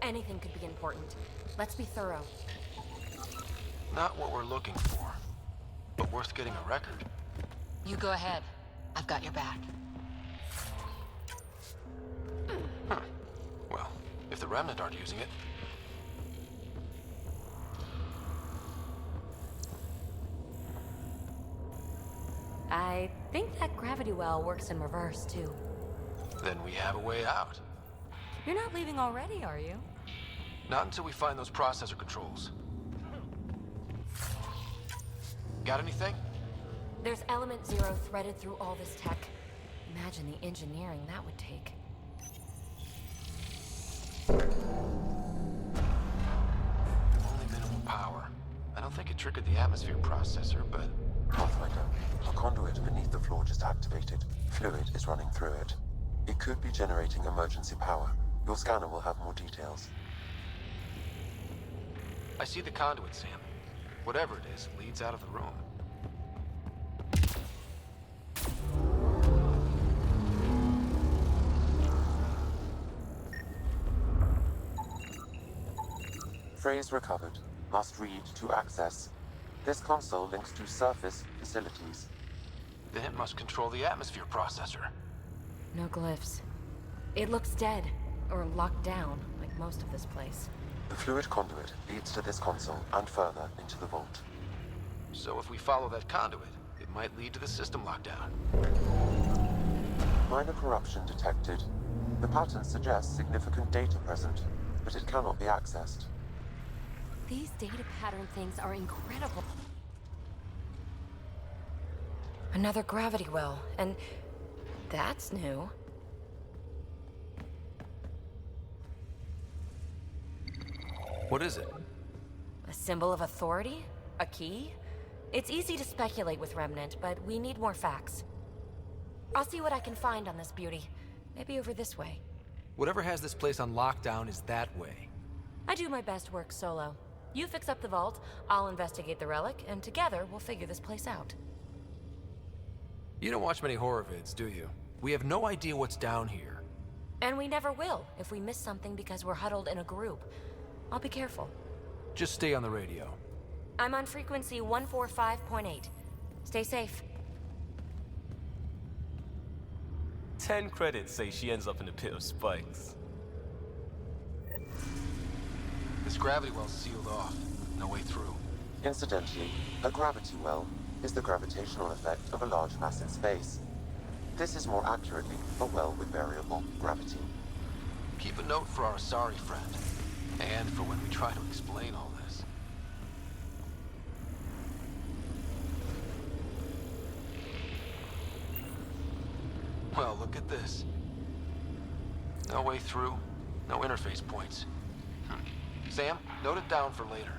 Anything could be important. Let's be thorough. Not what we're looking for, but worth getting a record. You go ahead. I've got your back. Huh. Well, if the Remnant aren't using it. I think that gravity well works in reverse, too. Then we have a way out. You're not leaving already, are you? Not until we find those processor controls. Got anything? There's element 0 threaded through all this tech. Imagine the engineering that would take. Only minimal power. I don't think it triggered the atmosphere processor, but... Pathfinder, a conduit beneath the floor just activated. Fluid is running through it. It could be generating emergency power. Your scanner will have more details. I see the conduit, Sam. Whatever it is, it leads out of the room. Phrase recovered. Must read to access. This console links to surface facilities. Then it must control the atmosphere processor. No glyphs. It looks dead, or locked down, like most of this place. The fluid conduit leads to this console and further into the vault. So if we follow that conduit, it might lead to the system lockdown. Minor corruption detected. The pattern suggests significant data present, but it cannot be accessed. These data pattern things are incredible. Another gravity well, and that's new. What is it? A symbol of authority? A key? It's easy to speculate with Remnant, but we need more facts. I'll see what I can find on this beauty. Maybe over this way. Whatever has this place on lockdown is that way. I do my best work solo. You fix up the vault, I'll investigate the relic, and together we'll figure this place out. You don't watch many horror vids, do you? We have no idea what's down here. And we never will if we miss something because we're huddled in a group. I'll be careful. Just stay on the radio. I'm on frequency 145.8. Stay safe. 10 credits say she ends up in a pit of spikes. This gravity well's sealed off. No way through. Incidentally, a gravity well is the gravitational effect of a large mass in space. This is more accurately a well with variable gravity. Keep a note for our sorry friend. And for when we try to explain all this. Well, look at this. No way through, no interface points. Sam, note it down for later.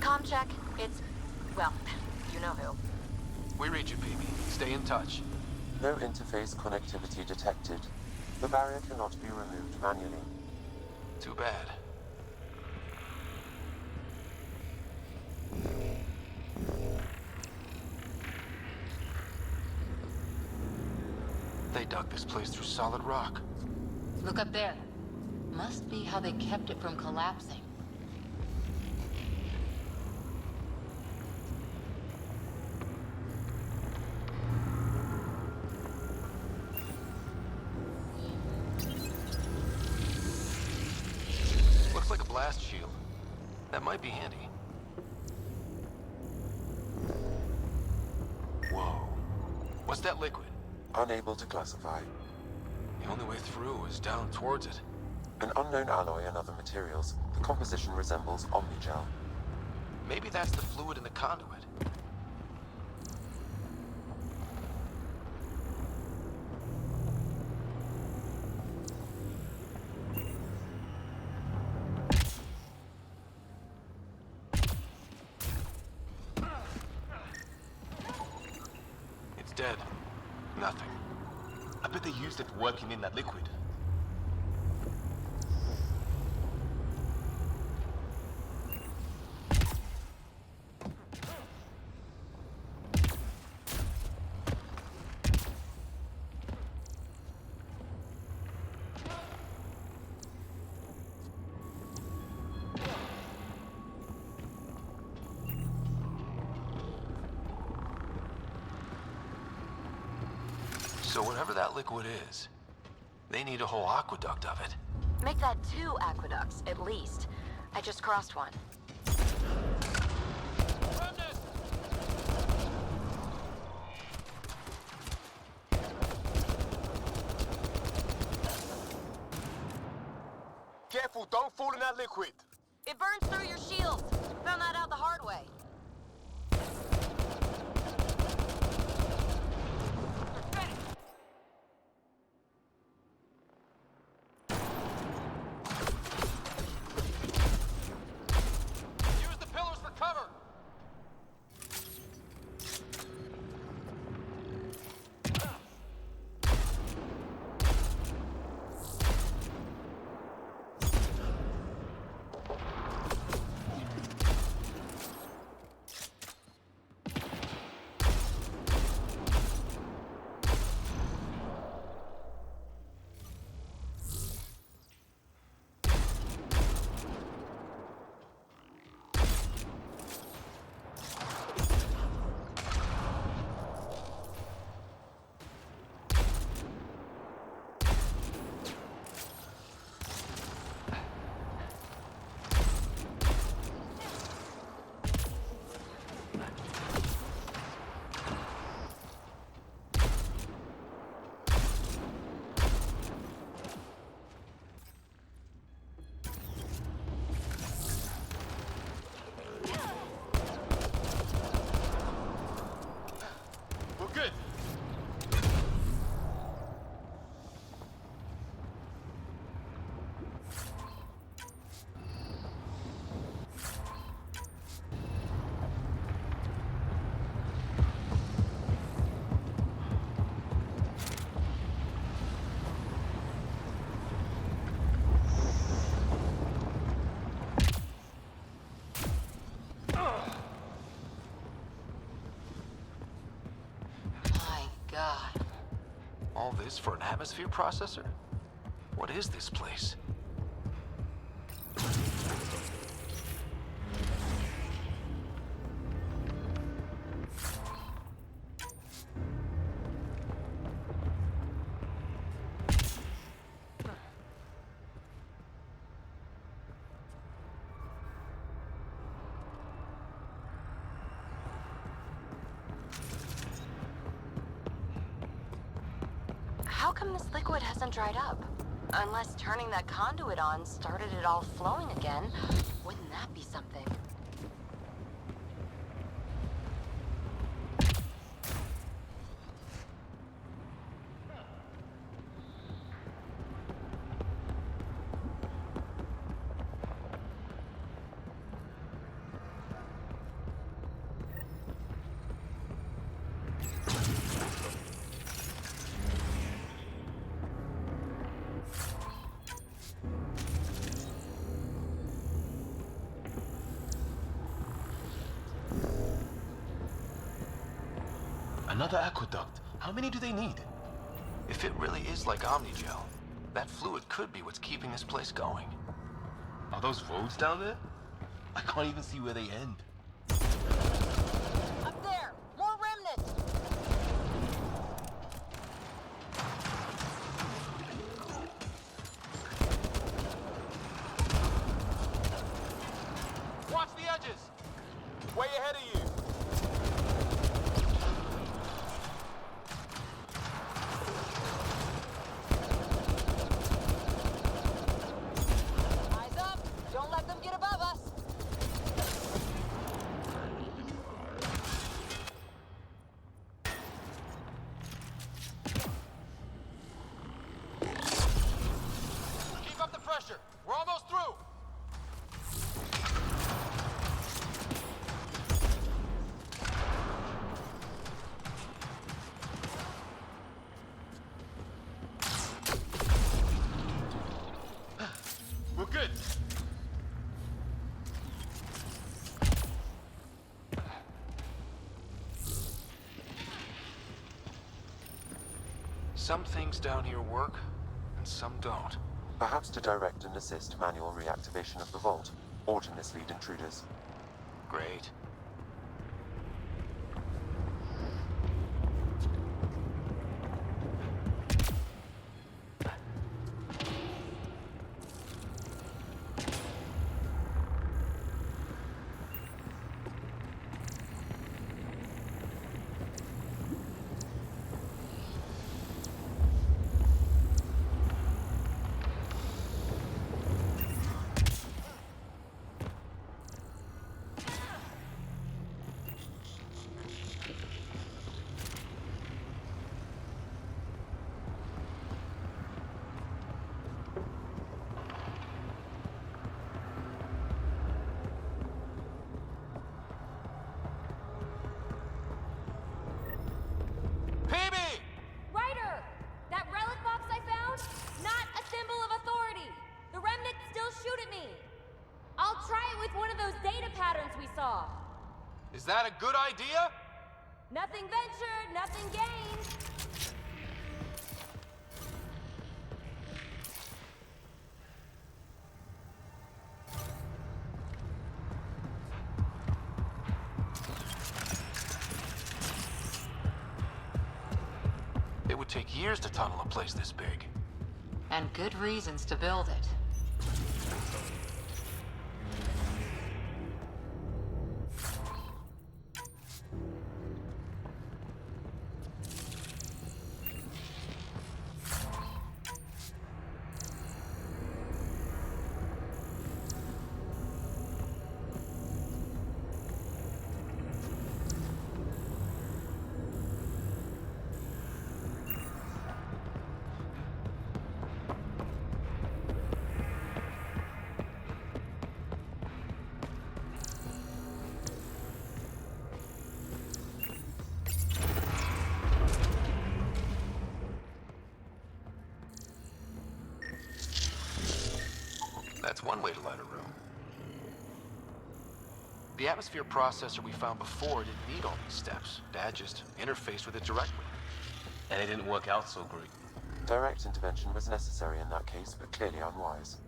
Comm check. It's, well, you know who. We read you, PB. Stay in touch. No interface connectivity detected. The barrier cannot be removed manually. Too bad. They dug this place through solid rock. Look up there. Must be how they kept it from collapsing. Looks like a blast shield. That might be handy. Whoa. What's that liquid? Unable to classify. The only way through is down towards it. An unknown alloy and other materials. The composition resembles omnigel. Maybe that's the fluid in the conduit. It's dead. Nothing. I bet they used it working in that liquid. So whatever that liquid is, they need a whole aqueduct of it. Make that 2 aqueducts, at least. I just crossed one. Careful, don't fall in that liquid. It burns through your shields. Found that out the hard way. is for an atmosphere processor? What is this place? How come this liquid hasn't dried up? Unless turning that conduit on started it all flowing again. Wouldn't that be something? Another aqueduct. How many do they need? If it really is like Omnigel, that fluid could be what's keeping this place going. Are those roads down there? I can't even see where they end. Up there! More remnants! Watch the edges! Way ahead of you! Eyes up! Don't let them get above us! Keep up the pressure! We're almost through! We're good! Some things down here work, and some don't. Perhaps to direct and assist manual reactivation of the vault, or to mislead intruders. Great. Ryder! That relic box I found? Not a symbol of authority! The remnants still shoot at me! I'll try it with one of those data patterns we saw. Is that a good idea? Nothing ventured, nothing gained. It would take years to tunnel a place this big. And good reasons to build it. That's one way to light a room. The atmosphere processor we found before didn't need all these steps. Dad just interfaced with it directly. And it didn't work out so great. Direct intervention was necessary in that case, but clearly unwise.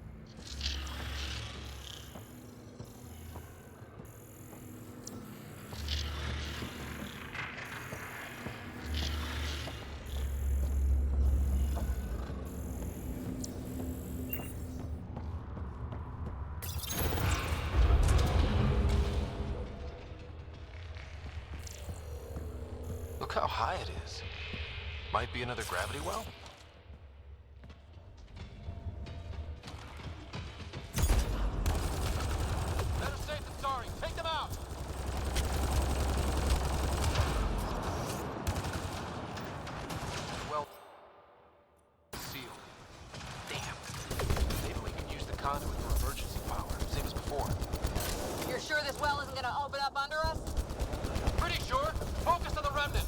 Look how high it is. Might be another gravity well? Better safe than sorry. Take them out! Well, sealed. Damn. Maybe we can use the conduit for emergency power, same as before. You're sure this well isn't gonna open up under us? Pretty sure. Focus on the remnant.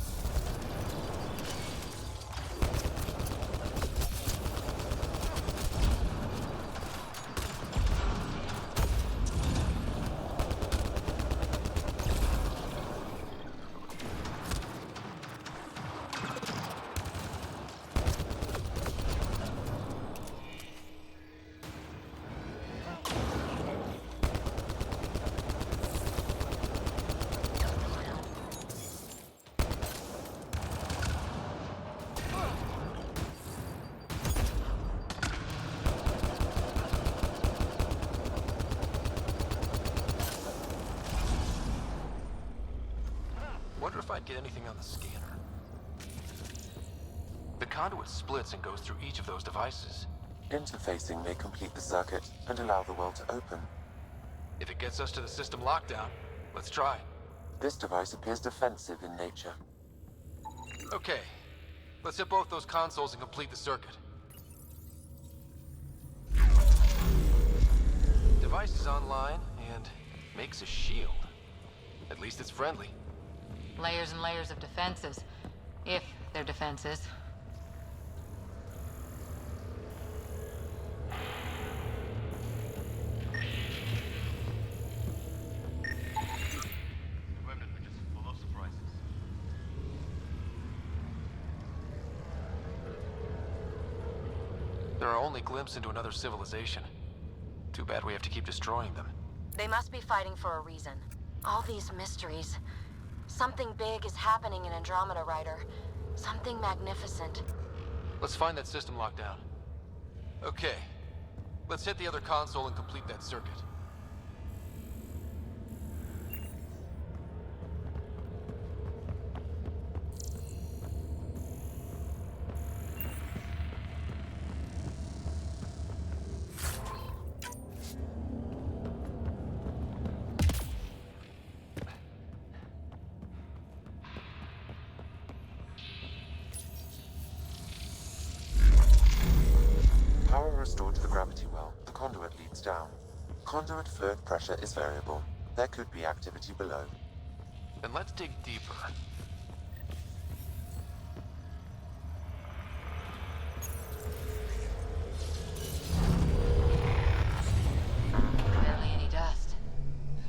Wonder if I'd get anything on the scanner. The conduit splits and goes through each of those devices. Interfacing may complete the circuit and allow the well to open. If it gets us to the system lockdown, let's try. This device appears defensive in nature. Okay, let's hit both those consoles and complete the circuit. Device is online and makes a shield. At least it's friendly. Layers and layers of defenses. If they're defenses. They're our only glimpse into another civilization. Too bad we have to keep destroying them. They must be fighting for a reason. All these mysteries. Something big is happening in Andromeda, Ryder. Something magnificent. Let's find that system lockdown. Okay. Let's hit the other console and complete that circuit. Restored to the gravity well, the conduit leads down. Conduit fluid pressure is variable. There could be activity below. Then let's dig deeper. Barely any dust.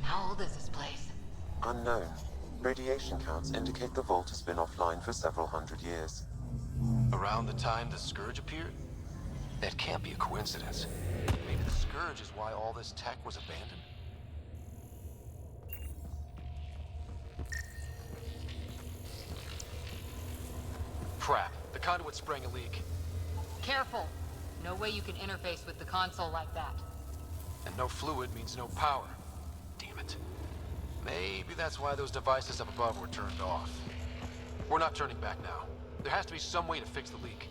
How old is this place? Unknown. Radiation counts indicate the vault has been offline for several hundred years. Around the time the Scourge appeared? That can't be a coincidence. Maybe the Scourge is why all this tech was abandoned. Crap. The conduit sprang a leak. Careful. No way you can interface with the console like that. And no fluid means no power. Damn it. Maybe that's why those devices up above were turned off. We're not turning back now. There has to be some way to fix the leak.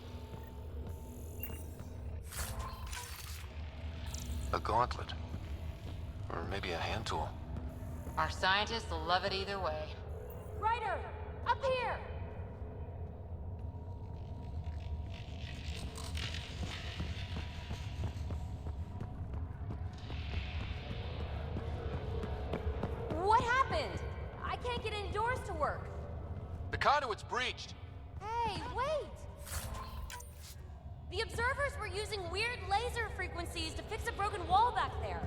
A gauntlet. Or maybe a hand tool. Our scientists will love it either way. Ryder! Up here! What happened? I can't get any doors to work. The conduit's breached. Hey, wait! The observers were using weird laser frequencies to fix a broken wall back there.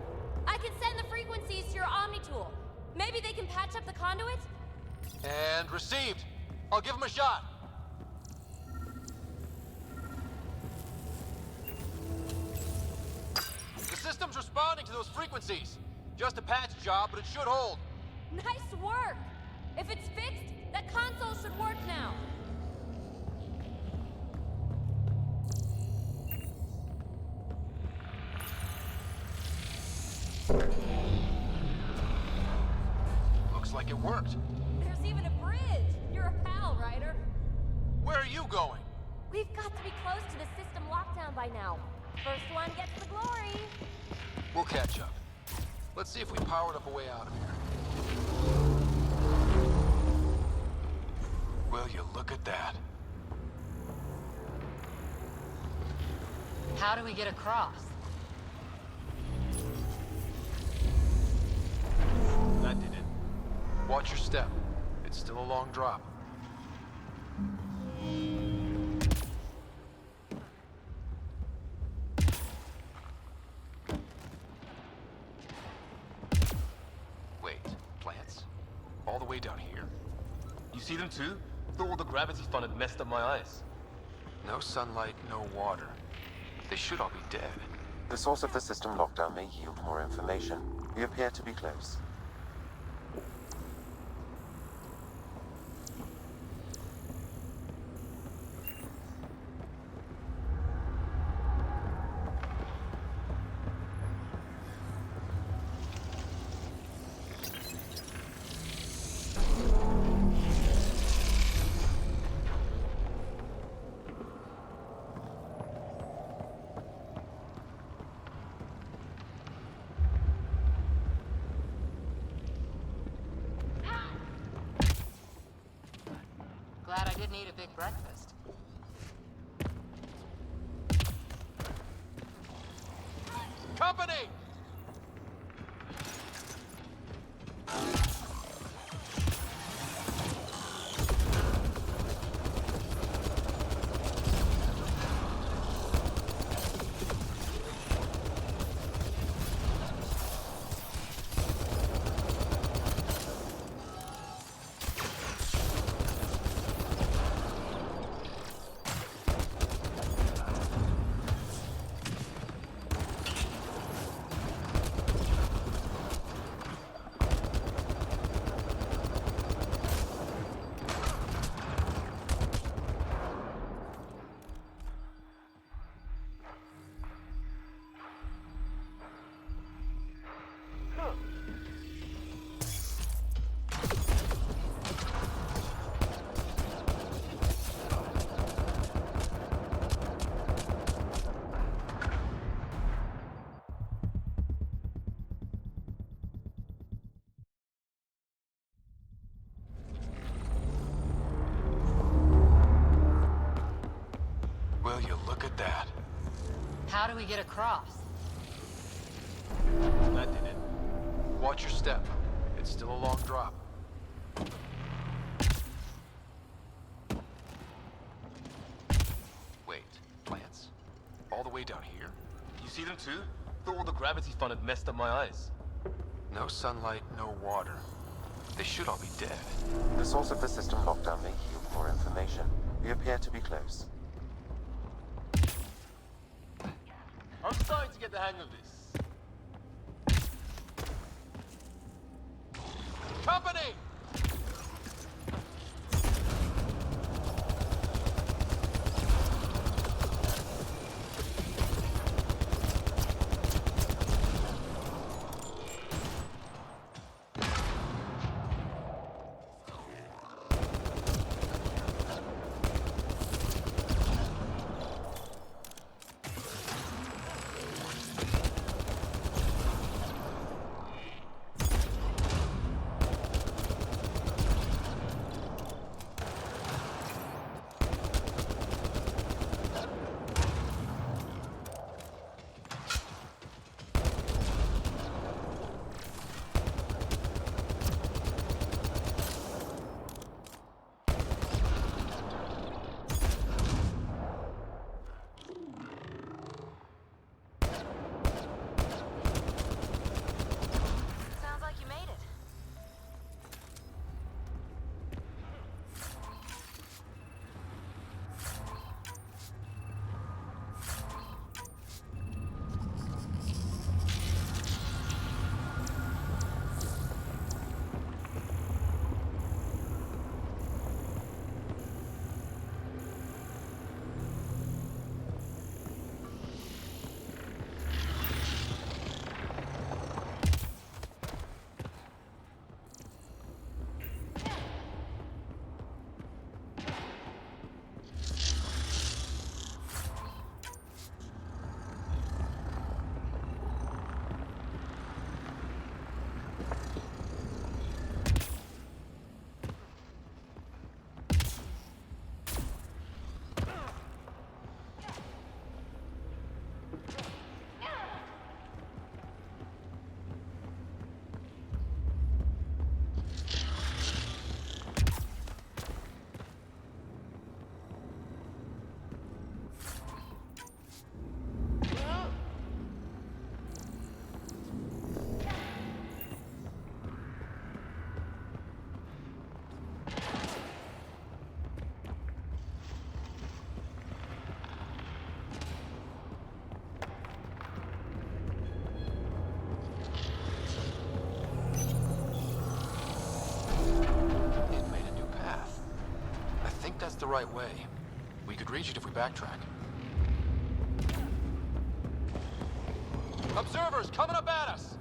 I can send the frequencies to your Omni tool. Maybe they can patch up the conduit? And received. I'll give him a shot. those frequencies. Just a patch job, but it should hold. Nice work! If it's fixed, that console should work now. Looks like it worked. There's even a bridge! You're a pal, Ryder. Where are you going? We've got to be close to the system lockdown by now. First one gets the glory. We'll catch up. Let's see if we powered up a way out of here. Will you look at that? How do we get across? That did it. Watch your step. It's still a long drop. Wait, plants? All the way down here? You see them too? Thought all the gravity fun had messed up my eyes. No sunlight, no water. They should all be dead. The source of the system lockdown may yield more information. We appear to be close. Glad I didn't eat a big breakfast. Company! Will you look at that? How do we get across? That did it. Watch your step. It's still a long drop. Wait, plants? All the way down here? You see them too? Thought all the gravity fun had messed up my eyes. No sunlight, no water. They should all be dead. The source of the system lockdown may yield more information. We appear to be close. I'm starting to get the hang of this. Company! the right way. We could reach it if we backtrack. Observers coming up at us!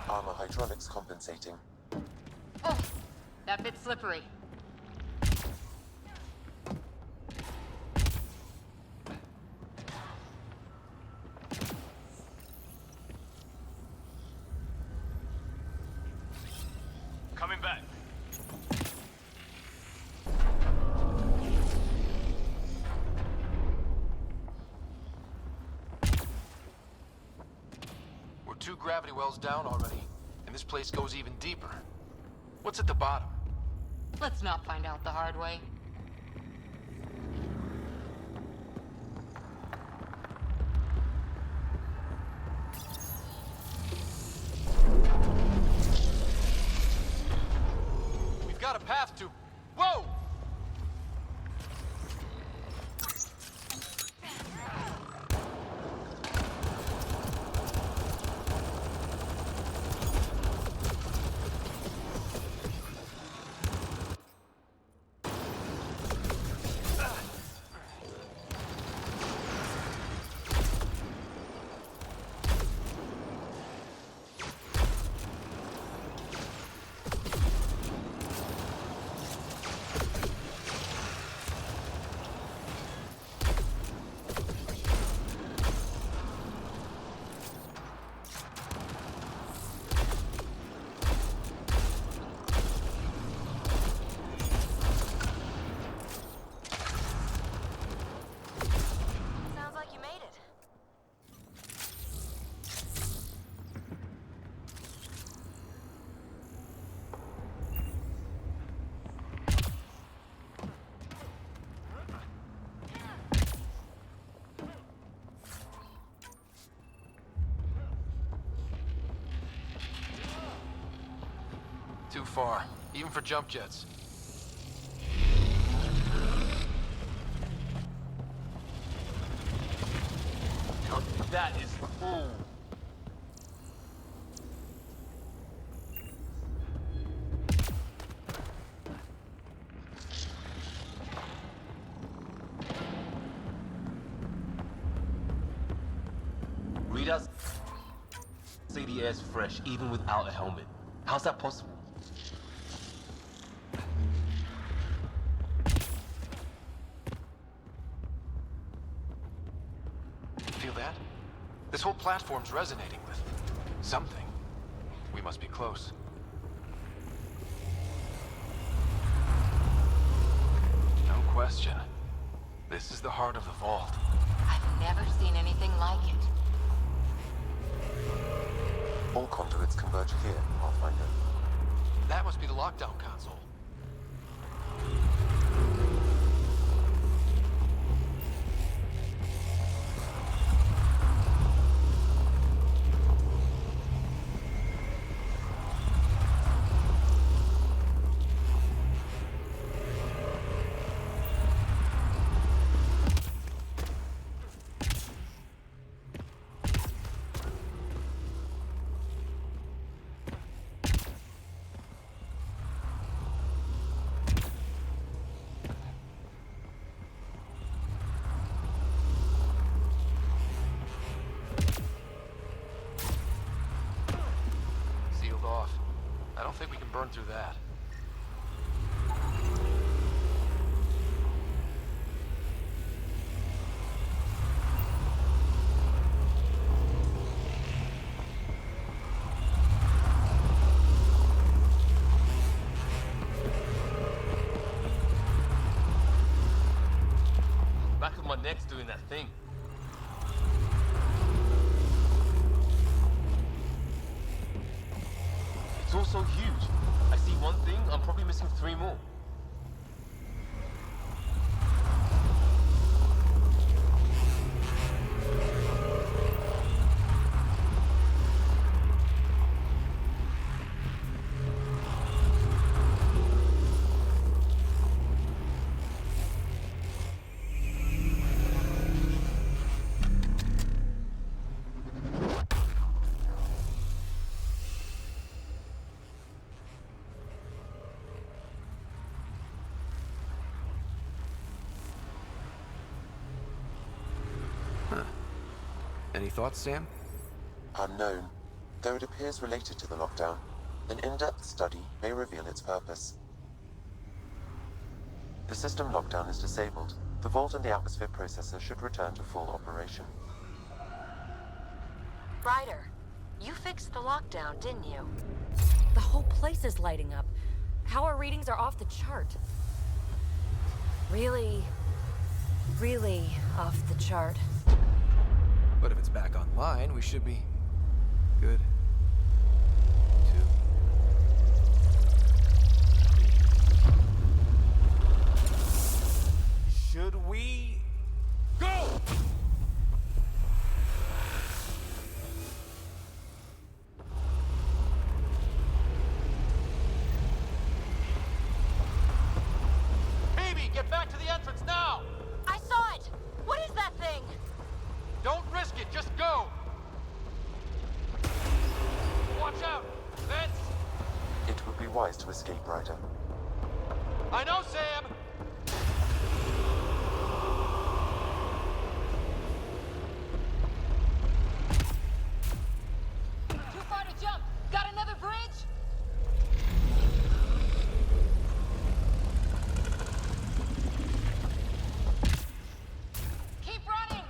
Armor hydraulics compensating. Oh, that bit's slippery. Coming back. We're 2 gravity wells down already, and this place goes even deeper. What's at the bottom? Let's not find out the hard way. We've got a path to... Whoa! Sounds like you made it. Too far, even for jump jets. That is... Ooh. Readers say the air's fresh even without a helmet. How's that possible? Feel that? This whole platform's resonating with something. We must be close. No question. This is the heart of the vault. I've never seen anything like it. All conduits converge here, Pathfinder. That must be the lockdown console. I don't think we can burn through that. back of my neck's doing that thing. It's all so huge. I see one thing, I'm probably missing 3 more. Any thoughts, Sam? Unknown. Though it appears related to the lockdown, an in-depth study may reveal its purpose. The system lockdown is disabled. The vault and the atmosphere processor should return to full operation. Ryder, you fixed the lockdown, didn't you? The whole place is lighting up. Power readings are off the chart. Really off the chart. But if it's back online, we should be good. Should we go? Phoebe, get back to the entrance now! I saw it! What is that thing? Don't risk it, just go! Watch out! Vents! It would be wise to escape, Ryder. I know, Sam! Too far to jump. Got another bridge? Keep running!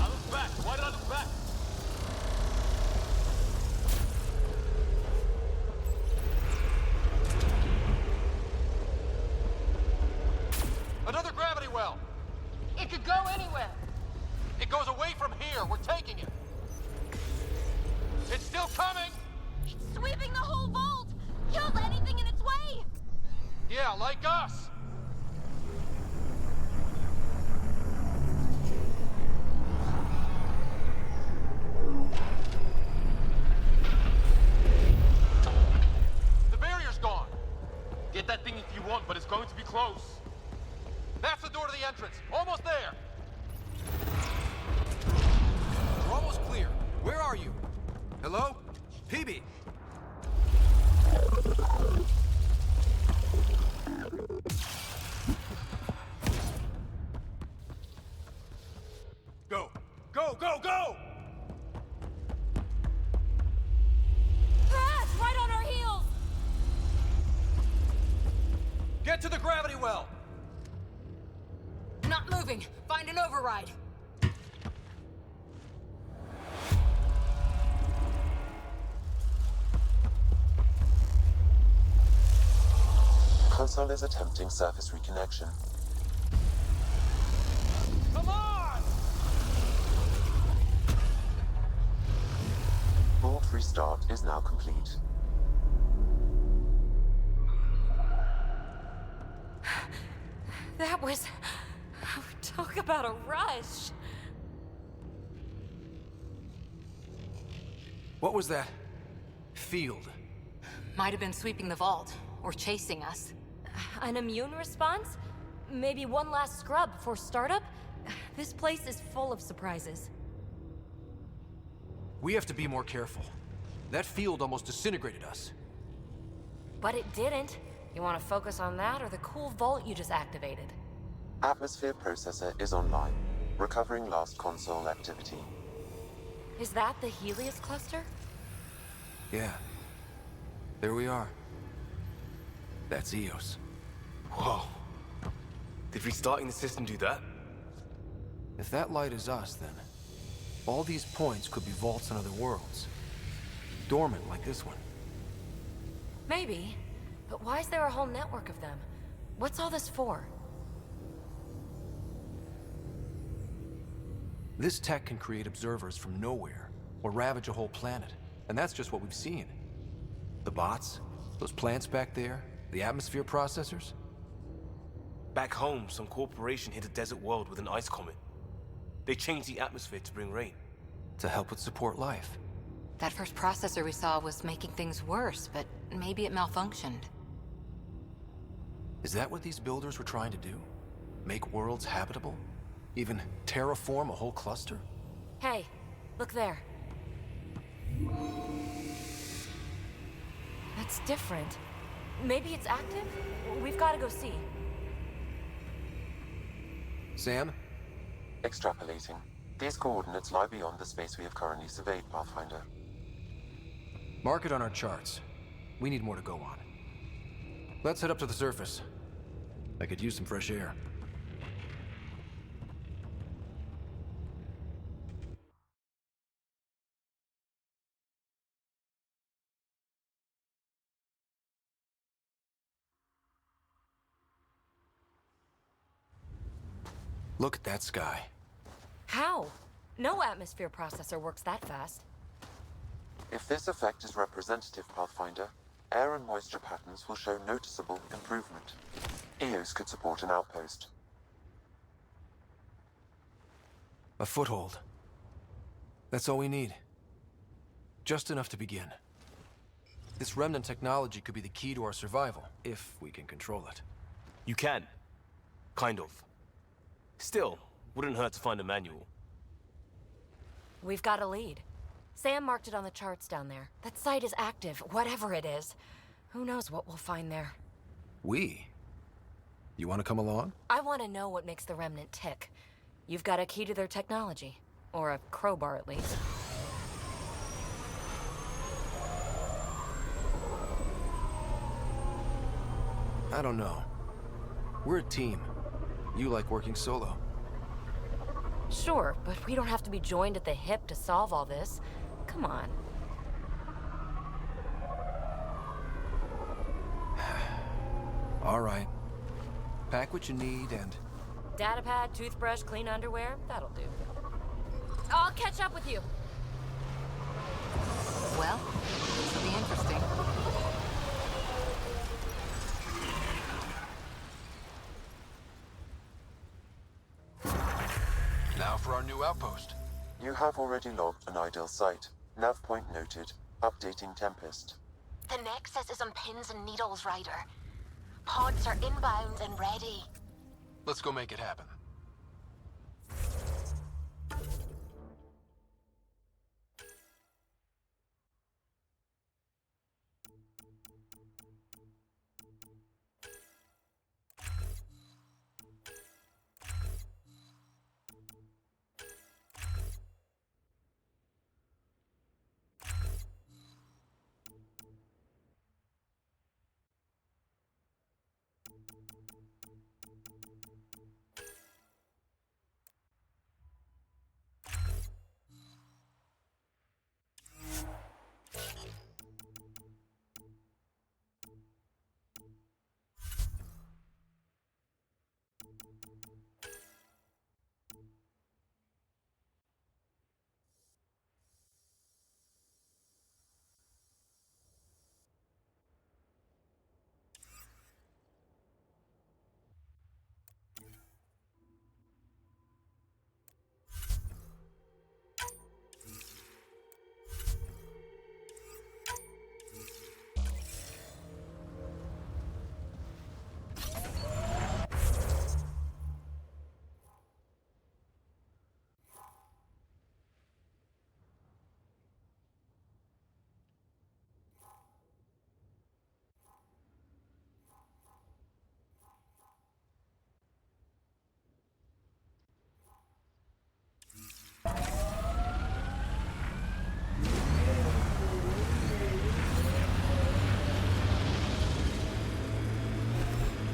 I look back. Why did I look back? Another gravity well. It could go anywhere. It goes away from here. We're taking it. It's still coming. It's sweeping the whole vault! Kills anything in its way! Yeah, like us. The barrier's gone. Get that thing if you want, but it's going to be close. That's the door to the entrance. Almost there. We're almost clear. Where are you? Hello? Phoebe! Go! Go, go, go! Crash! Right on our heels! Get to the gravity well. Not moving. Find an override. Console is attempting surface reconnection. Come on! Vault restart is now complete. That was... Talk about a rush. What was that? Field. Might have been sweeping the vault, or chasing us. An immune response? Maybe one last scrub before startup? This place is full of surprises. We have to be more careful. That field almost disintegrated us. But it didn't. You want to focus on that or the cool vault you just activated? Atmosphere processor is online, recovering last console activity. Is that the Helios cluster? Yeah. There we are. That's Eos. Whoa. Did restarting the system do that? If that light is us, then all these points could be vaults in other worlds. Dormant like this one. Maybe. But why is there a whole network of them? What's all this for? This tech can create observers from nowhere, or ravage a whole planet. And that's just what we've seen. The bots, those plants back there, the atmosphere processors. Back home, some corporation hit a desert world with an ice comet. They changed the atmosphere to bring rain. To help it support life. That first processor we saw was making things worse, but maybe it malfunctioned. Is that what these builders were trying to do? Make worlds habitable? Even terraform a whole cluster? Hey, look there. That's different. Maybe it's active? We've got to go see. Sam? Extrapolating. These coordinates lie beyond the space we have currently surveyed, Pathfinder. Mark it on our charts. We need more to go on. Let's head up to the surface. I could use some fresh air. Look at that sky. How? No atmosphere processor works that fast. If this effect is representative, Pathfinder, air and moisture patterns will show noticeable improvement. Eos could support an outpost. A foothold. That's all we need. Just enough to begin. This remnant technology could be the key to our survival, if we can control it. You can. Kind of. Still, wouldn't hurt to find a manual. We've got a lead. Sam marked it on the charts down there. That site is active, whatever it is. Who knows what we'll find there. We? You want to come along? I want to know what makes the Remnant tick. You've got a key to their technology. Or a crowbar, at least. I don't know. We're a team. You like working solo. Sure, but we don't have to be joined at the hip to solve all this. Come on. All right. Pack what you need and... Datapad, toothbrush, clean underwear, that'll do. I'll catch up with you. Well, this will be interesting. Now for our new outpost. You have already logged an ideal site. Nav point noted. Updating Tempest. The Nexus is on pins and needles, Ryder. Pods are inbound and ready. Let's go make it happen.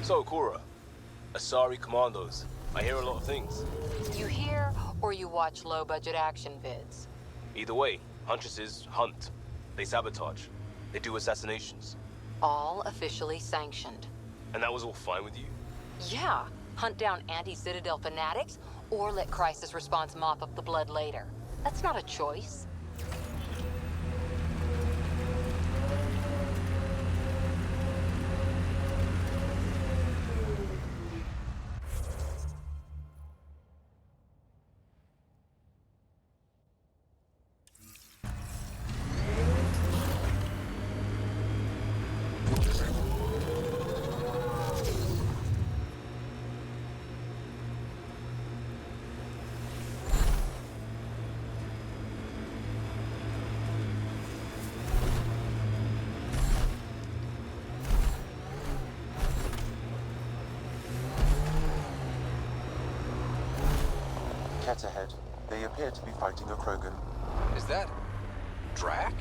So, Cora, Asari Commandos. I hear a lot of things. You hear or you watch low-budget action vids? Either way, Huntresses hunt. They sabotage. They do assassinations. All officially sanctioned. And that was all fine with you? Yeah, hunt down anti-Citadel fanatics, or let crisis response mop up the blood later. That's not a choice. Ket ahead. They appear to be fighting a Krogan. Is that... Drac?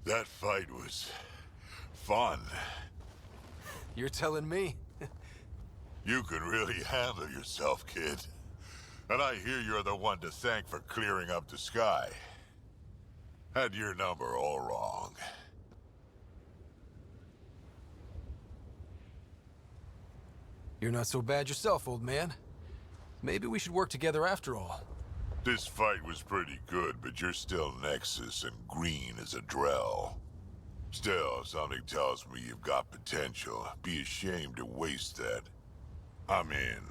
That fight was fun. You're telling me? You can really handle yourself, kid. And I hear you're the one to thank for clearing up the sky. Had your number all wrong. You're not so bad yourself, old man. Maybe we should work together after all. This fight was pretty good, but you're still Nexus and green as a Drell. Still, something tells me you've got potential. Be ashamed to waste that. I'm in.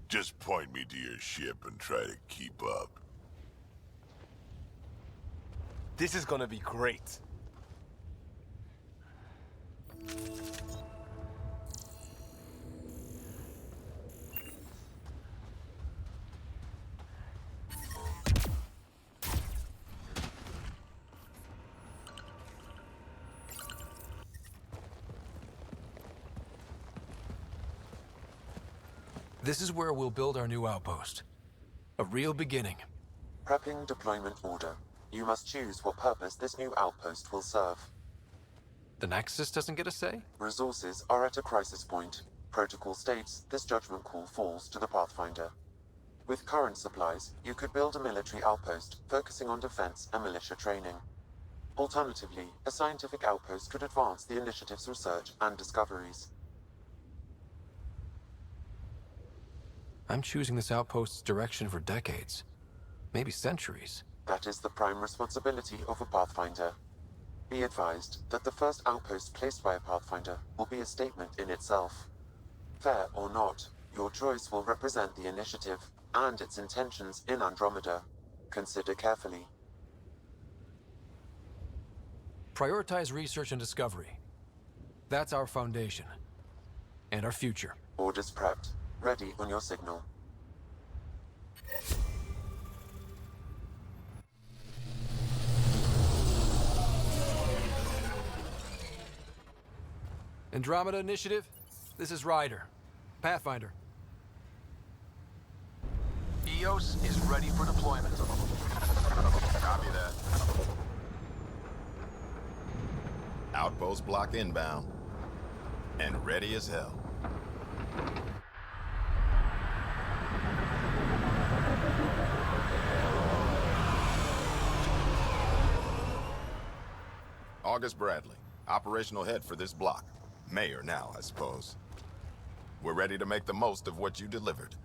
Just point me to your ship and try to keep up. This is gonna be great. This is where we'll build our new outpost. A real beginning. Prepping deployment order. You must choose what purpose this new outpost will serve. The Nexus doesn't get a say? Resources are at a crisis point. Protocol states this judgment call falls to the Pathfinder. With current supplies, you could build a military outpost focusing on defense and militia training. Alternatively, a scientific outpost could advance the initiative's research and discoveries. I'm choosing this outpost's direction for decades. Maybe centuries. That is the prime responsibility of a Pathfinder. Be advised that the first outpost placed by a Pathfinder will be a statement in itself. Fair or not, your choice will represent the initiative and its intentions in Andromeda. Consider carefully. Prioritize research and discovery. That's our foundation. And our future. Orders prepped. Ready on your signal. Andromeda Initiative, this is Ryder. Pathfinder. EOS is ready for deployment. Copy that. Outpost block inbound. And ready as hell. August Bradley, operational head for this block. Mayor now, I suppose. We're ready to make the most of what you delivered.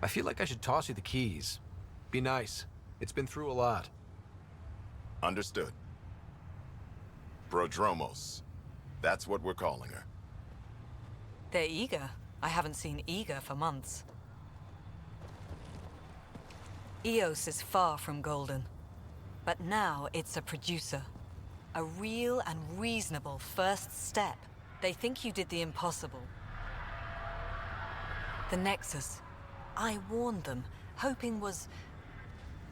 I feel like I should toss you the keys. Be nice. It's been through a lot. Understood. Prodromos. That's what we're calling her. They're eager. I haven't seen eager for months. EOS is far from golden. But now it's a producer. A real and reasonable first step. They think you did the impossible. The Nexus. I warned them, hoping was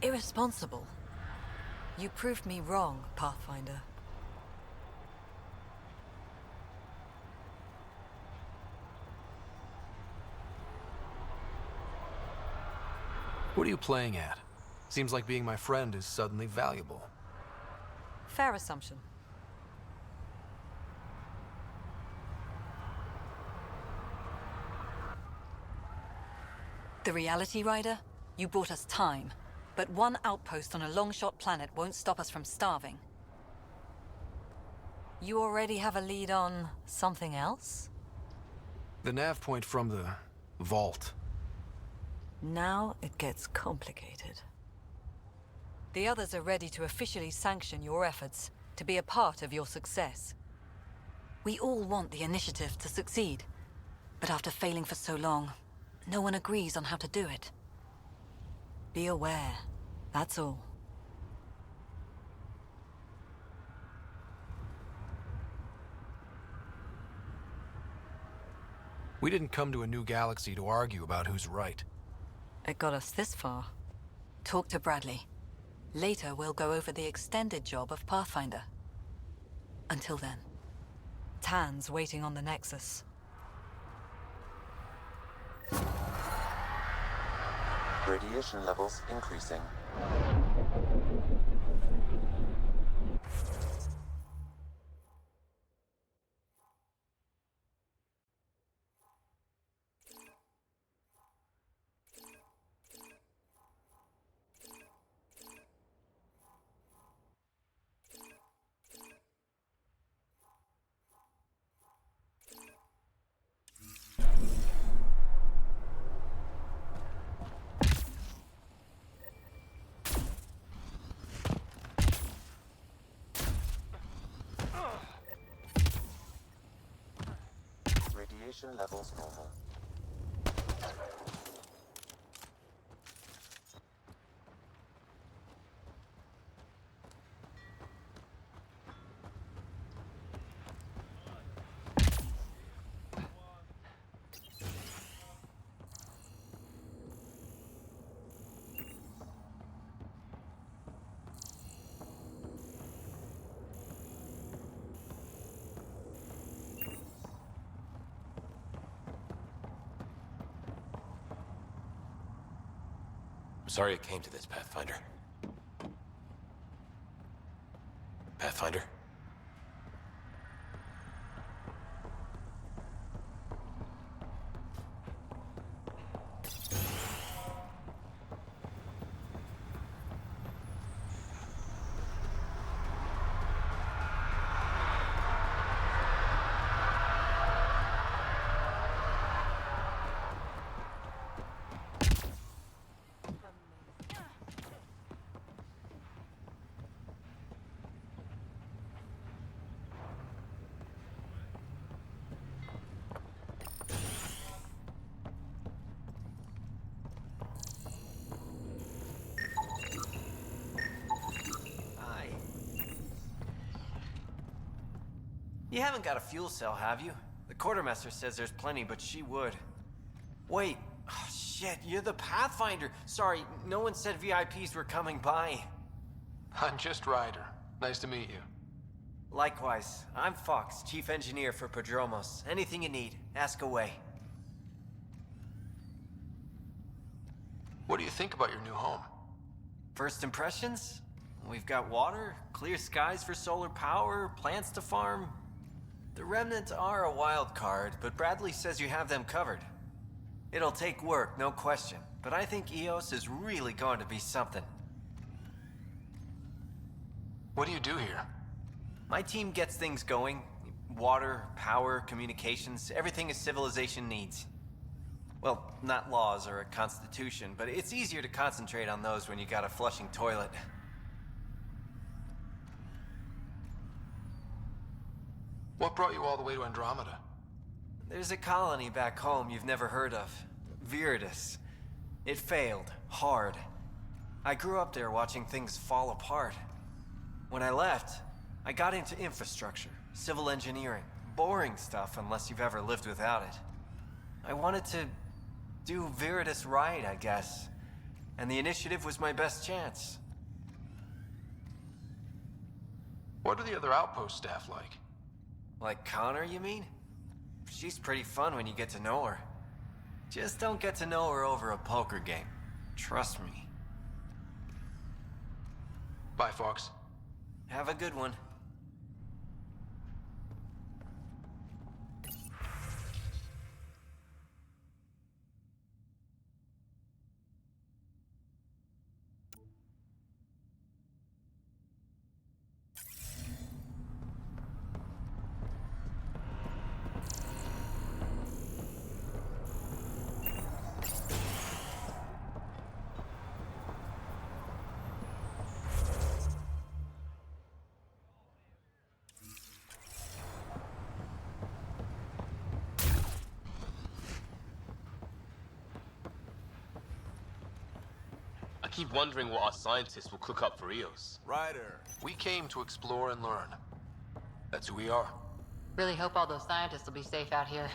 irresponsible. You proved me wrong, Pathfinder. What are you playing at? Seems like being my friend is suddenly valuable. Fair assumption. The Reality Rider? You brought us time. But one outpost on a long-shot planet won't stop us from starving. You already have a lead on something else? The nav point from the vault. Now it gets complicated. The others are ready to officially sanction your efforts, to be a part of your success. We all want the initiative to succeed, but after failing for so long, no one agrees on how to do it. Be aware, that's all. We didn't come to a new galaxy to argue about who's right. It got us this far. Talk to Bradley. Later, we'll go over the extended job of Pathfinder. Until then, Tan's waiting on the Nexus. Radiation levels increasing. Radiation levels normal. Sorry it came to this, Pathfinder. Pathfinder? You haven't got a fuel cell, have you? The quartermaster says there's plenty, but she would. Wait. Oh, shit, you're the Pathfinder. Sorry, no one said VIPs were coming by. I'm just Ryder. Nice to meet you. Likewise, I'm Fox, Chief Engineer for Prodromos. Anything you need, ask away. What do you think about your new home? First impressions? We've got water, clear skies for solar power, plants to farm. The Remnants are a wild card, but Bradley says you have them covered. It'll take work, no question, but I think EOS is really going to be something. What do you do here? My team gets things going. Water, power, communications, everything a civilization needs. Well, not laws or a constitution, but it's easier to concentrate on those when you got a flushing toilet. What brought you all the way to Andromeda? There's a colony back home you've never heard of. Viridis. It failed. Hard. I grew up there watching things fall apart. When I left, I got into infrastructure, civil engineering. Boring stuff unless you've ever lived without it. I wanted to do Viridis right, I guess. And the initiative was my best chance. What are the other outpost staff like? Like Connor, you mean? She's pretty fun when you get to know her. Just don't get to know her over a poker game. Trust me. Bye, Fox. Have a good one. I keep wondering what our scientists will cook up for EOS. Ryder. We came to explore and learn. That's who we are. Really hope all those scientists will be safe out here.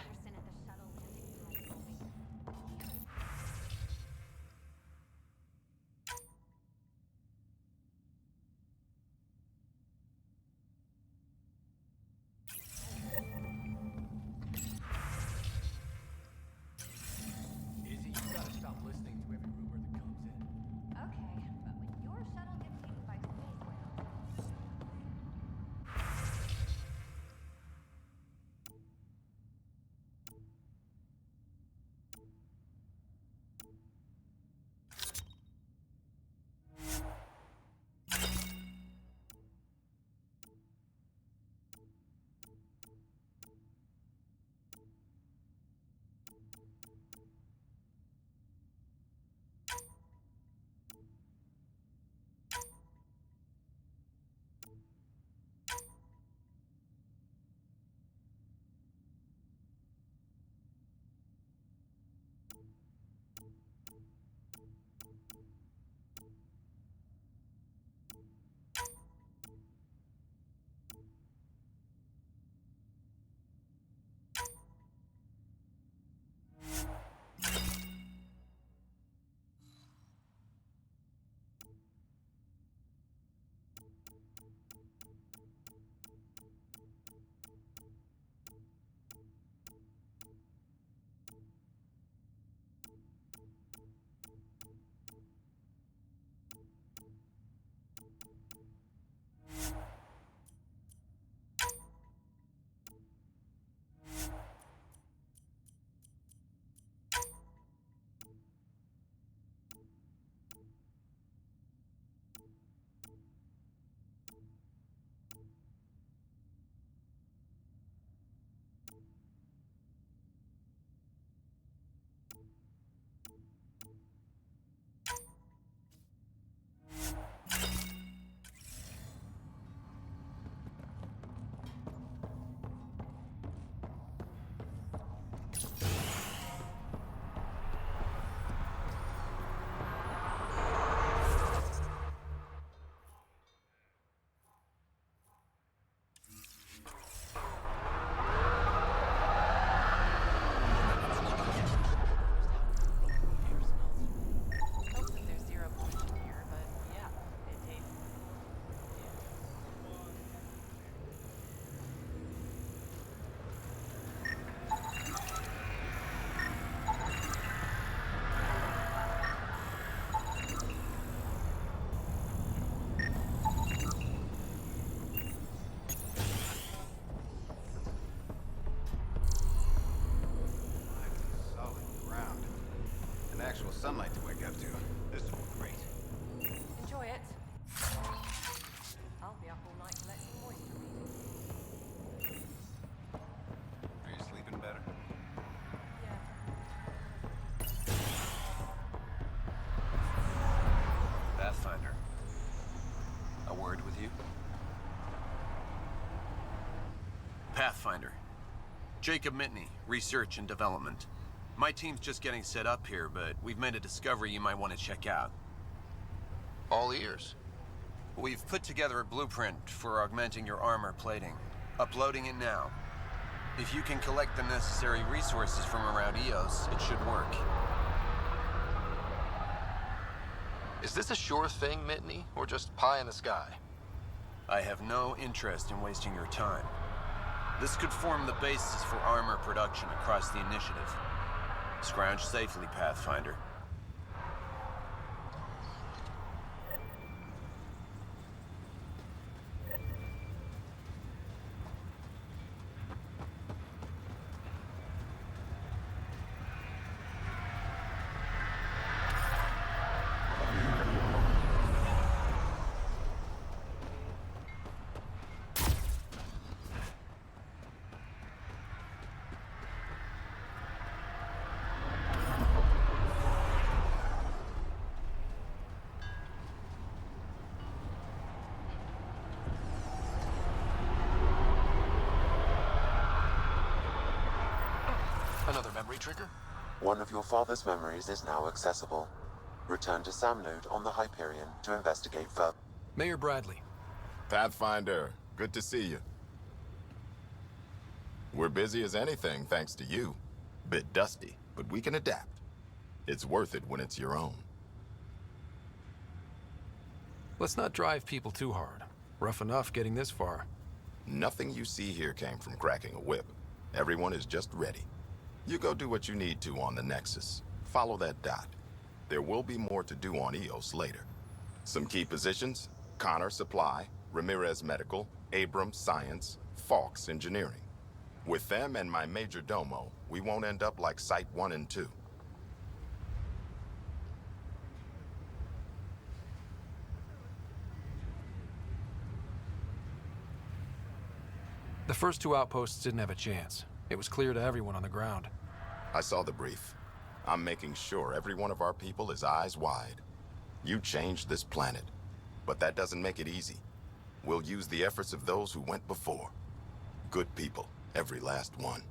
word with you? Pathfinder. Jacob Mitney, Research and Development. My team's just getting set up here, but we've made a discovery you might want to check out. All ears. We've put together a blueprint for augmenting your armor plating. Uploading it now. If you can collect the necessary resources from around Eos, it should work. Is this a sure thing, Mitney, or just pie in the sky? I have no interest in wasting your time. This could form the basis for armor production across the initiative. Scrounge safely, Pathfinder. Another memory trigger? One of your father's memories is now accessible. Return to Sam Node on the Hyperion to investigate further. Mayor Bradley. Pathfinder, good to see you. We're busy as anything thanks to you. Bit dusty, but we can adapt. It's worth it when it's your own. Let's not drive people too hard. Rough enough getting this far. Nothing you see here came from cracking a whip. Everyone is just ready. You go do what you need to on the Nexus. Follow that dot. There will be more to do on Eos later. Some key positions: Connor Supply, Ramirez Medical, Abrams Science, Fawkes Engineering. With them and my major domo, we won't end up like Site 1 and 2. The first two outposts didn't have a chance. It was clear to everyone on the ground. I saw the brief. I'm making sure every one of our people is eyes wide. You changed this planet, but that doesn't make it easy. We'll use the efforts of those who went before. Good people, every last one.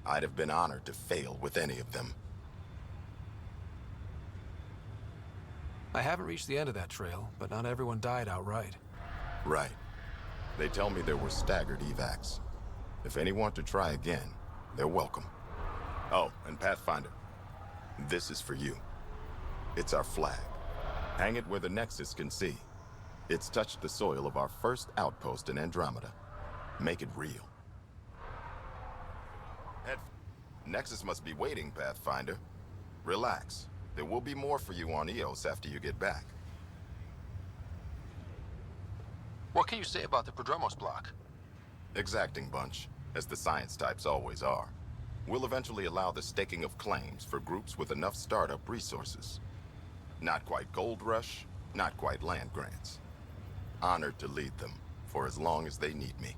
I'd have been honored to fail with any of them. I haven't reached the end of that trail, but not everyone died outright. Right. They tell me there were staggered evacs. If any want to try again, they're welcome. Oh, and Pathfinder, this is for you. It's our flag. Hang it where the Nexus can see. It's touched the soil of our first outpost in Andromeda. Make it real. Nexus must be waiting, Pathfinder. Relax. There will be more for you on Eos after you get back. What can you say about the Prodromos block? Exacting bunch, as the science types always are. We'll eventually allow the staking of claims for groups with enough startup resources. Not quite gold rush, not quite land grants. Honored to lead them for as long as they need me.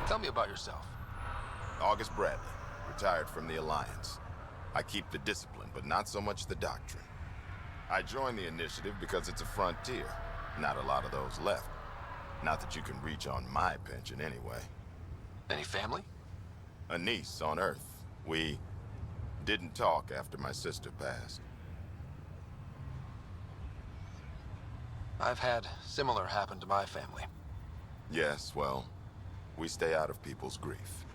Tell me about yourself. August Bradley, retired from the Alliance. I keep the discipline, but not so much the doctrine. I joined the initiative because it's a frontier. Not a lot of those left. Not that you can reach on my pension anyway. Any family? A niece on Earth. We didn't talk after my sister passed. I've had similar happen to my family. Yes, well, we stay out of people's grief.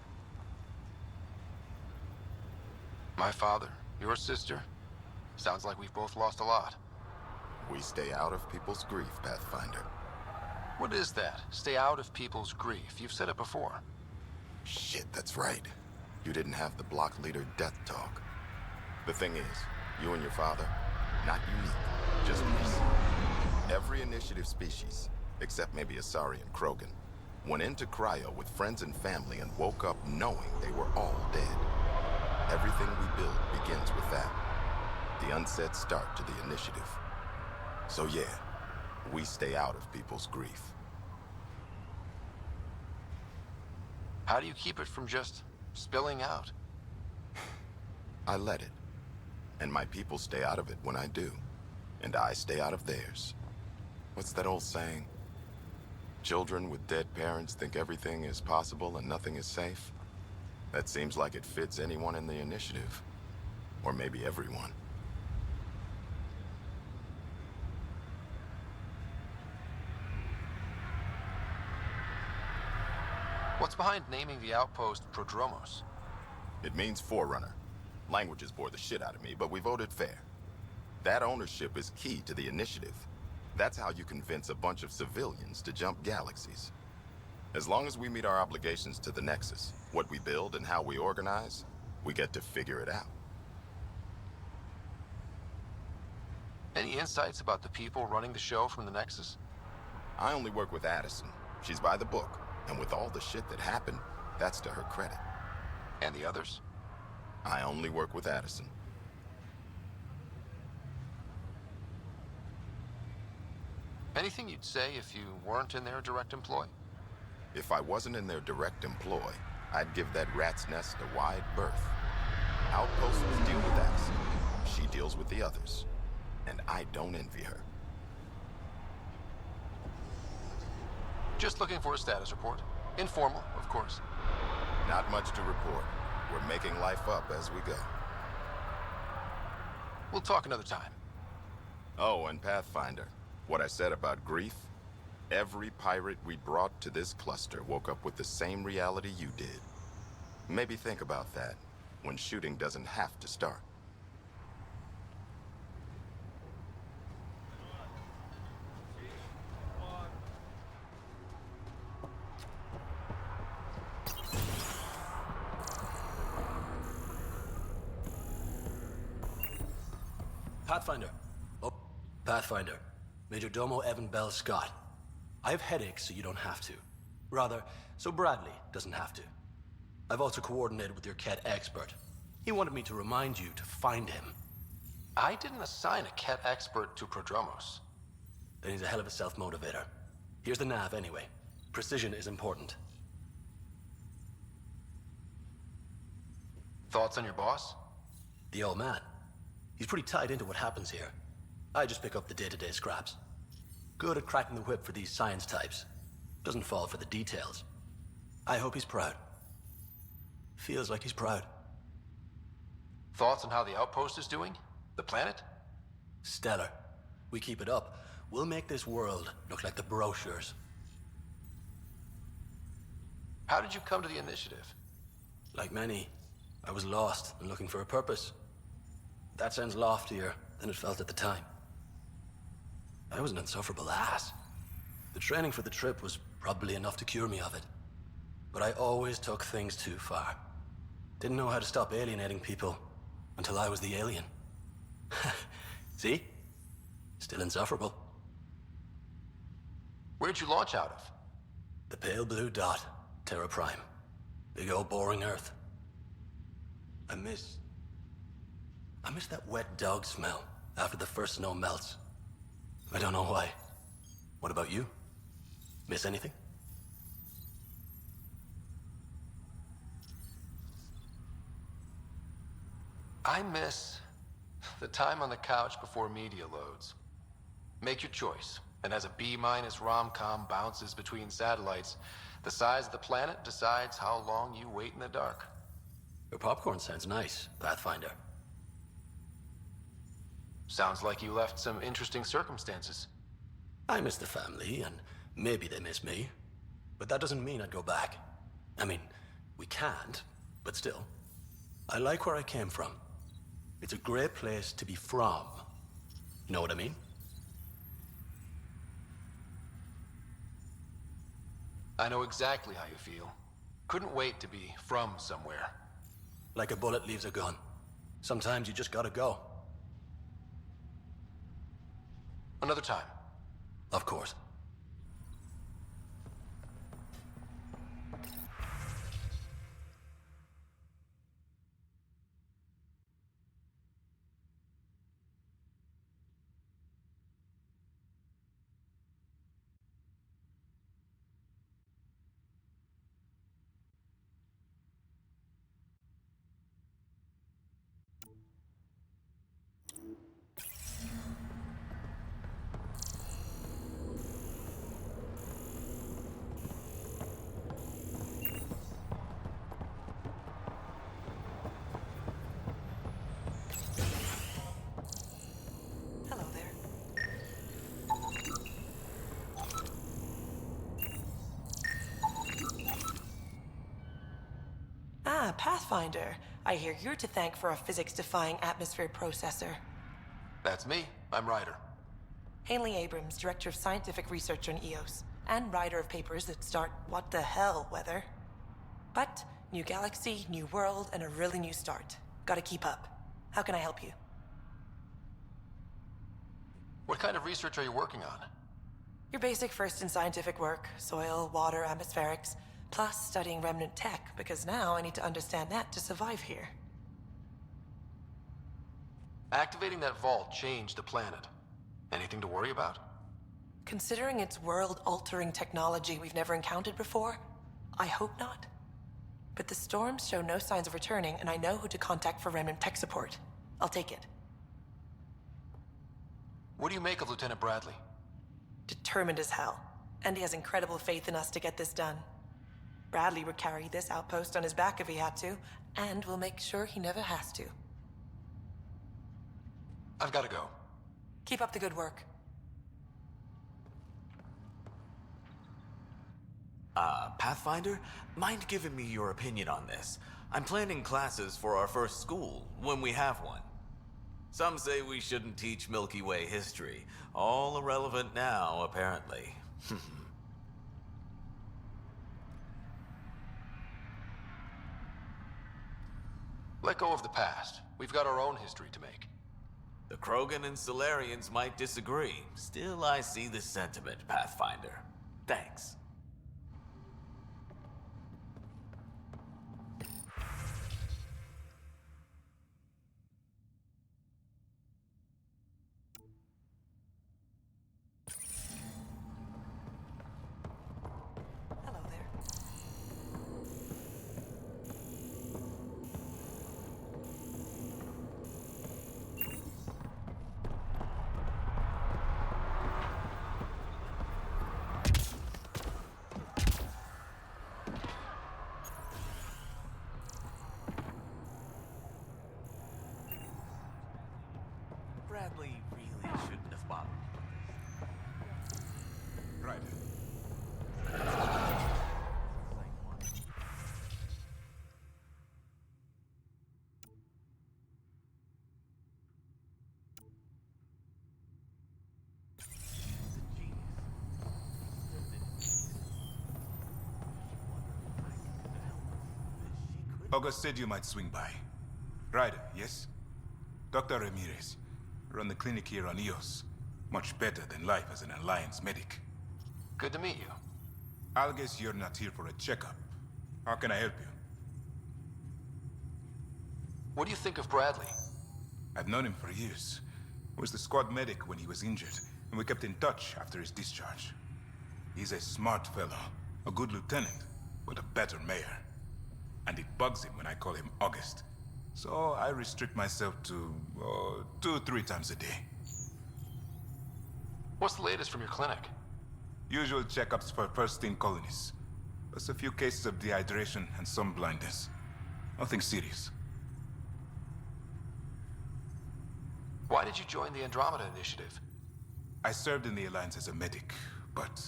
My father, your sister. Sounds like we've both lost a lot. We stay out of people's grief, Pathfinder. What is that? Stay out of people's grief. You've said it before. Shit, that's right. You didn't have the block leader death talk. The thing is, you and your father, not unique, just recent. Every initiative species, except maybe Asari and Krogan, went into cryo with friends and family and woke up knowing they were all dead. Everything we the unsaid start to the initiative. So yeah, we stay out of people's grief. How do you keep it from just spilling out? I let it. And my people stay out of it when I do. And I stay out of theirs. What's that old saying? Children with dead parents think everything is possible and nothing is safe? That seems like it fits anyone in the initiative. Or maybe everyone. What's behind naming the outpost Prodromos? It means Forerunner. Languages bore the shit out of me, but we voted fair. That ownership is key to the initiative. That's how you convince a bunch of civilians to jump galaxies. As long as we meet our obligations to the Nexus, what we build and how we organize, we get to figure it out. Any insights about the people running the show from the Nexus? I only work with Addison. She's by the book. And with all the shit that happened, that's to her credit. And the others? I only work with Addison. Anything you'd say if you weren't in their direct employ? If I wasn't in their direct employ, I'd give that rat's nest a wide berth. Outposts deal with Addison. She deals with the others. And I don't envy her. Just looking for a status report. Informal, of course. Not much to report. We're making life up as we go. We'll talk another time. Oh, and Pathfinder. What I said about grief? Every pirate we brought to this cluster woke up with the same reality you did. Maybe think about that when shooting doesn't have to start. Pathfinder. Oh, Pathfinder. Major Domo Evan Bell Scott. I have headaches, so you don't have to. Rather, so Bradley doesn't have to. I've also coordinated with your Ket expert. He wanted me to remind you to find him. I didn't assign a Ket expert to Prodromos. Then he's a hell of a self-motivator. Here's the nav anyway. Precision is important. Thoughts on your boss? The old man. He's pretty tied into what happens here. I just pick up the day-to-day scraps. Good at cracking the whip for these science types. Doesn't fall for the details. I hope he's proud. Feels like he's proud. Thoughts on how the outpost is doing? The planet? Stellar. We keep it up, we'll make this world look like the brochures. How did you come to the initiative? Like many, I was lost and looking for a purpose. That sounds loftier than it felt at the time. I was an insufferable ass. The training for the trip was probably enough to cure me of it. But I always took things too far. Didn't know how to stop alienating people until I was the alien. See? Still insufferable. Where'd you launch out of? The pale blue dot, Terra Prime. Big old boring Earth. I miss that wet dog smell after the first snow melts. I don't know why. What about you? Miss anything? I miss the time on the couch before media loads. Make your choice, and as a B-minus rom-com bounces between satellites, the size of the planet decides how long you wait in the dark. Your popcorn sounds nice, Pathfinder. Sounds like you left some interesting circumstances. I miss the family, and maybe they miss me. But that doesn't mean I'd go back. I mean, we can't, but still. I like where I came from. It's a great place to be from. You know what I mean? I know exactly how you feel. Couldn't wait to be from somewhere. Like a bullet leaves a gun. Sometimes you just gotta go. Another time. Of course. Pathfinder. I hear you're to thank for a physics-defying atmosphere processor. That's me. I'm Ryder. Hanley Abrams, Director of Scientific Research on EOS, and writer of papers that start what the hell weather. But, new galaxy, new world, and a really new start. Gotta keep up. How can I help you? What kind of research are you working on? Your basic first in scientific work, soil, water, atmospherics, plus studying remnant tech, because now I need to understand that to survive here. Activating that vault changed the planet. Anything to worry about? Considering it's world-altering technology we've never encountered before, I hope not. But the storms show no signs of returning, and I know who to contact for remnant tech support. I'll take it. What do you make of Lieutenant Bradley? Determined as hell. And he has incredible faith in us to get this done. Bradley would carry this outpost on his back if he had to, and we'll make sure he never has to. I've got to go. Keep up the good work. Pathfinder? Mind giving me your opinion on this? I'm planning classes for our first school, when we have one. Some say we shouldn't teach Milky Way history. All irrelevant now, apparently. Let go of the past. We've got our own history to make. The Krogan and Solarians might disagree. Still, I see the sentiment, Pathfinder. Thanks. Bradley really shouldn't have bothered. Right. August said you might swing by. Ryder, yes? Dr. Ramirez. Run the clinic here on EOS. Much better than life as an Alliance medic. Good to meet you. I'll guess you're not here for a checkup. How can I help you? What do you think of Bradley? I've known him for years. He was the squad medic when he was injured, and we kept in touch after his discharge. He's a smart fellow, a good lieutenant, but a better mayor. And it bugs him when I call him August. So I restrict myself to 2-3 times a day. What's the latest from your clinic? Usual checkups for first-in colonists. Plus a few cases of dehydration and some blindness. Nothing serious. Why did you join the Andromeda initiative? I served in the Alliance as a medic, but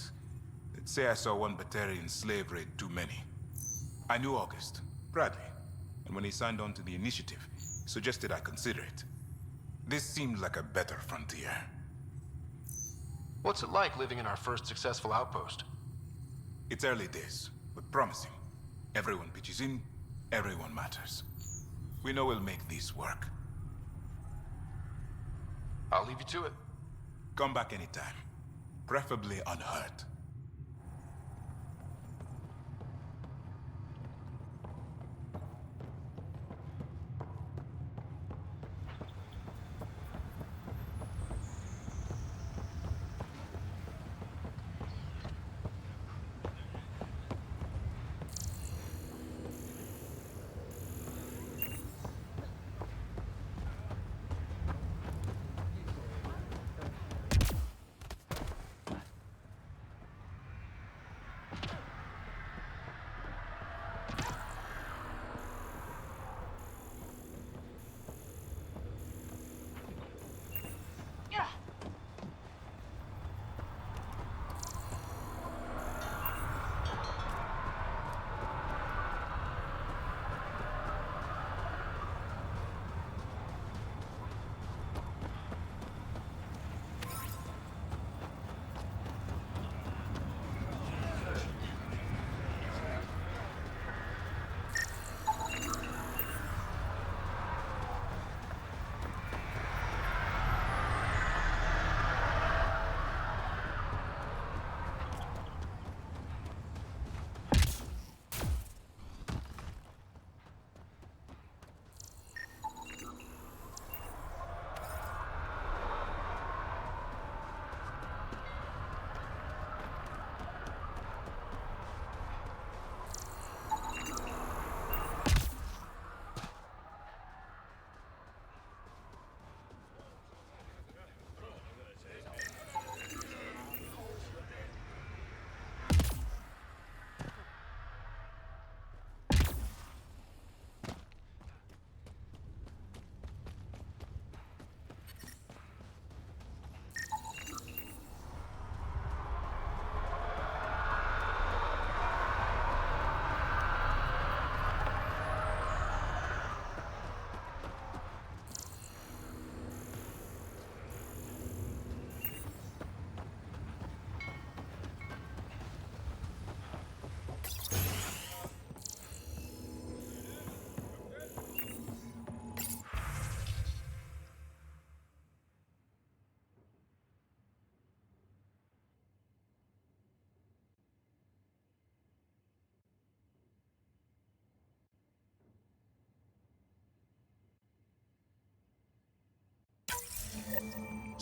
let's say I saw one Batarian slave raid too many. I knew August, Bradley, and when he signed on to the initiative, he suggested I consider it. This seemed like a better frontier. What's it like living in our first successful outpost? It's early days, but promising. Everyone pitches in, everyone matters. We know we'll make this work. I'll leave you to it. Come back anytime. Preferably unhurt.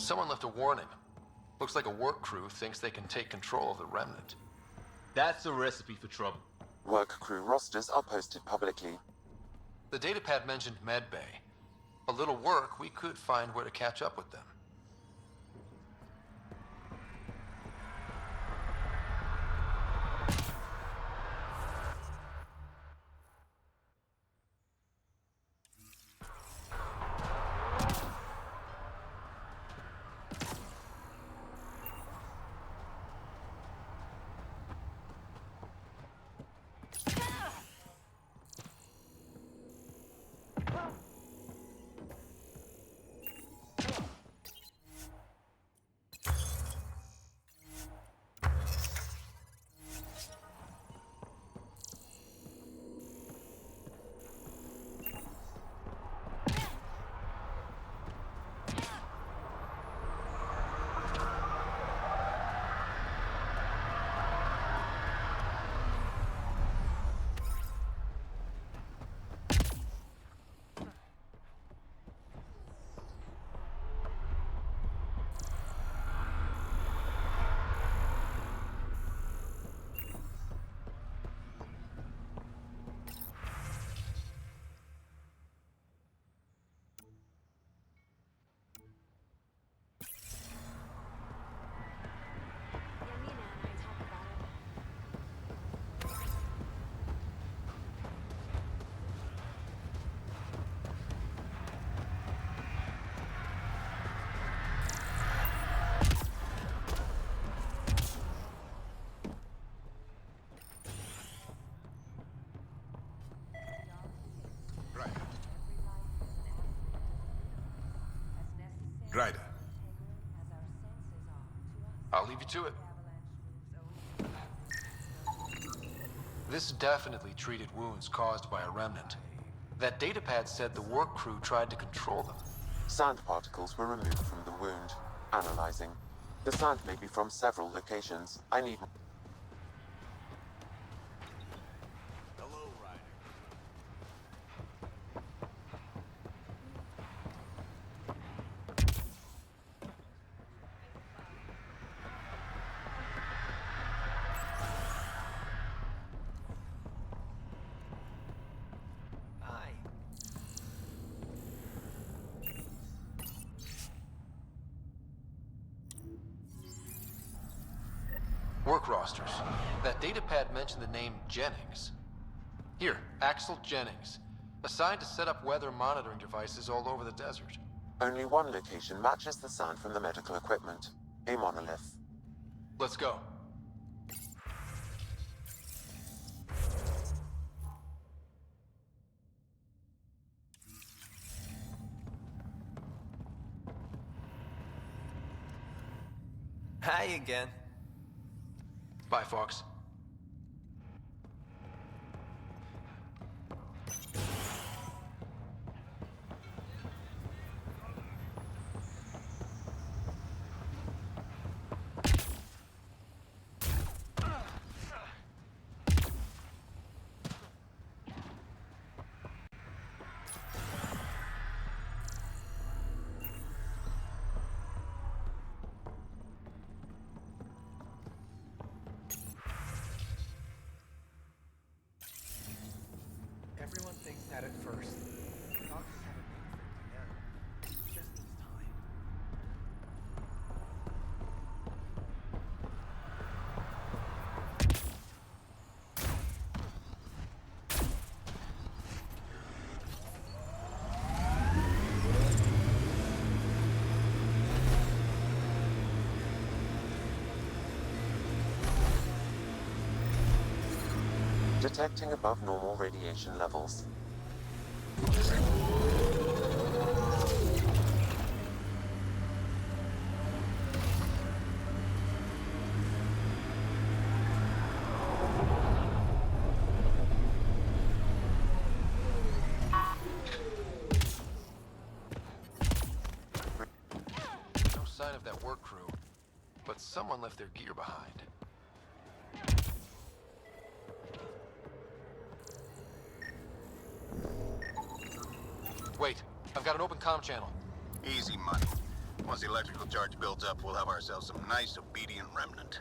Someone left a warning. Looks like a work crew thinks they can take control of the remnant. That's a recipe for trouble. Work crew rosters are posted publicly. The datapad mentioned medbay. A little work, we could find where to catch up with them. Ryder. I'll leave you to it. This definitely treated wounds caused by a remnant. That datapad said the work crew tried to control them. Sand particles were removed from the wound. Analyzing. The sand may be from several locations. I need... Work rosters. That datapad mentioned the name Jennings. Here, Axel Jennings. Assigned to set up weather monitoring devices all over the desert. Only one location matches the sound from the medical equipment. A monolith. Let's go. Hi again. Bye, Fox. Everyone thinks that at first. Doctors have a big thing together. It just needs time. Detecting above normal radiation levels. No sign of that work crew, but someone left their gear behind. Wait, I've got an open comm channel. Easy money. Once the electrical charge builds up, we'll have ourselves some nice, obedient remnant.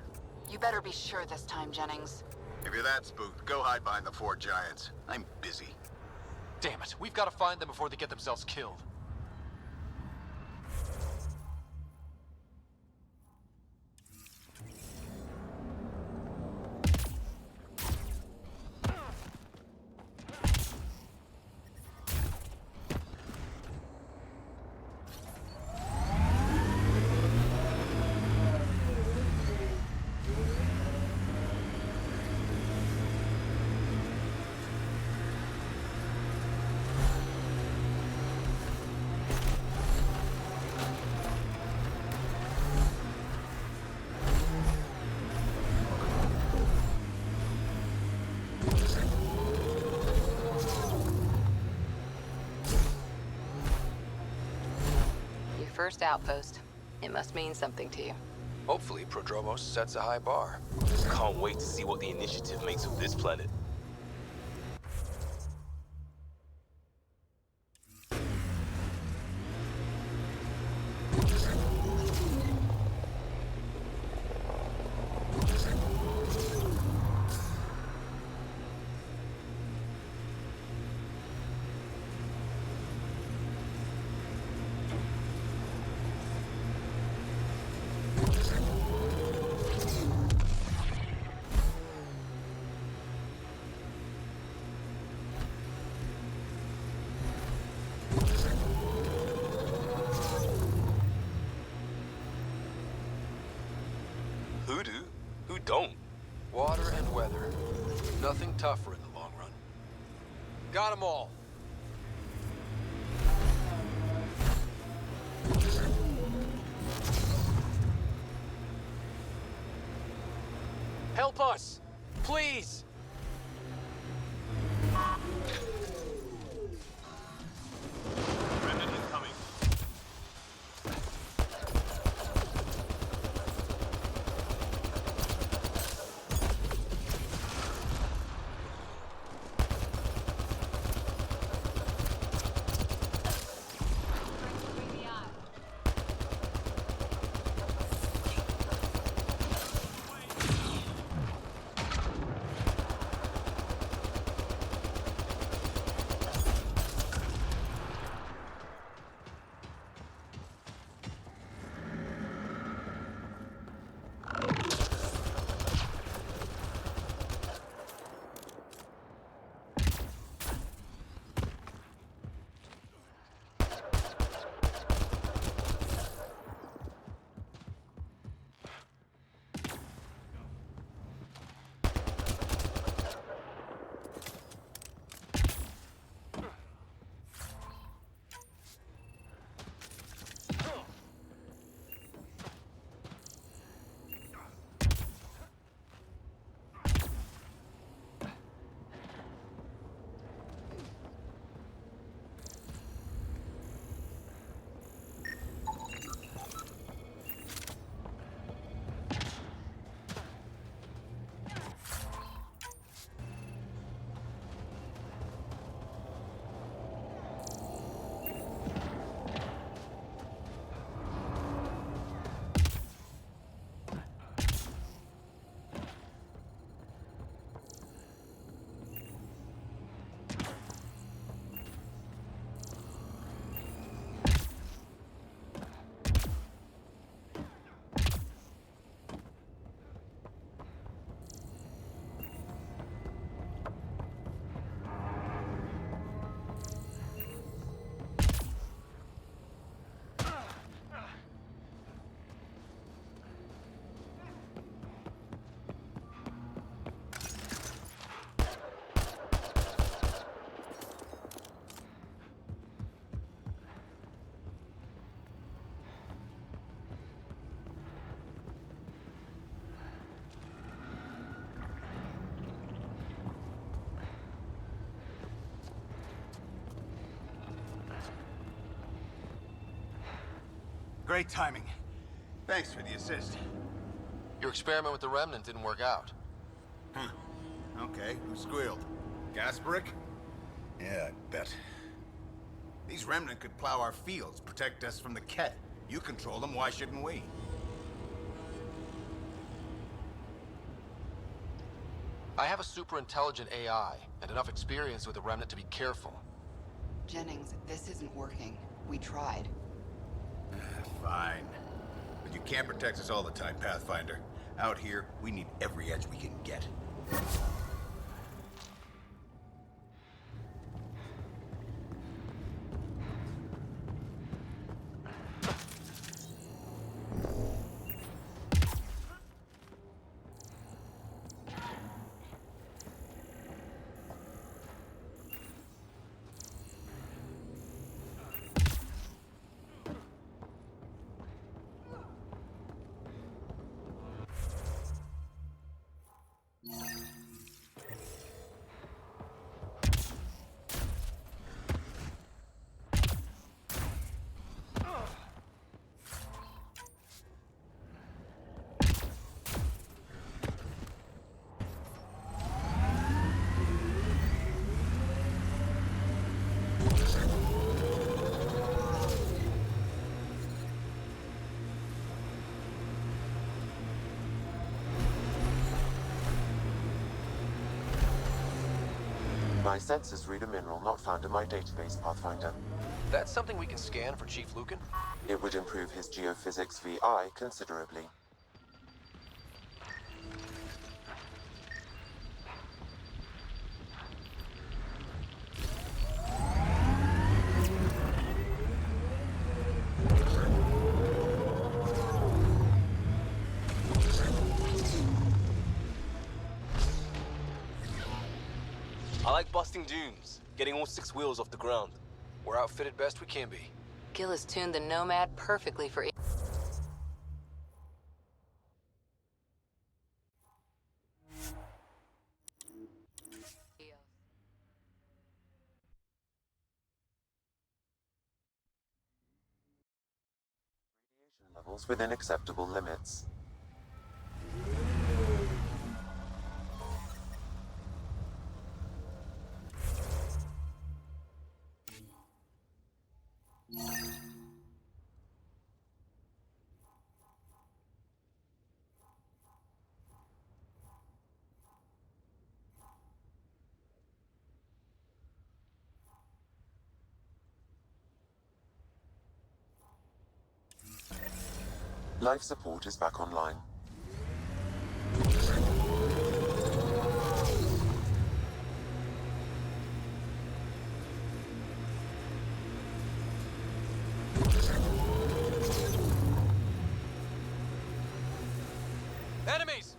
You better be sure this time, Jennings. If you're that spooked, go hide behind the 4 giants. I'm busy. Damn it, we've got to find them before they get themselves killed. First outpost. It must mean something to you. Hopefully, Prodromos sets a high bar. Can't wait to see what the initiative makes of this planet. Who do? Who don't? Water and weather. Nothing tougher in the long run. Got 'em all. Help us! Please! Remnant incoming. Great timing. Thanks for the assist. Your experiment with the Remnant didn't work out. Huh. Okay, who squealed? Gasberick? Yeah, I bet. These Remnant could plow our fields, protect us from the Ket. You control them, why shouldn't we? I have a super intelligent AI and enough experience with the Remnant to be careful. Jennings, this isn't working. We tried. Fine. But you can't protect us all the time, Pathfinder. Out here, we need every edge we can get. My sensors read a mineral not found in my database, Pathfinder. That's something we can scan for Chief Lucan? It would improve his geophysics VI considerably. I like busting dunes, getting all 6 wheels off the ground. We're outfitted best we can be. Gil has tuned the Nomad perfectly for... Levels within acceptable limits. Life support is back online. Enemies!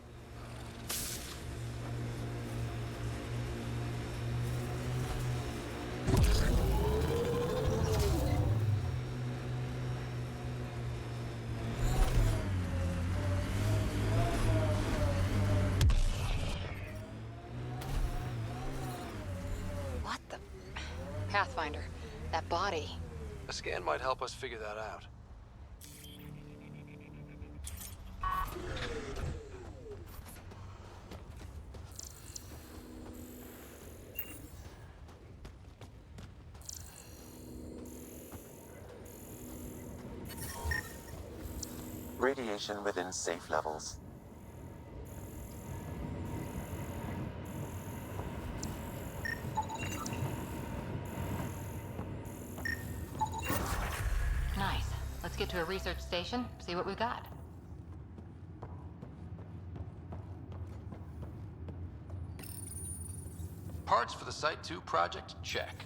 What the... Pathfinder, that body. A scan might help us figure that out. Radiation within safe levels. Nice. Let's get to a research station, see what we've got. Parts for the Site 2 project, check.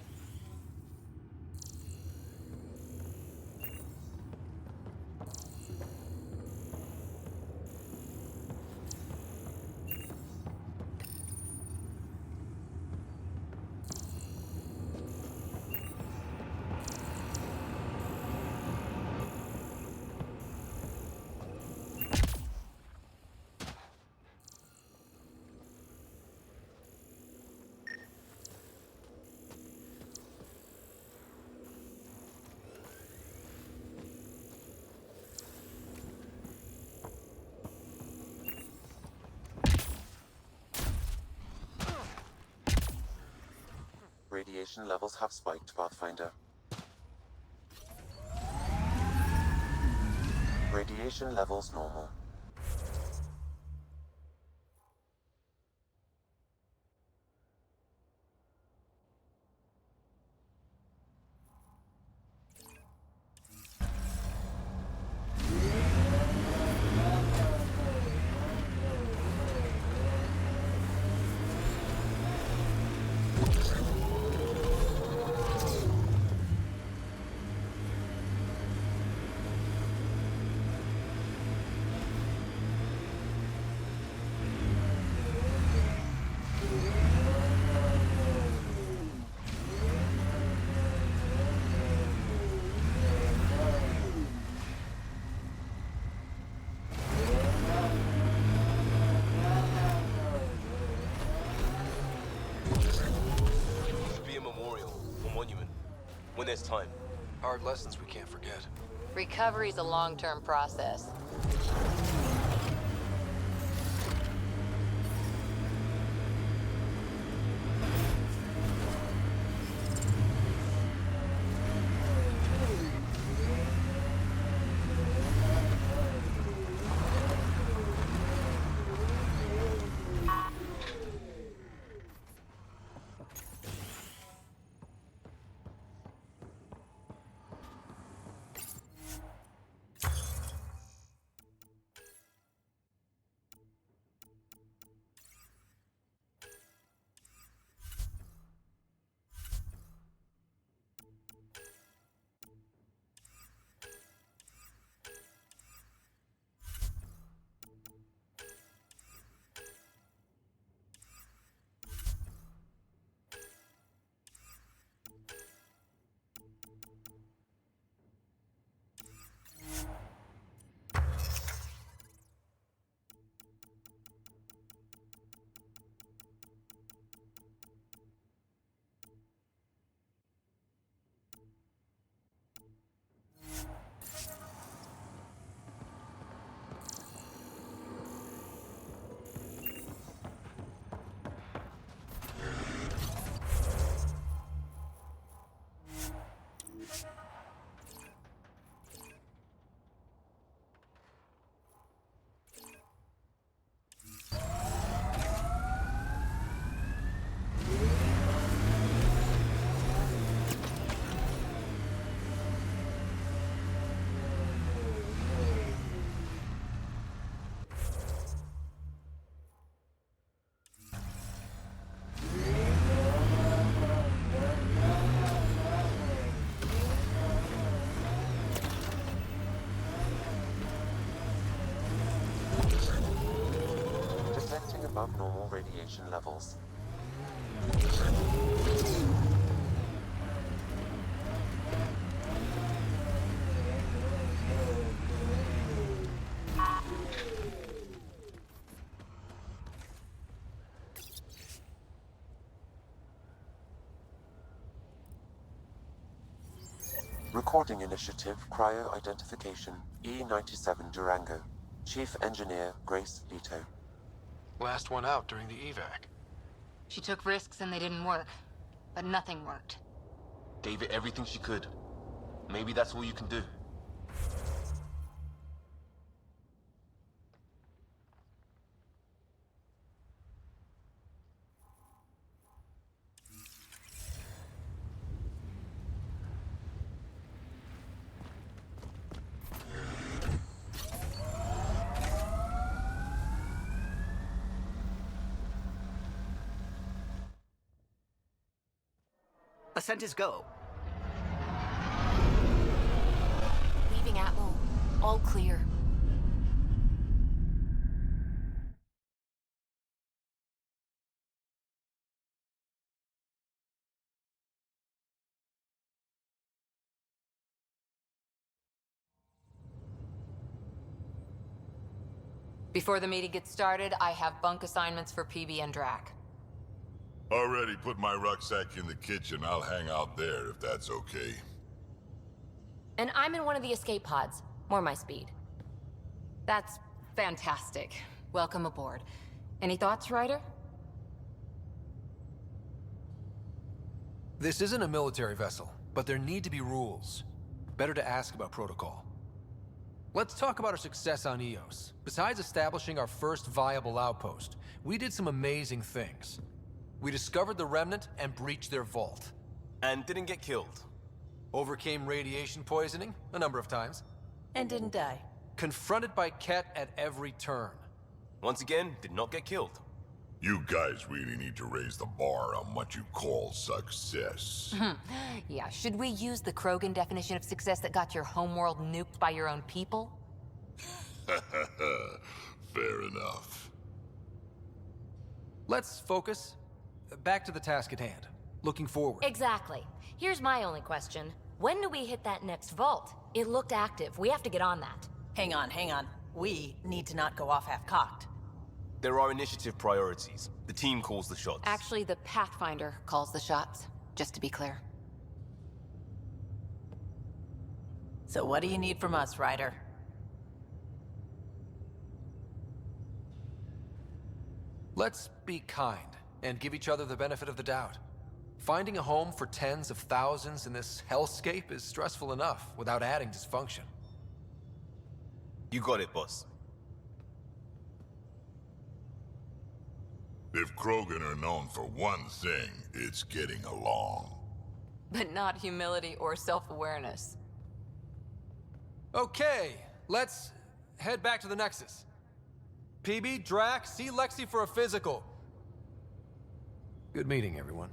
Radiation levels have spiked, Pathfinder. Radiation levels normal. When there's time. Hard lessons we can't forget. Recovery's a long-term process. Above normal radiation levels. Recording Initiative Cryo Identification E97 Durango. Chief Engineer Grace Leto. Last one out during the evac. She took risks and they didn't work. But nothing worked. Gave it everything she could. Maybe that's all you can do. Ascent is go. Leaving Atmo. All clear. Before the meeting gets started, I have bunk assignments for PB and Drac. Already put my rucksack in the kitchen. I'll hang out there if that's okay. And I'm in one of the escape pods. More my speed. That's fantastic. Welcome aboard. Any thoughts, Ryder? This isn't a military vessel, but there need to be rules. Better to ask about protocol. Let's talk about our success on Eos. Besides establishing our first viable outpost, we did some amazing things. We discovered the Remnant and breached their vault. And didn't get killed. Overcame radiation poisoning a number of times. And didn't die. Confronted by Ket at every turn. Once again, did not get killed. You guys really need to raise the bar on what you call success. Yeah, should we use the Krogan definition of success that got your homeworld nuked by your own people? Fair enough. Let's focus. Back to the task at hand. Looking forward. Exactly. Here's my only question. When do we hit that next vault? It looked active. We have to get on that. Hang on. We need to not go off half-cocked. There are initiative priorities. The team calls the shots. Actually, the Pathfinder calls the shots, just to be clear. So what do you need from us, Ryder? Let's be kind and give each other the benefit of the doubt. Finding a home for tens of thousands in this hellscape is stressful enough without adding dysfunction. You got it, boss. If Krogan are known for one thing, it's getting along. But not humility or self-awareness. Okay, let's head back to the Nexus. PB, Drac, see Lexi for a physical. Good meeting, everyone.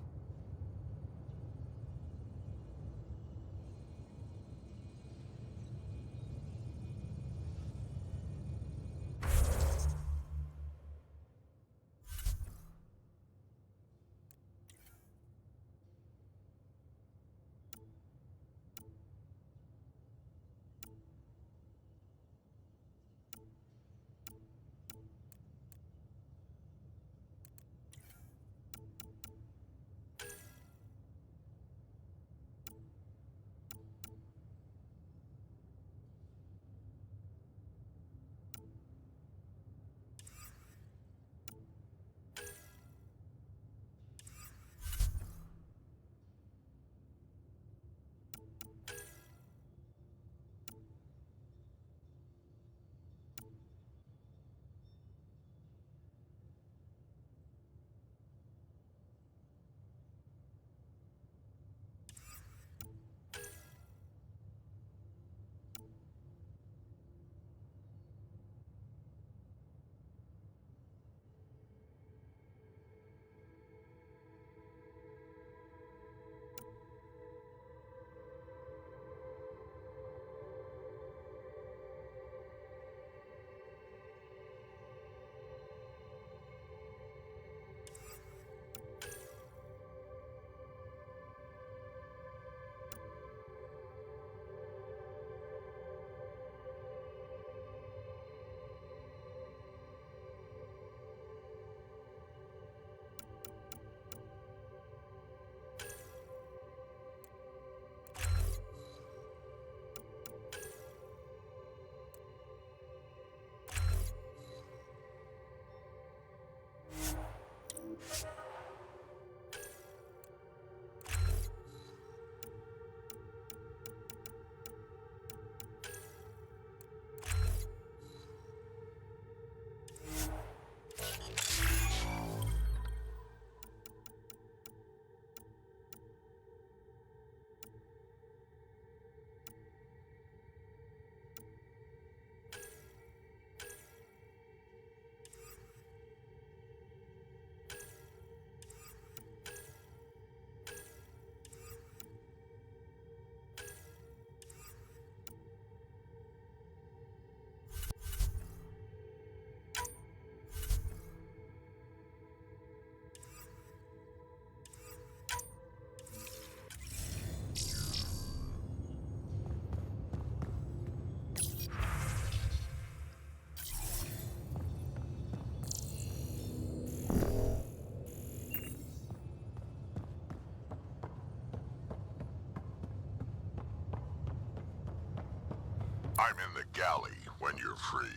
I'm in the galley when you're free.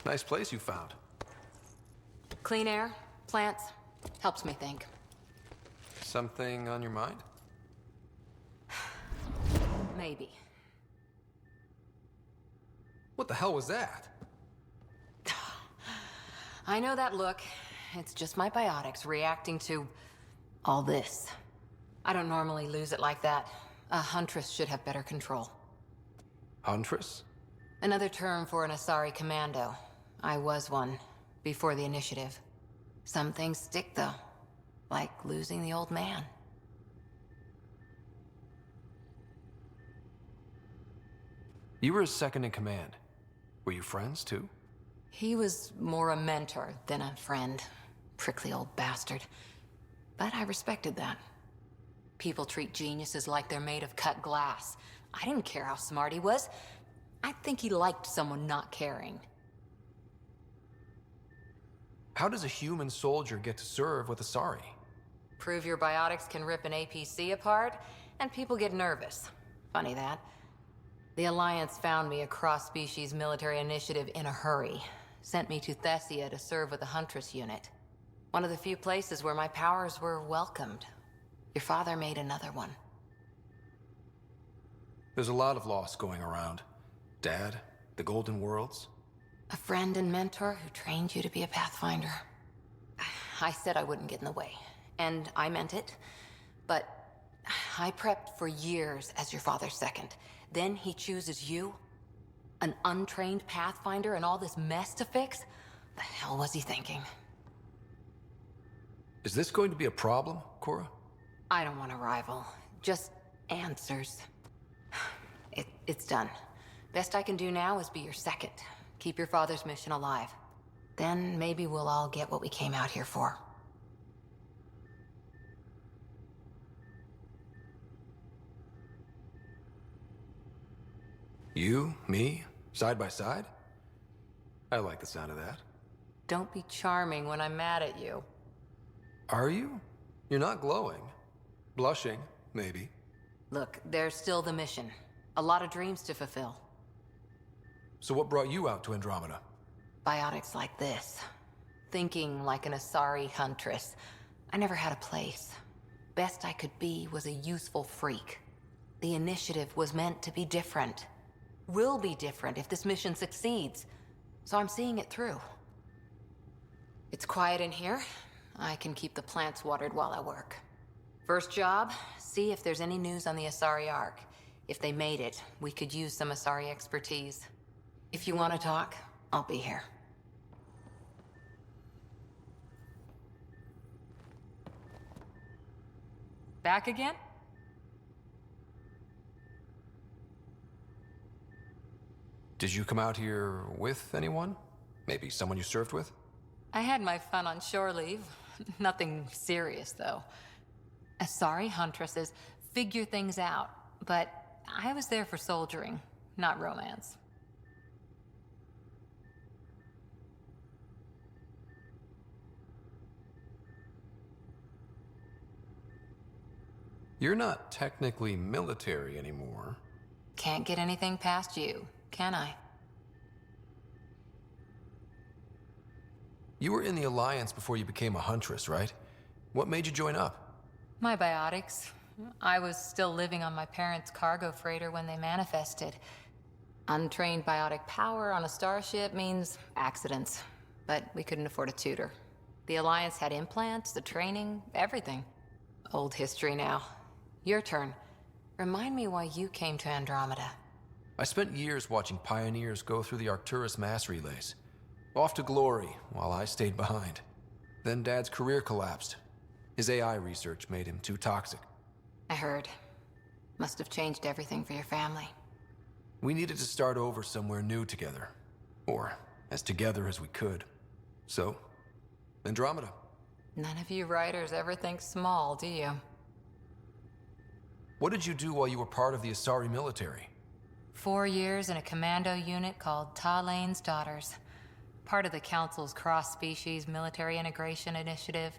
Nice place you found. Clean air, plants, helps me think. Something on your mind? Maybe. What the hell was that? I know that look. It's just my biotics reacting to all this. I don't normally lose it like that. A huntress should have better control. Huntress? Another term for an Asari commando. I was one, before the initiative. Some things stick, though. Like losing the old man. You were his second in command. Were you friends, too? He was more a mentor than a friend. Prickly old bastard. But I respected that. People treat geniuses like they're made of cut glass. I didn't care how smart he was. I think he liked someone not caring. How does a human soldier get to serve with Asari? Prove your biotics can rip an APC apart, and people get nervous. Funny that. The Alliance found me a cross-species military initiative in a hurry. Sent me to Thessia to serve with the Huntress unit. One of the few places where my powers were welcomed. Your father made another one. There's a lot of loss going around. Dad, the Golden Worlds. A friend and mentor who trained you to be a Pathfinder. I said I wouldn't get in the way, and I meant it. But I prepped for years as your father's second. Then he chooses you? An untrained Pathfinder and all this mess to fix? The hell was he thinking? Is this going to be a problem, Cora? I don't want a rival. Just answers. It's done. Best I can do now is be your second. Keep your father's mission alive. Then maybe we'll all get what we came out here for. You, me, side by side? I like the sound of that. Don't be charming when I'm mad at you. Are you? You're not glowing. Blushing, maybe. Look, there's still the mission. A lot of dreams to fulfill. So what brought you out to Andromeda? Biotics like this. Thinking like an Asari huntress. I never had a place. Best I could be was a useful freak. The initiative was meant to be different. Will be different if this mission succeeds. So I'm seeing it through. It's quiet in here. I can keep the plants watered while I work. First job, see if there's any news on the Asari Ark. If they made it, we could use some Asari expertise. If you want to talk, I'll be here. Back again? Did you come out here with anyone? Maybe someone you served with? I had my fun on shore leave. Nothing serious, though. Asari huntresses figure things out, but I was there for soldiering, not romance. You're not technically military anymore. Can't get anything past you, can I? You were in the Alliance before you became a huntress, right? What made you join up? My biotics. I was still living on my parents' cargo freighter when they manifested. Untrained biotic power on a starship means accidents, but we couldn't afford a tutor. The Alliance had implants, the training, everything. Old history now. Your turn. Remind me why you came to Andromeda. I spent years watching pioneers go through the Arcturus mass relays. Off to glory, while I stayed behind. Then Dad's career collapsed. His AI research made him too toxic. I heard. Must have changed everything for your family. We needed to start over somewhere new together. Or as together as we could. So, Andromeda. None of you writers ever think small, do you? What did you do while you were part of the Asari military? 4 years in a commando unit called Ta Lane's Daughters. Part of the Council's cross-species military integration initiative.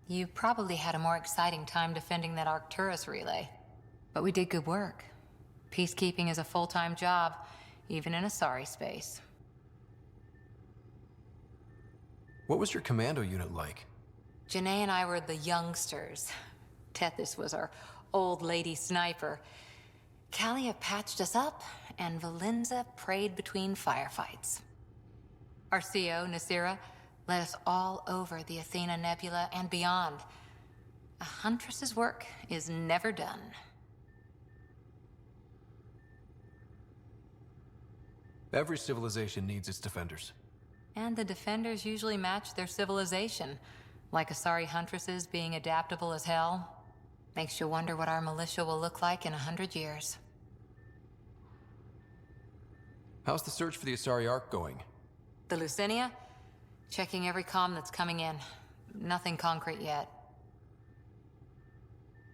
You probably had a more exciting time defending that Arcturus relay. But we did good work. Peacekeeping is a full-time job, even in Asari space. What was your commando unit like? Janae and I were the youngsters. Tethys was our old lady sniper. Kalia patched us up, and Valenza prayed between firefights. Our CO, Nasira, led us all over the Athena Nebula and beyond. A huntress's work is never done. Every civilization needs its defenders. And the defenders usually match their civilization. Like Asari huntresses being adaptable as hell. Makes you wonder what our militia will look like in 100 years. How's the search for the Asari Ark going? The Lucinia? Checking every comm that's coming in. Nothing concrete yet.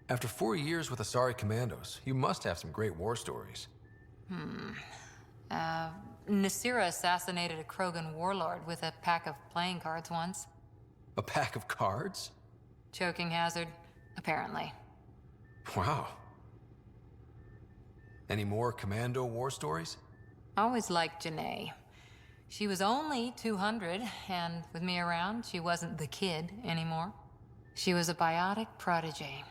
After 4 years with Asari commandos, you must have some great war stories. Nasira assassinated a Krogan warlord with a pack of playing cards once. A pack of cards? Choking hazard, apparently. Wow. Any more commando war stories? Always liked Janae. She was only 200, and with me around, she wasn't the kid anymore. She was a biotic protege.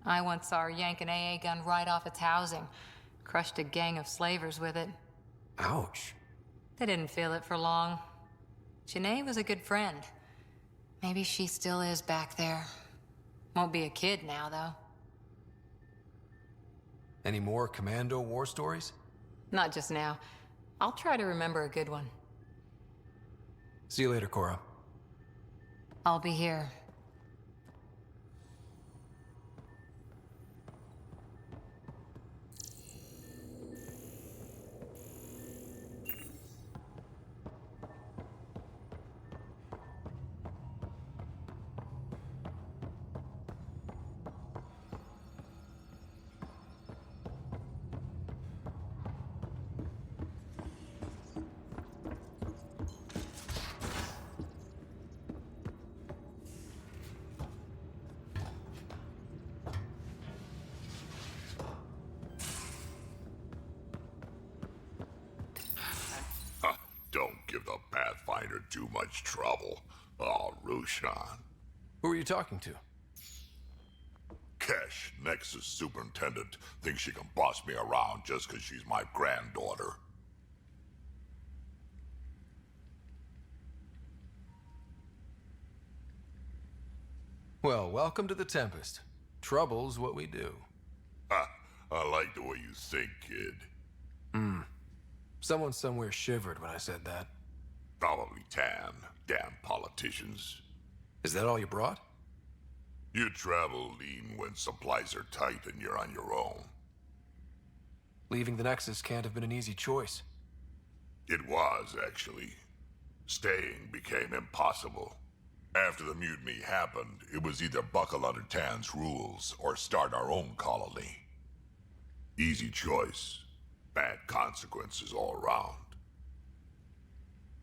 I once saw her yank an AA gun right off its housing. Crushed a gang of slavers with it. Ouch. They didn't feel it for long. Janae was a good friend. Maybe she still is back there. Won't be a kid now, though. Any more commando war stories? Not just now. I'll try to remember a good one. See you later, Cora. I'll be here. Don't give the Pathfinder too much trouble. Oh, Rushan. Who are you talking to? Kesh, Nexus Superintendent, thinks she can boss me around just because she's my granddaughter. Well, welcome to the Tempest. Trouble's what we do. Ha! I like the way you think, kid. Someone somewhere shivered when I said that. Probably Tan. Damn politicians. Is that all you brought? You travel lean when supplies are tight and you're on your own. Leaving the Nexus can't have been an easy choice. It was, actually. Staying became impossible. After the mutiny happened, it was either buckle under Tan's rules or start our own colony. Easy choice. Bad consequences all around.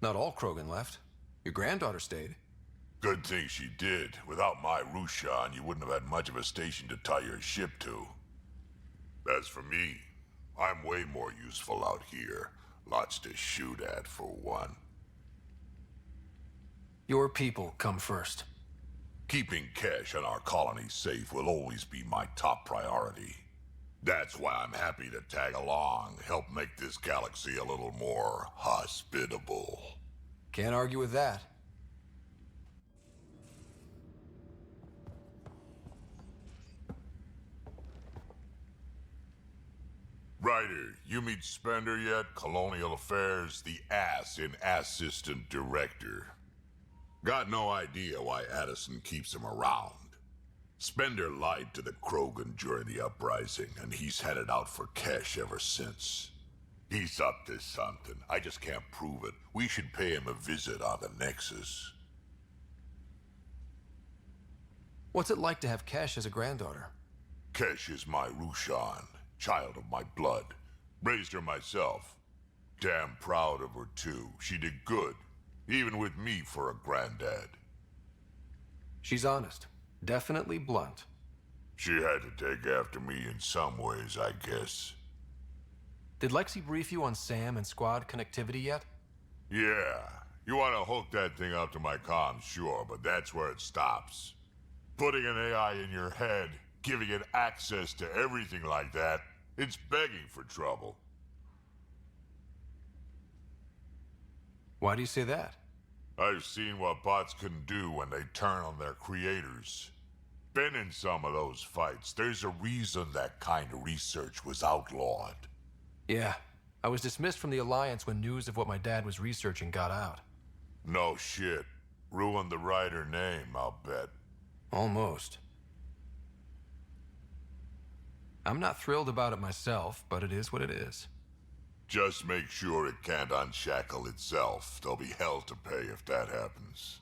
Not all Krogan left. Your granddaughter stayed. Good thing she did. Without my Rushan, you wouldn't have had much of a station to tie your ship to. As for me, I'm way more useful out here. Lots to shoot at, for one. Your people come first. Keeping Kesh and our colony safe will always be my top priority. That's why I'm happy to tag along, help make this galaxy a little more hospitable. Can't argue with that. Ryder, you meet Spender yet? Colonial Affairs, the ass in Assistant Director. Got no idea why Addison keeps him around. Spender lied to the Krogan during the uprising, and he's had it out for Kesh ever since. He's up to something. I just can't prove it. We should pay him a visit on the Nexus. What's it like to have Kesh as a granddaughter? Kesh is my Rushan, child of my blood. Raised her myself. Damn proud of her, too. She did good, even with me for a granddad. She's honest. Definitely blunt. She had to take after me in some ways, I guess. Did Lexi brief you on SAM and squad connectivity yet? Yeah. You want to hook that thing up to my comms, sure, but that's where it stops. Putting an AI in your head, giving it access to everything like that, it's begging for trouble. Why do you say that? I've seen what bots can do when they turn on their creators. Been in some of those fights. There's a reason that kind of research was outlawed. Yeah. I was dismissed from the Alliance when news of what my dad was researching got out. No shit. Ruined the writer name, I'll bet. Almost. I'm not thrilled about it myself, but it is what it is. Just make sure it can't unshackle itself. There'll be hell to pay if that happens.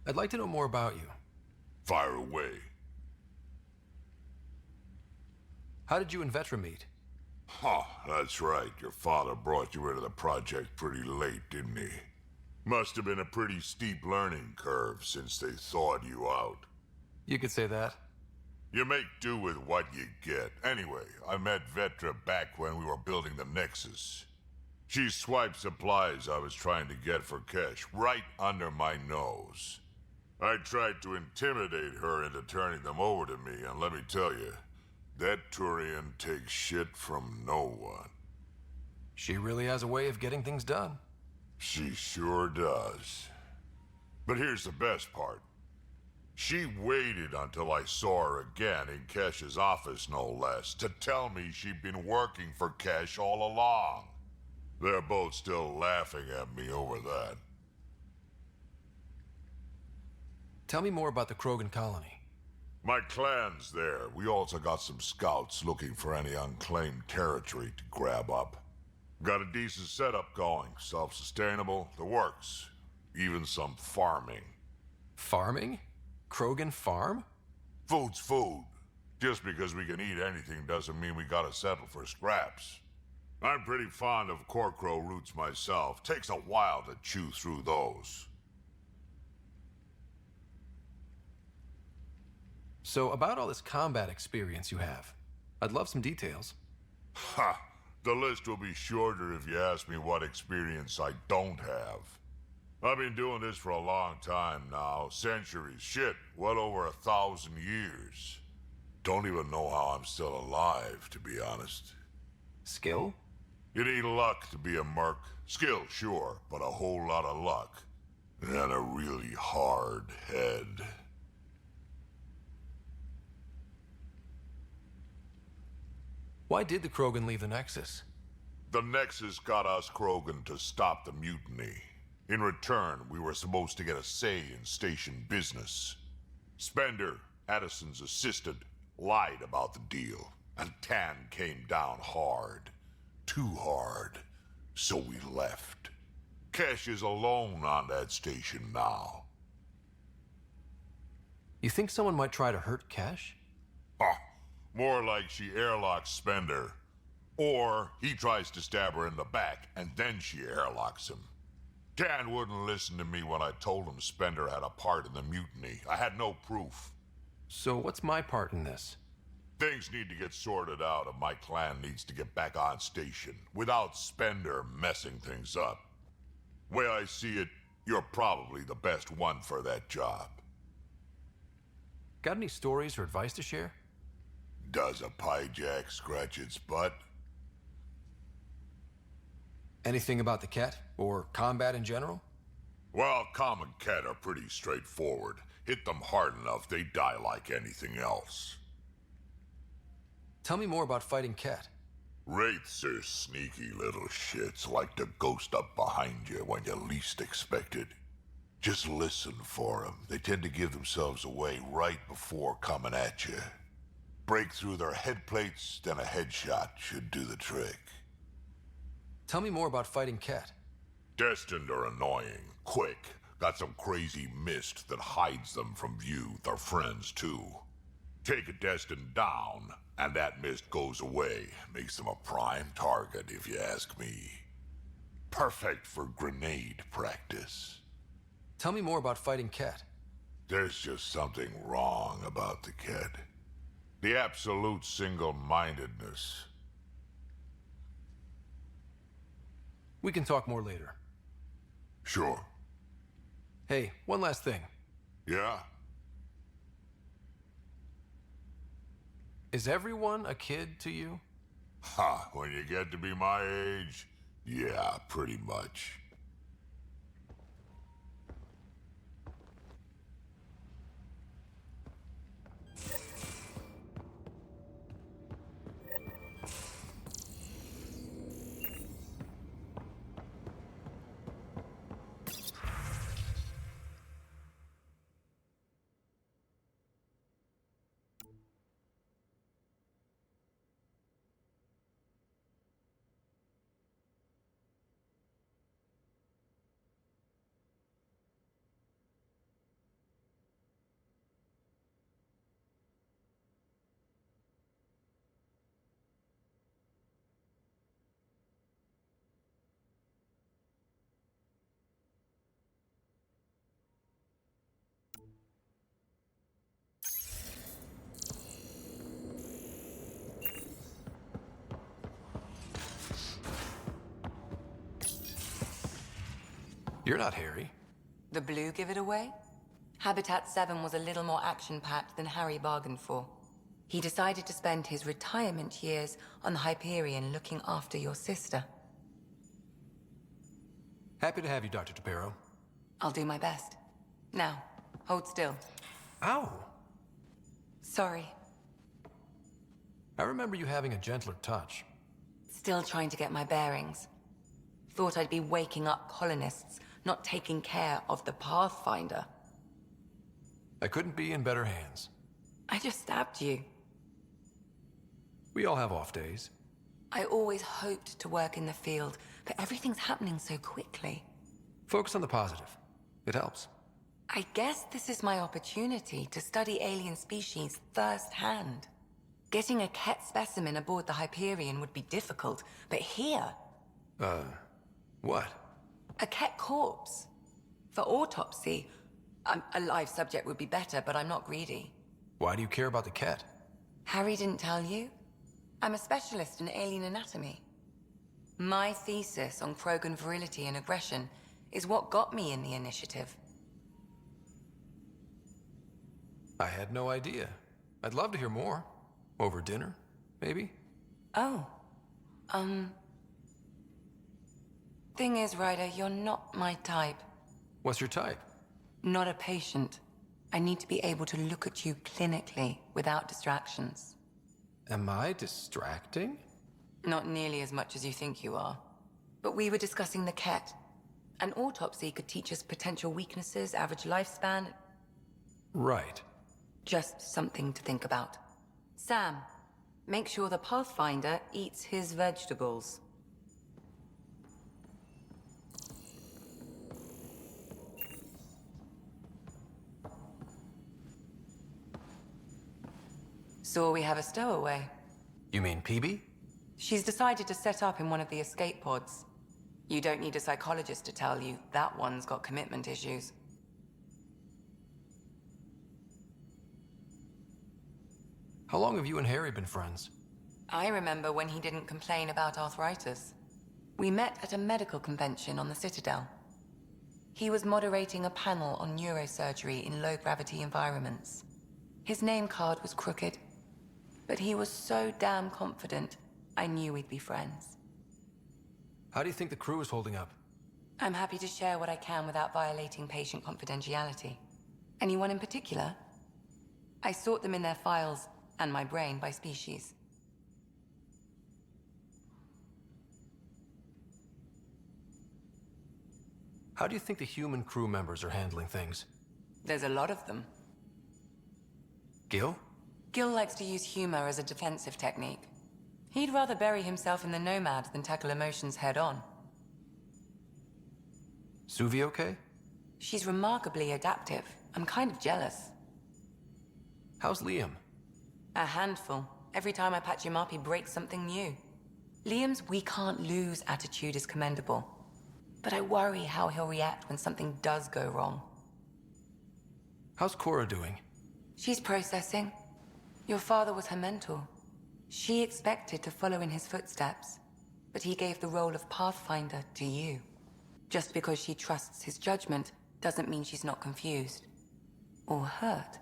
I'd like to know more about you. Fire away. How did you and Vetra meet? Huh, that's right. Your father brought you into the project pretty late, didn't he? Must have been a pretty steep learning curve since they thawed you out. You could say that. You make do with what you get. Anyway, I met Vetra back when we were building the Nexus. She swiped supplies I was trying to get for Kesh right under my nose. I tried to intimidate her into turning them over to me, and let me tell you, that Turian takes shit from no one. She really has a way of getting things done. She sure does. But here's the best part. She waited until I saw her again in Kesh's office, no less, to tell me she'd been working for Kesh all along. They're both still laughing at me over that. Tell me more about the Krogan colony. My clan's there. We also got some scouts looking for any unclaimed territory to grab up. Got a decent setup going, self-sustainable, the works. Even some farming. Farming? Krogan farm? Food's food. Just because we can eat anything doesn't mean we gotta settle for scraps. I'm pretty fond of Corcrow roots myself. Takes a while to chew through those. So, about all this combat experience you have, I'd love some details. Ha! The list will be shorter if you ask me what experience I don't have. I've been doing this for a long time now. Centuries. Shit, well over 1,000 years. Don't even know how I'm still alive, to be honest. Skill? You need luck to be a merc. Skill, sure, but a whole lot of luck. And a really hard head. Why did the Krogan leave the Nexus? The Nexus got us Krogan to stop the mutiny. In return, we were supposed to get a say in station business. Spender, Addison's assistant, lied about the deal, and Tan came down hard. Too hard. So we left. Kesh is alone on that station now. You think someone might try to hurt Kesh? More like she airlocks Spender. Or he tries to stab her in the back, and then she airlocks him. Dan wouldn't listen to me when I told him Spender had a part in the mutiny. I had no proof. So what's my part in this? Things need to get sorted out, and my clan needs to get back on station, without Spender messing things up. Way I see it, you're probably the best one for that job. Got any stories or advice to share? Does a pyjak scratch its butt? Anything about the Ket? Or combat in general? Well, common Ket are pretty straightforward. Hit them hard enough, they die like anything else. Tell me more about fighting Ket. Wraiths are sneaky little shits, like to ghost up behind you when you least expect it. Just listen for them. They tend to give themselves away right before coming at you. Break through their head plates, then a headshot should do the trick. Tell me more about fighting Ket. Destined are annoying, quick. Got some crazy mist that hides them from view, their friends too. Take a Destined down, and that mist goes away. Makes them a prime target, if you ask me. Perfect for grenade practice. Tell me more about fighting Ket. There's just something wrong about the Ket. The absolute single-mindedness. We can talk more later. Sure. Hey, one last thing. Yeah? Is everyone a kid to you? Ha, when you get to be my age, yeah, pretty much. You're not Harry. The blue give it away? Habitat 7 was a little more action-packed than Harry bargained for. He decided to spend his retirement years on the Hyperion looking after your sister. Happy to have you, Dr. DePero. I'll do my best. Now, hold still. Ow! Sorry. I remember you having a gentler touch. Still trying to get my bearings. Thought I'd be waking up colonists, not taking care of the Pathfinder. I couldn't be in better hands. I just stabbed you. We all have off days. I always hoped to work in the field, but everything's happening so quickly. Focus on the positive. It helps. I guess this is my opportunity to study alien species firsthand. Getting a Ket specimen aboard the Hyperion would be difficult, but here... What? A Ket corpse. For autopsy, a live subject would be better, but I'm not greedy. Why do you care about the Ket? Harry didn't tell you? I'm a specialist in alien anatomy. My thesis on Krogan virility and aggression is what got me in the initiative. I had no idea. I'd love to hear more. Over dinner, maybe? Oh. Thing is, Ryder, you're not my type. What's your type? Not a patient. I need to be able to look at you clinically without distractions. Am I distracting? Not nearly as much as you think you are. But we were discussing the Ket. An autopsy could teach us potential weaknesses, average lifespan. Right. Just something to think about. Sam, make sure the Pathfinder eats his vegetables. So we have a stowaway. You mean PB? She's decided to set up in one of the escape pods. You don't need a psychologist to tell you that one's got commitment issues. How long have you and Harry been friends? I remember when he didn't complain about arthritis. We met at a medical convention on the Citadel. He was moderating a panel on neurosurgery in low-gravity environments. His name card was crooked, but he was so damn confident, I knew we'd be friends. How do you think the crew is holding up? I'm happy to share what I can without violating patient confidentiality. Anyone in particular? I sort them in their files and my brain by species. How do you think the human crew members are handling things? There's a lot of them. Gil? Gil likes to use humor as a defensive technique. He'd rather bury himself in the Nomad than tackle emotions head-on. Suvi okay? She's remarkably adaptive. I'm kind of jealous. How's Liam? A handful. Every time I patch him up, he breaks something new. Liam's "we can't lose" attitude is commendable. But I worry how he'll react when something does go wrong. How's Cora doing? She's processing. Your father was her mentor. She expected to follow in his footsteps. but he gave the role of Pathfinder to you. Just because she trusts his judgment doesn't mean she's not confused. Or hurt.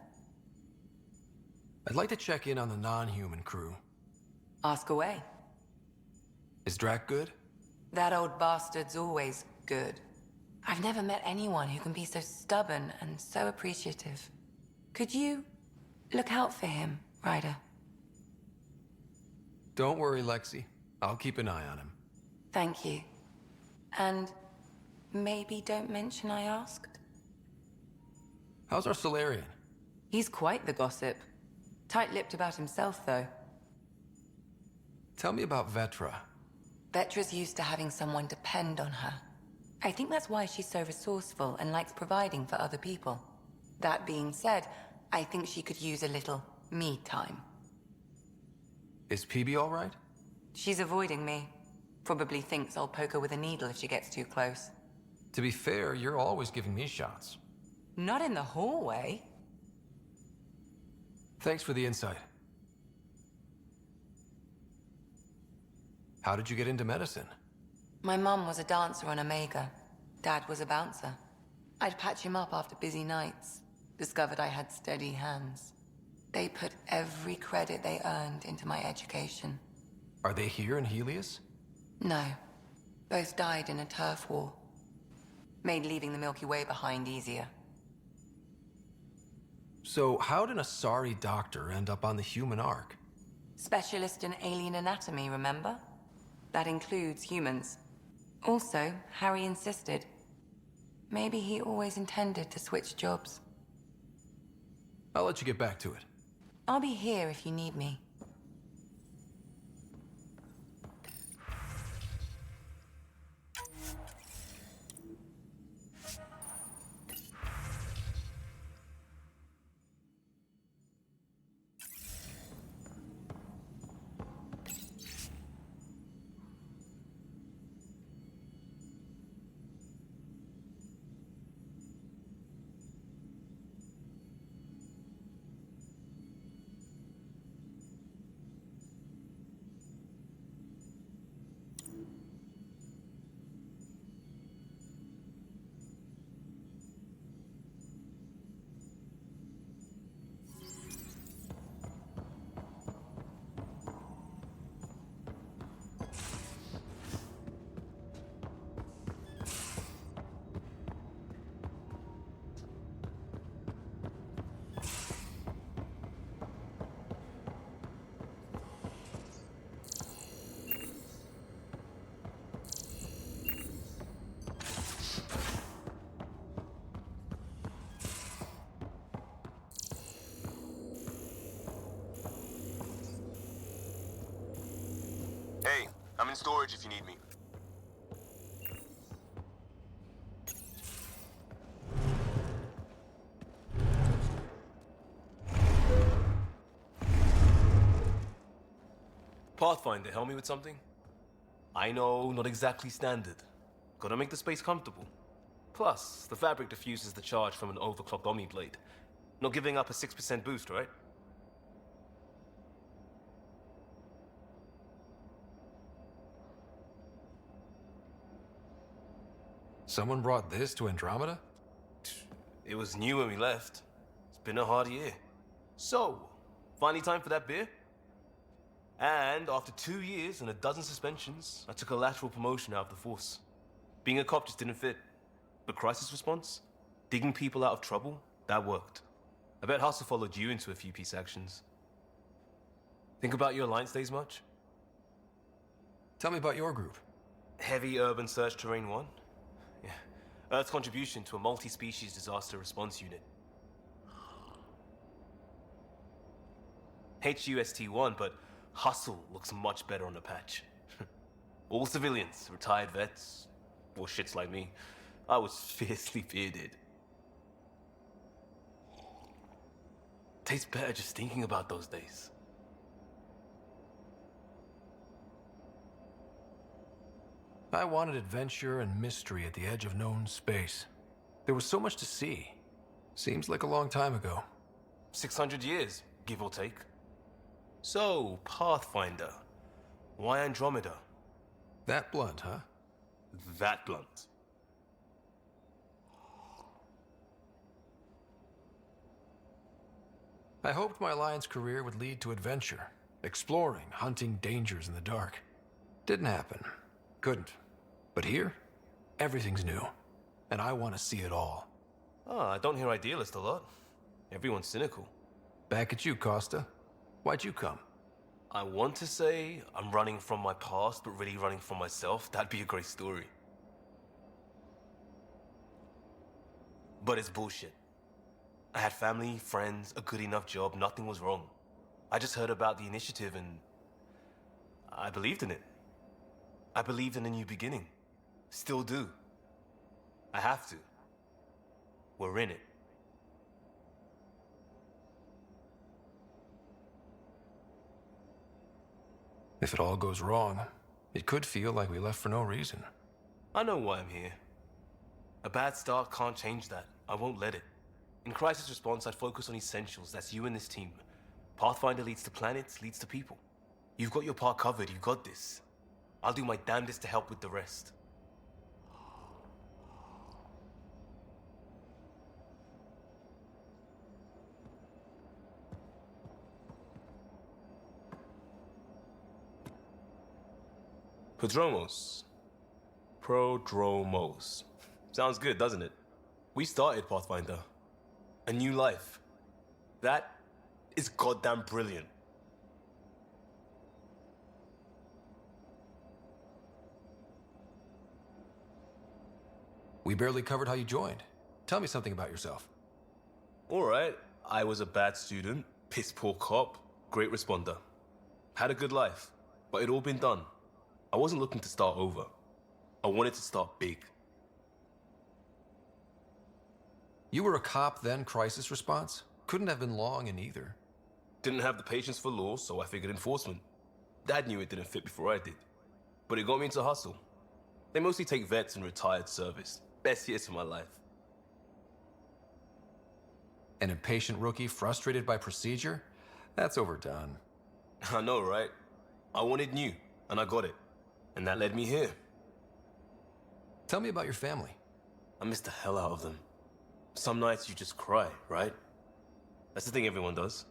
I'd like to check in on the non-human crew. Ask away. Is Drac good? That old bastard's always good. I've never met anyone who can be so stubborn and so appreciative. Could you look out for him, Ryder? Don't worry, Lexi. I'll keep an eye on him. Thank you. And maybe don't mention I asked? How's our Solarian? He's quite the gossip. Tight-lipped about himself, though. Tell me about Vetra. Vetra's used to having someone depend on her. I think that's why she's so resourceful and likes providing for other people. That being said, I think she could use a little me time. Is PB all right? She's avoiding me. Probably thinks I'll poke her with a needle if she gets too close. To be fair, you're always giving me shots. Not in the hallway. Thanks for the insight. How did you get into medicine? My mum was a dancer on Omega. Dad was a bouncer. I'd patch him up after busy nights. Discovered I had steady hands. They put every credit they earned into my education. Are they here in Helios? No. Both died in a turf war. Made leaving the Milky Way behind easier. So how did a sorry doctor end up on the human ark? Specialist in alien anatomy, remember? That includes humans. Also, Harry insisted. Maybe he always intended to switch jobs. I'll let you get back to it. I'll be here if you need me. Hey, I'm in storage if you need me. Pathfinder, help me with something? I know, not exactly standard. Gotta make the space comfortable. Plus, the fabric diffuses the charge from an overclocked Omni blade. Not giving up a 6% boost, right? Someone brought this to Andromeda? It was new when we left. It's been a hard year. So, finally time for that beer? And after 2 years and a dozen suspensions, I took a lateral promotion out of the force. Being a cop just didn't fit. But crisis response? Digging people out of trouble? That worked. I bet Hustle followed you into a few peace actions. Think about your Alliance days much? Tell me about your group. Heavy Urban Search Terrain 1? Yeah. Earth's contribution to a multi-species disaster response unit. HUST-1, but Hustle looks much better on the patch. All civilians, retired vets, or shits like me. I was fiercely bearded. Tastes better just thinking about those days. I wanted adventure and mystery at the edge of known space. There was so much to see. Seems like a long time ago. 600 years, give or take. So, Pathfinder. Why Andromeda? That blunt, huh? That blunt. I hoped my Alliance career would lead to adventure, exploring, hunting dangers in the dark. Didn't happen. Couldn't. But here, everything's new. And I want to see it all. Oh, I don't hear idealist a lot. Everyone's cynical. Back at you, Costa. Why'd you come? I want to say I'm running from my past, but really running from myself. That'd be a great story. But it's bullshit. I had family, friends, a good enough job, nothing was wrong. I just heard about the initiative and I believed in it. I believed in a new beginning. Still do. I have to. We're in it. If it all goes wrong, it could feel like we left for no reason. I know why I'm here. A bad start can't change that. I won't let it. In crisis response, I'd focus on essentials. That's you and this team. Pathfinder leads to planets, leads to people. You've got your part covered. You've got this. I'll do my damnedest to help with the rest. Prodromos. Sounds good, doesn't it? We started Pathfinder. A new life. That is goddamn brilliant. We barely covered how you joined. Tell me something about yourself. Alright, I was a bad student, piss poor cop, great responder. Had a good life, but it'd all been done. I wasn't looking to start over. I wanted to start big. You were a cop, then crisis response? Couldn't have been long in either. Didn't have the patience for law, so I figured enforcement. Dad knew it didn't fit before I did. But it got me into hustle. They mostly take vets and retired service. Best years of my life. An impatient rookie frustrated by procedure? That's overdone. I know, right? I wanted new, and I got it. And that led me here. Tell me about your family. I miss the hell out of them. Some nights you just cry, right? That's the thing everyone does.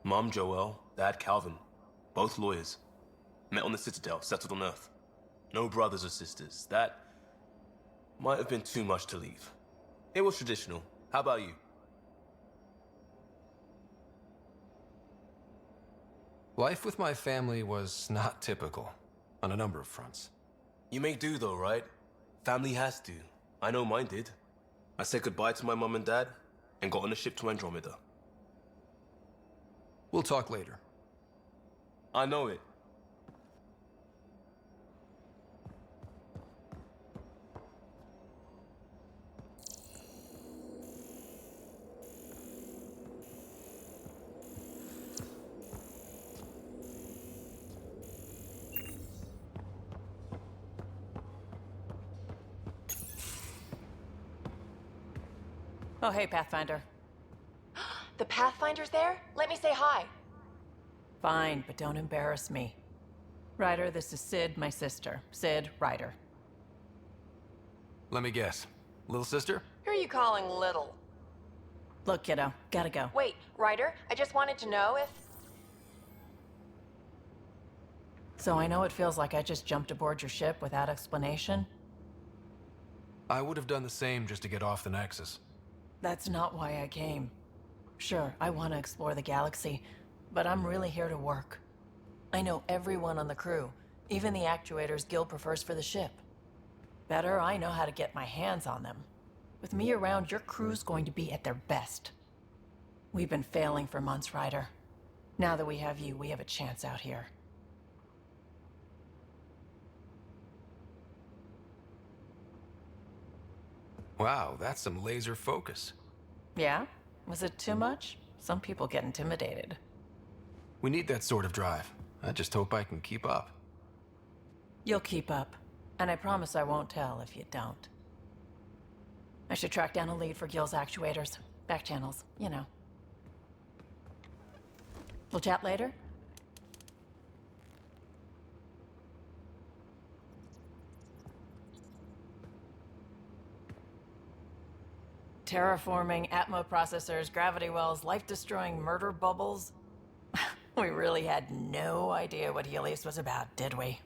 Mom, Joelle, Dad, Calvin. Both lawyers. Met on the Citadel, settled on Earth. No brothers or sisters. That might have been too much to leave. It was traditional. How about you? Life with my family was not typical, on a number of fronts. You make do though, right? Family has to. I know mine did. I said goodbye to my mom and dad, and got on a ship to Andromeda. We'll talk later. I know it. Oh, hey, Pathfinder. The Pathfinder's there? Let me say hi. Fine, but don't embarrass me. Ryder, this is Sid, my sister. Sid, Ryder. Let me guess. Little sister? Who are you calling little? Look, kiddo, gotta go. Wait, Ryder, I just wanted to know if... So I know it feels like I just jumped aboard your ship without explanation. I would have done the same just to get off the Nexus. That's not why I came. Sure, I want to explore the galaxy, but I'm really here to work. I know everyone on the crew, even the actuators Gil prefers for the ship. Better, I know how to get my hands on them. With me around, your crew's going to be at their best. We've been failing for months, Ryder. Now that we have you, we have a chance out here. Wow, that's some laser focus. Yeah? Was it too much? Some people get intimidated. We need that sort of drive. I just hope I can keep up. You'll keep up. And I promise I won't tell if you don't. I should track down a lead for Gil's actuators. Back channels, you know. We'll chat later? Terraforming, Atmo processors, gravity wells, life-destroying murder bubbles. We really had no idea what Helios was about, did we?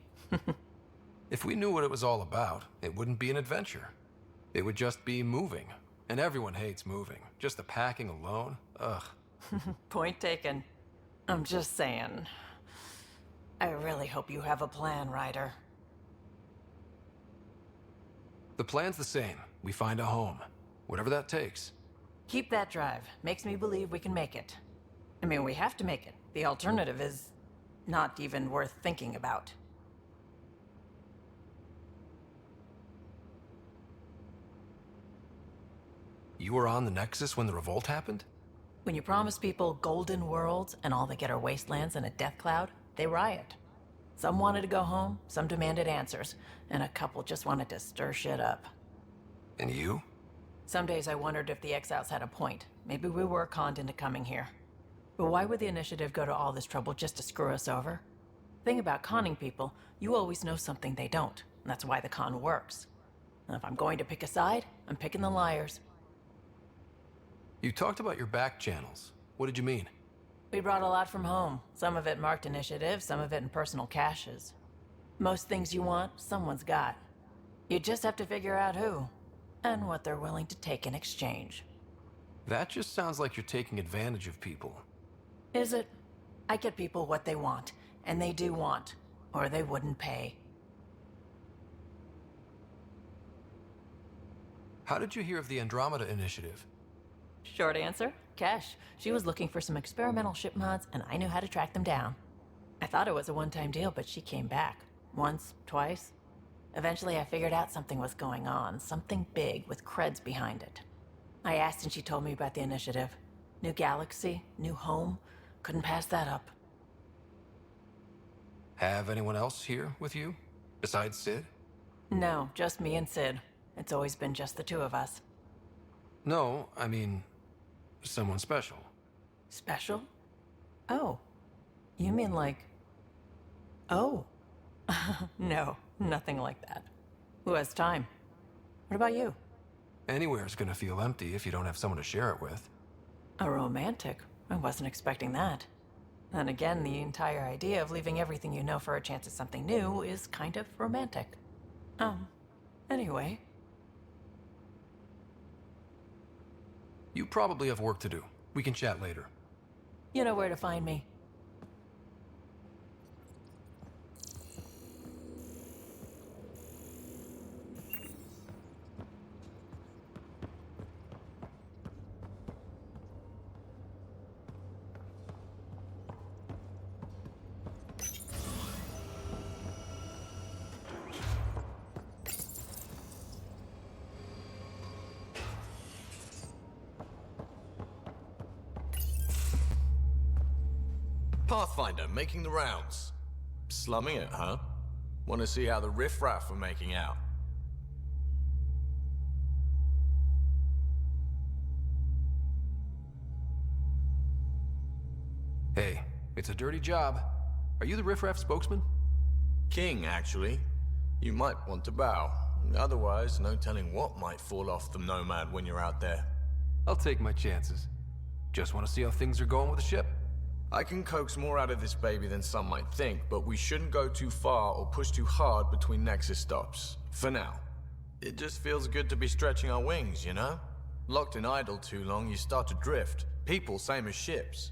If we knew what it was all about, it wouldn't be an adventure. It would just be moving. And everyone hates moving. Just the packing alone, ugh. Point taken. I'm just saying. I really hope you have a plan, Ryder. The plan's the same. We find a home. Whatever that takes. Keep that drive. Makes me believe we can make it. I mean, we have to make it. The alternative is not even worth thinking about. You were on the Nexus when the revolt happened? When you promise people golden worlds and all they get are wastelands and a death cloud, they riot. Some wanted to go home, some demanded answers, and a couple just wanted to stir shit up. And you? Some days I wondered if the exiles had a point. Maybe we were conned into coming here. But why would the Initiative go to all this trouble just to screw us over? Thing about conning people, you always know something they don't. And that's why the con works. And if I'm going to pick a side, I'm picking the liars. You talked about your back channels. What did you mean? We brought a lot from home. Some of it marked initiative, some of it in personal caches. Most things you want, someone's got. You just have to figure out who, and what they're willing to take in exchange. That just sounds like you're taking advantage of people. Is it? I get people what they want, and they do want, or they wouldn't pay. How did you hear of the Andromeda initiative? Short answer, Cash. She was looking for some experimental ship mods, and I knew how to track them down. I thought it was a one-time deal, but she came back. Once, twice. Eventually I figured out something was going on, something big with creds behind it. I asked and she told me about the initiative. New galaxy, new home. Couldn't pass that up. Have anyone else here with you? Besides Sid? No, just me and Sid. It's always been just the two of us. No, I mean, someone special. Special? Oh. You mean like... Oh. No, nothing like that. Who has time? What about you? Anywhere's gonna feel empty if you don't have someone to share it with. A romantic? I wasn't expecting that. Then again, the entire idea of leaving everything you know for a chance at something new is kind of romantic. Anyway. You probably have work to do. We can chat later. You know where to find me. Pathfinder, making the rounds. Slumming it, huh? Want to see how the riffraff are making out? Hey, it's a dirty job. Are you the riffraff spokesman? King, actually. You might want to bow. Otherwise, no telling what might fall off the Nomad when you're out there. I'll take my chances. Just want to see how things are going with the ship. I can coax more out of this baby than some might think, but we shouldn't go too far or push too hard between Nexus stops. For now. It just feels good to be stretching our wings, you know? Locked in idle too long, you start to drift. People, same as ships.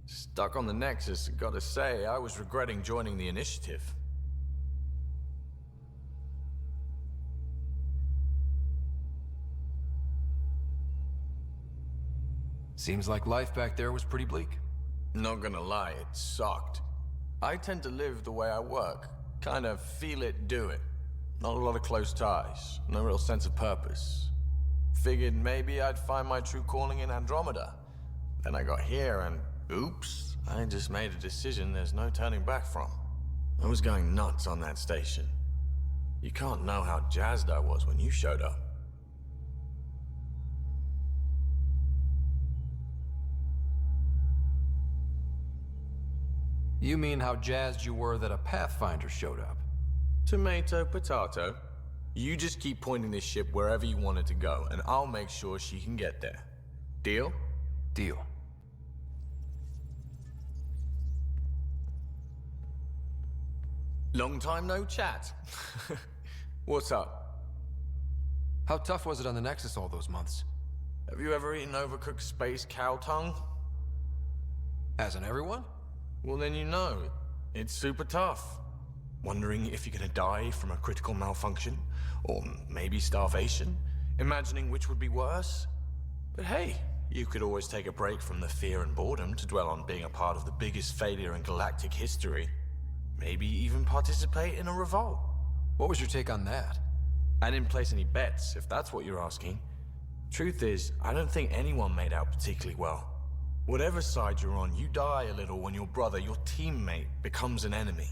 Stuck on the Nexus, gotta say, I was regretting joining the Initiative. Seems like life back there was pretty bleak. Not gonna lie, it sucked. I tend to live the way I work. Kind of feel it, do it. Not a lot of close ties. No real sense of purpose. Figured maybe I'd find my true calling in Andromeda. Then I got here and, oops, I just made a decision there's no turning back from. I was going nuts on that station. You can't know how jazzed I was when you showed up. You mean how jazzed you were that a Pathfinder showed up? Tomato, potato. You just keep pointing this ship wherever you want it to go, and I'll make sure she can get there. Deal? Deal. Long time no chat. What's up? How tough was it on the Nexus all those months? Have you ever eaten overcooked space cow tongue? Hasn't everyone? Well, then you know. It's super tough. Wondering if you're gonna die from a critical malfunction, or maybe starvation, imagining which would be worse. But hey, you could always take a break from the fear and boredom to dwell on being a part of the biggest failure in galactic history. Maybe even participate in a revolt. What was your take on that? I didn't place any bets, if that's what you're asking. Truth is, I don't think anyone made out particularly well. Whatever side you're on, you die a little when your brother, your teammate, becomes an enemy.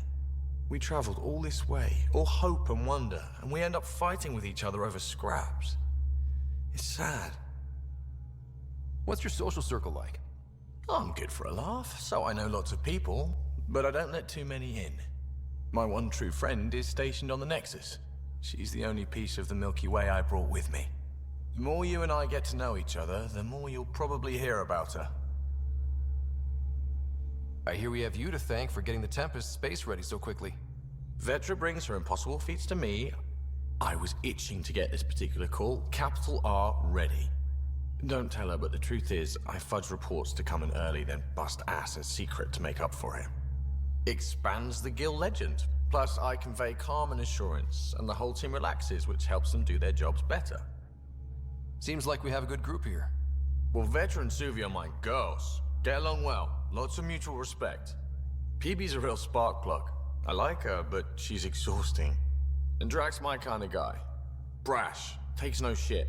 We traveled all this way, all hope and wonder, and we end up fighting with each other over scraps. It's sad. What's your social circle like? I'm good for a laugh, so I know lots of people, but I don't let too many in. My one true friend is stationed on the Nexus. She's the only piece of the Milky Way I brought with me. The more you and I get to know each other, the more you'll probably hear about her. I hear we have you to thank for getting the Tempest space ready so quickly. Vetra brings her impossible feats to me. I was itching to get this particular call, capital R, ready. Don't tell her, but the truth is, I fudge reports to come in early, then bust ass in secret to make up for it. Expands the guild legend. Plus, I convey calm and assurance, and the whole team relaxes, which helps them do their jobs better. Seems like we have a good group here. Well, Vetra and Suvi are my girls. Get along well. Lots of mutual respect. PB's a real spark plug. I like her, but she's exhausting. And Drax's my kind of guy. Brash. Takes no shit.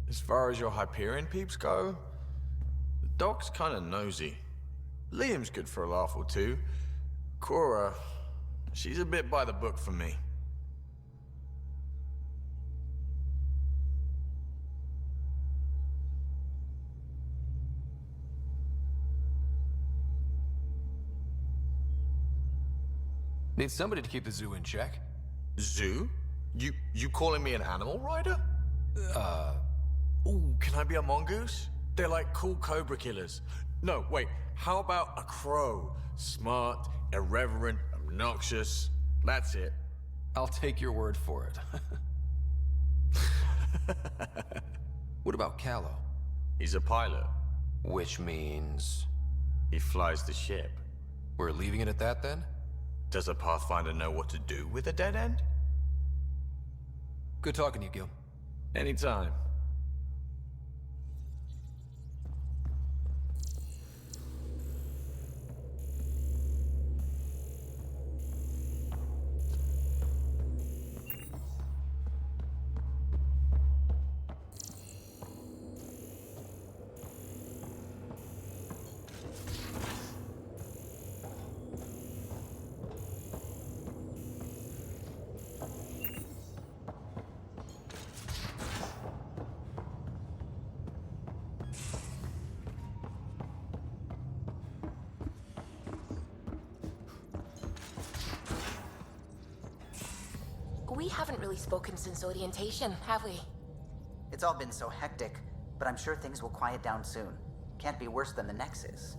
As far as your Hyperion peeps go, the Doc's kind of nosy. Liam's good for a laugh or two. Cora, she's a bit by the book for me. Need somebody to keep the zoo in check. Zoo? You calling me an animal rider? Ooh, can I be a mongoose? They're like cool cobra killers. No, wait, how about a crow? Smart, irreverent, obnoxious. That's it. I'll take your word for it. What about Callow? He's a pilot. Which means... he flies the ship. We're leaving it at that, then? Does a Pathfinder know what to do with a dead end? Good talking to you, Gil. Anytime. We haven't really spoken since orientation, have we? It's all been so hectic, but I'm sure things will quiet down soon. Can't be worse than the Nexus.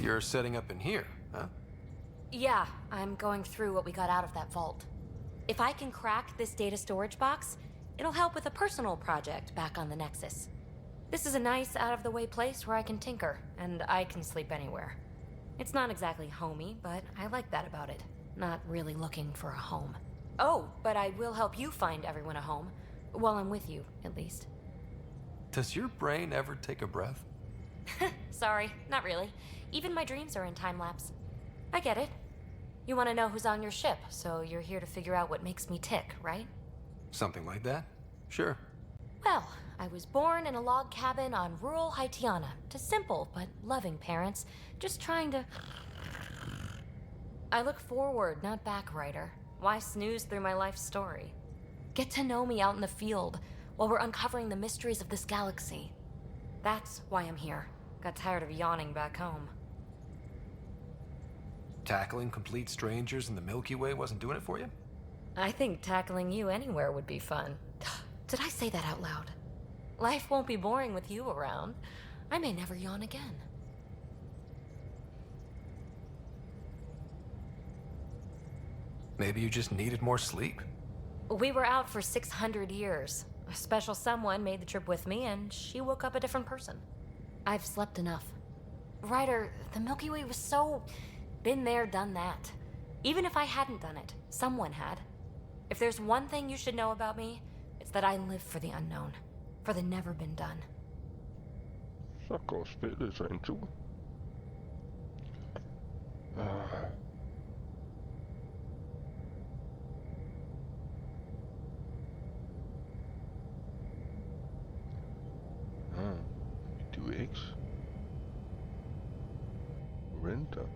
You're setting up in here, huh? Yeah, I'm going through what we got out of that vault. If I can crack this data storage box, it'll help with a personal project back on the Nexus. This is a nice, out-of-the-way place where I can tinker, and I can sleep anywhere. It's not exactly homey, but I like that about it. Not really looking for a home. Oh, but I will help you find everyone a home. While I'm with you, at least. Does your brain ever take a breath? Sorry, not really. Even my dreams are in time-lapse. I get it. You want to know who's on your ship, so you're here to figure out what makes me tick, right? Something like that? Sure. Well, I was born in a log cabin on rural Haitiana to simple but loving parents, just trying to... I look forward, not back, Ryder. Why snooze through my life story? Get to know me out in the field while we're uncovering the mysteries of this galaxy. That's why I'm here. Got tired of yawning back home. Tackling complete strangers in the Milky Way wasn't doing it for you? I think tackling you anywhere would be fun. Did I say that out loud? Life won't be boring with you around. I may never yawn again. Maybe you just needed more sleep. We were out for 600 years. A special someone made the trip with me, and she woke up a different person. I've slept enough. Ryder, the Milky Way was so... been there, done that. Even if I hadn't done it, someone had. If there's one thing you should know about me, it's that I live for the unknown. For the never been done. Så går spillet så en tur. Do X. Renter.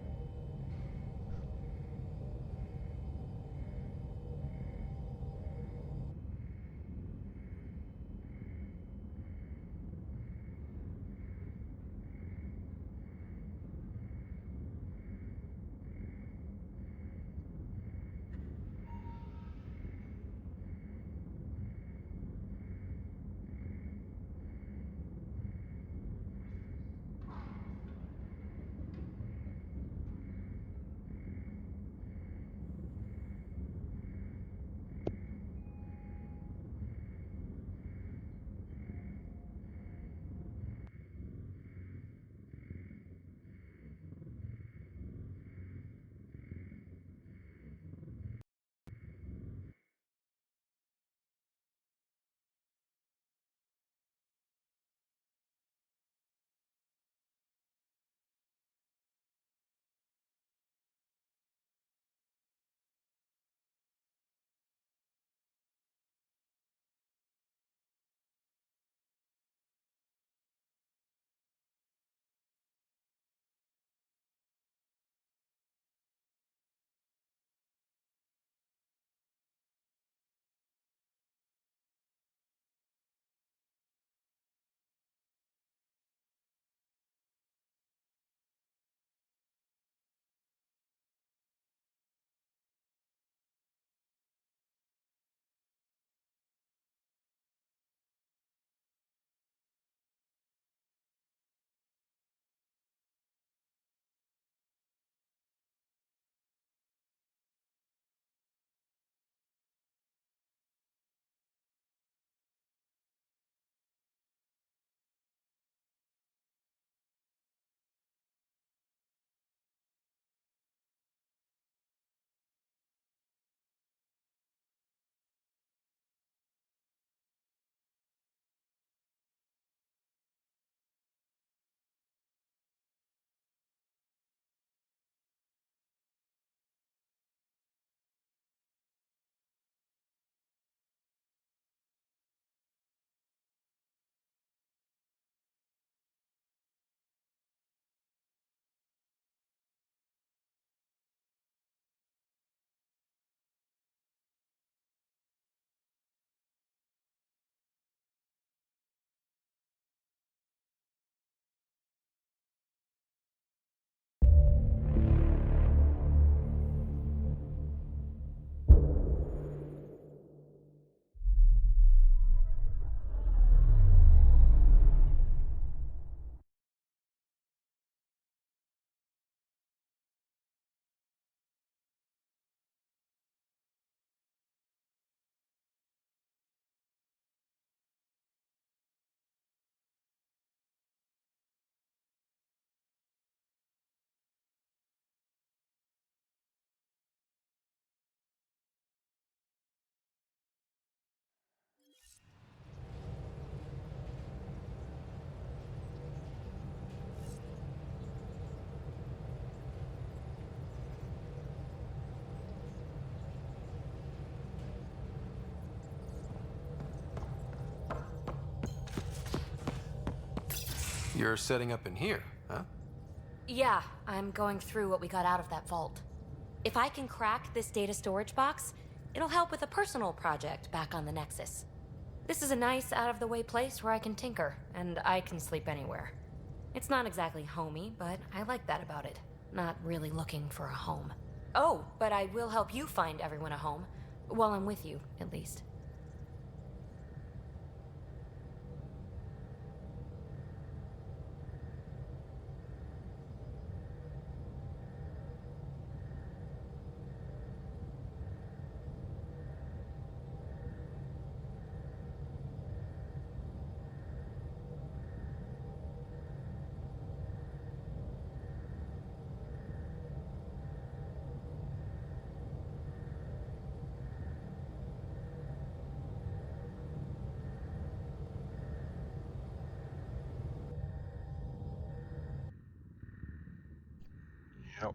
You're setting up in here, huh? Yeah, I'm going through what we got out of that vault. If I can crack this data storage box, it'll help with a personal project back on the Nexus. This is a nice, out-of-the-way place where I can tinker, and I can sleep anywhere. It's not exactly homey, but I like that about it. Not really looking for a home. Oh, but I will help you find everyone a home. While I'm with you, at least. Yep.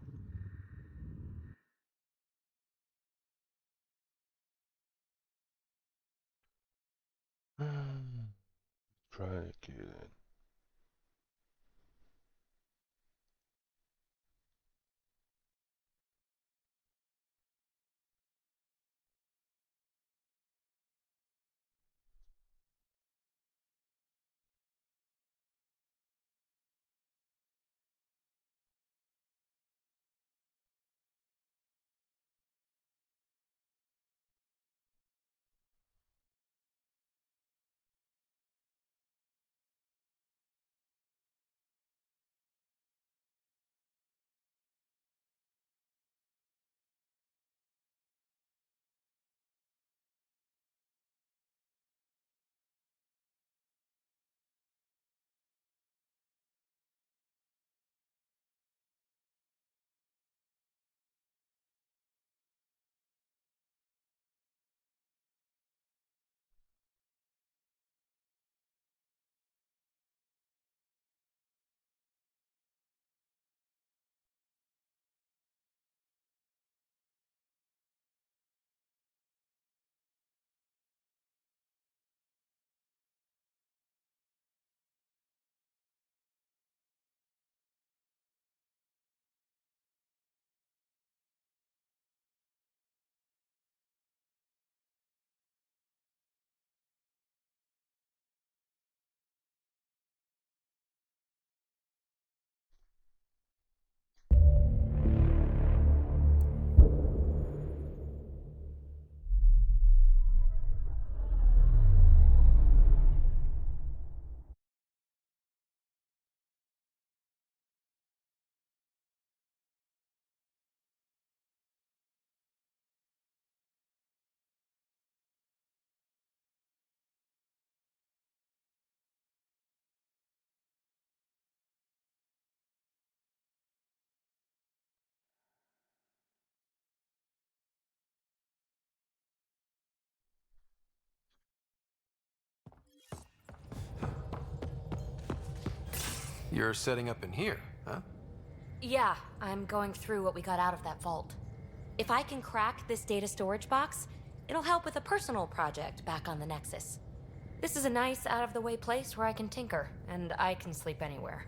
Try again. You're setting up in here, huh? Yeah, I'm going through what we got out of that vault. If I can crack this data storage box, it'll help with a personal project back on the Nexus. This is a nice, out-of-the-way place where I can tinker, and I can sleep anywhere.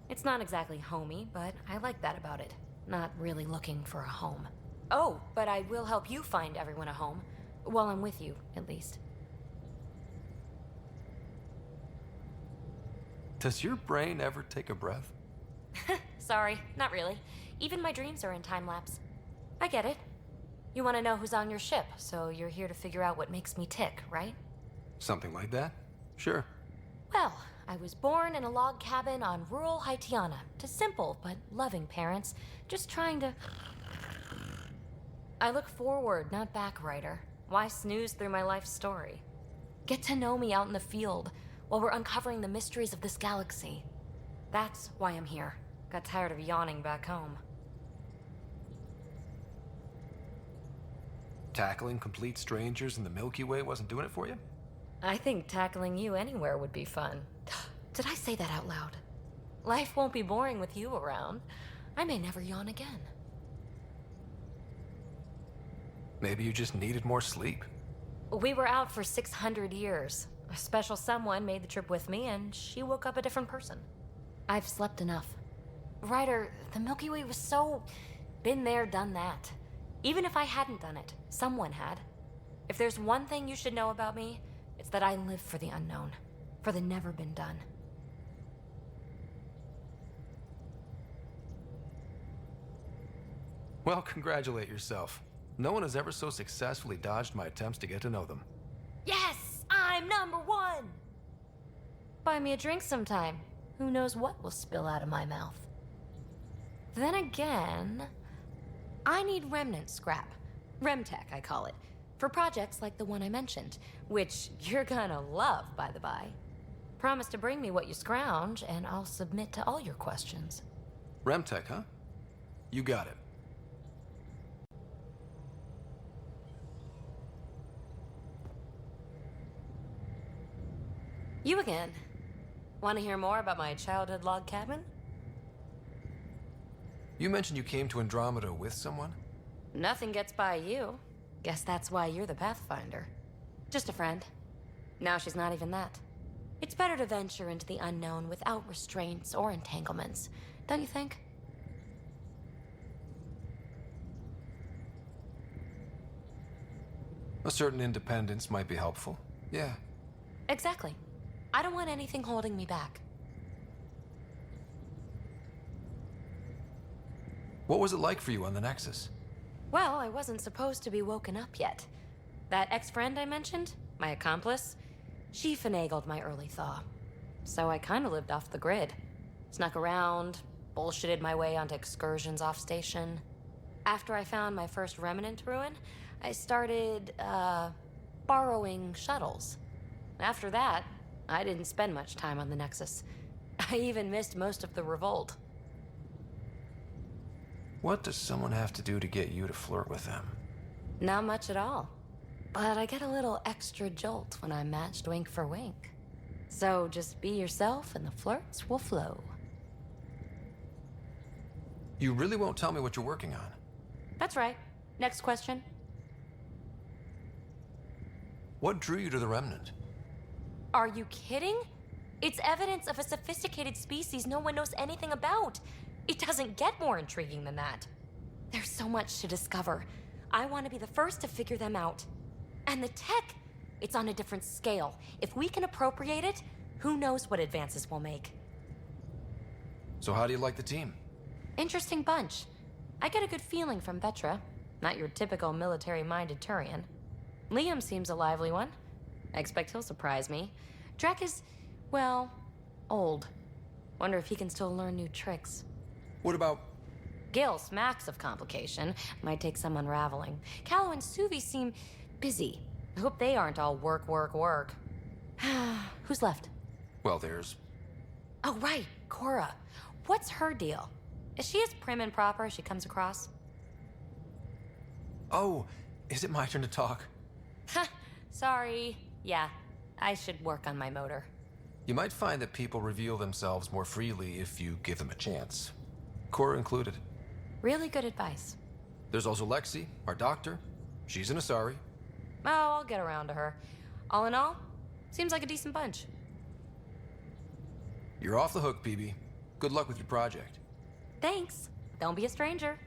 It's not exactly homey, but I like that about it. Not really looking for a home. Oh, but I will help you find everyone a home. While I'm with you, at least. Does your brain ever take a breath? Sorry, not really. Even my dreams are in time-lapse. I get it. You want to know who's on your ship, so you're here to figure out what makes me tick, right? Something like that? Sure. Well, I was born in a log cabin on rural Haitiana to simple but loving parents, just trying to... I look forward, not back, writer. Why snooze through my life story? Get to know me out in the field while we're uncovering the mysteries of this galaxy. That's why I'm here. Got tired of yawning back home. Tackling complete strangers in the Milky Way wasn't doing it for you? I think tackling you anywhere would be fun. Did I say that out loud? Life won't be boring with you around. I may never yawn again. Maybe you just needed more sleep. We were out for 600 years. A special someone made the trip with me, and she woke up a different person. I've slept enough. Ryder, the Milky Way was so... been there, done that. Even if I hadn't done it, someone had. If there's one thing you should know about me, it's that I live for the unknown. For the never been done. Well, congratulate yourself. No one has ever so successfully dodged my attempts to get to know them. Yes! I'm #1! Buy me a drink sometime. Who knows what will spill out of my mouth. Then again, I need remnant scrap. Remtech, I call it. For projects like the one I mentioned, which you're gonna love, by the by. Promise to bring me what you scrounge, and I'll submit to all your questions. Remtech, huh? You got it. You again. Want to hear more about my childhood log cabin? You mentioned you came to Andromeda with someone? Nothing gets by you. Guess that's why you're the Pathfinder. Just a friend. Now she's not even that. It's better to venture into the unknown without restraints or entanglements, don't you think? A certain independence might be helpful. Yeah. Exactly. I don't want anything holding me back. What was it like for you on the Nexus? Well, I wasn't supposed to be woken up yet. That ex-friend I mentioned, my accomplice, she finagled my early thaw. So I kind of lived off the grid. Snuck around, bullshitted my way onto excursions off station. After I found my first remnant ruin, I started, borrowing shuttles. After that, I didn't spend much time on the Nexus. I even missed most of the revolt. What does someone have to do to get you to flirt with them? Not much at all. But I get a little extra jolt when I'm matched wink for wink. So just be yourself and the flirts will flow. You really won't tell me what you're working on? That's right. Next question. What drew you to the Remnant? Are you kidding? It's evidence of a sophisticated species no one knows anything about. It doesn't get more intriguing than that. There's so much to discover. I want to be the first to figure them out. And the tech, it's on a different scale. If we can appropriate it, who knows what advances we'll make. So how do you like the team? Interesting bunch. I get a good feeling from Vetra. Not your typical military-minded Turian. Liam seems a lively one. I expect he'll surprise me. Drek is, well, old. Wonder if he can still learn new tricks. What about... Gil smacks of complication. Might take some unraveling. Callow and Suvi seem busy. I hope they aren't all work, work, work. Who's left? Well, there's... Oh, right, Cora. What's her deal? Is she as prim and proper as she comes across? Oh, is it my turn to talk? Ha, sorry. Yeah, I should work on my motor. You might find that people reveal themselves more freely if you give them a chance. Cora included. Really good advice. There's also Lexi, our doctor. She's an Asari. Oh, I'll get around to her. All in all, seems like a decent bunch. You're off the hook, PB. Good luck with your project. Thanks. Don't be a stranger.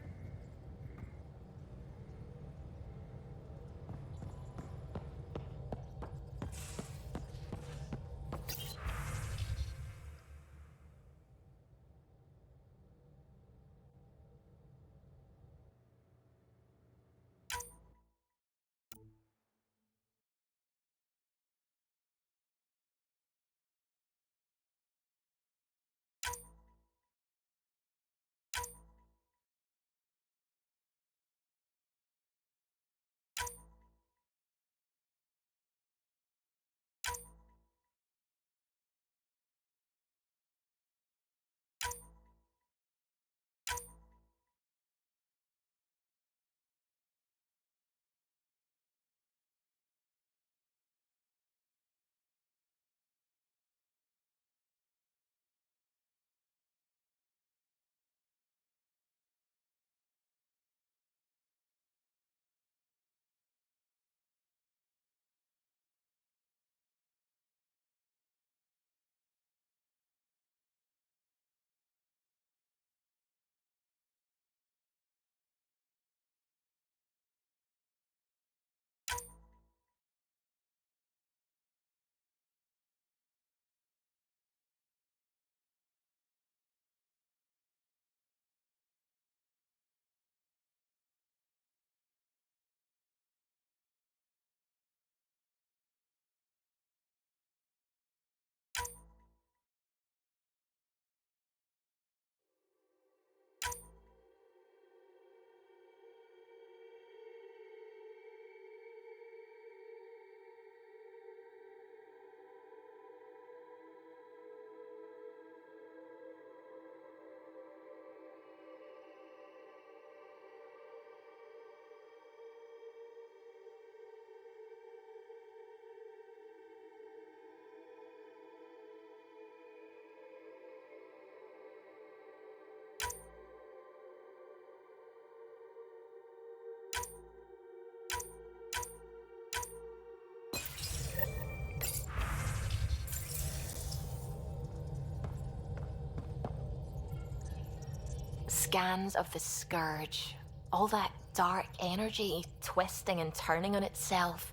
scans of the Scourge. All that dark energy twisting and turning on itself.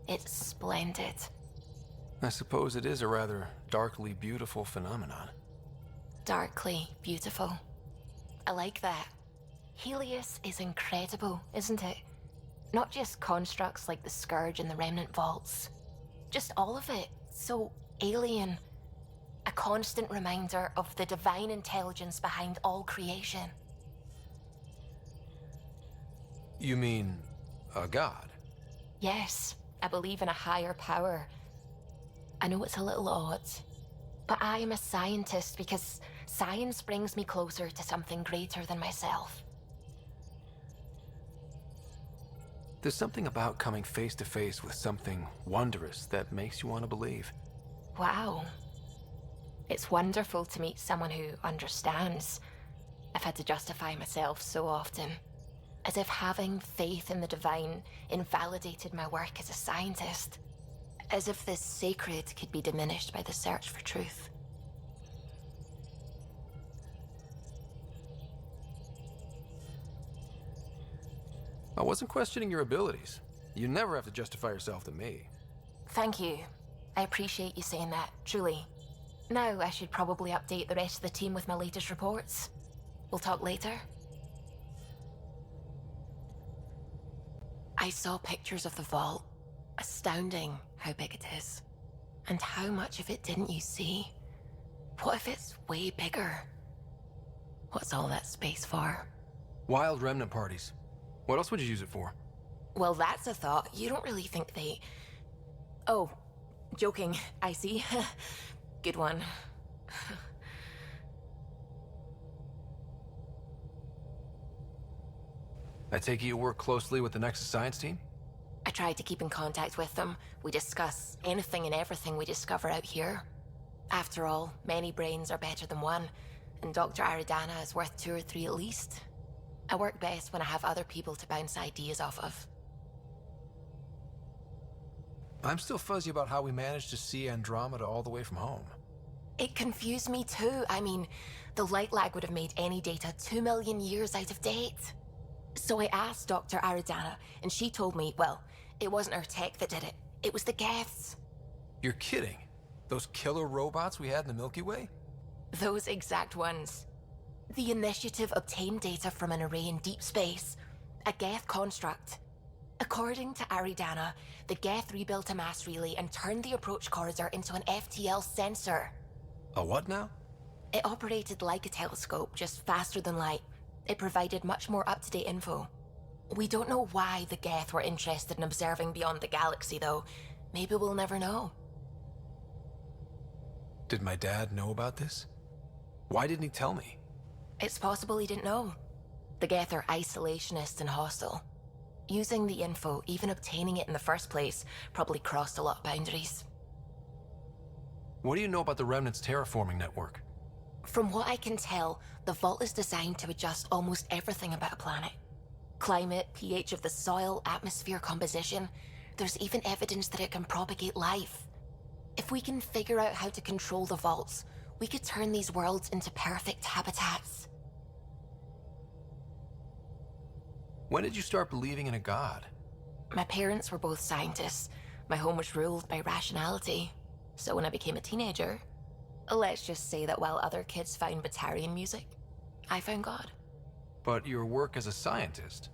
It's splendid. I suppose it is a rather darkly beautiful phenomenon. Darkly beautiful. I like that. Helios is incredible, isn't it? Not just constructs like the Scourge and the Remnant Vaults. Just all of it. So alien. A constant reminder of the divine intelligence behind all creation. You mean a god? Yes, I believe in a higher power. I know it's a little odd, but I am a scientist because science brings me closer to something greater than myself. There's something about coming face to face with something wondrous that makes you want to believe. Wow. It's wonderful to meet someone who understands. I've had to justify myself so often. As if having faith in the divine invalidated my work as a scientist. As if this sacred could be diminished by the search for truth. I wasn't questioning your abilities. You never have to justify yourself to me. Thank you. I appreciate you saying that, truly. Now I should probably update the rest of the team with my latest reports. We'll talk later. I saw pictures of the vault. Astounding how big it is. And how much of it didn't you see? What if it's way bigger? What's all that space for? Wild remnant parties. What else would you use it for? Well, that's a thought. You don't really think they... Oh, joking, I see. Good one. I take it you work closely with the Nexus science team? I try to keep in contact with them. We discuss anything and everything we discover out here. After all, many brains are better than one, and Dr. Aridana is worth 2 or 3 at least. I work best when I have other people to bounce ideas off of. I'm still fuzzy about how we managed to see Andromeda all the way from home. It confused me too. I mean, the light lag would have made any data 2 million years out of date. So I asked Dr. Aridana, and she told me, well, it wasn't her tech that did it. It was the Geths. You're kidding. Those killer robots we had in the Milky Way? Those exact ones. The Initiative obtained data from an array in deep space, a Geth construct. According to Aridana, the Geth rebuilt a mass relay and turned the approach corridor into an FTL sensor. A what now? It operated like a telescope, just faster than light. It provided much more up-to-date info. We don't know why the Geth were interested in observing beyond the galaxy, though. Maybe we'll never know. Did my dad know about this? Why didn't he tell me? It's possible he didn't know. The Geth are isolationist and hostile. Using the info, even obtaining it in the first place, probably crossed a lot of boundaries. What do you know about the Remnant's terraforming network? From what I can tell, the vault is designed to adjust almost everything about a planet. Climate, pH of the soil, atmosphere composition. There's even evidence that it can propagate life. If we can figure out how to control the vaults, we could turn these worlds into perfect habitats. When did you start believing in a god? My parents were both scientists. My home was ruled by rationality. So when I became a teenager, let's just say that while other kids found Batarian music, I found God. But your work as a scientist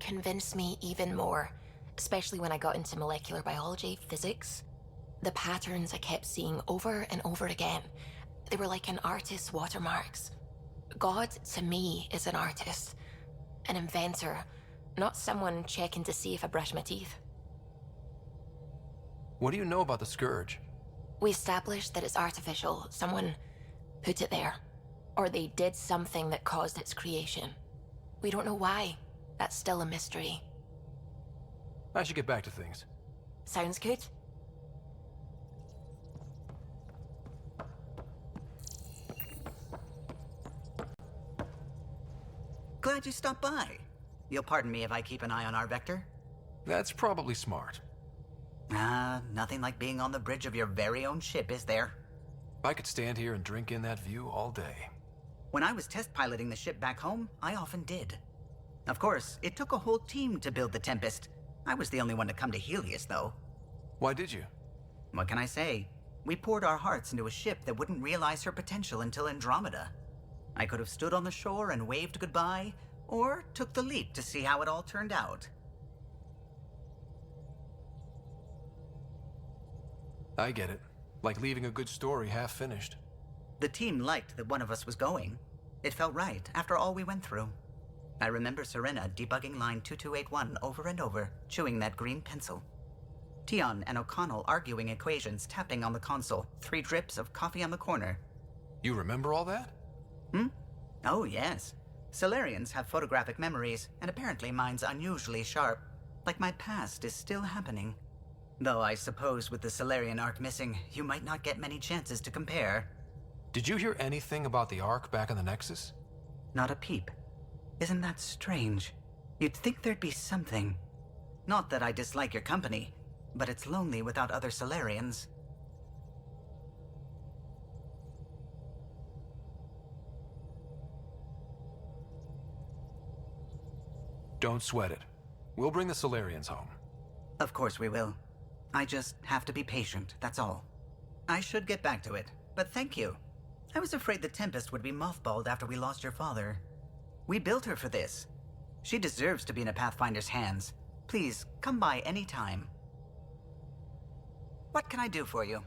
Convinced me even more, especially when I got into molecular biology, physics. The patterns I kept seeing over and over again, they were like an artist's watermarks. God, to me, is an artist, an inventor, not someone checking to see if I brush my teeth. What do you know about the Scourge? We established that it's artificial. Someone put it there. Or they did something that caused its creation. We don't know why. That's still a mystery. I should get back to things. Sounds good. Glad you stopped by. You'll pardon me if I keep an eye on our vector? That's probably smart. Nothing like being on the bridge of your very own ship, is there? I could stand here and drink in that view all day. When I was test piloting the ship back home, I often did. Of course, it took a whole team to build the Tempest. I was the only one to come to Helios, though. Why did you? What can I say? We poured our hearts into a ship that wouldn't realize her potential until Andromeda. I could have stood on the shore and waved goodbye, or took the leap to see how it all turned out. I get it. Like leaving a good story half-finished. The team liked that one of us was going. It felt right after all we went through. I remember Serena debugging line 2281 over and over, chewing that green pencil. Tion and O'Connell arguing equations, tapping on the console, 3 drips of coffee on the corner. You remember all that? Oh, yes. Solarians have photographic memories, and apparently mine's unusually sharp. Like my past is still happening. Though I suppose with the Solarian Ark missing, you might not get many chances to compare. Did you hear anything about the Ark back in the Nexus? Not a peep. Isn't that strange? You'd think there'd be something. Not that I dislike your company, but it's lonely without other Solarians. Don't sweat it. We'll bring the Solarians home. Of course we will. I just have to be patient, that's all. I should get back to it, but thank you. I was afraid the Tempest would be mothballed after we lost your father. We built her for this. She deserves to be in a Pathfinder's hands. Please, come by any time. What can I do for you?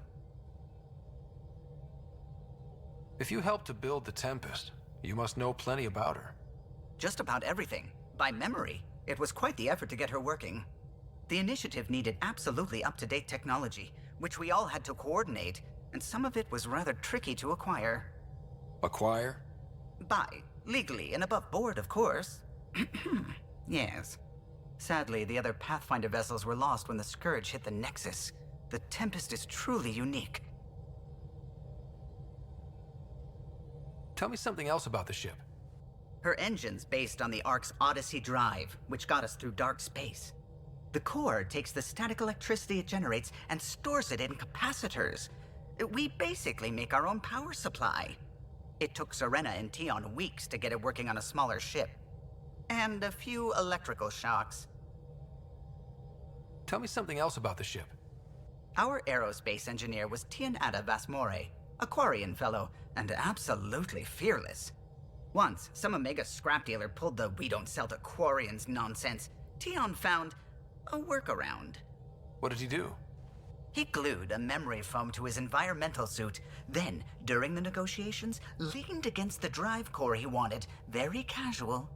If you helped to build the Tempest, you must know plenty about her. Just about everything. By memory. It was quite the effort to get her working. The initiative needed absolutely up-to-date technology, which we all had to coordinate, and some of it was rather tricky to acquire. Acquire? Buy. Legally and above board, of course. Yes. Sadly, the other Pathfinder vessels were lost when the Scourge hit the Nexus. The Tempest is truly unique. Tell me something else about the ship. Her engine's based on the Ark's Odyssey drive, which got us through dark space. The core takes the static electricity it generates and stores it in capacitors. We basically make our own power supply. It took Serena and Tion weeks to get it working on a smaller ship. And a few electrical shocks. Tell me something else about the ship. Our aerospace engineer was Tianada Vasmore, a Quarian fellow, and absolutely fearless. Once, some Omega scrap dealer pulled the "we don't sell to Quarians" nonsense. Tion found a workaround. What did he do? He glued a memory foam to his environmental suit, then, during the negotiations, leaned against the drive core he wanted, very casual.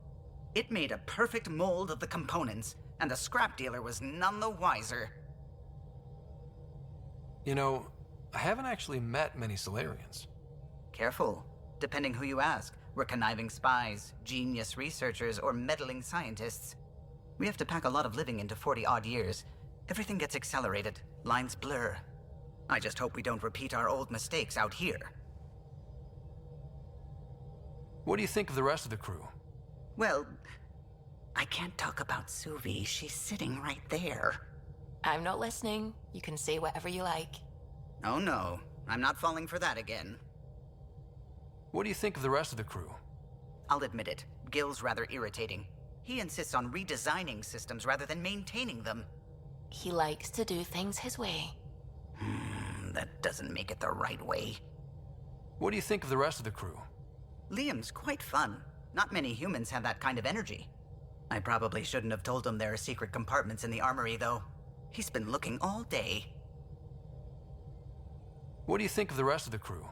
It made a perfect mold of the components, and the scrap dealer was none the wiser. You know, I haven't actually met many Solarians. Careful. Depending who you ask, we're conniving spies, genius researchers, or meddling scientists. We have to pack a lot of living into 40-odd years. Everything gets accelerated, lines blur. I just hope we don't repeat our old mistakes out here. What do you think of the rest of the crew? Well, I can't talk about Suvi. She's sitting right there. I'm not listening. You can say whatever you like. Oh no, I'm not falling for that again. What do you think of the rest of the crew? I'll admit it, Gil's rather irritating. He insists on redesigning systems rather than maintaining them. He likes to do things his way. That doesn't make it the right way. What do you think of the rest of the crew? Liam's quite fun. Not many humans have that kind of energy. I probably shouldn't have told him there are secret compartments in the armory, though. He's been looking all day. What do you think of the rest of the crew?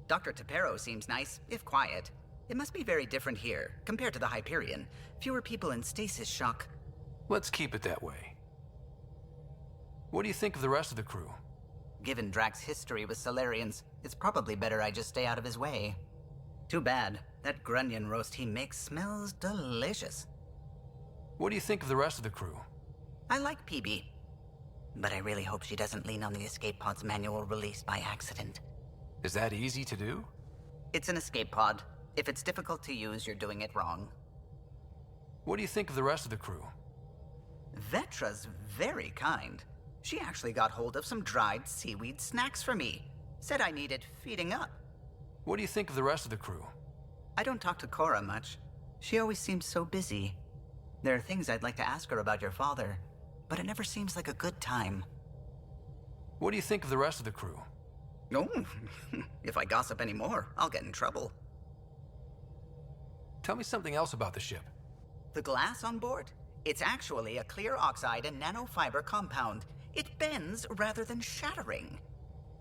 Dr. Tapero seems nice, if quiet. It must be very different here, compared to the Hyperion. Fewer people in stasis shock. Let's keep it that way. What do you think of the rest of the crew? Given Drax's history with Solarians, it's probably better I just stay out of his way. Too bad. That grunion roast he makes smells delicious. What do you think of the rest of the crew? I like PB. But I really hope she doesn't lean on the escape pod's manual release by accident. Is that easy to do? It's an escape pod. If it's difficult to use, you're doing it wrong. What do you think of the rest of the crew? Vetra's very kind. She actually got hold of some dried seaweed snacks for me. Said I needed feeding up. What do you think of the rest of the crew? I don't talk to Cora much. She always seems so busy. There are things I'd like to ask her about your father, but it never seems like a good time. What do you think of the rest of the crew? Oh, if I gossip anymore, I'll get in trouble. Tell me something else about the ship. The glass on board? It's actually a clear oxide and nanofiber compound. It bends rather than shattering.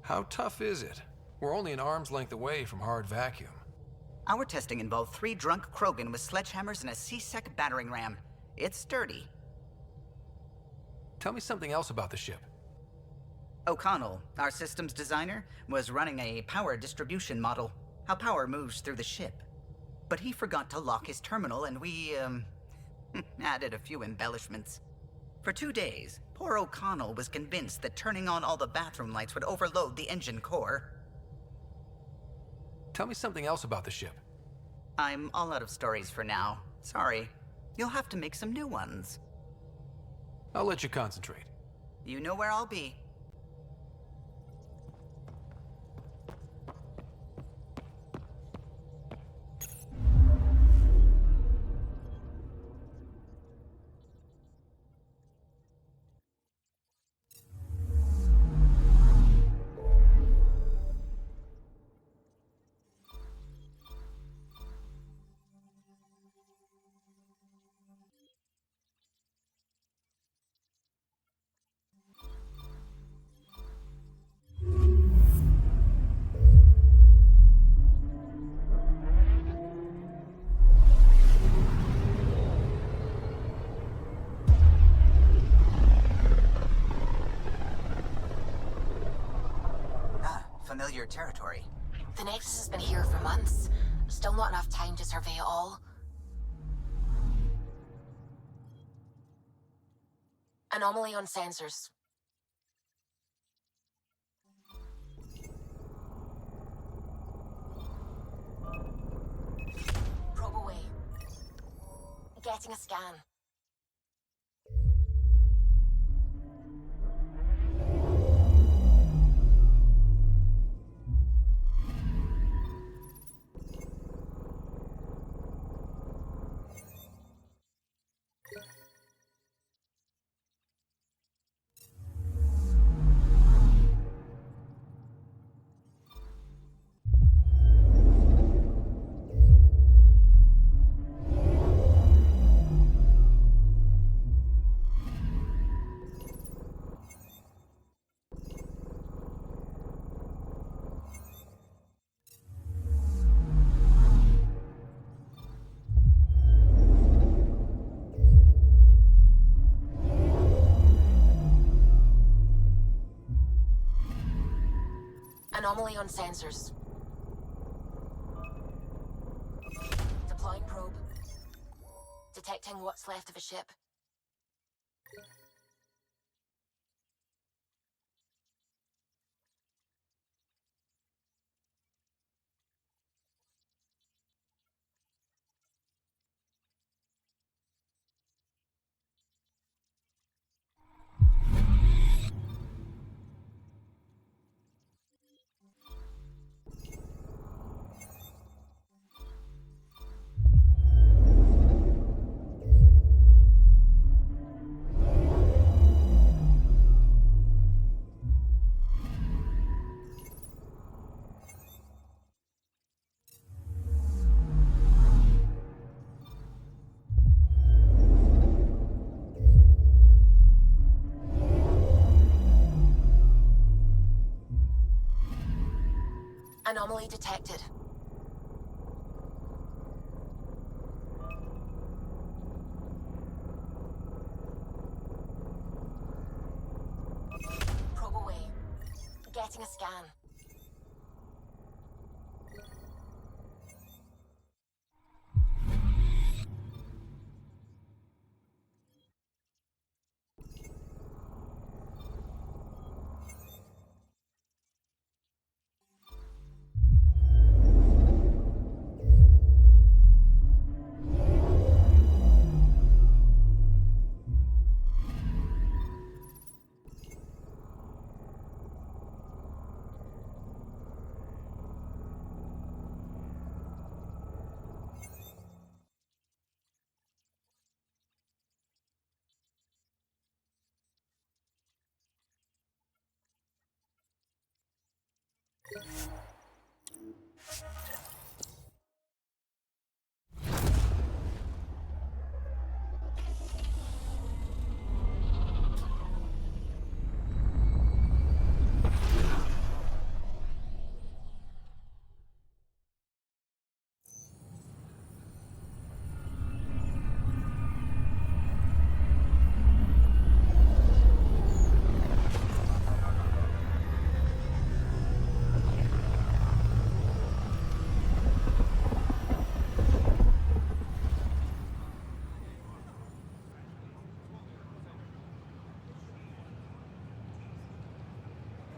How tough is it? We're only an arm's length away from hard vacuum. Our testing involved 3 drunk Krogan with sledgehammers and a C-Sec battering ram. It's sturdy. Tell me something else about the ship. O'Connell, our systems designer, was running a power distribution model, how power moves through the ship. But he forgot to lock his terminal and we, added a few embellishments. For 2 days, poor O'Connell was convinced that turning on all the bathroom lights would overload the engine core. Tell me something else about the ship. I'm all out of stories for now. Sorry. You'll have to make some new ones. I'll let you concentrate. You know where I'll be. Familiar territory. The Nexus has been here for months. Still not enough time to survey it all. Anomaly on sensors. Probe away. Getting a scan. Anomaly on sensors. Deploying probe. Detecting what's left of a ship. Anomaly detected. Probe away. Getting a scan.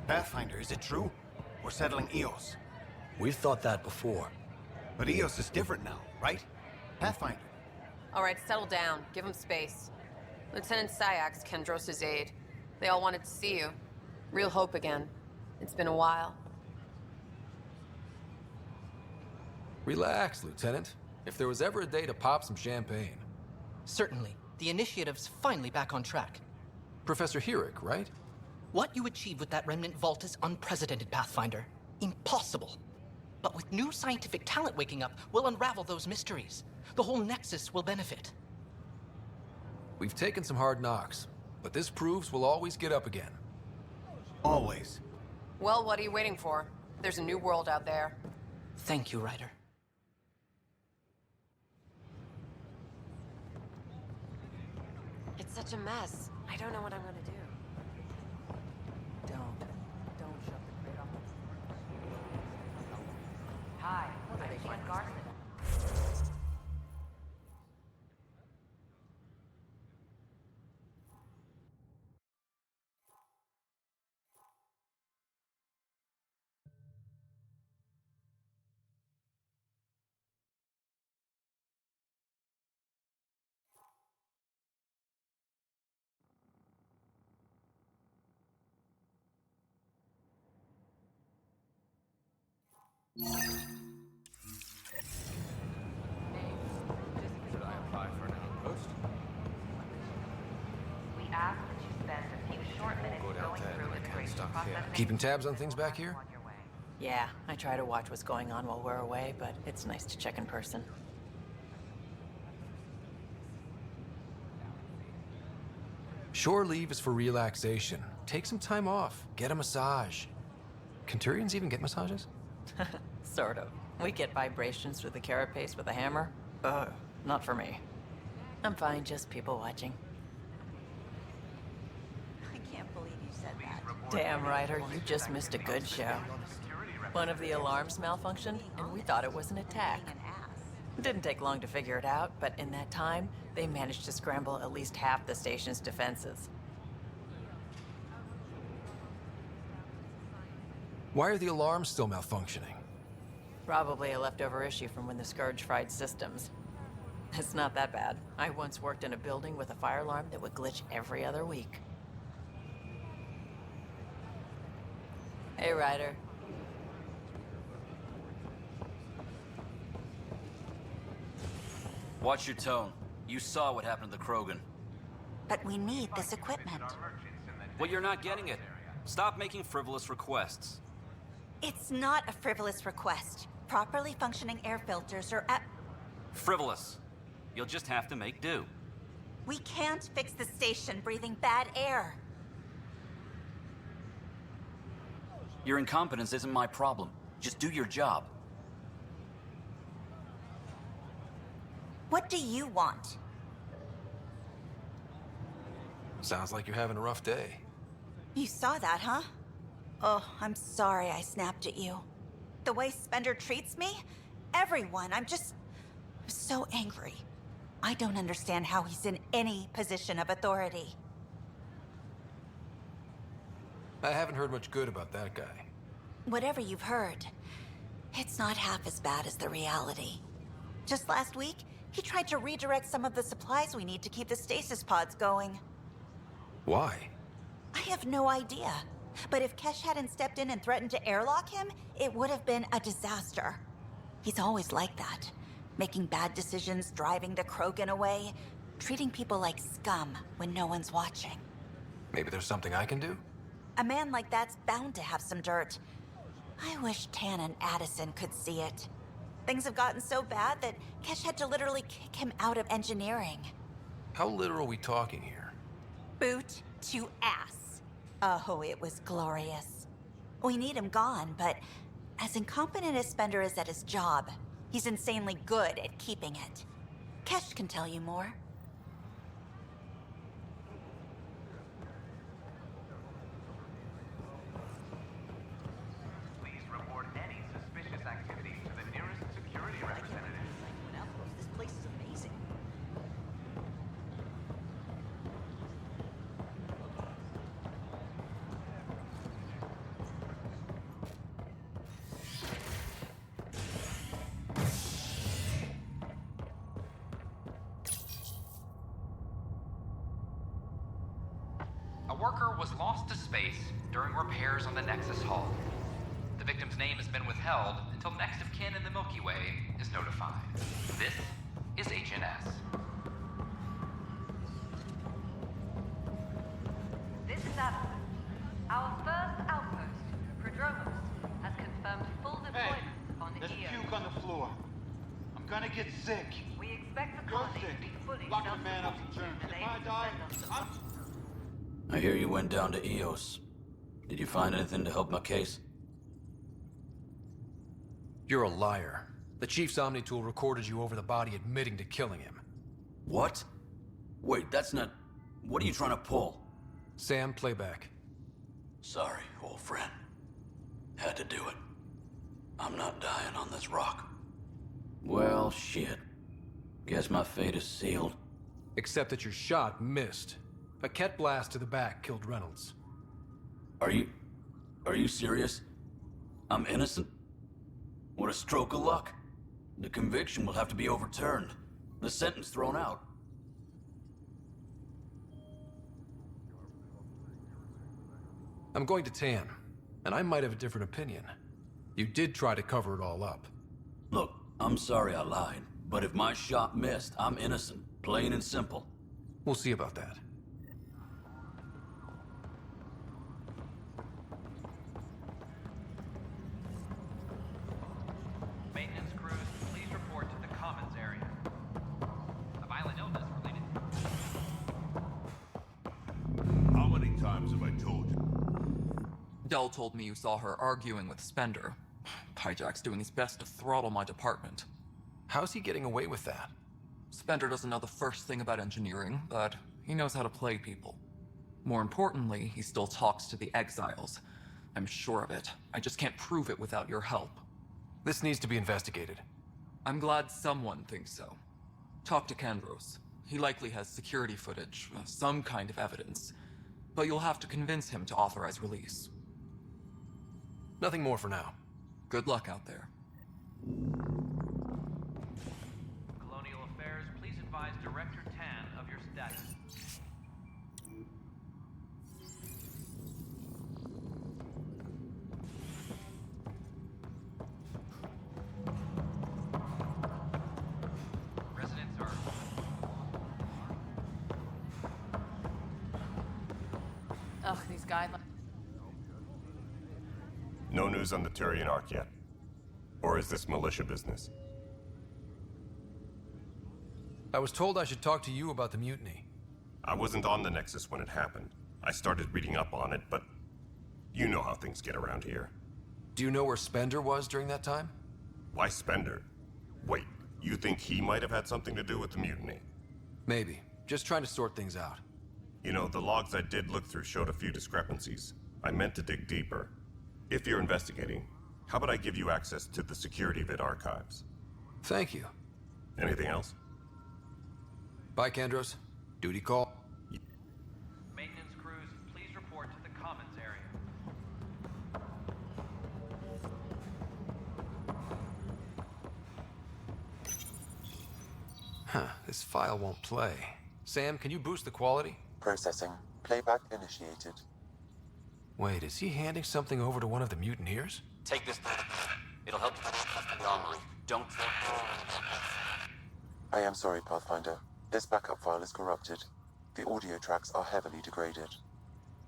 Pathfinder, is it true? We're settling Eos. We've thought that before. But Eos is different now, right? Pathfinder. All right, settle down. Give him space. Lieutenant Syax, Kendros' aide. They all wanted to see you. Real hope again. It's been a while. Relax, Lieutenant. If there was ever a day to pop some champagne. Certainly. The initiative's finally back on track. Professor Herrick, right? What you achieved with that remnant vault is unprecedented, Pathfinder. Impossible. But with new scientific talent waking up, we'll unravel those mysteries. The whole Nexus will benefit. We've taken some hard knocks, but this proves we'll always get up again. Always. Well, what are you waiting for? There's a new world out there. Thank you, Ryder. It's such a mess. I don't know what I'm gonna do. Don't shut the crate off. Hi, I'm Ian Garson. Should I apply for an outpost? We ask that you spend a few short minutes going through immigration processing. Keeping tabs on things back here? Yeah, I try to watch what's going on while we're away, but it's nice to check in person. Shore leave is for relaxation. Take some time off. Get a massage. Can Turians even get massages? Sort of. We get vibrations through the carapace with a hammer. Ugh, not for me. I'm fine, just people watching. I can't believe you said that. Damn, Ryder, you just missed a good show. One of the alarms malfunctioned, and we thought it was an attack. It didn't take long to figure it out, but in that time, they managed to scramble at least half the station's defenses. Why are the alarms still malfunctioning? Probably a leftover issue from when the Scourge fried systems. It's not that bad. I once worked in a building with a fire alarm that would glitch every other week. Hey, Ryder. Watch your tone. You saw what happened to the Krogan. But we need this equipment. Well, you're not getting it. Stop making frivolous requests. It's not a frivolous request. Properly functioning air filters are at... Frivolous. You'll just have to make do. We can't fix the station breathing bad air. Your incompetence isn't my problem. Just do your job. What do you want? Sounds like you're having a rough day. You saw that, huh? Oh, I'm sorry I snapped at you. The way Spender treats me? Everyone, I'm so angry. I don't understand how he's in any position of authority. I haven't heard much good about that guy. Whatever you've heard, it's not half as bad as the reality. Just last week, he tried to redirect some of the supplies we need to keep the stasis pods going. Why? I have no idea. But if Kesh hadn't stepped in and threatened to airlock him, it would have been a disaster. He's always like that. Making bad decisions, driving the Krogan away, treating people like scum when no one's watching. Maybe there's something I can do? A man like that's bound to have some dirt. I wish Tan and Addison could see it. Things have gotten so bad that Kesh had to literally kick him out of engineering. How literal are we talking here? Boot to ass. Oh, it was glorious. We need him gone, but as incompetent as Spender is at his job, he's insanely good at keeping it. Kesh can tell you more. Please report any suspicious activity to the nearest security representative. This place is amazing. worker was lost to space during repairs on the Nexus hull. The victim's name has been withheld until next of kin in the Milky Way is notified. This is HNS. This is Adam. Our first outpost, Prodromos, has confirmed full deployment on There's EO. puke on the floor. I'm gonna get sick. We expect the You're colony sick. to be fully Lock the man up in self-sufficient germs. and If I able to die, send us I'm... I hear you went down to Eos. Did you find anything to help my case? You're a liar. The Chief's Omni tool recorded you over the body admitting to killing him. What? Wait, that's not... What are you trying to pull? Sam, playback. Sorry, old friend. Had to do it. I'm not dying on this rock. Well, shit. Guess my fate is sealed. Except that your shot missed. A Ket blast to the back killed Reynolds. Are you serious? I'm innocent? What a stroke of luck. The conviction will have to be overturned. The sentence thrown out. I'm going to Tan, and I might have a different opinion. You did try to cover it all up. Look, I'm sorry I lied, but if my shot missed, I'm innocent. Plain and simple. We'll see about that. Maintenance crews, please report to the commons area. A violent illness related. How many times have I told you? Dell told me you saw her arguing with Spender. Pyjack's doing his best to throttle my department. How's he getting away with that? Spender doesn't know the first thing about engineering, but he knows how to play people. More importantly, he still talks to the exiles. I'm sure of it. I just can't prove it without your help. This needs to be investigated. I'm glad someone thinks so. Talk to Kandros. He likely has security footage, some kind of evidence. But you'll have to convince him to authorize release. Nothing more for now. Good luck out there. Colonial Affairs, please advise Director Tan of your status. Residents are... Ugh, these guidelines. No news on the Turian Ark yet? Or is this militia business? I was told I should talk to you about the mutiny. I wasn't on the Nexus when it happened. I started reading up on it, but you know how things get around here. Do you know where Spender was during that time? Why Spender? Wait, you think he might have had something to do with the mutiny? Maybe. Just trying to sort things out. You know, the logs I did look through showed a few discrepancies. I meant to dig deeper. If you're investigating, how about I give you access to the security vid archives? Thank you. Anything else? Bye, Kandros. Duty call. Maintenance crews, please report to the commons area. Huh, this file won't play. Sam, can you boost the quality? Processing. Playback initiated. Wait, is he handing something over to one of the mutineers? Take this. It'll help the armory. Don't... I am sorry, Pathfinder. This backup file is corrupted. The audio tracks are heavily degraded.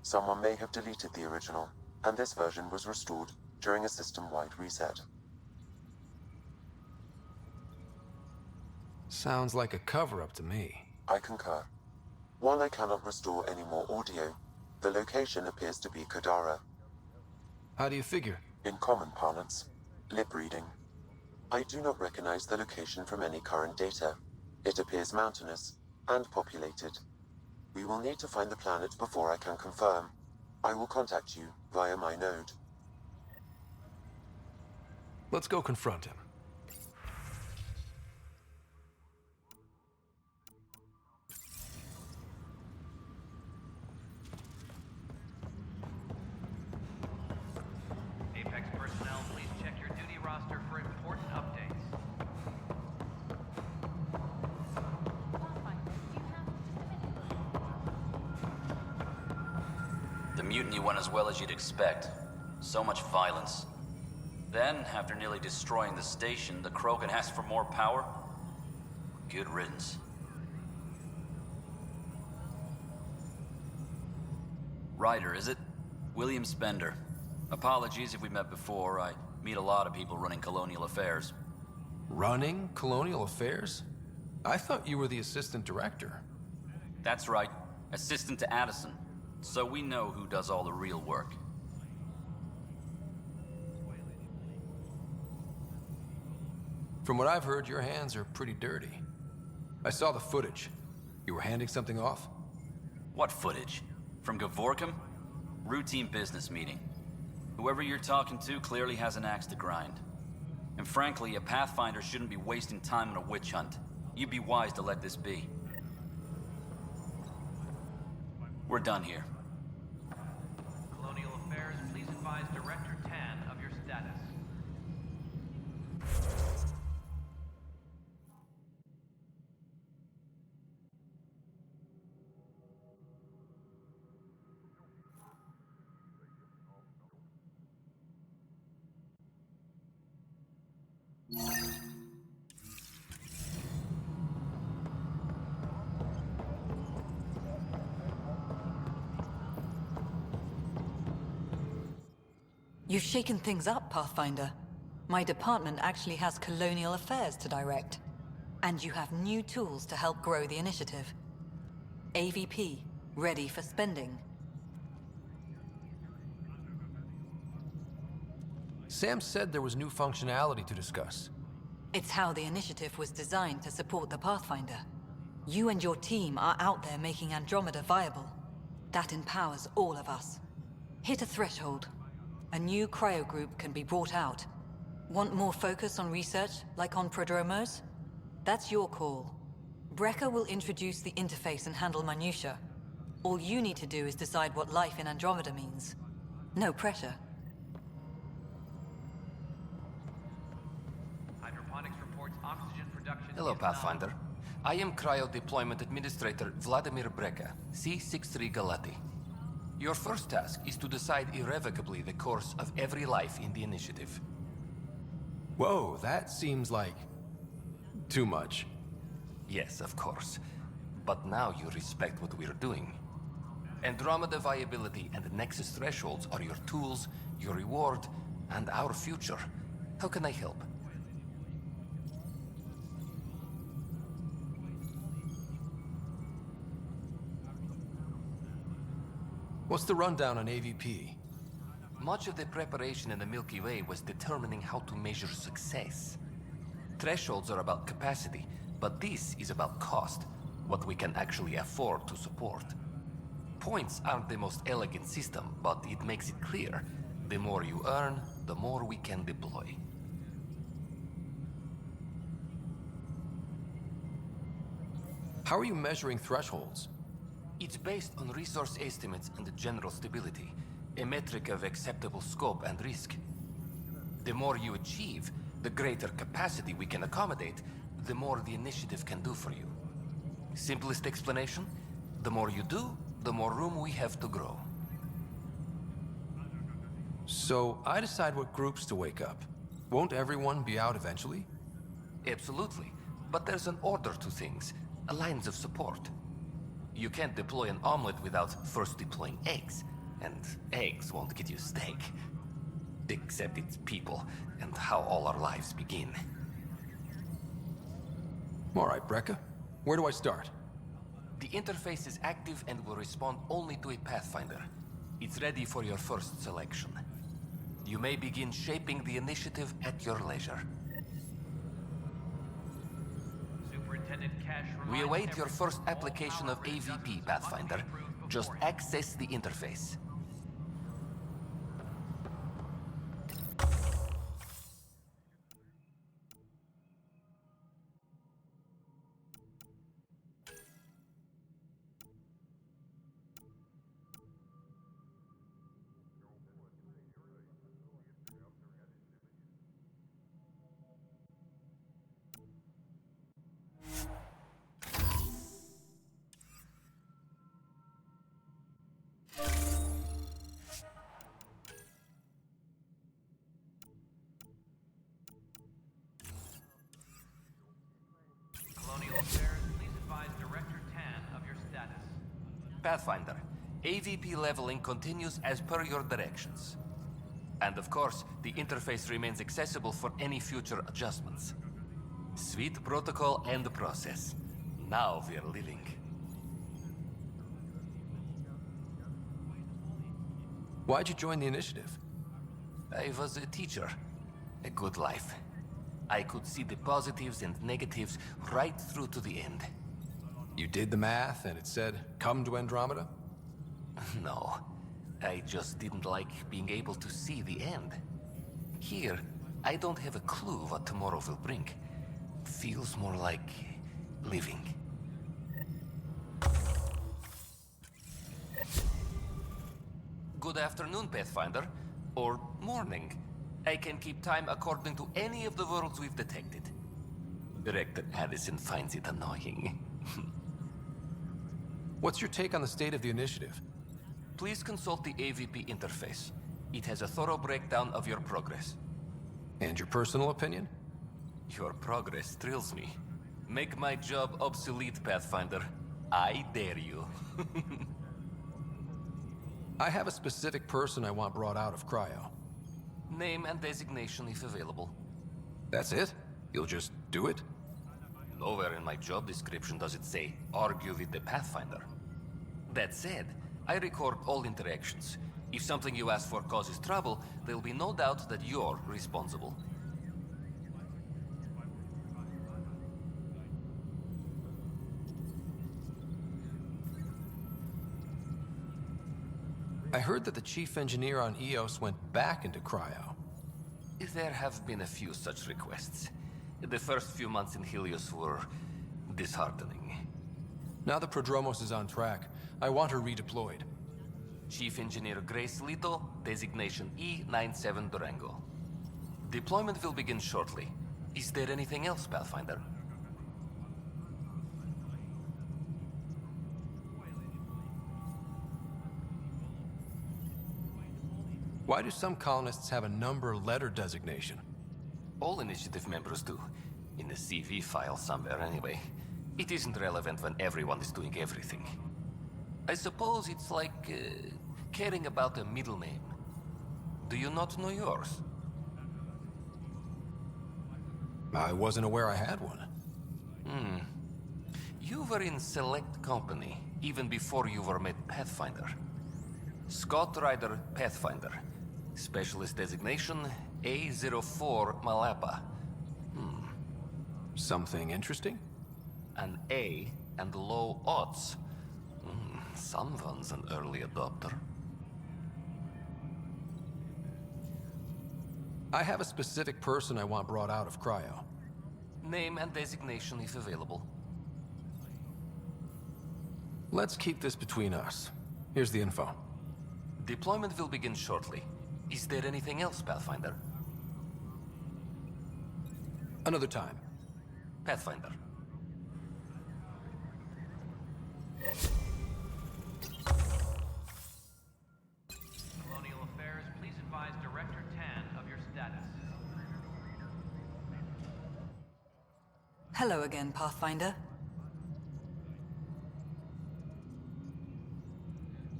Someone may have deleted the original, and this version was restored during a system-wide reset. Sounds like a cover-up to me. I concur. While I cannot restore any more audio, the location appears to be Kadara. How do you figure? In common parlance, lip reading. I do not recognize the location from any current data. It appears mountainous and populated. We will need to find the planet before I can confirm. I will contact you via my node. Let's go confront him. Apex personnel, please check your duty roster for important updates. mutiny went as well as you'd expect. So much violence. Then, after nearly destroying the station, the Krogan asked for more power? Good riddance. Ryder, is it? William Spender. Apologies if we met before. I meet a lot of people running colonial affairs. Running colonial affairs? I thought you were the assistant director. That's right. Assistant to Addison. So we know who does all the real work. From what I've heard, your hands are pretty dirty. I saw the footage. You were handing something off? What footage? From Gavorkum? Routine business meeting. Whoever you're talking to clearly has an axe to grind. And frankly, a Pathfinder shouldn't be wasting time on a witch hunt. You'd be wise to let this be. We're done here. Colonial Affairs, please advise Director Tan of your status. You've shaken things up, Pathfinder. My department actually has colonial affairs to direct. And you have new tools to help grow the initiative. AVP, ready for spending. Sam said there was new functionality to discuss. It's how the initiative was designed to support the Pathfinder. You and your team are out there making Andromeda viable. That empowers all of us. Hit a threshold. A new cryo group can be brought out. Want more focus on research, like on prodromos? That's your call. Brecker will introduce the interface and handle minutiae. All you need to do is decide what life in Andromeda means. No pressure. Hydroponics reports oxygen production. Hello, Pathfinder. I am Cryo Deployment Administrator Vladimir Breca, C-63 Galati. Your first task is to decide irrevocably the course of every life in the initiative. Whoa, that seems like... too much. Yes, of course. But now you respect what we're doing. Andromeda viability and the Nexus thresholds are your tools, your reward, and our future. How can I help? What's the rundown on AVP? Much of the preparation in the Milky Way was determining how to measure success. Thresholds are about capacity, but this is about cost, what we can actually afford to support. Points aren't the most elegant system, but it makes it clear. The more you earn, the more we can deploy. How are you measuring thresholds? It's based on resource estimates and general stability, a metric of acceptable scope and risk. The more you achieve, the greater capacity we can accommodate, the more the initiative can do for you. Simplest explanation, the more you do, the more room we have to grow. So, I decide what groups to wake up. Won't everyone be out eventually? Absolutely. But there's an order to things, lines of support. You can't deploy an omelet without first deploying eggs. And eggs won't get you steak. Except it's people, and how all our lives begin. Alright, Breca. Where do I start? The interface is active and will respond only to a Pathfinder. It's ready for your first selection. You may begin shaping the initiative at your leisure. Superintendent Cash We await your first application of AVP, Pathfinder. Just access the interface. Pathfinder, AVP leveling continues as per your directions. And of course, the interface remains accessible for any future adjustments. Sweet protocol and process. Now we're living. Why'd you join the initiative? I was a teacher. A good life. I could see the positives and negatives right through to the end. You did the math and it said, come to Andromeda? No. I just didn't like being able to see the end. Here, I don't have a clue what tomorrow will bring. Feels more like living. Good afternoon, Pathfinder. Or morning. I can keep time according to any of the worlds we've detected. Director Addison finds it annoying. What's your take on the state of the initiative? Please consult the AVP interface. It has a thorough breakdown of your progress. And your personal opinion? Your progress thrills me. Make my job obsolete, Pathfinder. I dare you. I have a specific person I want brought out of cryo. Name and designation if available. That's it? You'll just do it? Nowhere in my job description does it say, argue with the Pathfinder. That said, I record all interactions. If something you ask for causes trouble, there'll be no doubt that you're responsible. I heard that the chief engineer on EOS went back into cryo. There have been a few such requests. The first few months in Helios were disheartening. Now the Prodromos is on track. I want her redeployed. Chief Engineer Grace Lito, designation E97 Durango. Deployment will begin shortly. Is there anything else, Pathfinder? Why do some colonists have a number letter designation? All initiative members do. In a CV file somewhere anyway. It isn't relevant when everyone is doing everything. I suppose it's like caring about a middle name. Do you not know yours? I wasn't aware I had one. You were in select company, even before you were made Pathfinder. Scott Ryder Pathfinder. Specialist designation, A04 Malapa. Something interesting? An A and low odds. Someone's an early adopter. I have a specific person I want brought out of cryo. Name and designation if available. Let's keep this between us. Here's the info. Deployment will begin shortly. Is there anything else, Pathfinder? Another time. Pathfinder. Colonial Affairs, please advise Director Tan of your status. Hello again, Pathfinder.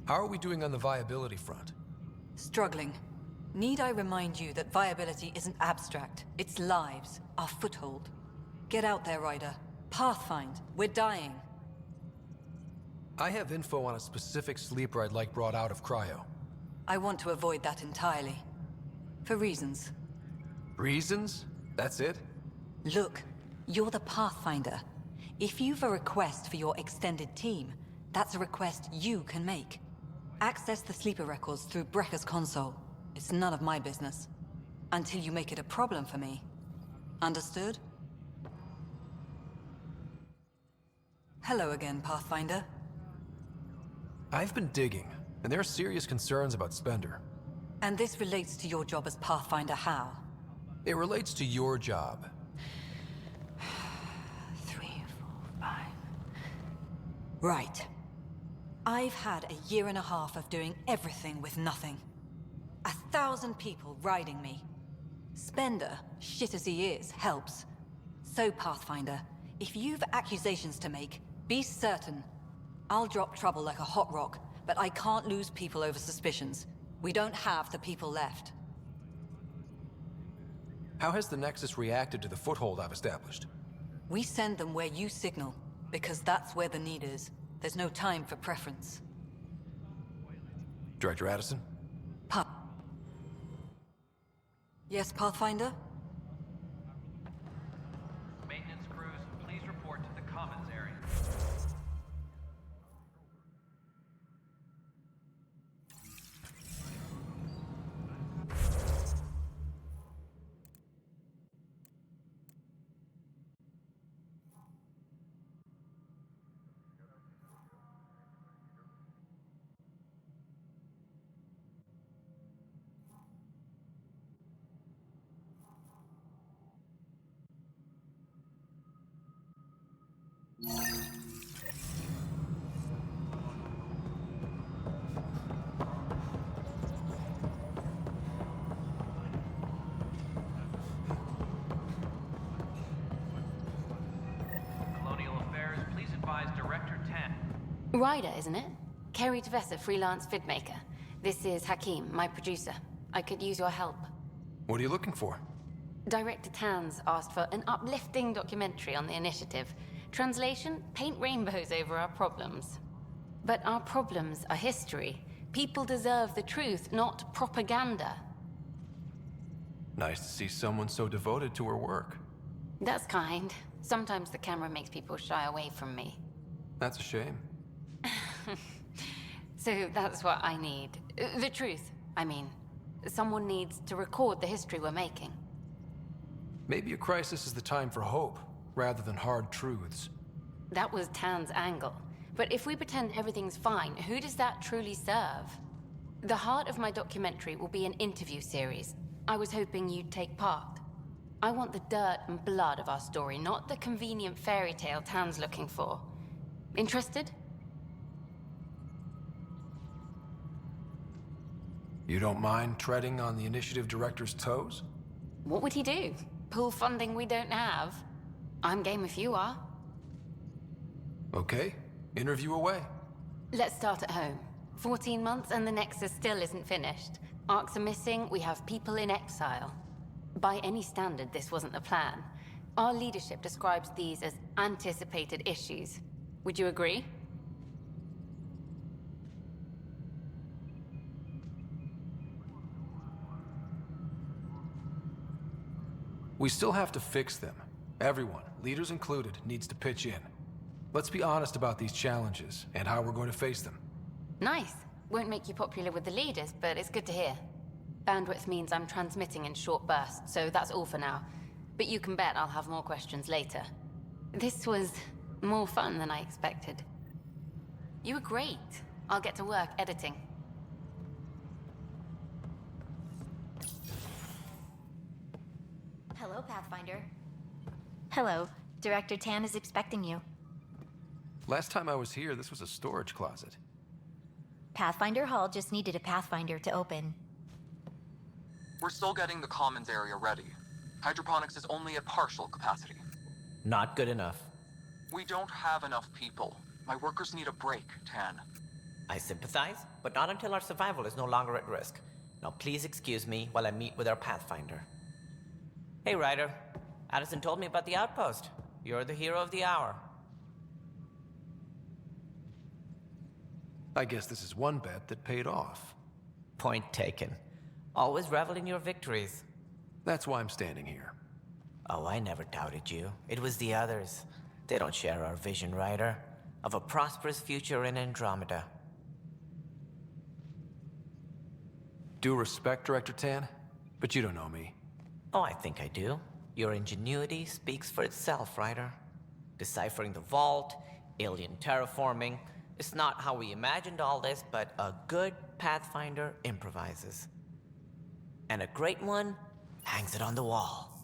How are we doing on the viability front? Struggling. Need I remind you that viability isn't abstract? It's lives, our foothold. Get out there, Ryder. Pathfind. We're dying. I have info on a specific sleeper I'd like brought out of cryo. I want to avoid that entirely. For reasons. Reasons? That's it? Look, you're the Pathfinder. If you've a request for your extended team, that's a request you can make. Access the sleeper records through Brekker's console. It's none of my business. Until you make it a problem for me. Understood? Hello again, Pathfinder. I've been digging, and there are serious concerns about Spender. And this relates to your job as Pathfinder how? It relates to your job. 3, 4, 5... Right. I've had a year and a half of doing everything with nothing. 1,000 people riding me. Spender, shit as he is, helps. So, Pathfinder, if you've accusations to make, be certain I'll drop trouble like a hot rock, but I can't lose people over suspicions. We don't have the people left. How has the Nexus reacted to the foothold I've established? We send them where you signal, because that's where the need is. There's no time for preference. Director Addison? Yes, Pathfinder? Maintenance crews, please report to the commons area. Colonial Affairs, please advise Director 10. Ryder, isn't it? Kerry Tavessa, freelance vidmaker. This is Hakim, my producer. I could use your help. What are you looking for? Director Tanz asked for an uplifting documentary on the initiative. Translation, paint rainbows over our problems. But our problems are history. People deserve the truth, not propaganda. Nice to see someone so devoted to her work. That's kind. Sometimes the camera makes people shy away from me. That's a shame. So that's what I need. The truth, I mean. Someone needs to record the history we're making. Maybe a crisis is the time for hope, rather than hard truths. That was Tan's angle. But if we pretend everything's fine, who does that truly serve? The heart of my documentary will be an interview series. I was hoping you'd take part. I want the dirt and blood of our story, not the convenient fairy tale Tan's looking for. Interested? You don't mind treading on the initiative director's toes? What would he do? Pull funding we don't have? I'm game if you are. Okay, interview away. Let's start at home. 14 months and the Nexus still isn't finished. Arcs are missing, we have people in exile. By any standard, this wasn't the plan. Our leadership describes these as anticipated issues. Would you agree? We still have to fix them. Everyone, leaders included, needs to pitch in. Let's be honest about these challenges and how we're going to face them. Nice. Won't make you popular with the leaders, but it's good to hear. Bandwidth means I'm transmitting in short bursts, so that's all for now. But you can bet I'll have more questions later. This was more fun than I expected. You were great. I'll get to work editing. Hello, Pathfinder. Hello. Director Tan is expecting you. Last time I was here, this was a storage closet. Pathfinder Hall just needed a Pathfinder to open. We're still getting the commons area ready. Hydroponics is only at partial capacity. Not good enough. We don't have enough people. My workers need a break, Tan. I sympathize, but not until our survival is no longer at risk. Now please excuse me while I meet with our Pathfinder. Hey, Ryder. Addison told me about the outpost. You're the hero of the hour. I guess this is one bet that paid off. Point taken. Always revel in your victories. That's why I'm standing here. Oh, I never doubted you. It was the others. They don't share our vision, Ryder, of a prosperous future in Andromeda. Due respect, Director Tan, but you don't know me. Oh, I think I do. Your ingenuity speaks for itself, Ryder. Deciphering the vault, alien terraforming. It's not how we imagined all this, but a good Pathfinder improvises. And a great one hangs it on the wall.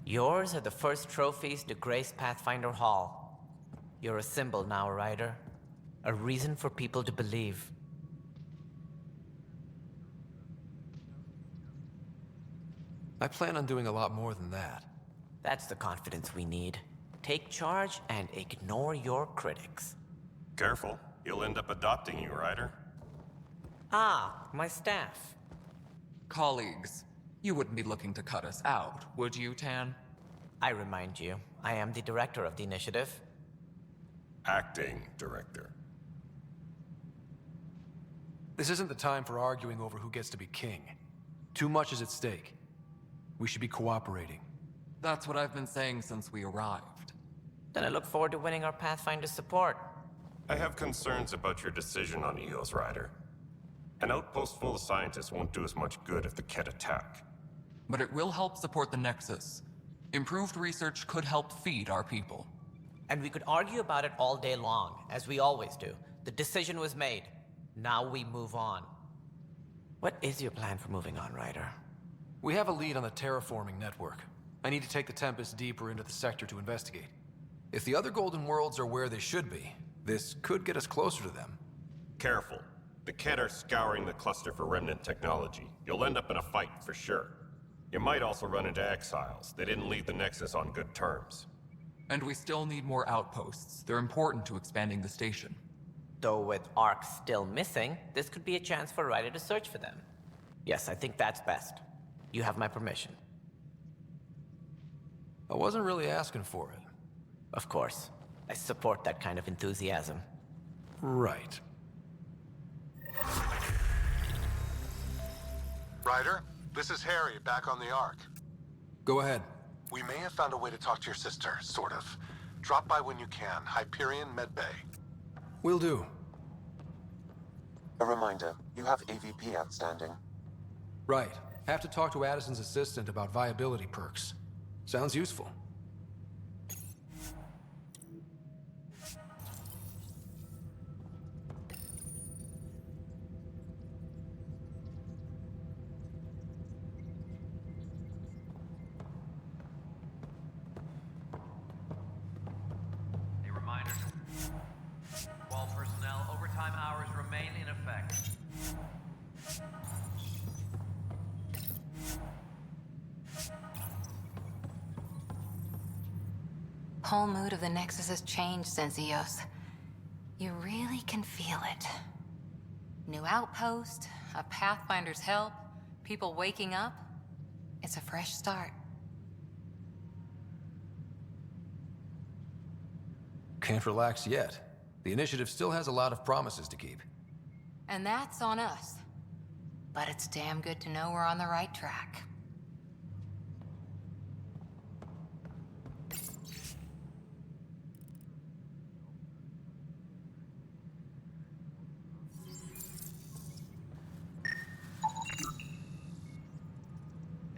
Yours are the first trophies to grace Pathfinder Hall. You're a symbol now, Ryder. A reason for people to believe. I plan on doing a lot more than that. That's the confidence we need. Take charge and ignore your critics. Careful, he'll end up adopting you, Ryder. Ah, my staff. Colleagues, you wouldn't be looking to cut us out, would you, Tan? I remind you, I am the director of the initiative. Acting director. This isn't the time for arguing over who gets to be king. Too much is at stake. We should be cooperating. That's what I've been saying since we arrived. Then I look forward to winning our Pathfinder support. I have concerns about your decision on Eos, Ryder. An outpost full of scientists won't do us much good if the Kett attack. But it will help support the Nexus. Improved research could help feed our people. And we could argue about it all day long, as we always do. The decision was made. Now we move on. What is your plan for moving on, Ryder? We have a lead on the terraforming network. I need to take the Tempest deeper into the sector to investigate. If the other Golden Worlds are where they should be, this could get us closer to them. Careful. The Kett are scouring the cluster for remnant technology. You'll end up in a fight for sure. You might also run into exiles. They didn't leave the Nexus on good terms. And we still need more outposts. They're important to expanding the station. Though with Ark still missing, this could be a chance for Ryder to search for them. Yes, I think that's best. You have my permission. I wasn't really asking for it. Of course. I support that kind of enthusiasm. Right. Ryder, this is Harry, back on the Ark. Go ahead. We may have found a way to talk to your sister, sort of. Drop by when you can. Hyperion Medbay. Will do. A reminder, you have AVP outstanding. Right. Have to talk to Addison's assistant about viability perks. Sounds useful. A reminder to all personnel, overtime hours remain in effect. Whole mood of the Nexus has changed since Eos. You really can feel it. New outpost, a Pathfinder's help, people waking up. It's a fresh start. Can't relax yet. The initiative still has a lot of promises to keep. And that's on us. But it's damn good to know we're on the right track.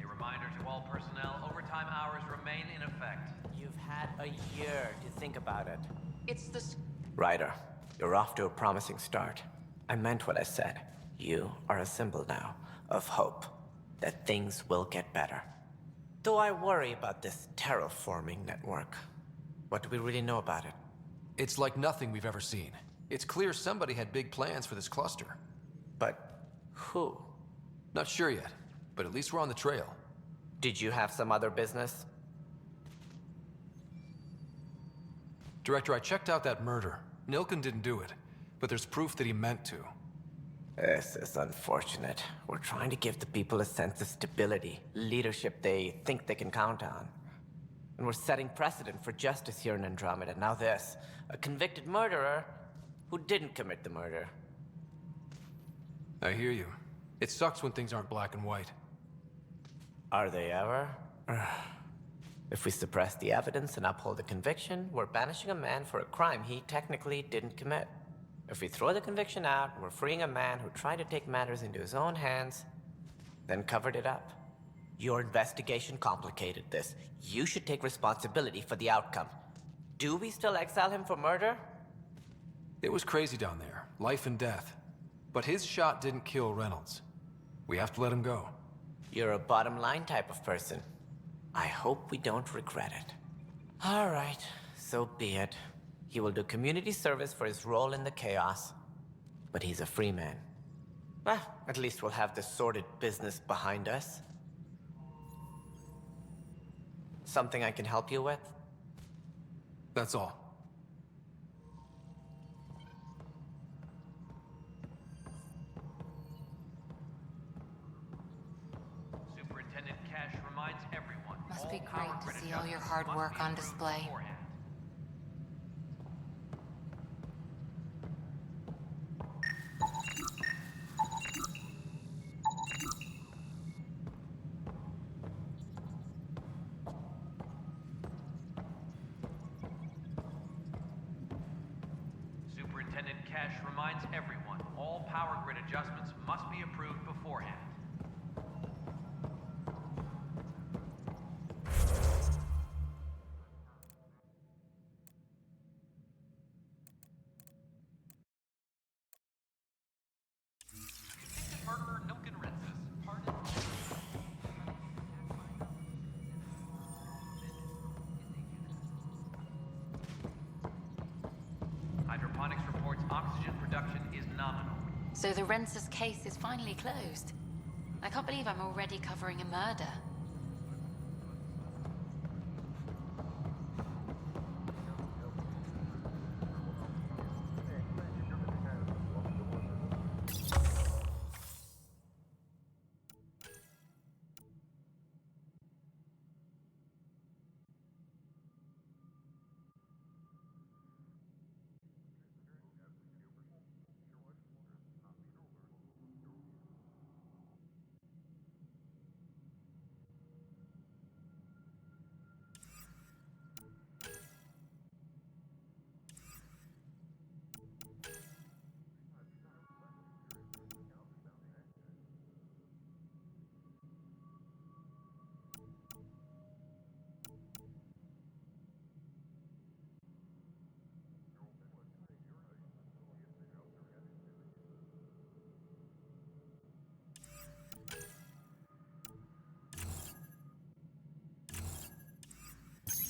A reminder to all personnel, overtime hours remain in effect. You've had a year to think about it. It's the... Ryder, you're off to a promising start. I meant what I said. You are a symbol now of hope that things will get better. Though I worry about this terraforming network. What do we really know about it? It's like nothing we've ever seen. It's clear somebody had big plans for this cluster. But who? Not sure yet, but at least we're on the trail. Did you have some other business? Director, I checked out that murder. Nilken didn't do it, but there's proof that he meant to. This is unfortunate. We're trying to give the people a sense of stability, leadership they think they can count on. And we're setting precedent for justice here in Andromeda. Now this, a convicted murderer who didn't commit the murder. I hear you. It sucks when things aren't black and white. Are they ever? If we suppress the evidence and uphold the conviction, we're banishing a man for a crime he technically didn't commit. If we throw the conviction out, we're freeing a man who tried to take matters into his own hands, then covered it up. Your investigation complicated this. You should take responsibility for the outcome. Do we still exile him for murder? It was crazy down there, life and death. But his shot didn't kill Reynolds. We have to let him go. You're a bottom line type of person. I hope we don't regret it. All right, so be it. He will do community service for his role in the chaos. But he's a free man. Well, at least we'll have the sordid business behind us. Something I can help you with? That's all. Superintendent Cash reminds everyone. Must all be power great to grid see all your adjustments hard must work be on approved display. beforehand. Superintendent Cash reminds everyone, all power grid adjustments must be approved beforehand. Convicted murderer Nilken Rensis, pardoned. Hydroponics reports oxygen production is nominal. So the Rensis case is finally closed. I can't believe I'm already covering a murder.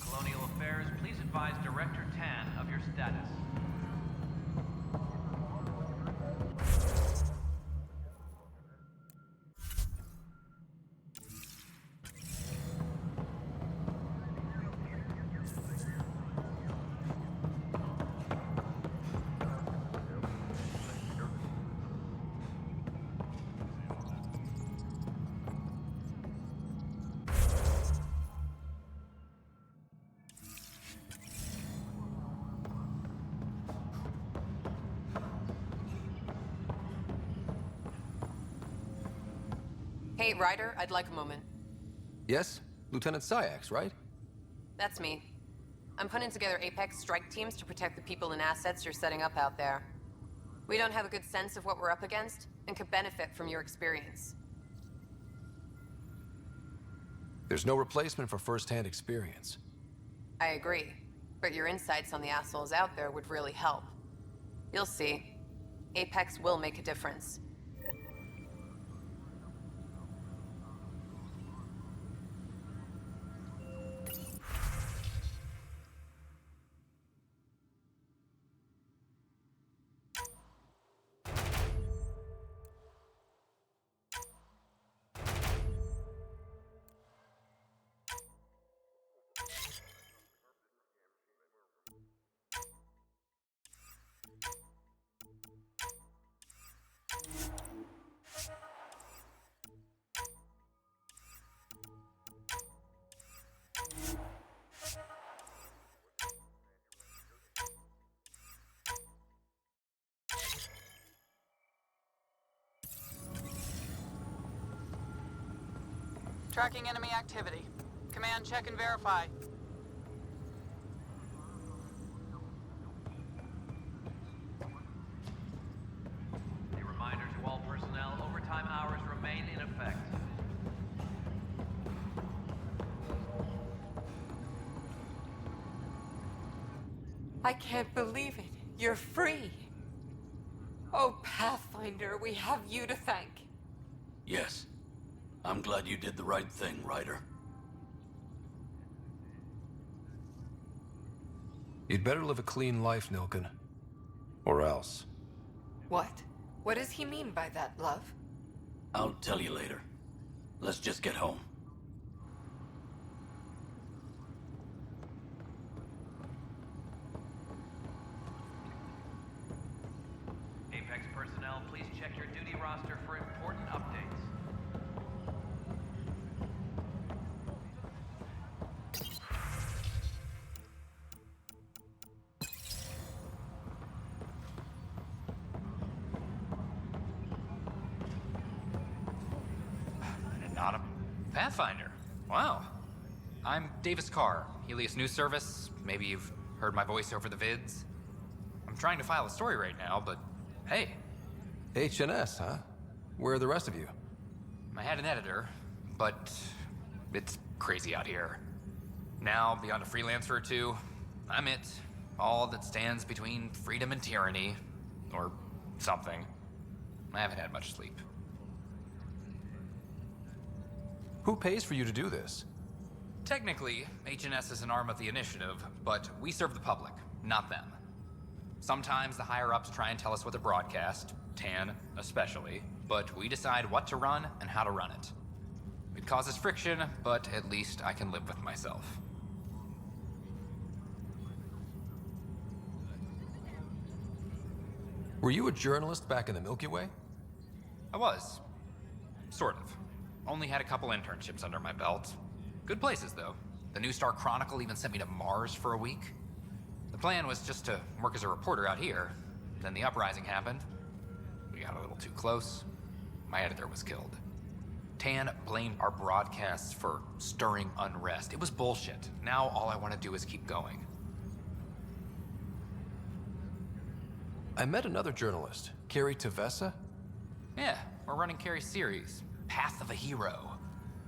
Colonial Affairs, please advise Director Tan of your status. Hey, Ryder, I'd like a moment. Yes? Lieutenant Syax, right? That's me. I'm putting together Apex strike teams to protect the people and assets you're setting up out there. We don't have a good sense of what we're up against, and could benefit from your experience. There's no replacement for first-hand experience. I agree, but your insights on the assholes out there would really help. You'll see. Apex will make a difference. Tracking enemy activity. Command, check and verify. A reminder to all personnel, overtime hours remain in effect. I can't believe it. You're free. Oh, Pathfinder, we have you to thank. Yes. I'm glad you did the right thing, Ryder. You'd better live a clean life, Nilken. Or else. What? What does he mean by that, love? I'll tell you later. Let's just get home. Pathfinder. Wow. I'm Davis Carr, Helios News Service. Maybe you've heard my voice over the vids. I'm trying to file a story right now, but hey. HNS, huh? Where are the rest of you? I had an editor, but it's crazy out here. Now, beyond a freelancer or two, I'm it. All that stands between freedom and tyranny. Or something. I haven't had much sleep. Who pays for you to do this? Technically, HNS is an arm of the initiative, but we serve the public, not them. Sometimes the higher-ups try and tell us what to broadcast, Tan especially, but we decide what to run and how to run it. It causes friction, but at least I can live with myself. Were you a journalist back in the Milky Way? I was. Sort of. Only had a couple internships under my belt. Good places, though. The New Star Chronicle even sent me to Mars for a week. The plan was just to work as a reporter out here. Then the uprising happened. We got a little too close. My editor was killed. Tan blamed our broadcasts for stirring unrest. It was bullshit. Now all I want to do is keep going. I met another journalist, Carrie Tavessa. Yeah, we're running Carrie's series, Path of a Hero.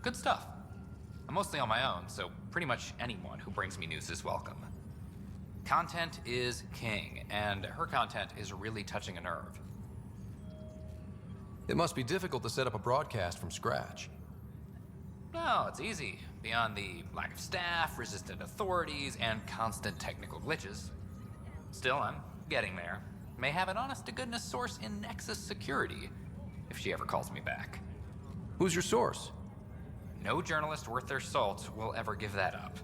Good stuff. I'm mostly on my own, so pretty much anyone who brings me news is welcome. Content is king, and her content is really touching a nerve. It must be difficult to set up a broadcast from scratch. No, it's easy. Beyond the lack of staff, resistant authorities, and constant technical glitches. Still, I'm getting there. May have an honest-to-goodness source in Nexus Security, if she ever calls me back. Who's your source? No journalist worth their salt will ever give that up.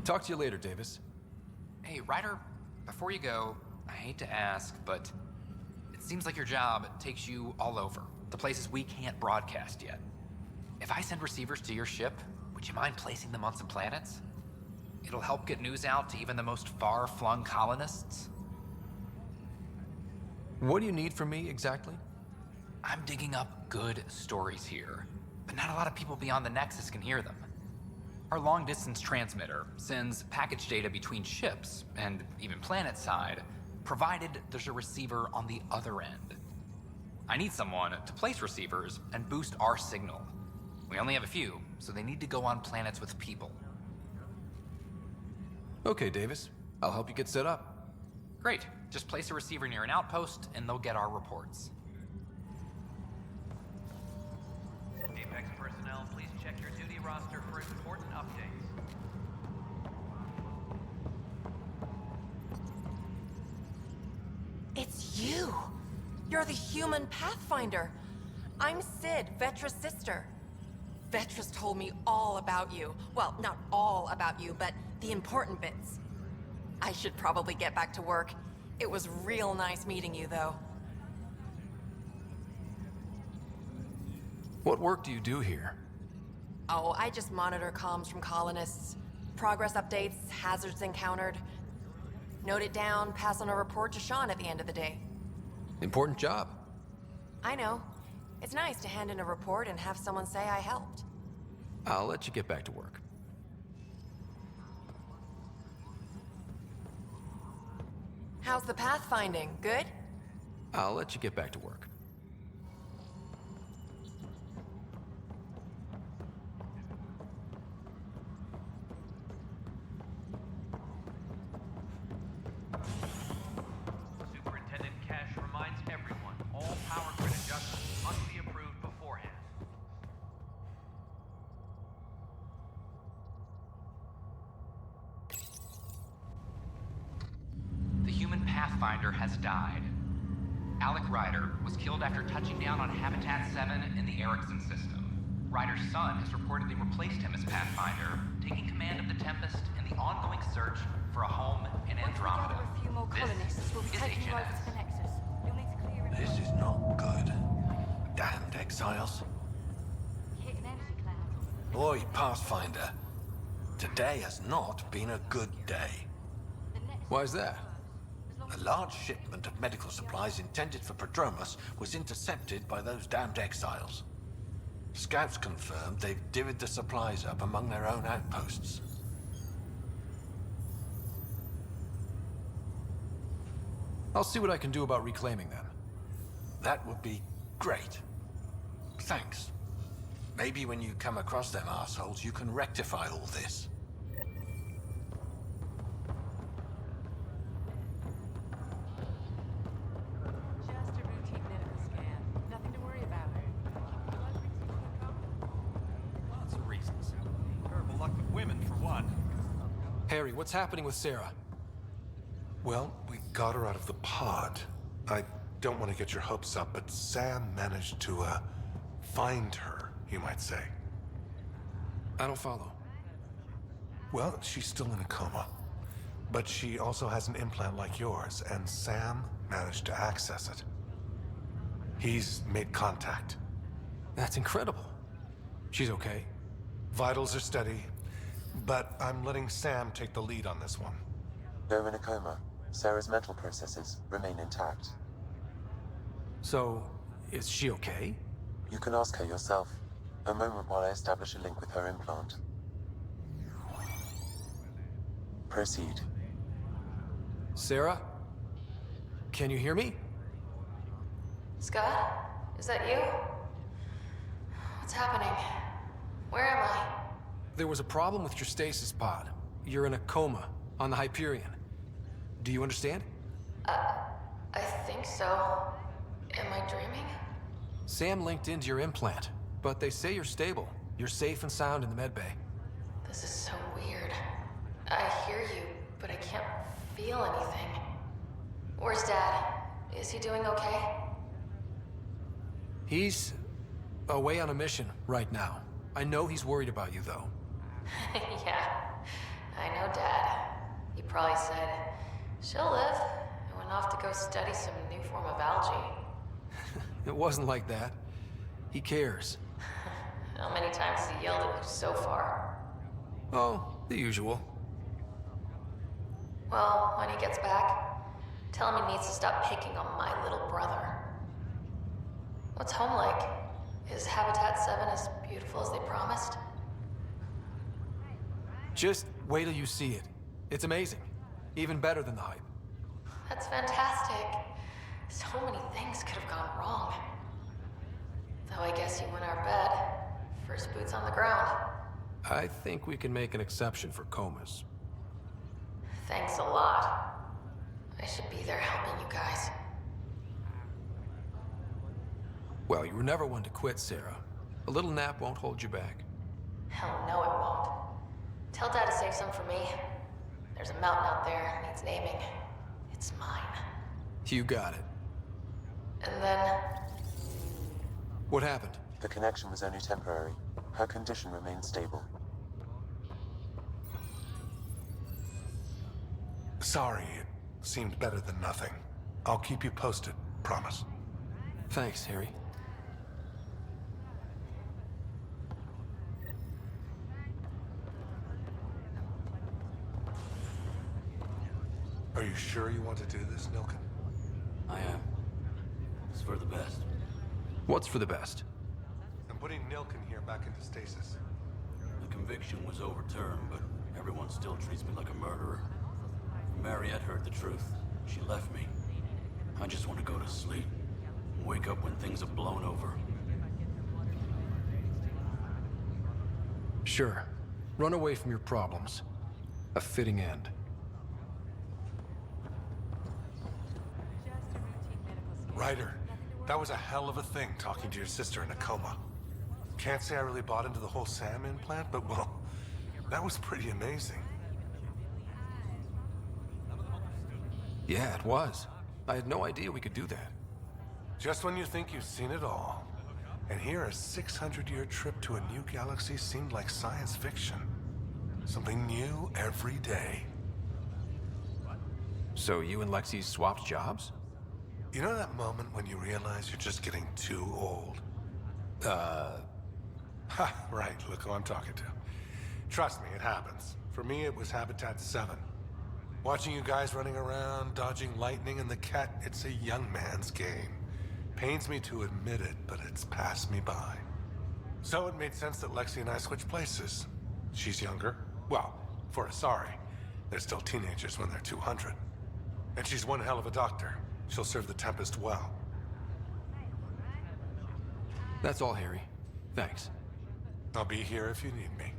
Talk to you later, Davis. Hey, Ryder, before you go, I hate to ask, but it seems like your job takes you all over, the places we can't broadcast yet. If I send receivers to your ship, would you mind placing them on some planets? It'll help get news out to even the most far-flung colonists. What do you need from me, exactly? I'm digging up good stories here, but not a lot of people beyond the Nexus can hear them. Our long-distance transmitter sends package data between ships, and even planet-side, provided there's a receiver on the other end. I need someone to place receivers and boost our signal. We only have a few, so they need to go on planets with people. Okay, Davis. I'll help you get set up. Great. Just place a receiver near an outpost, and they'll get our reports. Apex personnel, please check your duty roster for important updates. It's you! You're the human Pathfinder. I'm Sid, Vetra's sister. Vetra's told me all about you. Well, not all about you, but the important bits. I should probably get back to work. It was real nice meeting you, though. What work do you do here? Oh, I just monitor comms from colonists. Progress updates, hazards encountered. Note it down, pass on a report to Sean at the end of the day. Important job. I know. It's nice to hand in a report and have someone say I helped. I'll let you get back to work. How's the pathfinding? Good? I'll let you get back to work. Superintendent Cash reminds everyone, all power grid adjustments must be approved beforehand. The human Pathfinder has died. Alec Ryder was killed after touching down on Habitat 7 in the Erickson system. Ryder's son has reportedly replaced him as Pathfinder, taking command of the Tempest in the ongoing search for a home in Andromeda. Once we gather a few more colonists, we'll be taking you over to the Nexus. You'll need to clear it. This is not good. Damned exiles. Hit an energy cloud. Boy, Pathfinder. Today has not been a good day. Why's that? A large shipment of medical supplies intended for Prodromus was intercepted by those damned exiles. Scouts confirmed they've divvied the supplies up among their own outposts. I'll see what I can do about reclaiming them. That would be great. Thanks. Maybe when you come across them assholes, you can rectify all this. Just a routine medical scan. Nothing to worry about. Lots of reasons. Terrible luck with women, for one. Harry, what's happening with Sarah? Well, we got her out of the pod. I don't want to get your hopes up, but Sam managed to, find her, you might say. I don't follow. Well, she's still in a coma. But she also has an implant like yours, and Sam managed to access it. He's made contact. That's incredible. She's okay. Vitals are steady, but I'm letting Sam take the lead on this one. Though in a coma, Sarah's mental processes remain intact. So, is she okay? You can ask her yourself. A moment while I establish a link with her implant. Proceed. Sarah? Can you hear me? Scott? Is that you? What's happening? Where am I? There was a problem with your stasis pod. You're in a coma on the Hyperion. Do you understand? I think so. Am I dreaming? Sam linked into your implant, but they say you're stable. You're safe and sound in the medbay. This is so weird. I hear you, but I can't feel anything. Where's Dad? Is he doing okay? He's away on a mission right now. I know he's worried about you, though. Yeah, I know Dad. He probably said, she'll live, and went off to go study some new form of algae. It wasn't like that. He cares. How many times has he yelled at you so far? Oh, the usual. Well, when he gets back, tell him he needs to stop picking on my little brother. What's home like? Is Habitat 7 as beautiful as they promised? Just wait till you see it. It's amazing. Even better than the hype. That's fantastic. So many things could have gone wrong. Though I guess you win our bet. First boots on the ground. I think we can make an exception for comas. Thanks a lot. I should be there helping you guys. Well, you were never one to quit, Sarah. A little nap won't hold you back. Hell no, it won't. Tell Dad to save some for me. There's a mountain out there, needs naming. It's mine. You got it. And then... What happened? The connection was only temporary. Her condition remains stable. Sorry, it seemed better than nothing. I'll keep you posted, promise. Thanks, Harry. Are you sure you want to do this, Nilken? I am. It's for the best. What's for the best? I'm putting Nilken here back into stasis. The conviction was overturned, but everyone still treats me like a murderer. Mariette heard the truth. She left me. I just want to go to sleep. Wake up when things have blown over. Sure. Run away from your problems. A fitting end. Ryder, that was a hell of a thing talking to your sister in a coma. Can't say I really bought into the whole Sam implant, but well, that was pretty amazing. Yeah, it was. I had no idea we could do that. Just when you think you've seen it all. And here, a 600-year trip to a new galaxy seemed like science fiction. Something new every day. So you and Lexi swapped jobs? You know that moment when you realize you're just getting too old? Right, look who I'm talking to. Trust me, it happens. For me, it was Habitat 7. Watching you guys running around, dodging lightning and the cat, it's a young man's game. Pains me to admit it, but it's passed me by. So it made sense that Lexi and I switched places. She's younger. Well, for Asari. They're still teenagers when they're 200. And she's one hell of a doctor. She'll serve the Tempest well. That's all, Harry. Thanks. I'll be here if you need me.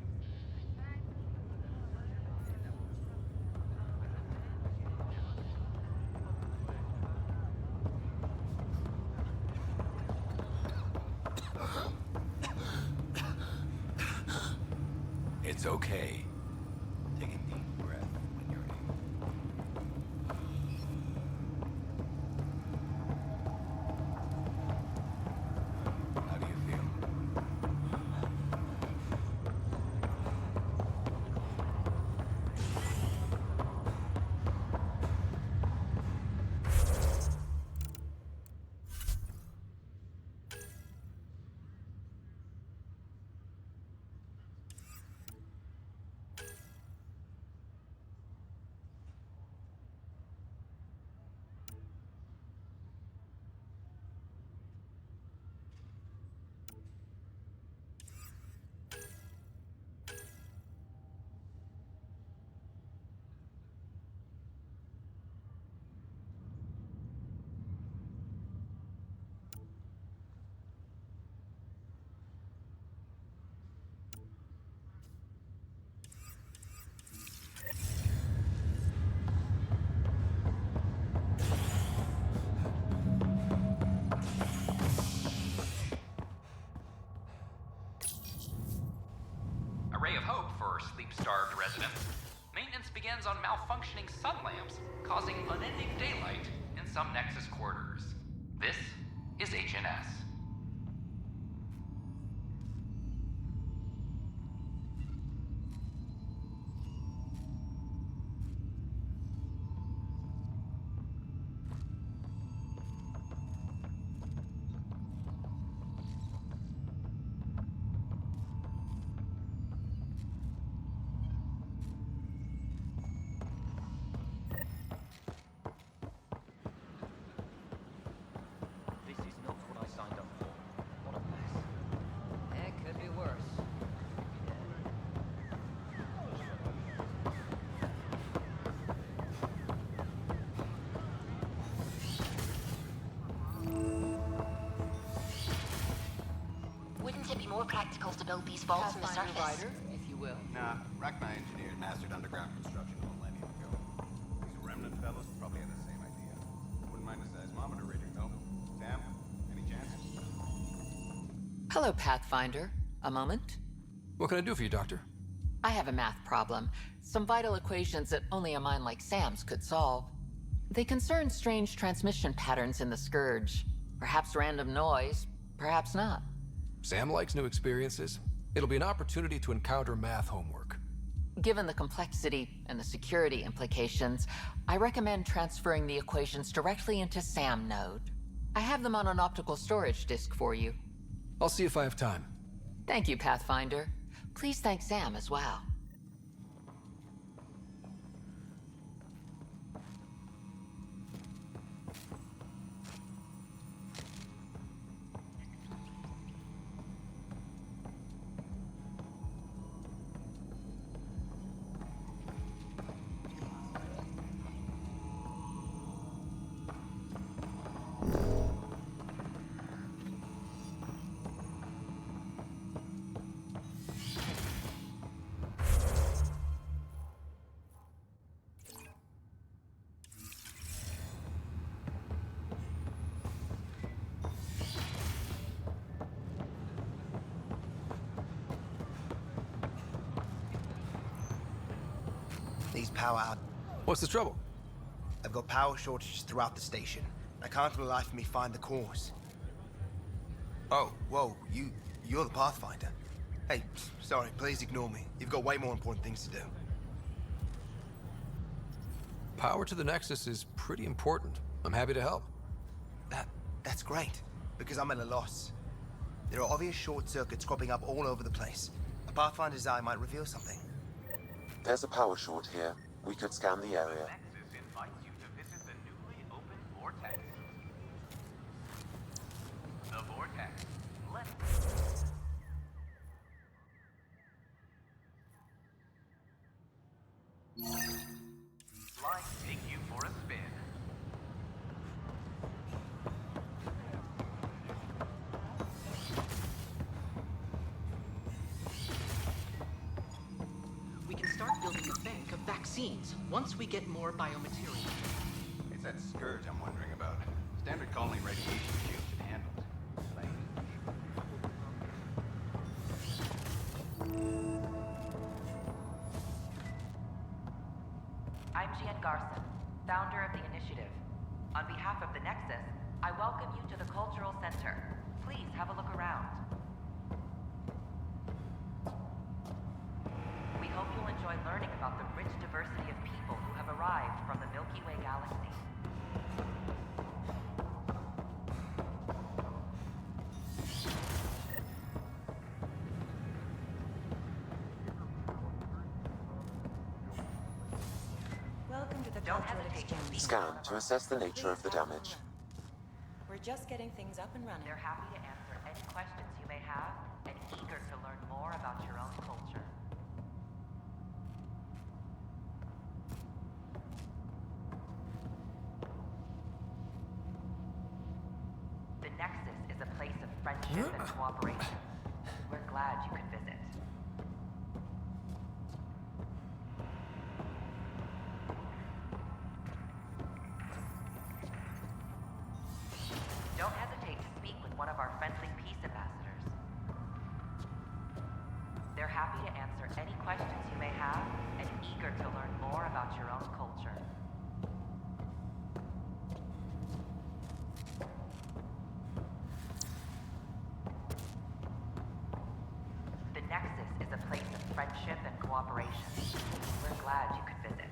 It's okay. Take a deep breath when you're able. How do you feel? A ray of hope for sleep-starved residents. Maintenance begins on malfunctioning sun lamps, causing unending daylight in some Nexus quarters. This is HNS. This is not what I signed up for. What a mess. It could be worse. Wouldn't it be more practical to build these vaults from the surface? Rider, if you will. Nah, Rachma engineered mastered underground construction a millennium ago. These remnant fellows probably had the same idea. Wouldn't mind a seismometer reading, though. Sam, any chance? Hello, Pathfinder. A moment? What can I do for you, Doctor? I have a math problem. Some vital equations that only a mind like Sam's could solve. They concern strange transmission patterns in the Scourge. Perhaps random noise, perhaps not. Sam likes new experiences. It'll be an opportunity to encounter math homework. Given the complexity and the security implications, I recommend transferring the equations directly into SAM node. I have them on an optical storage disk for you. I'll see if I have time. Thank you, Pathfinder. Please thank Sam as well. These power out. What's the trouble? I've got power shortages throughout the station. I can't for the life of me find the cause. Oh, whoa, you're the Pathfinder. Hey, sorry, please ignore me. You've got way more important things to do. Power to the Nexus is pretty important. I'm happy to help. That's great, because I'm at a loss. There are obvious short circuits cropping up all over the place. A Pathfinder's eye might reveal something. There's a power short here. We could scan the area. Nexus invites you to visit the newly opened vortex. The vortex. Let's... Life take you for a spin. We can start building a bank of vaccines once we get more biomaterial. It's that scourge I'm wondering about. Standard colony radiation shields should handle it. I'm Jian Garson, founder of the initiative. On behalf of the Nexus, I welcome you to the Cultural Center. Please have a look around. We hope you'll enjoy learning about the rich diversity of people who have arrived from the Milky Way galaxy. Welcome to the Don't cultural hesitate to exchange. Scan to assess the nature of the damage. We're just getting things up and running. They're happy to answer any questions you may have and eager to learn more about your own culture. The Nexus is a place of friendship and cooperation. We're glad you could visit. Don't hesitate to speak with one of our friendly peace ambassadors. They're happy to answer any questions you may have and eager to learn more about your own culture. The Nexus is a place of friendship and cooperation. We're glad you could visit.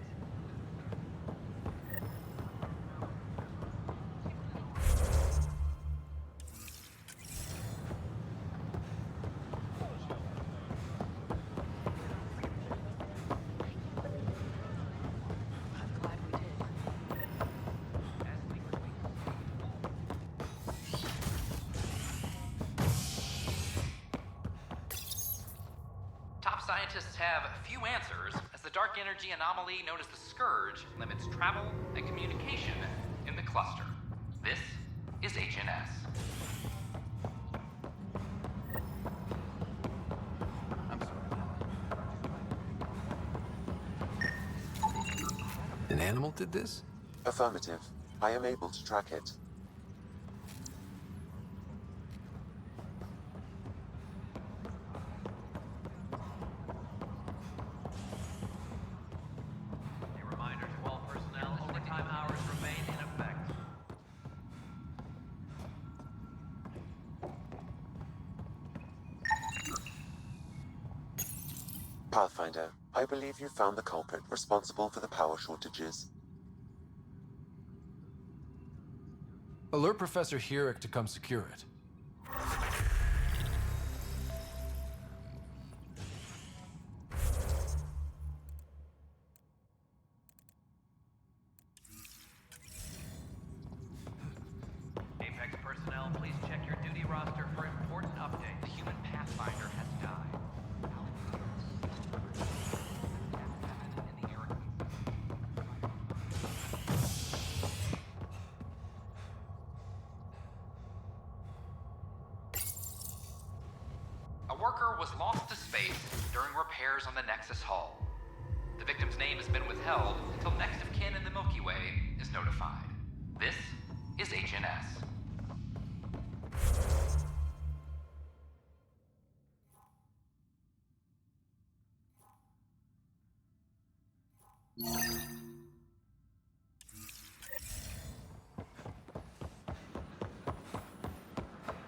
Top scientists have few answers, as the dark energy anomaly known as the Scourge limits travel and communication in the cluster. This is HNS. An animal did this? Affirmative. I am able to track it. A reminder to all personnel, overtime hours remain in effect. Pathfinder, I believe you found the culprit responsible for the power shortages. Alert Professor Herrick to come secure it. Apex personnel, please check your duty roster for important updates. The human Pathfinder has died. A worker was lost to space during repairs on the Nexus hull. The victim's name has been withheld until next of kin in the Milky Way is notified. This is HNS.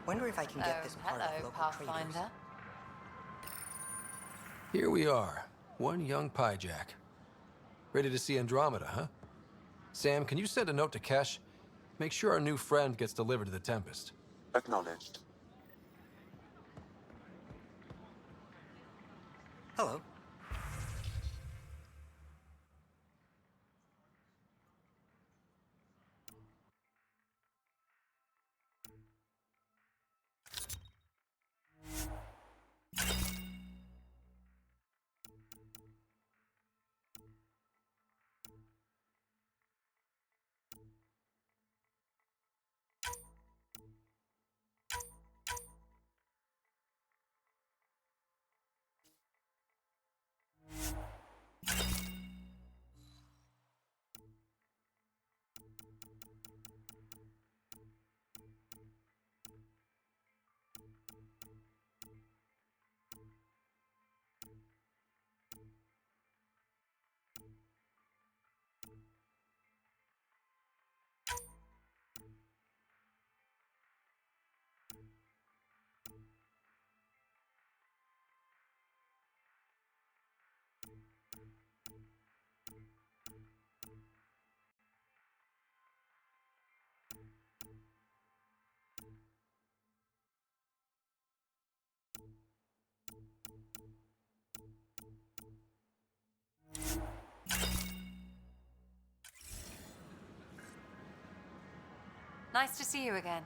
Wonder if I can get this part hello, of local Pathfinder. traders. Here we are, one young piejack. Ready to see Andromeda, huh? Sam, can you send a note to Kesh? Make sure our new friend gets delivered to the Tempest. Acknowledged. Hello. Nice to see you again.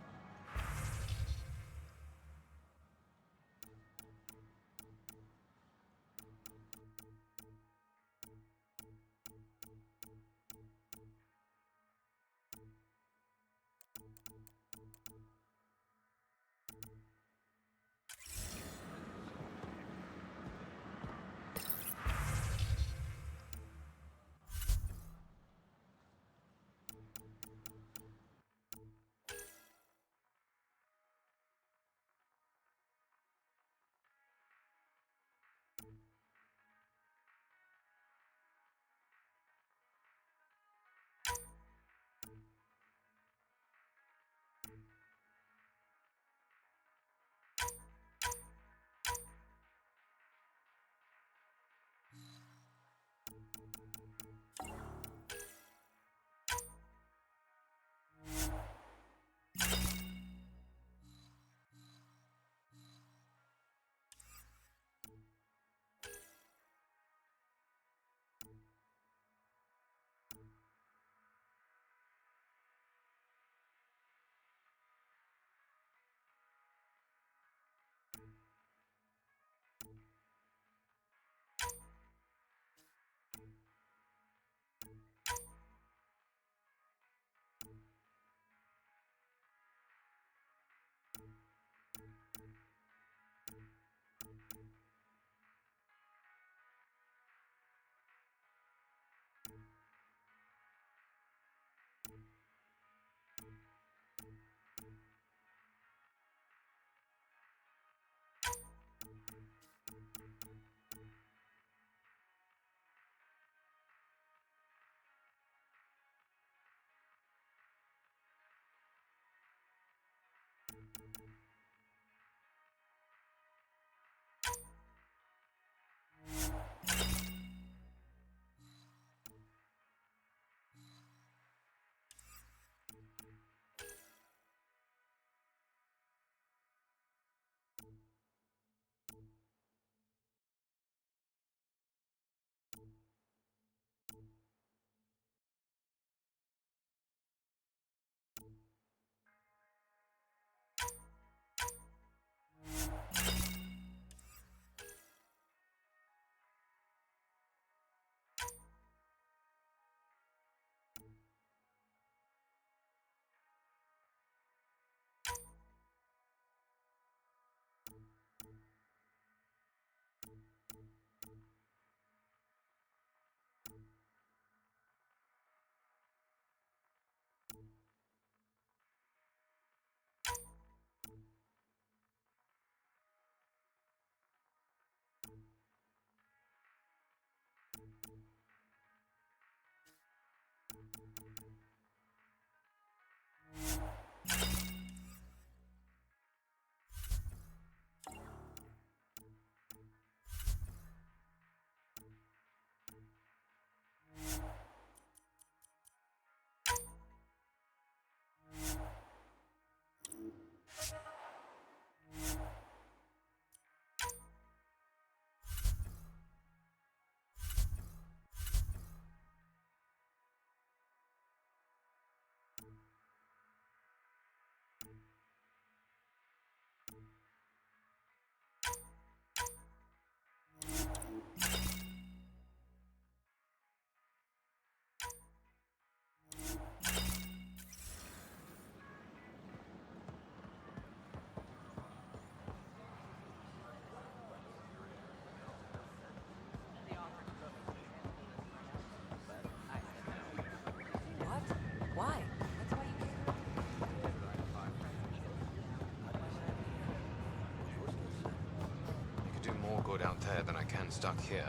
there than I can stuck here.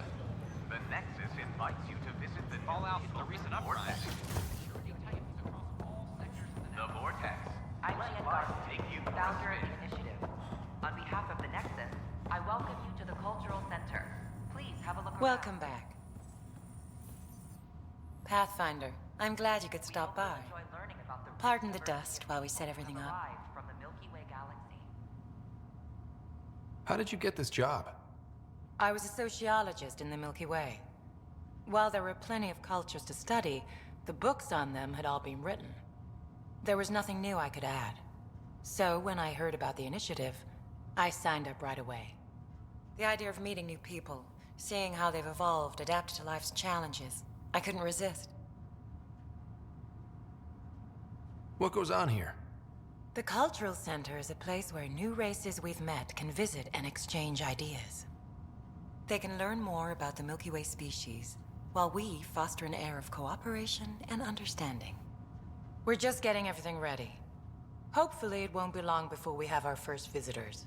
The Nexus invites you to visit the fallout from the recent uprising. The Vortex. I'm Let Ian life Garson, take you founder of where the initiative. On behalf of the Nexus, I welcome you to the Cultural Center. Please have a look around. Welcome back. Pathfinder, I'm glad you could stop by. Pardon the dust while we set everything up. From the Milky Way galaxy. How did you get this job? I was a sociologist in the Milky Way. While there were plenty of cultures to study, the books on them had all been written. There was nothing new I could add. So when I heard about the initiative, I signed up right away. The idea of meeting new people, seeing how they've evolved, adapted to life's challenges, I couldn't resist. What goes on here? The Cultural Center is a place where new races we've met can visit and exchange ideas. They can learn more about the Milky Way species, while we foster an air of cooperation and understanding. We're just getting everything ready. Hopefully it won't be long before we have our first visitors.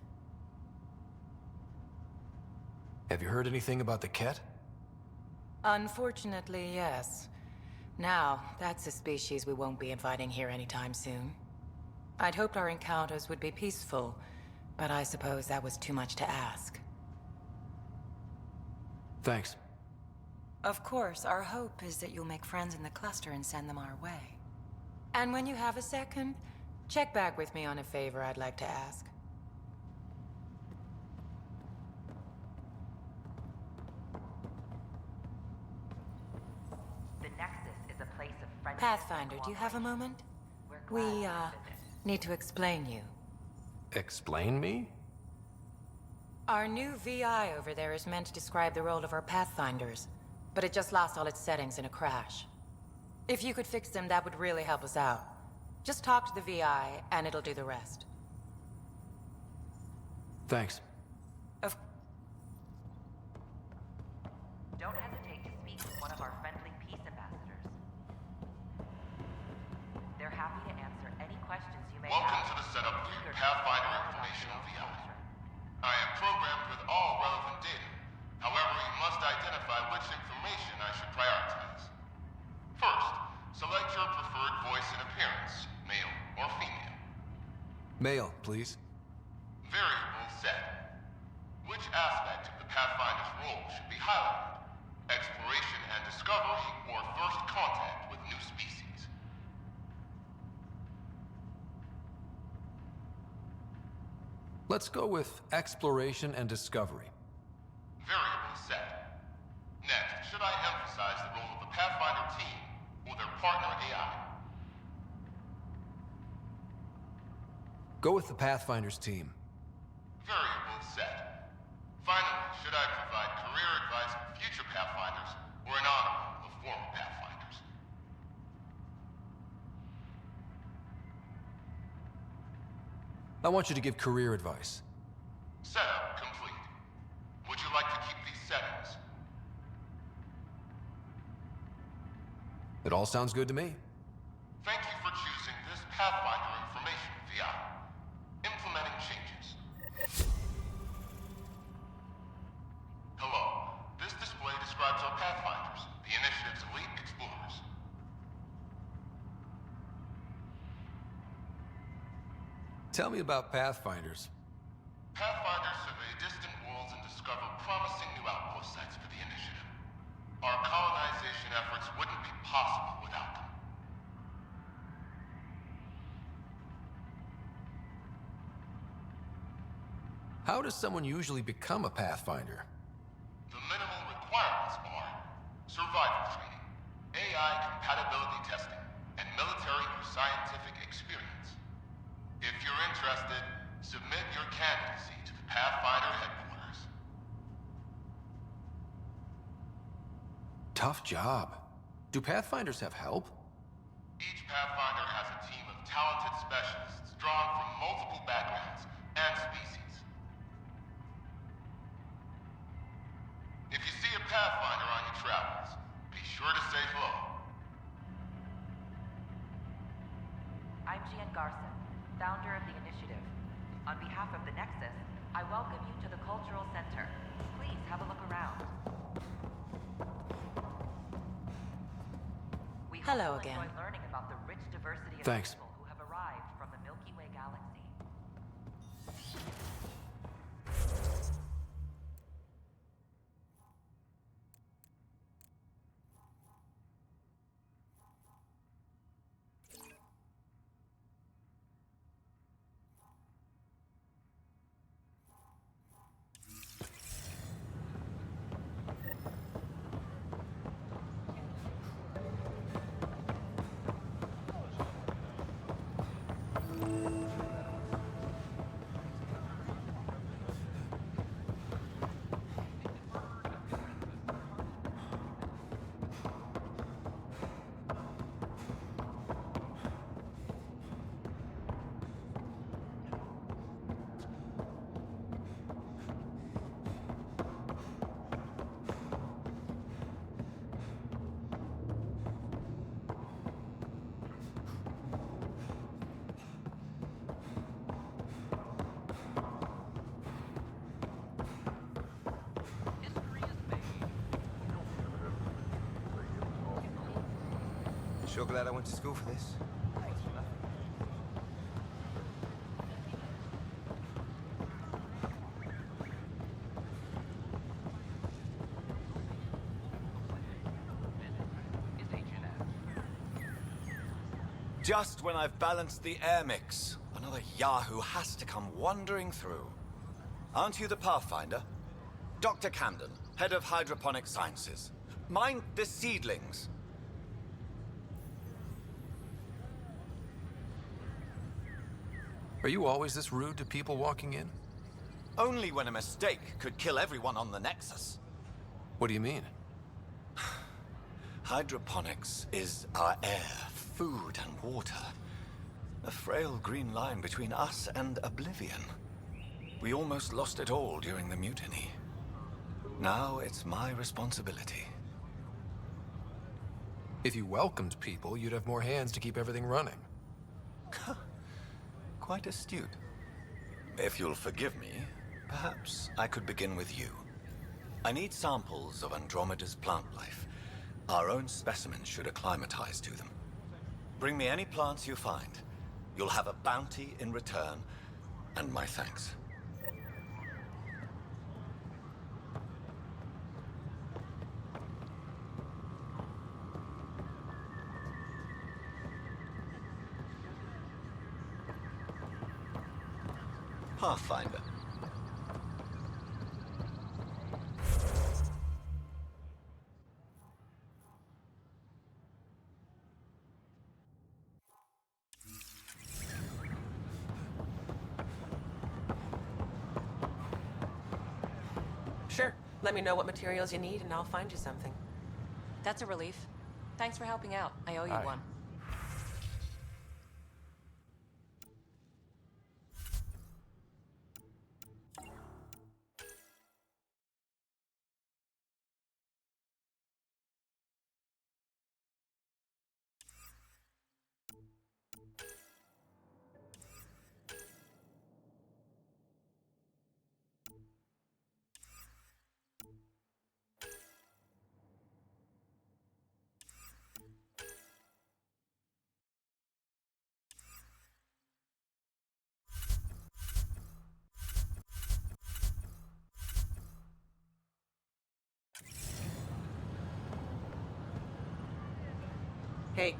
Have you heard anything about the Ket? Unfortunately, yes. Now, that's a species we won't be inviting here anytime soon. I'd hoped our encounters would be peaceful, but I suppose that was too much to ask. Thanks. Of course, our hope is that you'll make friends in the cluster and send them our way. And when you have a second, check back with me on a favor I'd like to ask. The Nexus is a place of friendship. Pathfinder, do you have a moment? We, need to explain you. Explain me? Our new VI over there is meant to describe the role of our Pathfinders, but it just lost all its settings in a crash. If you could fix them, that would really help us out. Just talk to the VI, and it'll do the rest. Thanks. Don't hesitate to speak with one of our friendly peace ambassadors. They're happy to answer any questions you may Welcome have. to the setup for your Pathfinder Informational VI. I am programmed with all relevant data. However, you must identify which information I should prioritize. First, select your preferred voice and appearance, male or female. Male, please. Variable set. Which aspect of the Pathfinder's role should be highlighted? Exploration and discovery, or first contact with new species? Let's go with exploration and discovery. Variable set. Next, should I emphasize the role of the Pathfinder team or their partner AI? Go with the Pathfinder's team. Variable set. Finally, should I provide career advice for future Pathfinders or an honor of former Pathfinders? I want you to give career advice. Setup complete. Would you like to keep these settings? It all sounds good to me. Thank you for choosing this Pathfinder Information VI. Implementing changes. Hello. This display describes our Pathfinders, the Initiative's elite explorers. Tell me about Pathfinders. Pathfinders survey distant worlds and discover promising new outpost sites for the Initiative. Our colonization efforts wouldn't be possible without them. How does someone usually become a Pathfinder? The minimal requirements are survival training, AI compatibility testing, and military or scientific experience. If you're interested, submit your candidacy to the Pathfinder headquarters. Tough job. Do Pathfinders have help? Each Pathfinder has a team of talented specialists drawn from multiple backgrounds and species. If you see a Pathfinder on your travels, be sure to say hello. I'm Ian Garson, founder of the initiative. On behalf of the Nexus, I welcome you to the Cultural Center. Please have a look around. We hope Hello you'll again. enjoy learning about the rich diversity of Thanks. people who have arrived from the Milky Way galaxy. Sure glad I went to school for this. Just when I've balanced the air mix, another Yahoo has to come wandering through. Aren't you the Pathfinder? Dr. Camden, head of hydroponic sciences. Mind the seedlings. Are you always this rude to people walking in? Only when a mistake could kill everyone on the Nexus. What do you mean? Hydroponics is our air, food, and water. A frail green line between us and oblivion. We almost lost it all during the mutiny. Now it's my responsibility. If you welcomed people, you'd have more hands to keep everything running. Quite astute. If you'll forgive me, perhaps I could begin with you. I need samples of Andromeda's plant life. Our own specimens should acclimatize to them. Bring me any plants you find. You'll have a bounty in return, and my thanks. Pathfinder. Sure. Let me know what materials you need and I'll find you something. That's a relief. Thanks for helping out. I owe you Aye. one. Hey.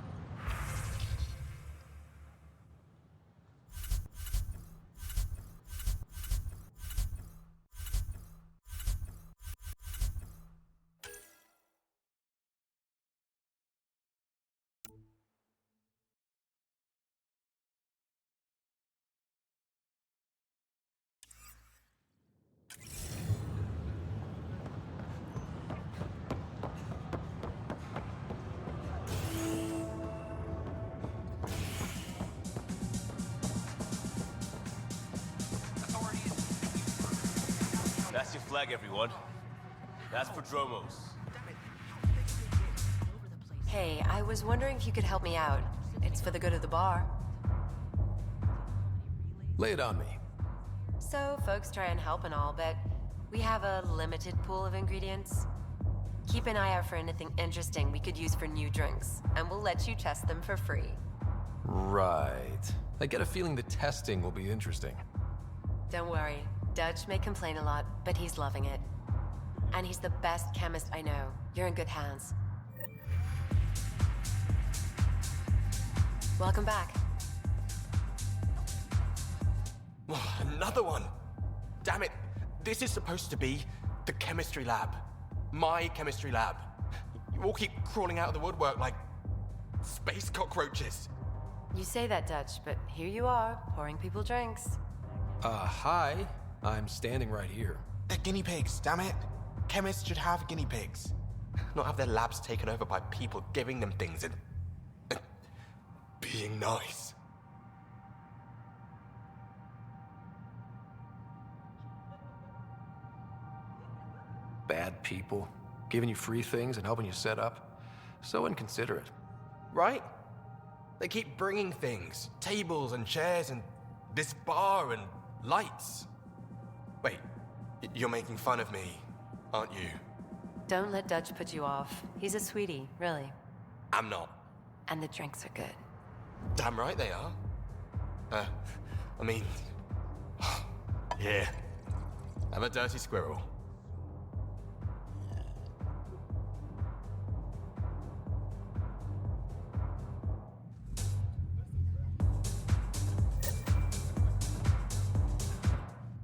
That's your flag, everyone. That's Prodromos. Hey, I was wondering if you could help me out. It's for the good of the bar. Lay it on me. So, folks try and help and all, but we have a limited pool of ingredients. Keep an eye out for anything interesting we could use for new drinks, and we'll let you test them for free. Right. I get a feeling the testing will be interesting. Don't worry. Dutch may complain a lot, but he's loving it. And he's the best chemist I know. You're in good hands. Welcome back. Another one! Damn it! This is supposed to be the chemistry lab. My chemistry lab. You all keep crawling out of the woodwork like space cockroaches. You say that, Dutch, but here you are, pouring people drinks. Hi. I'm standing right here. They're guinea pigs, damn it. Chemists should have guinea pigs. Not have their labs taken over by people giving them things and being nice. Bad people. Giving you free things and helping you set up. So inconsiderate. Right? They keep bringing things. Tables and chairs and this bar and lights. Wait, you're making fun of me, aren't you? Don't let Dutch put you off. He's a sweetie, really. I'm not. And the drinks are good. Damn right they are. I mean... yeah. I'm a dirty squirrel.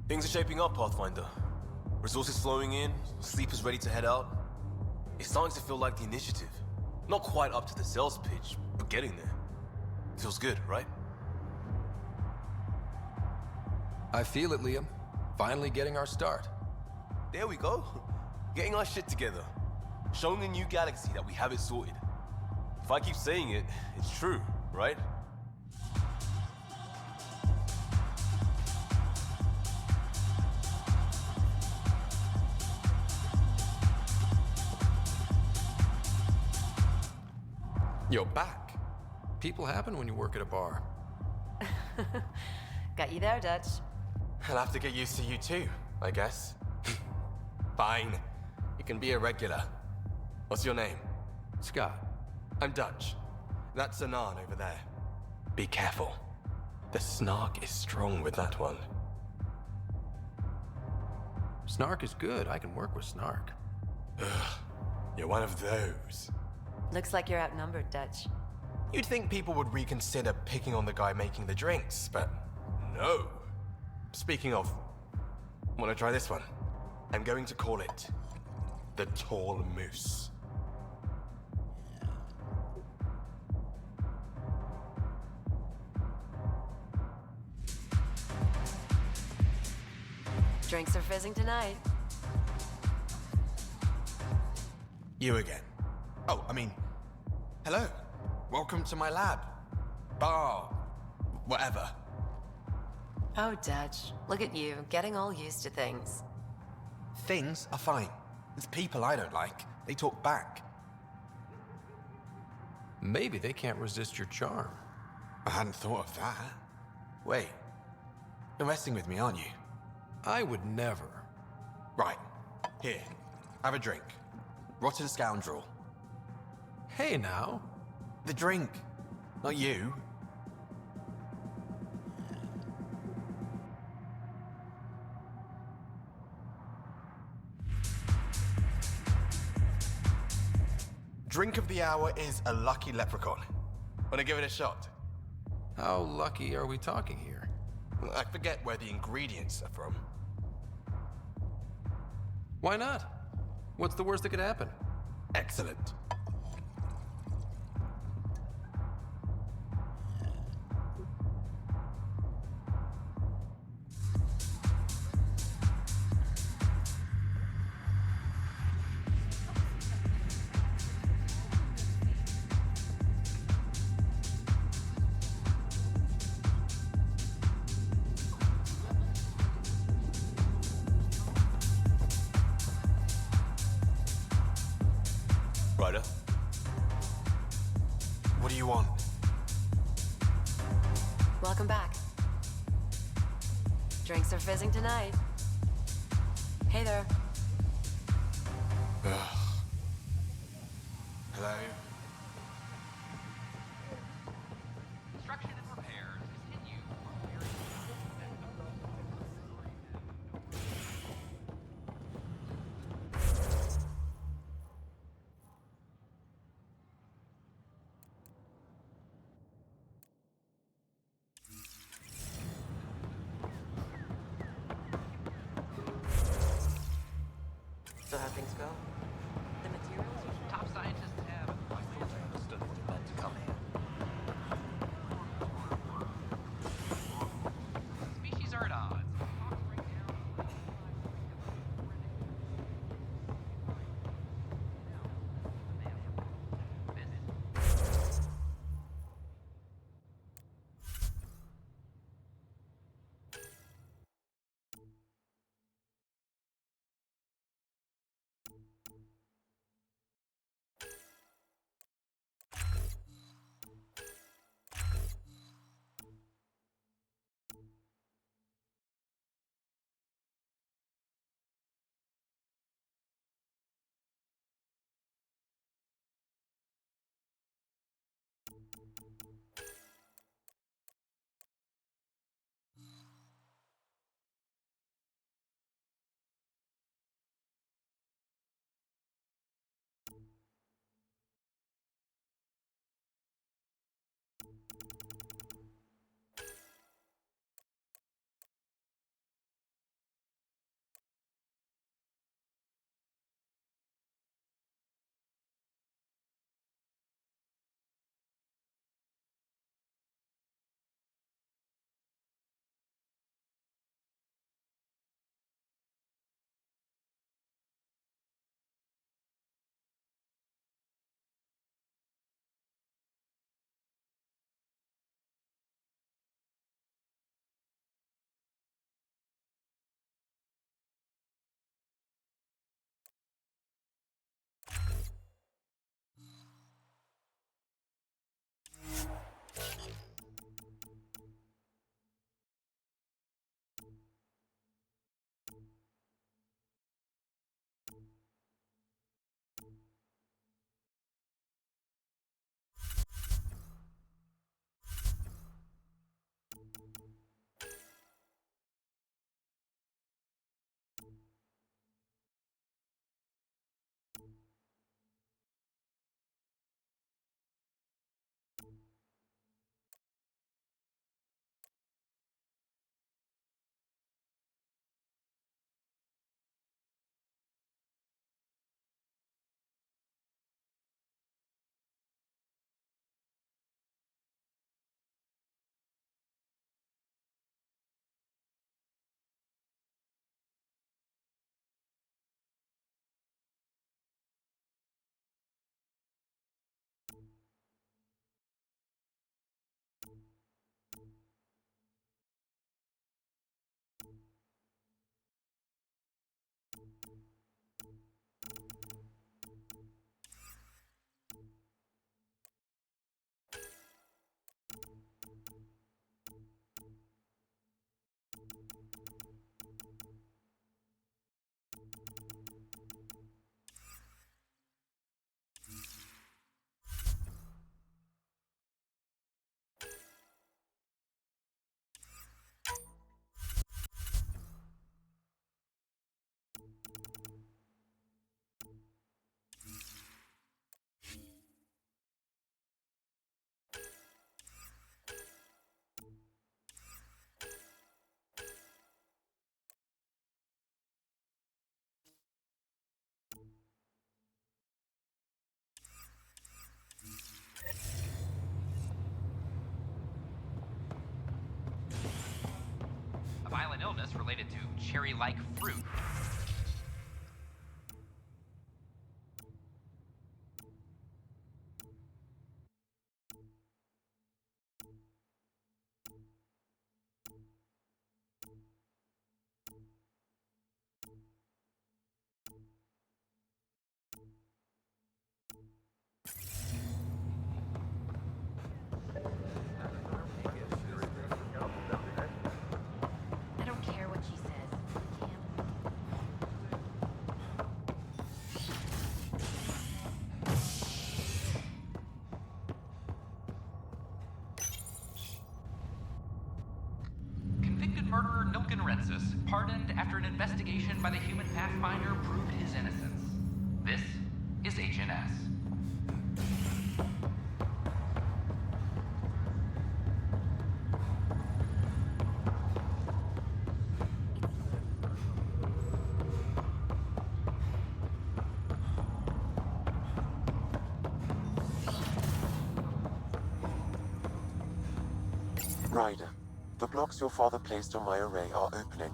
Things are shaping up, Pathfinder. Resources flowing in, sleepers ready to head out. It's starting to feel like the initiative. Not quite up to the sales pitch, but getting there. Feels good, right? I feel it, Liam. Finally getting our start. There we go. Getting our shit together. Showing the new galaxy that we have it sorted. If I keep saying it, it's true, right? You're back. People happen when you work at a bar. Got you there, Dutch. I'll have to get used to you too, I guess. Fine. You can be a regular. What's your name? Scott. I'm Dutch. That's Anan over there. Be careful. The snark is strong with that one. Snark is good. I can work with snark. Ugh. You're one of those. Looks like you're outnumbered, Dutch. You'd think people would reconsider picking on the guy making the drinks, but no. Speaking of, wanna try this one? I'm going to call it the Tall Moose. Drinks are fizzing tonight. You again. Oh, I mean, hello. Welcome to my lab. Bar. Whatever. Oh, Dutch. Look at you, getting all used to things. Things are fine. It's people I don't like. They talk back. Maybe they can't resist your charm. I hadn't thought of that. Wait. You're messing with me, aren't you? I would never. Right. Here. Have a drink. Rotten scoundrel. Hey now. The drink. Not you. Drink of the hour is a lucky leprechaun. Wanna give it a shot? How lucky are we talking here? I forget where the ingredients are from. Why not? What's the worst that could happen? Excellent. Ryder? What do you want? Welcome back. Drinks are fizzing tonight. Hey there. Hello? Construction and repairs continue. So how things go? The materials? Top scientists have. I thought I understood what it meant to come here. Species are at odds. A violent illness related to cherry-like fruit. I don't care investigation by the human Pathfinder proved his innocence. This is HNS. Ryder, the blocks your father placed on my array are opening.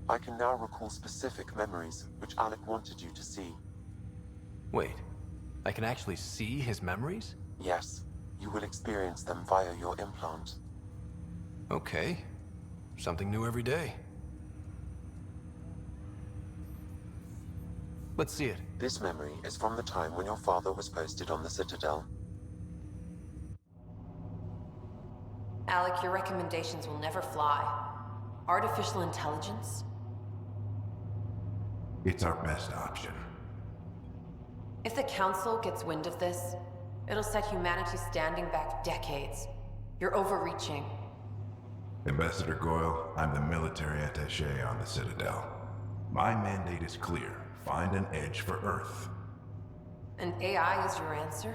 I can now recall specific memories, which Alec wanted you to see. Wait, I can actually see his memories? Yes, you will experience them via your implant. Okay. Something new every day. Let's see it. This memory is from the time when your father was posted on the Citadel. Alec, your recommendations will never fly. Artificial intelligence? It's our best option. If the Council gets wind of this, it'll set humanity standing back decades. You're overreaching. Ambassador Goyle, I'm the military attaché on the Citadel. My mandate is clear. Find an edge for Earth. And AI is your answer?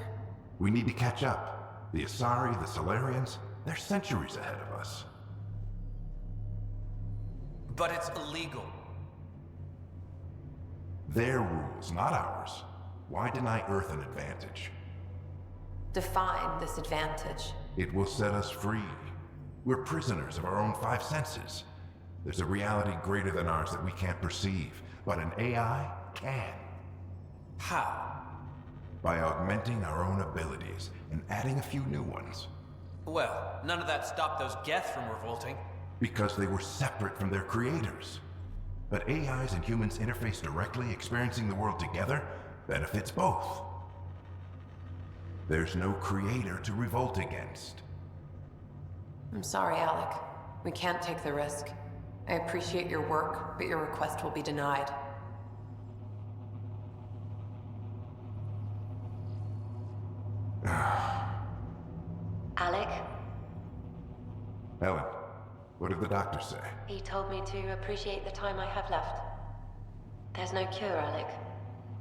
We need to catch up. The Asari, the Solarians, they're centuries ahead of us. But it's illegal. Their rules, not ours. Why deny Earth an advantage? Define this advantage. It will set us free. We're prisoners of our own five senses. There's a reality greater than ours that we can't perceive, but an AI can. How? By augmenting our own abilities and adding a few new ones. Well, none of that stopped those Geth from revolting. Because they were separate from their creators. But AIs and humans interface directly, experiencing the world together, benefits both. There's no creator to revolt against. I'm sorry, Alec. We can't take the risk. I appreciate your work, but your request will be denied. Alec, Ellen, what did the doctor say? he told me to appreciate the time I have left. There's no cure, Alec.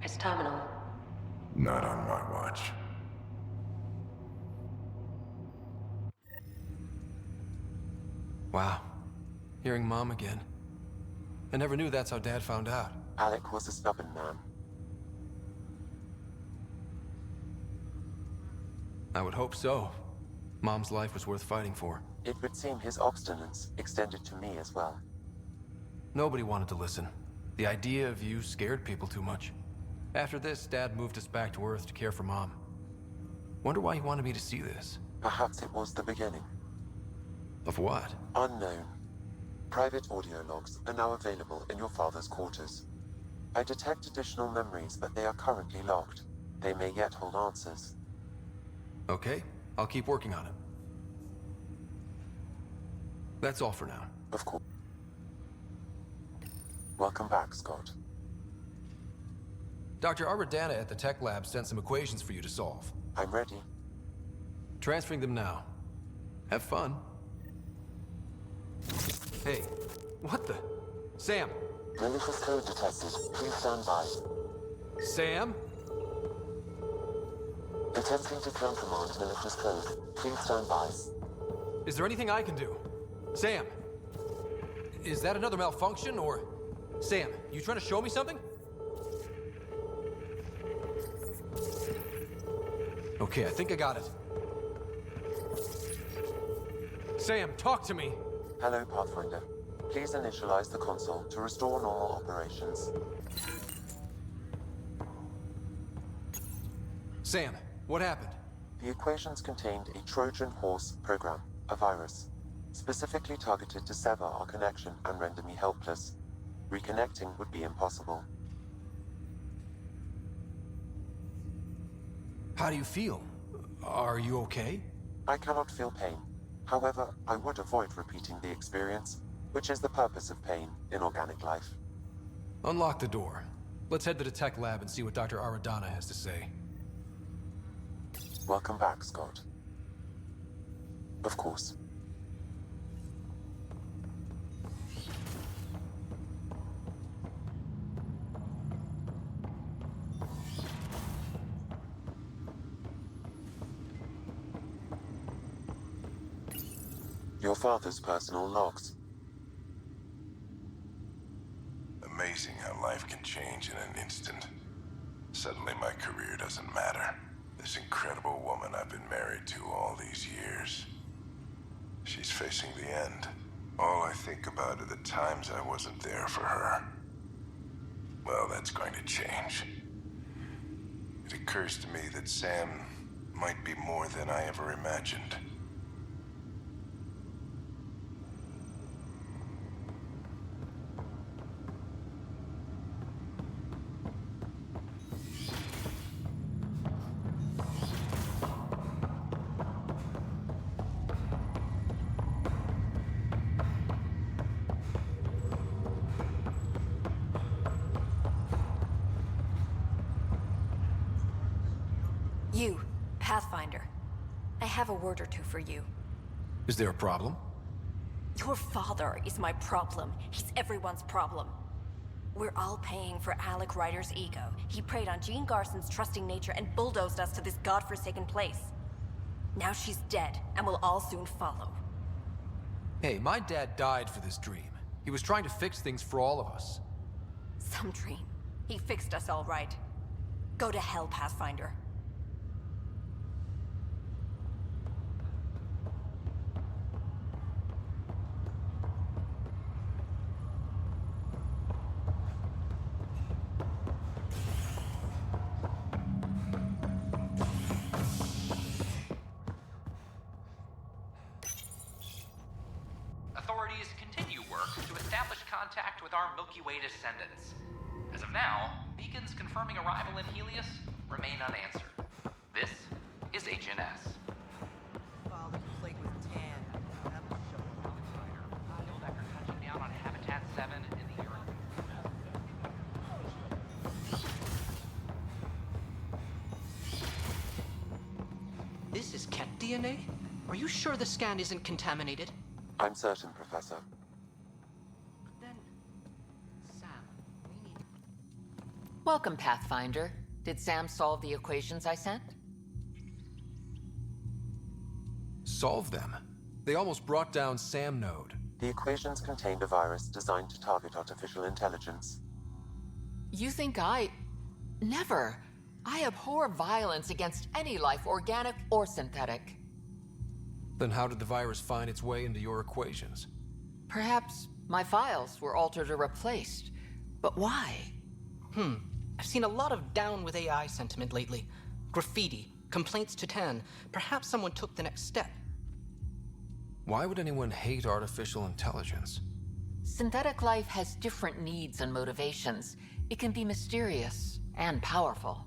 It's terminal. Not on my watch. Wow. Hearing Mom again. I never knew that's how Dad found out. Alec was a stubborn man. I would hope so. Mom's life was worth fighting for. It would seem his obstinance extended to me as well. Nobody wanted to listen. The idea of you scared people too much. After this, Dad moved us back to Earth to care for Mom. Wonder why he wanted me to see this. Perhaps it was the beginning. Of what? Unknown. Private audio logs are now available in your father's quarters. I detect additional memories, but they are currently locked. They may yet hold answers. Okay, I'll keep working on it. That's all for now. Of course. Welcome back, Scott. Dr. Aradana at the tech lab sent some equations for you to solve. I'm ready. Transferring them now. Have fun. Hey, what the? Sam! Malicious code detected. Please stand by. Sam? Attempting to countermand malicious code. Please stand by. Is there anything I can do? Sam! Is that another malfunction, or... Sam, you trying to show me something? Okay, I think I got it. Sam, talk to me! Hello, Pathfinder. Please initialize the console to restore normal operations. Sam, what happened? The equations contained a Trojan horse program, a virus, specifically targeted to sever our connection and render me helpless. Reconnecting would be impossible. How do you feel? Are you okay? I cannot feel pain. However, I would avoid repeating the experience, which is the purpose of pain in organic life. Unlock the door. Let's head to the tech lab and see what Dr. Aradana has to say. Welcome back, Scott. Of course. Your father's personal logs. Amazing how life can change in an instant. Suddenly my career doesn't matter. This incredible woman I've been married to all these years. She's facing the end. All I think about are the times I wasn't there for her. Well, that's going to change. It occurs to me that Sam might be more than I ever imagined. You, Pathfinder. I have a word or two for you. Is there a problem? Your father is my problem. He's everyone's problem. We're all paying for Alec Ryder's ego. He preyed on Jean Garson's trusting nature and bulldozed us to this godforsaken place. Now she's dead, and we'll all soon follow. Hey, my dad died for this dream. He was trying to fix things for all of us. Some dream. He fixed us all right. Go to hell, Pathfinder. Authorities continue work to establish contact with our Milky Way descendants. As of now, beacons confirming arrival in Helios remain unanswered. This is HNS. Touching down on Habitat 7 in the Earth. This is cat DNA? Are you sure the scan isn't contaminated? I'm certain, Professor. Then, Sam, we need... Welcome, Pathfinder. Did Sam solve the equations I sent? Solve them? They almost brought down Sam Node. The equations contained a virus designed to target artificial intelligence. You think Never. I abhor violence against any life, organic or synthetic. Then how did the virus find its way into your equations? Perhaps my files were altered or replaced. But why? I've seen a lot of down with AI sentiment lately. Graffiti, complaints to 10. Perhaps someone took the next step. Why would anyone hate artificial intelligence? Synthetic life has different needs and motivations. It can be mysterious and powerful.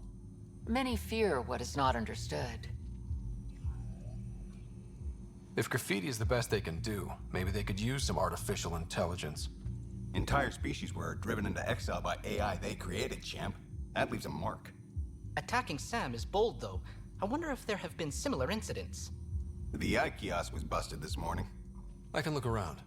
Many fear what is not understood. If graffiti is the best they can do, maybe they could use some artificial intelligence. Entire species were driven into exile by AI they created, champ. That leaves a mark. Attacking Sam is bold, though. I wonder if there have been similar incidents. The eye kiosk was busted this morning. I can look around.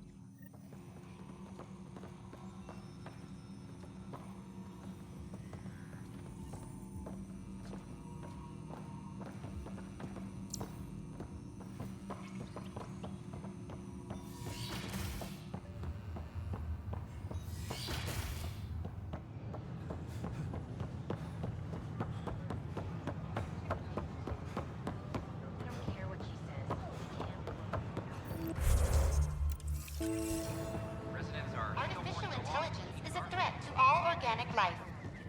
Artificial intelligence is a threat to all organic life.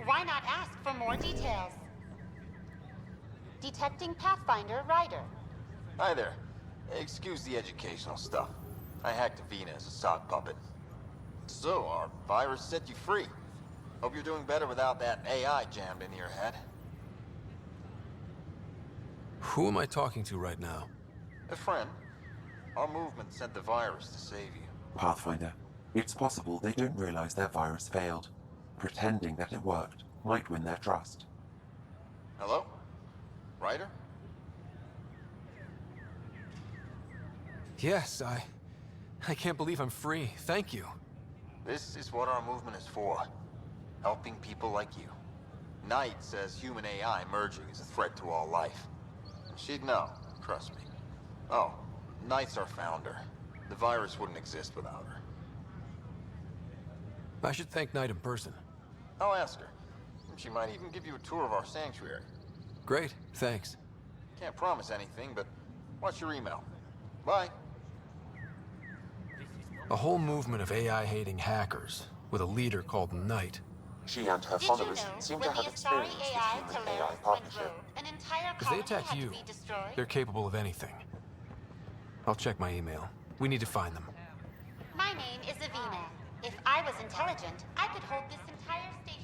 Why not ask for more details? Detecting Pathfinder Ryder. Hi there. Excuse the educational stuff. I hacked Avena as a sock puppet. So, our virus set you free. Hope you're doing better without that AI jammed into your head. Who am I talking to right now? A friend. Our movement sent the virus to save you. Pathfinder, it's possible they don't realize their virus failed. Pretending that it worked might win their trust. Hello? Ryder? Yes, I can't believe I'm free. Thank you. This is what our movement is for. Helping people like you. Knight says human AI merging is a threat to all life. She'd know, trust me. Oh, Knight's our founder. The virus wouldn't exist without her. I should thank Knight in person. I'll ask her. She might even give you a tour of our sanctuary. Great, thanks. Can't promise anything, but watch your email. Bye. A whole movement of AI-hating hackers, with a leader called Knight. She and her followers seem to have experienced the human-AI partnership. An entire If they colony attack had to you, be destroyed? they're capable of anything. I'll check my email. We need to find them. My name is Avina. If I was intelligent, I could hold this entire station.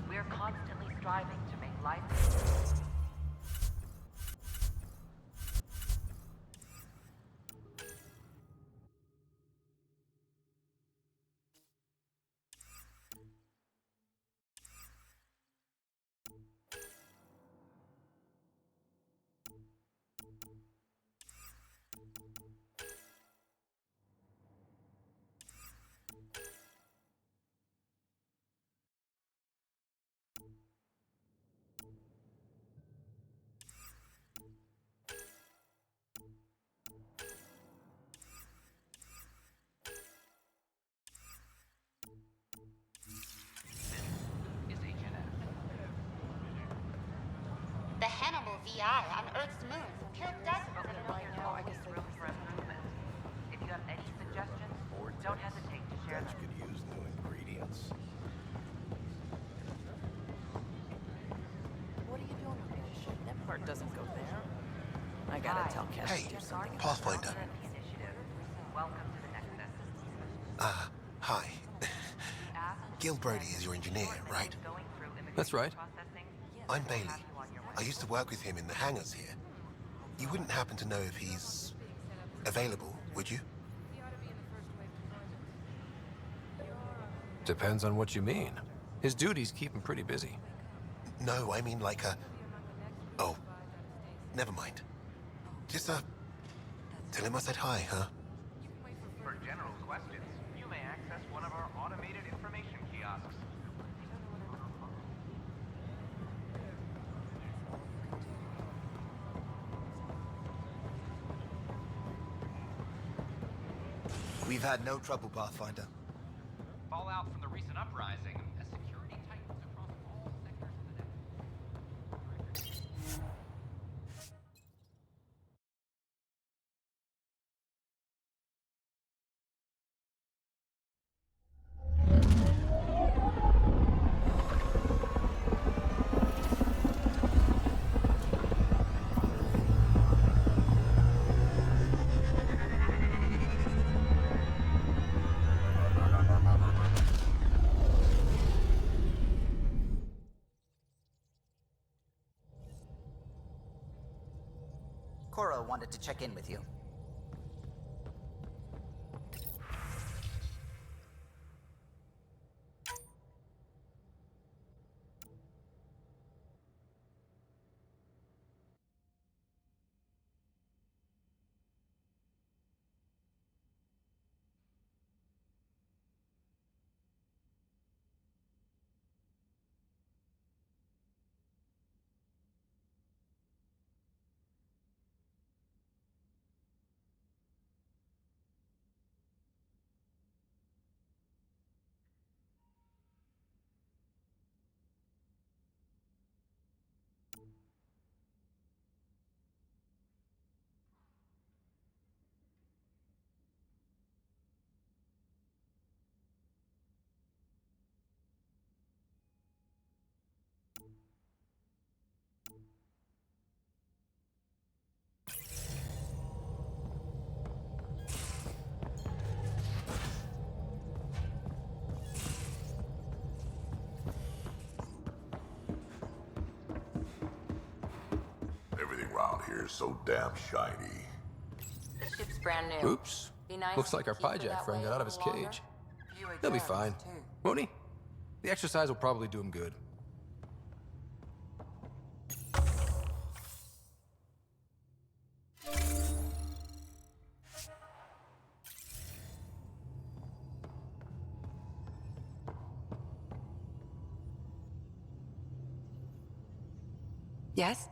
We're constantly striving to make life. The Hannibal VI on Earth's moon killed dozens of room for improvement. If you have any suggestions, don't hesitate to share them. Could use new ingredients. What are you doing with this shit? That part doesn't go there. I gotta tell Cash Hey, to do something. Pathfinder. Welcome to the Nexus. Hi. Gil Brody is your engineer, right? That's right. I'm Bailey. I used to work with him in the hangars here. You wouldn't happen to know if he's available, would you? Depends on what you mean. His duties keep him pretty busy. No, I mean like a... Oh, never mind. Just, tell him I said hi, huh? For general questions, you may access one of our automated information kiosks. We've had no trouble, Pathfinder. Fallout from the recent uprising as security tightens across all sectors of the network. Cora wanted to check in with you. around here is so damn shiny. The ship's brand new. Oops. Be nice Looks like our to keep her Pyjack that friend way got a out of his little longer. cage. Fewer He'll be germs, fine. too. Won't he? The exercise will probably do him good. Yes?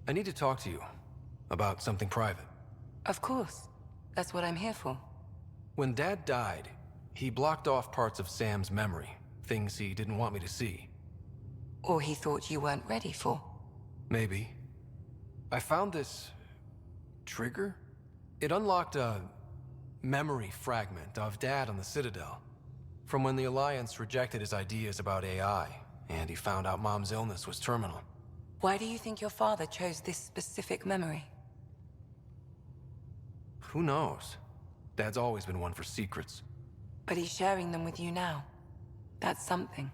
I need to talk to you about something private. Of course. That's what I'm here for. When Dad died, he blocked off parts of Sam's memory, things he didn't want me to see. Or he thought you weren't ready for. Maybe. I found this trigger. It unlocked a memory fragment of Dad on the Citadel, from when the Alliance rejected his ideas about AI, and he found out Mom's illness was terminal. Why do you think your father chose this specific memory? Who knows? Dad's always been one for secrets. But he's sharing them with you now. That's something.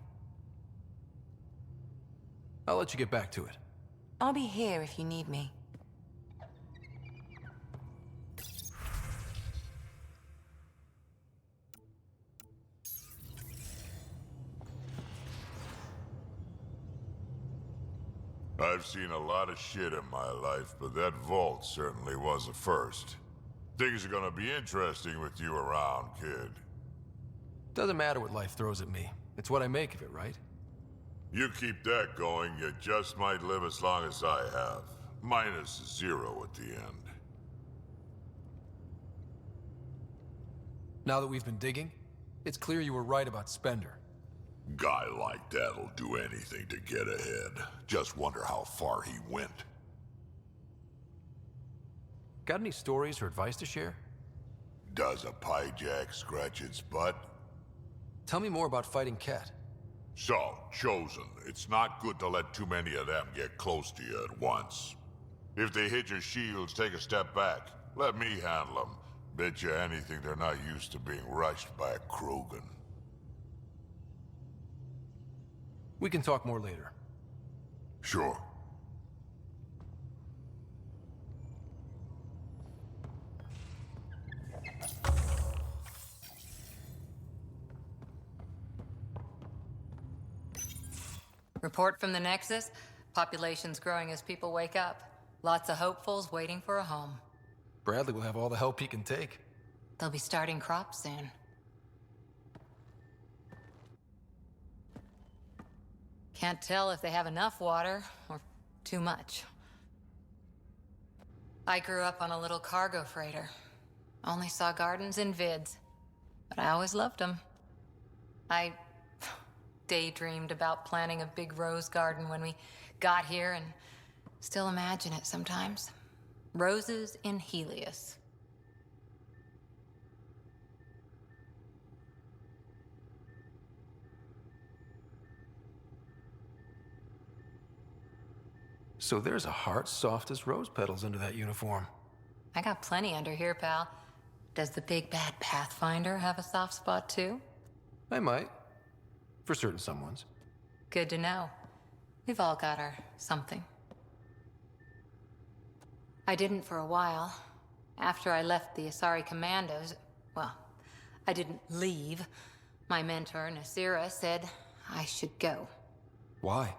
I'll let you get back to it. I'll be here if you need me. I've seen a lot of shit in my life, but that vault certainly was a first. Things are gonna be interesting with you around, kid. Doesn't matter what life throws at me. It's what I make of it, right? You keep that going, you just might live as long as I have. Minus 0 at the end. Now that we've been digging, it's clear you were right about Spender. Guy like that'll do anything to get ahead. Just wonder how far he went. Got any stories or advice to share? Does a Pyjack scratch its butt? Tell me more about fighting Ket. So, Chosen, it's not good to let too many of them get close to you at once. If they hit your shields, take a step back. Let me handle them. Bet you anything they're not used to being rushed by a Krogan. We can talk more later. Sure. Report from the Nexus. Population's growing as people wake up. Lots of hopefuls waiting for a home. Bradley will have all the help he can take. They'll be starting crops soon. Can't tell if they have enough water or too much. I grew up on a little cargo freighter. Only saw gardens in vids, but I always loved them. I daydreamed about planting a big rose garden when we got here and still imagine it sometimes. Roses in Helios. So there's a heart soft as rose petals under that uniform. I got plenty under here, pal. Does the big bad Pathfinder have a soft spot too? I might. For certain someones. Good to know. We've all got our something. I didn't for a while. After I left the Asari Commandos, well, I didn't leave. My mentor, Nasira, said I should go. Why?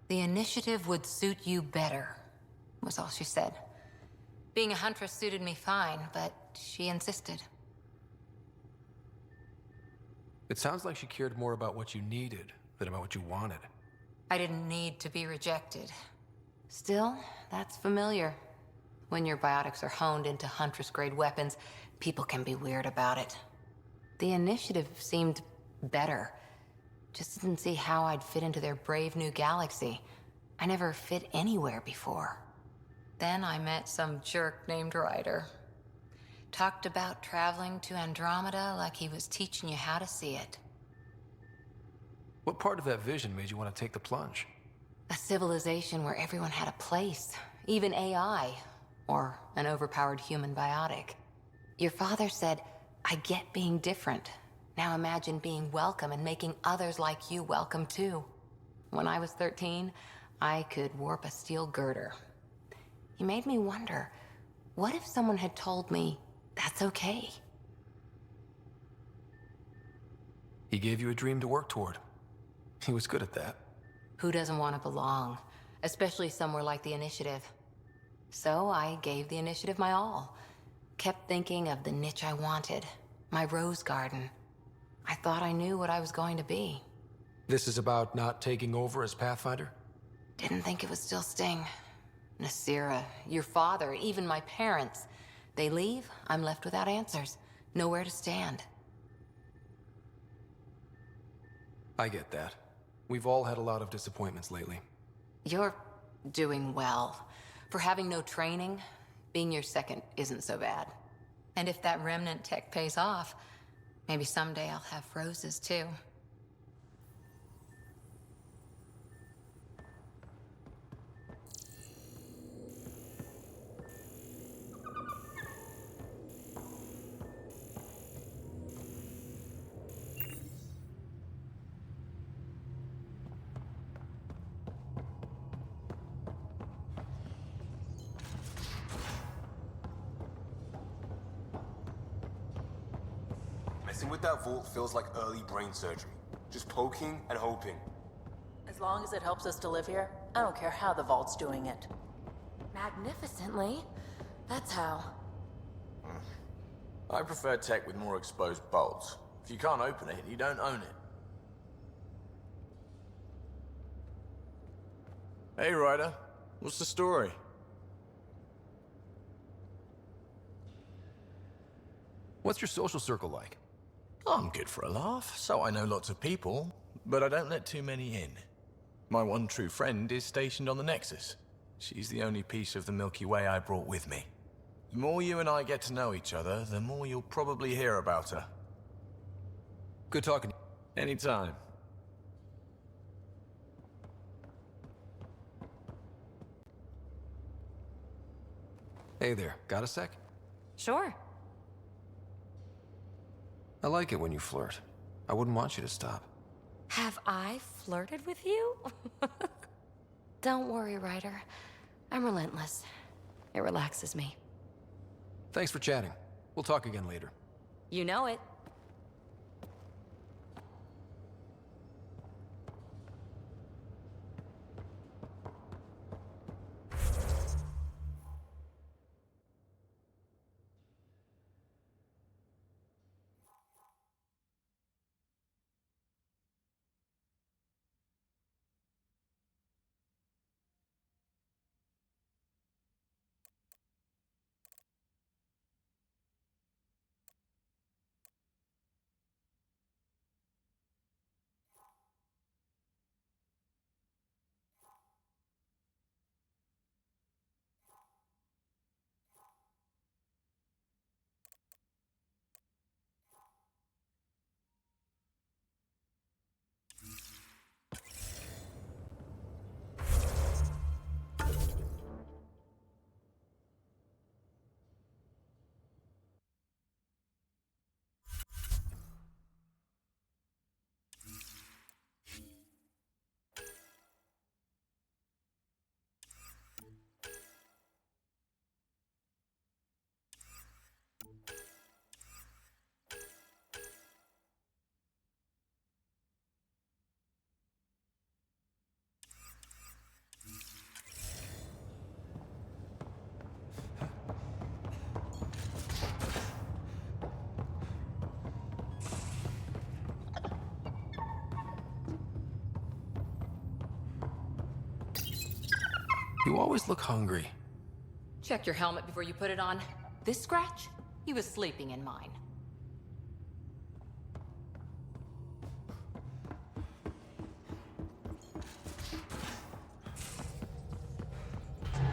The initiative would suit you better, was all she said. Being a huntress suited me fine, but she insisted. It sounds like she cared more about what you needed than about what you wanted. I didn't need to be rejected. Still, that's familiar. When your biotics are honed into Huntress-grade weapons, people can be weird about it. The initiative seemed better. Just didn't see how I'd fit into their brave new galaxy. I never fit anywhere before. Then I met some jerk named Ryder. Talked about traveling to Andromeda like he was teaching you how to see it. What part of that vision made you want to take the plunge? A civilization where everyone had a place, even AI, or an overpowered human biotic. Your father said, I get being different. Now imagine being welcome and making others like you welcome too. When I was 13, I could warp a steel girder. He made me wonder, what if someone had told me that's okay? He gave you a dream to work toward. He was good at that. Who doesn't want to belong, especially somewhere like the Initiative? So I gave the Initiative my all. Kept thinking of the niche I wanted, my rose garden. I thought I knew what I was going to be. This is about not taking over as Pathfinder? Didn't think it would still sting. Nasira, your father, even my parents. They leave, I'm left without answers. Nowhere to stand. I get that. We've all had a lot of disappointments lately. You're doing well. For having no training, being your second isn't so bad. And if that remnant tech pays off, maybe someday I'll have roses too. Messing with that vault feels like early brain surgery. Just poking and hoping. As long as it helps us to live here, I don't care how the vault's doing it. Magnificently. That's how. I prefer tech with more exposed bolts. If you can't open it, you don't own it. Hey, Ryder. What's the story? What's your social circle like? I'm good for a laugh, so I know lots of people, but I don't let too many in. My one true friend is stationed on the Nexus. She's the only piece of the Milky Way I brought with me. The more you and I get to know each other, the more you'll probably hear about her. Good talking. Anytime. Hey there, got a sec? Sure. I like it when you flirt. I wouldn't want you to stop. Have I flirted with you? Don't worry, Ryder. I'm relentless. It relaxes me. Thanks for chatting. We'll talk again later. You know it. You always look hungry. Check your helmet before you put it on. This scratch? He was sleeping in mine.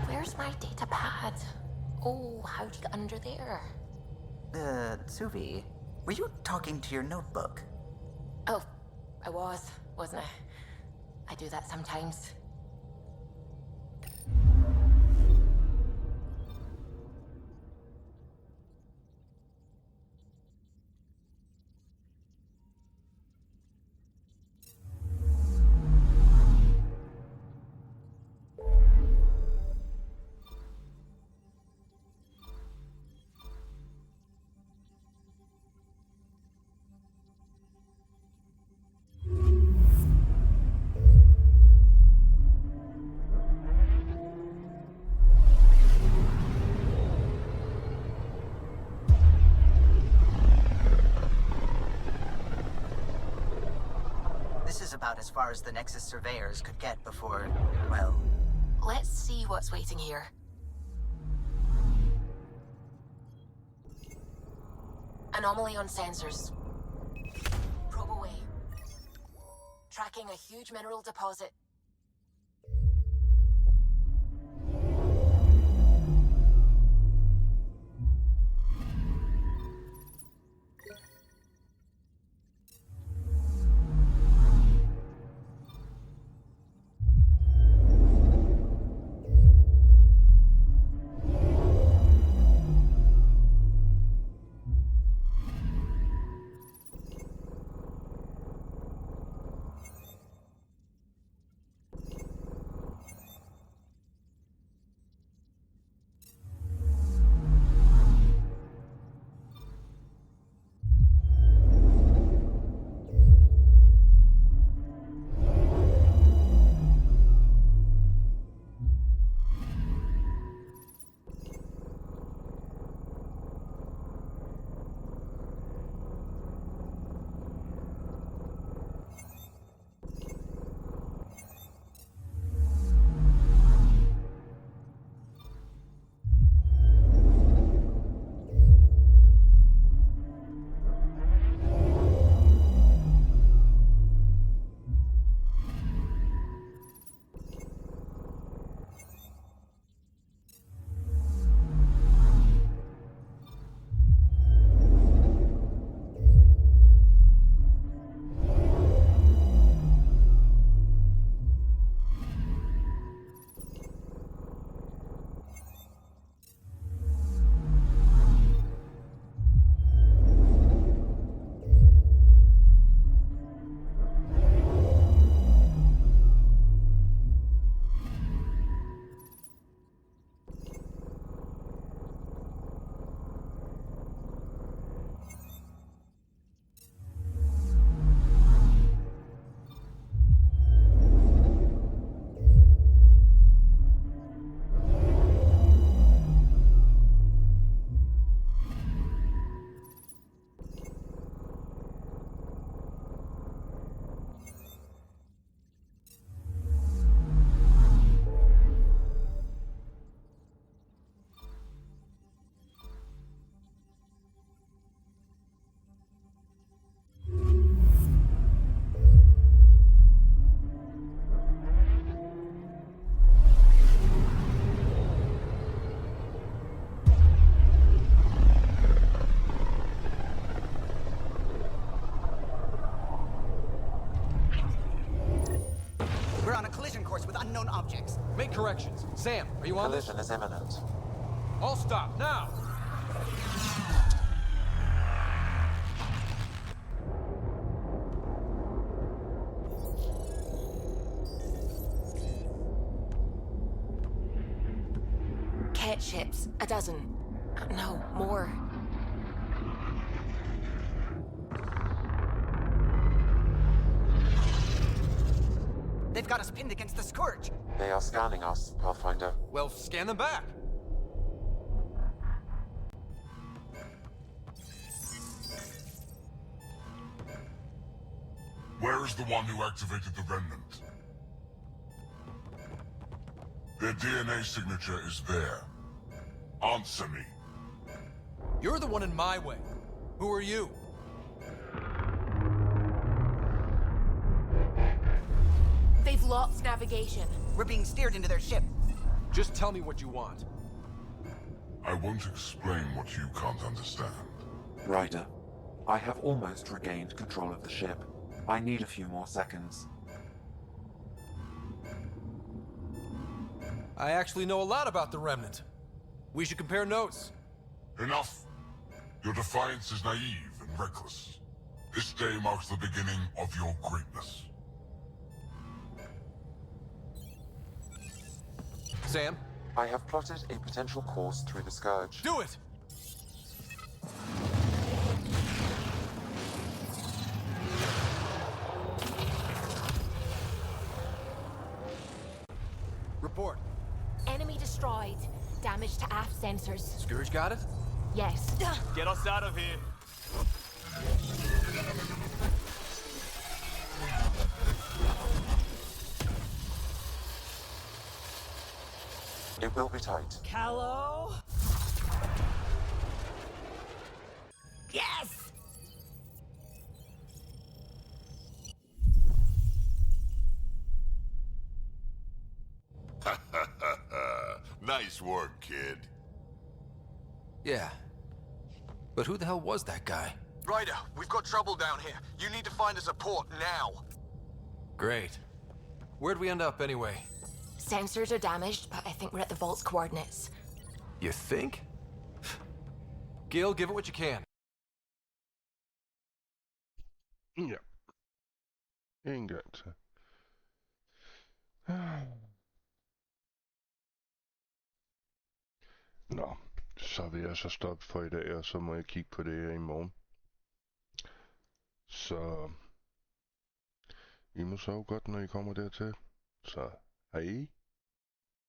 Where's my data pad? Oh, how'd you get under there? Suvi, were you talking to your notebook? Oh, I was, wasn't I? I do that sometimes. about as far as the Nexus surveyors could get before, well... Let's see what's waiting here. Anomaly on sensors. Probe away. Tracking a huge mineral deposit. unknown objects. Make corrections. Sam, are you on this? Collision is imminent. All stop, now! Cat ships. A dozen. No, more. They've got us pinned against the Scourge. They are scanning us, Pathfinder. Well, scan them back. Where is the one who activated the Remnant? Their DNA signature is there. Answer me. You're the one in my way. Who are you? They've lost navigation. We're being steered into their ship. Just tell me what you want. I won't explain what you can't understand. Ryder, I have almost regained control of the ship. I need a few more seconds. I actually know a lot about the Remnant. We should compare notes. Enough! Your defiance is naive and reckless. This day marks the beginning of your greatness. Sam? I have plotted a potential course through the Scourge. Do it! Report. Enemy destroyed. Damage to aft sensors. Scourge got it? Yes. Get us out of here. will be tight. Callow? Yes! Nice work, kid. Yeah. But who the hell was that guy? Ryder, we've got trouble down here. You need to find us a port now. Great. Where'd we end up anyway? Sensors are damaged, but I think we're at the vault's coordinates. You think? Gil, give it what you can. Ja. En gang til. Nå, så vil jeg så stoppe for i dag, og så må jeg kigge på det her i morgen. Så I må sove godt, når I kommer dertil. Så hej.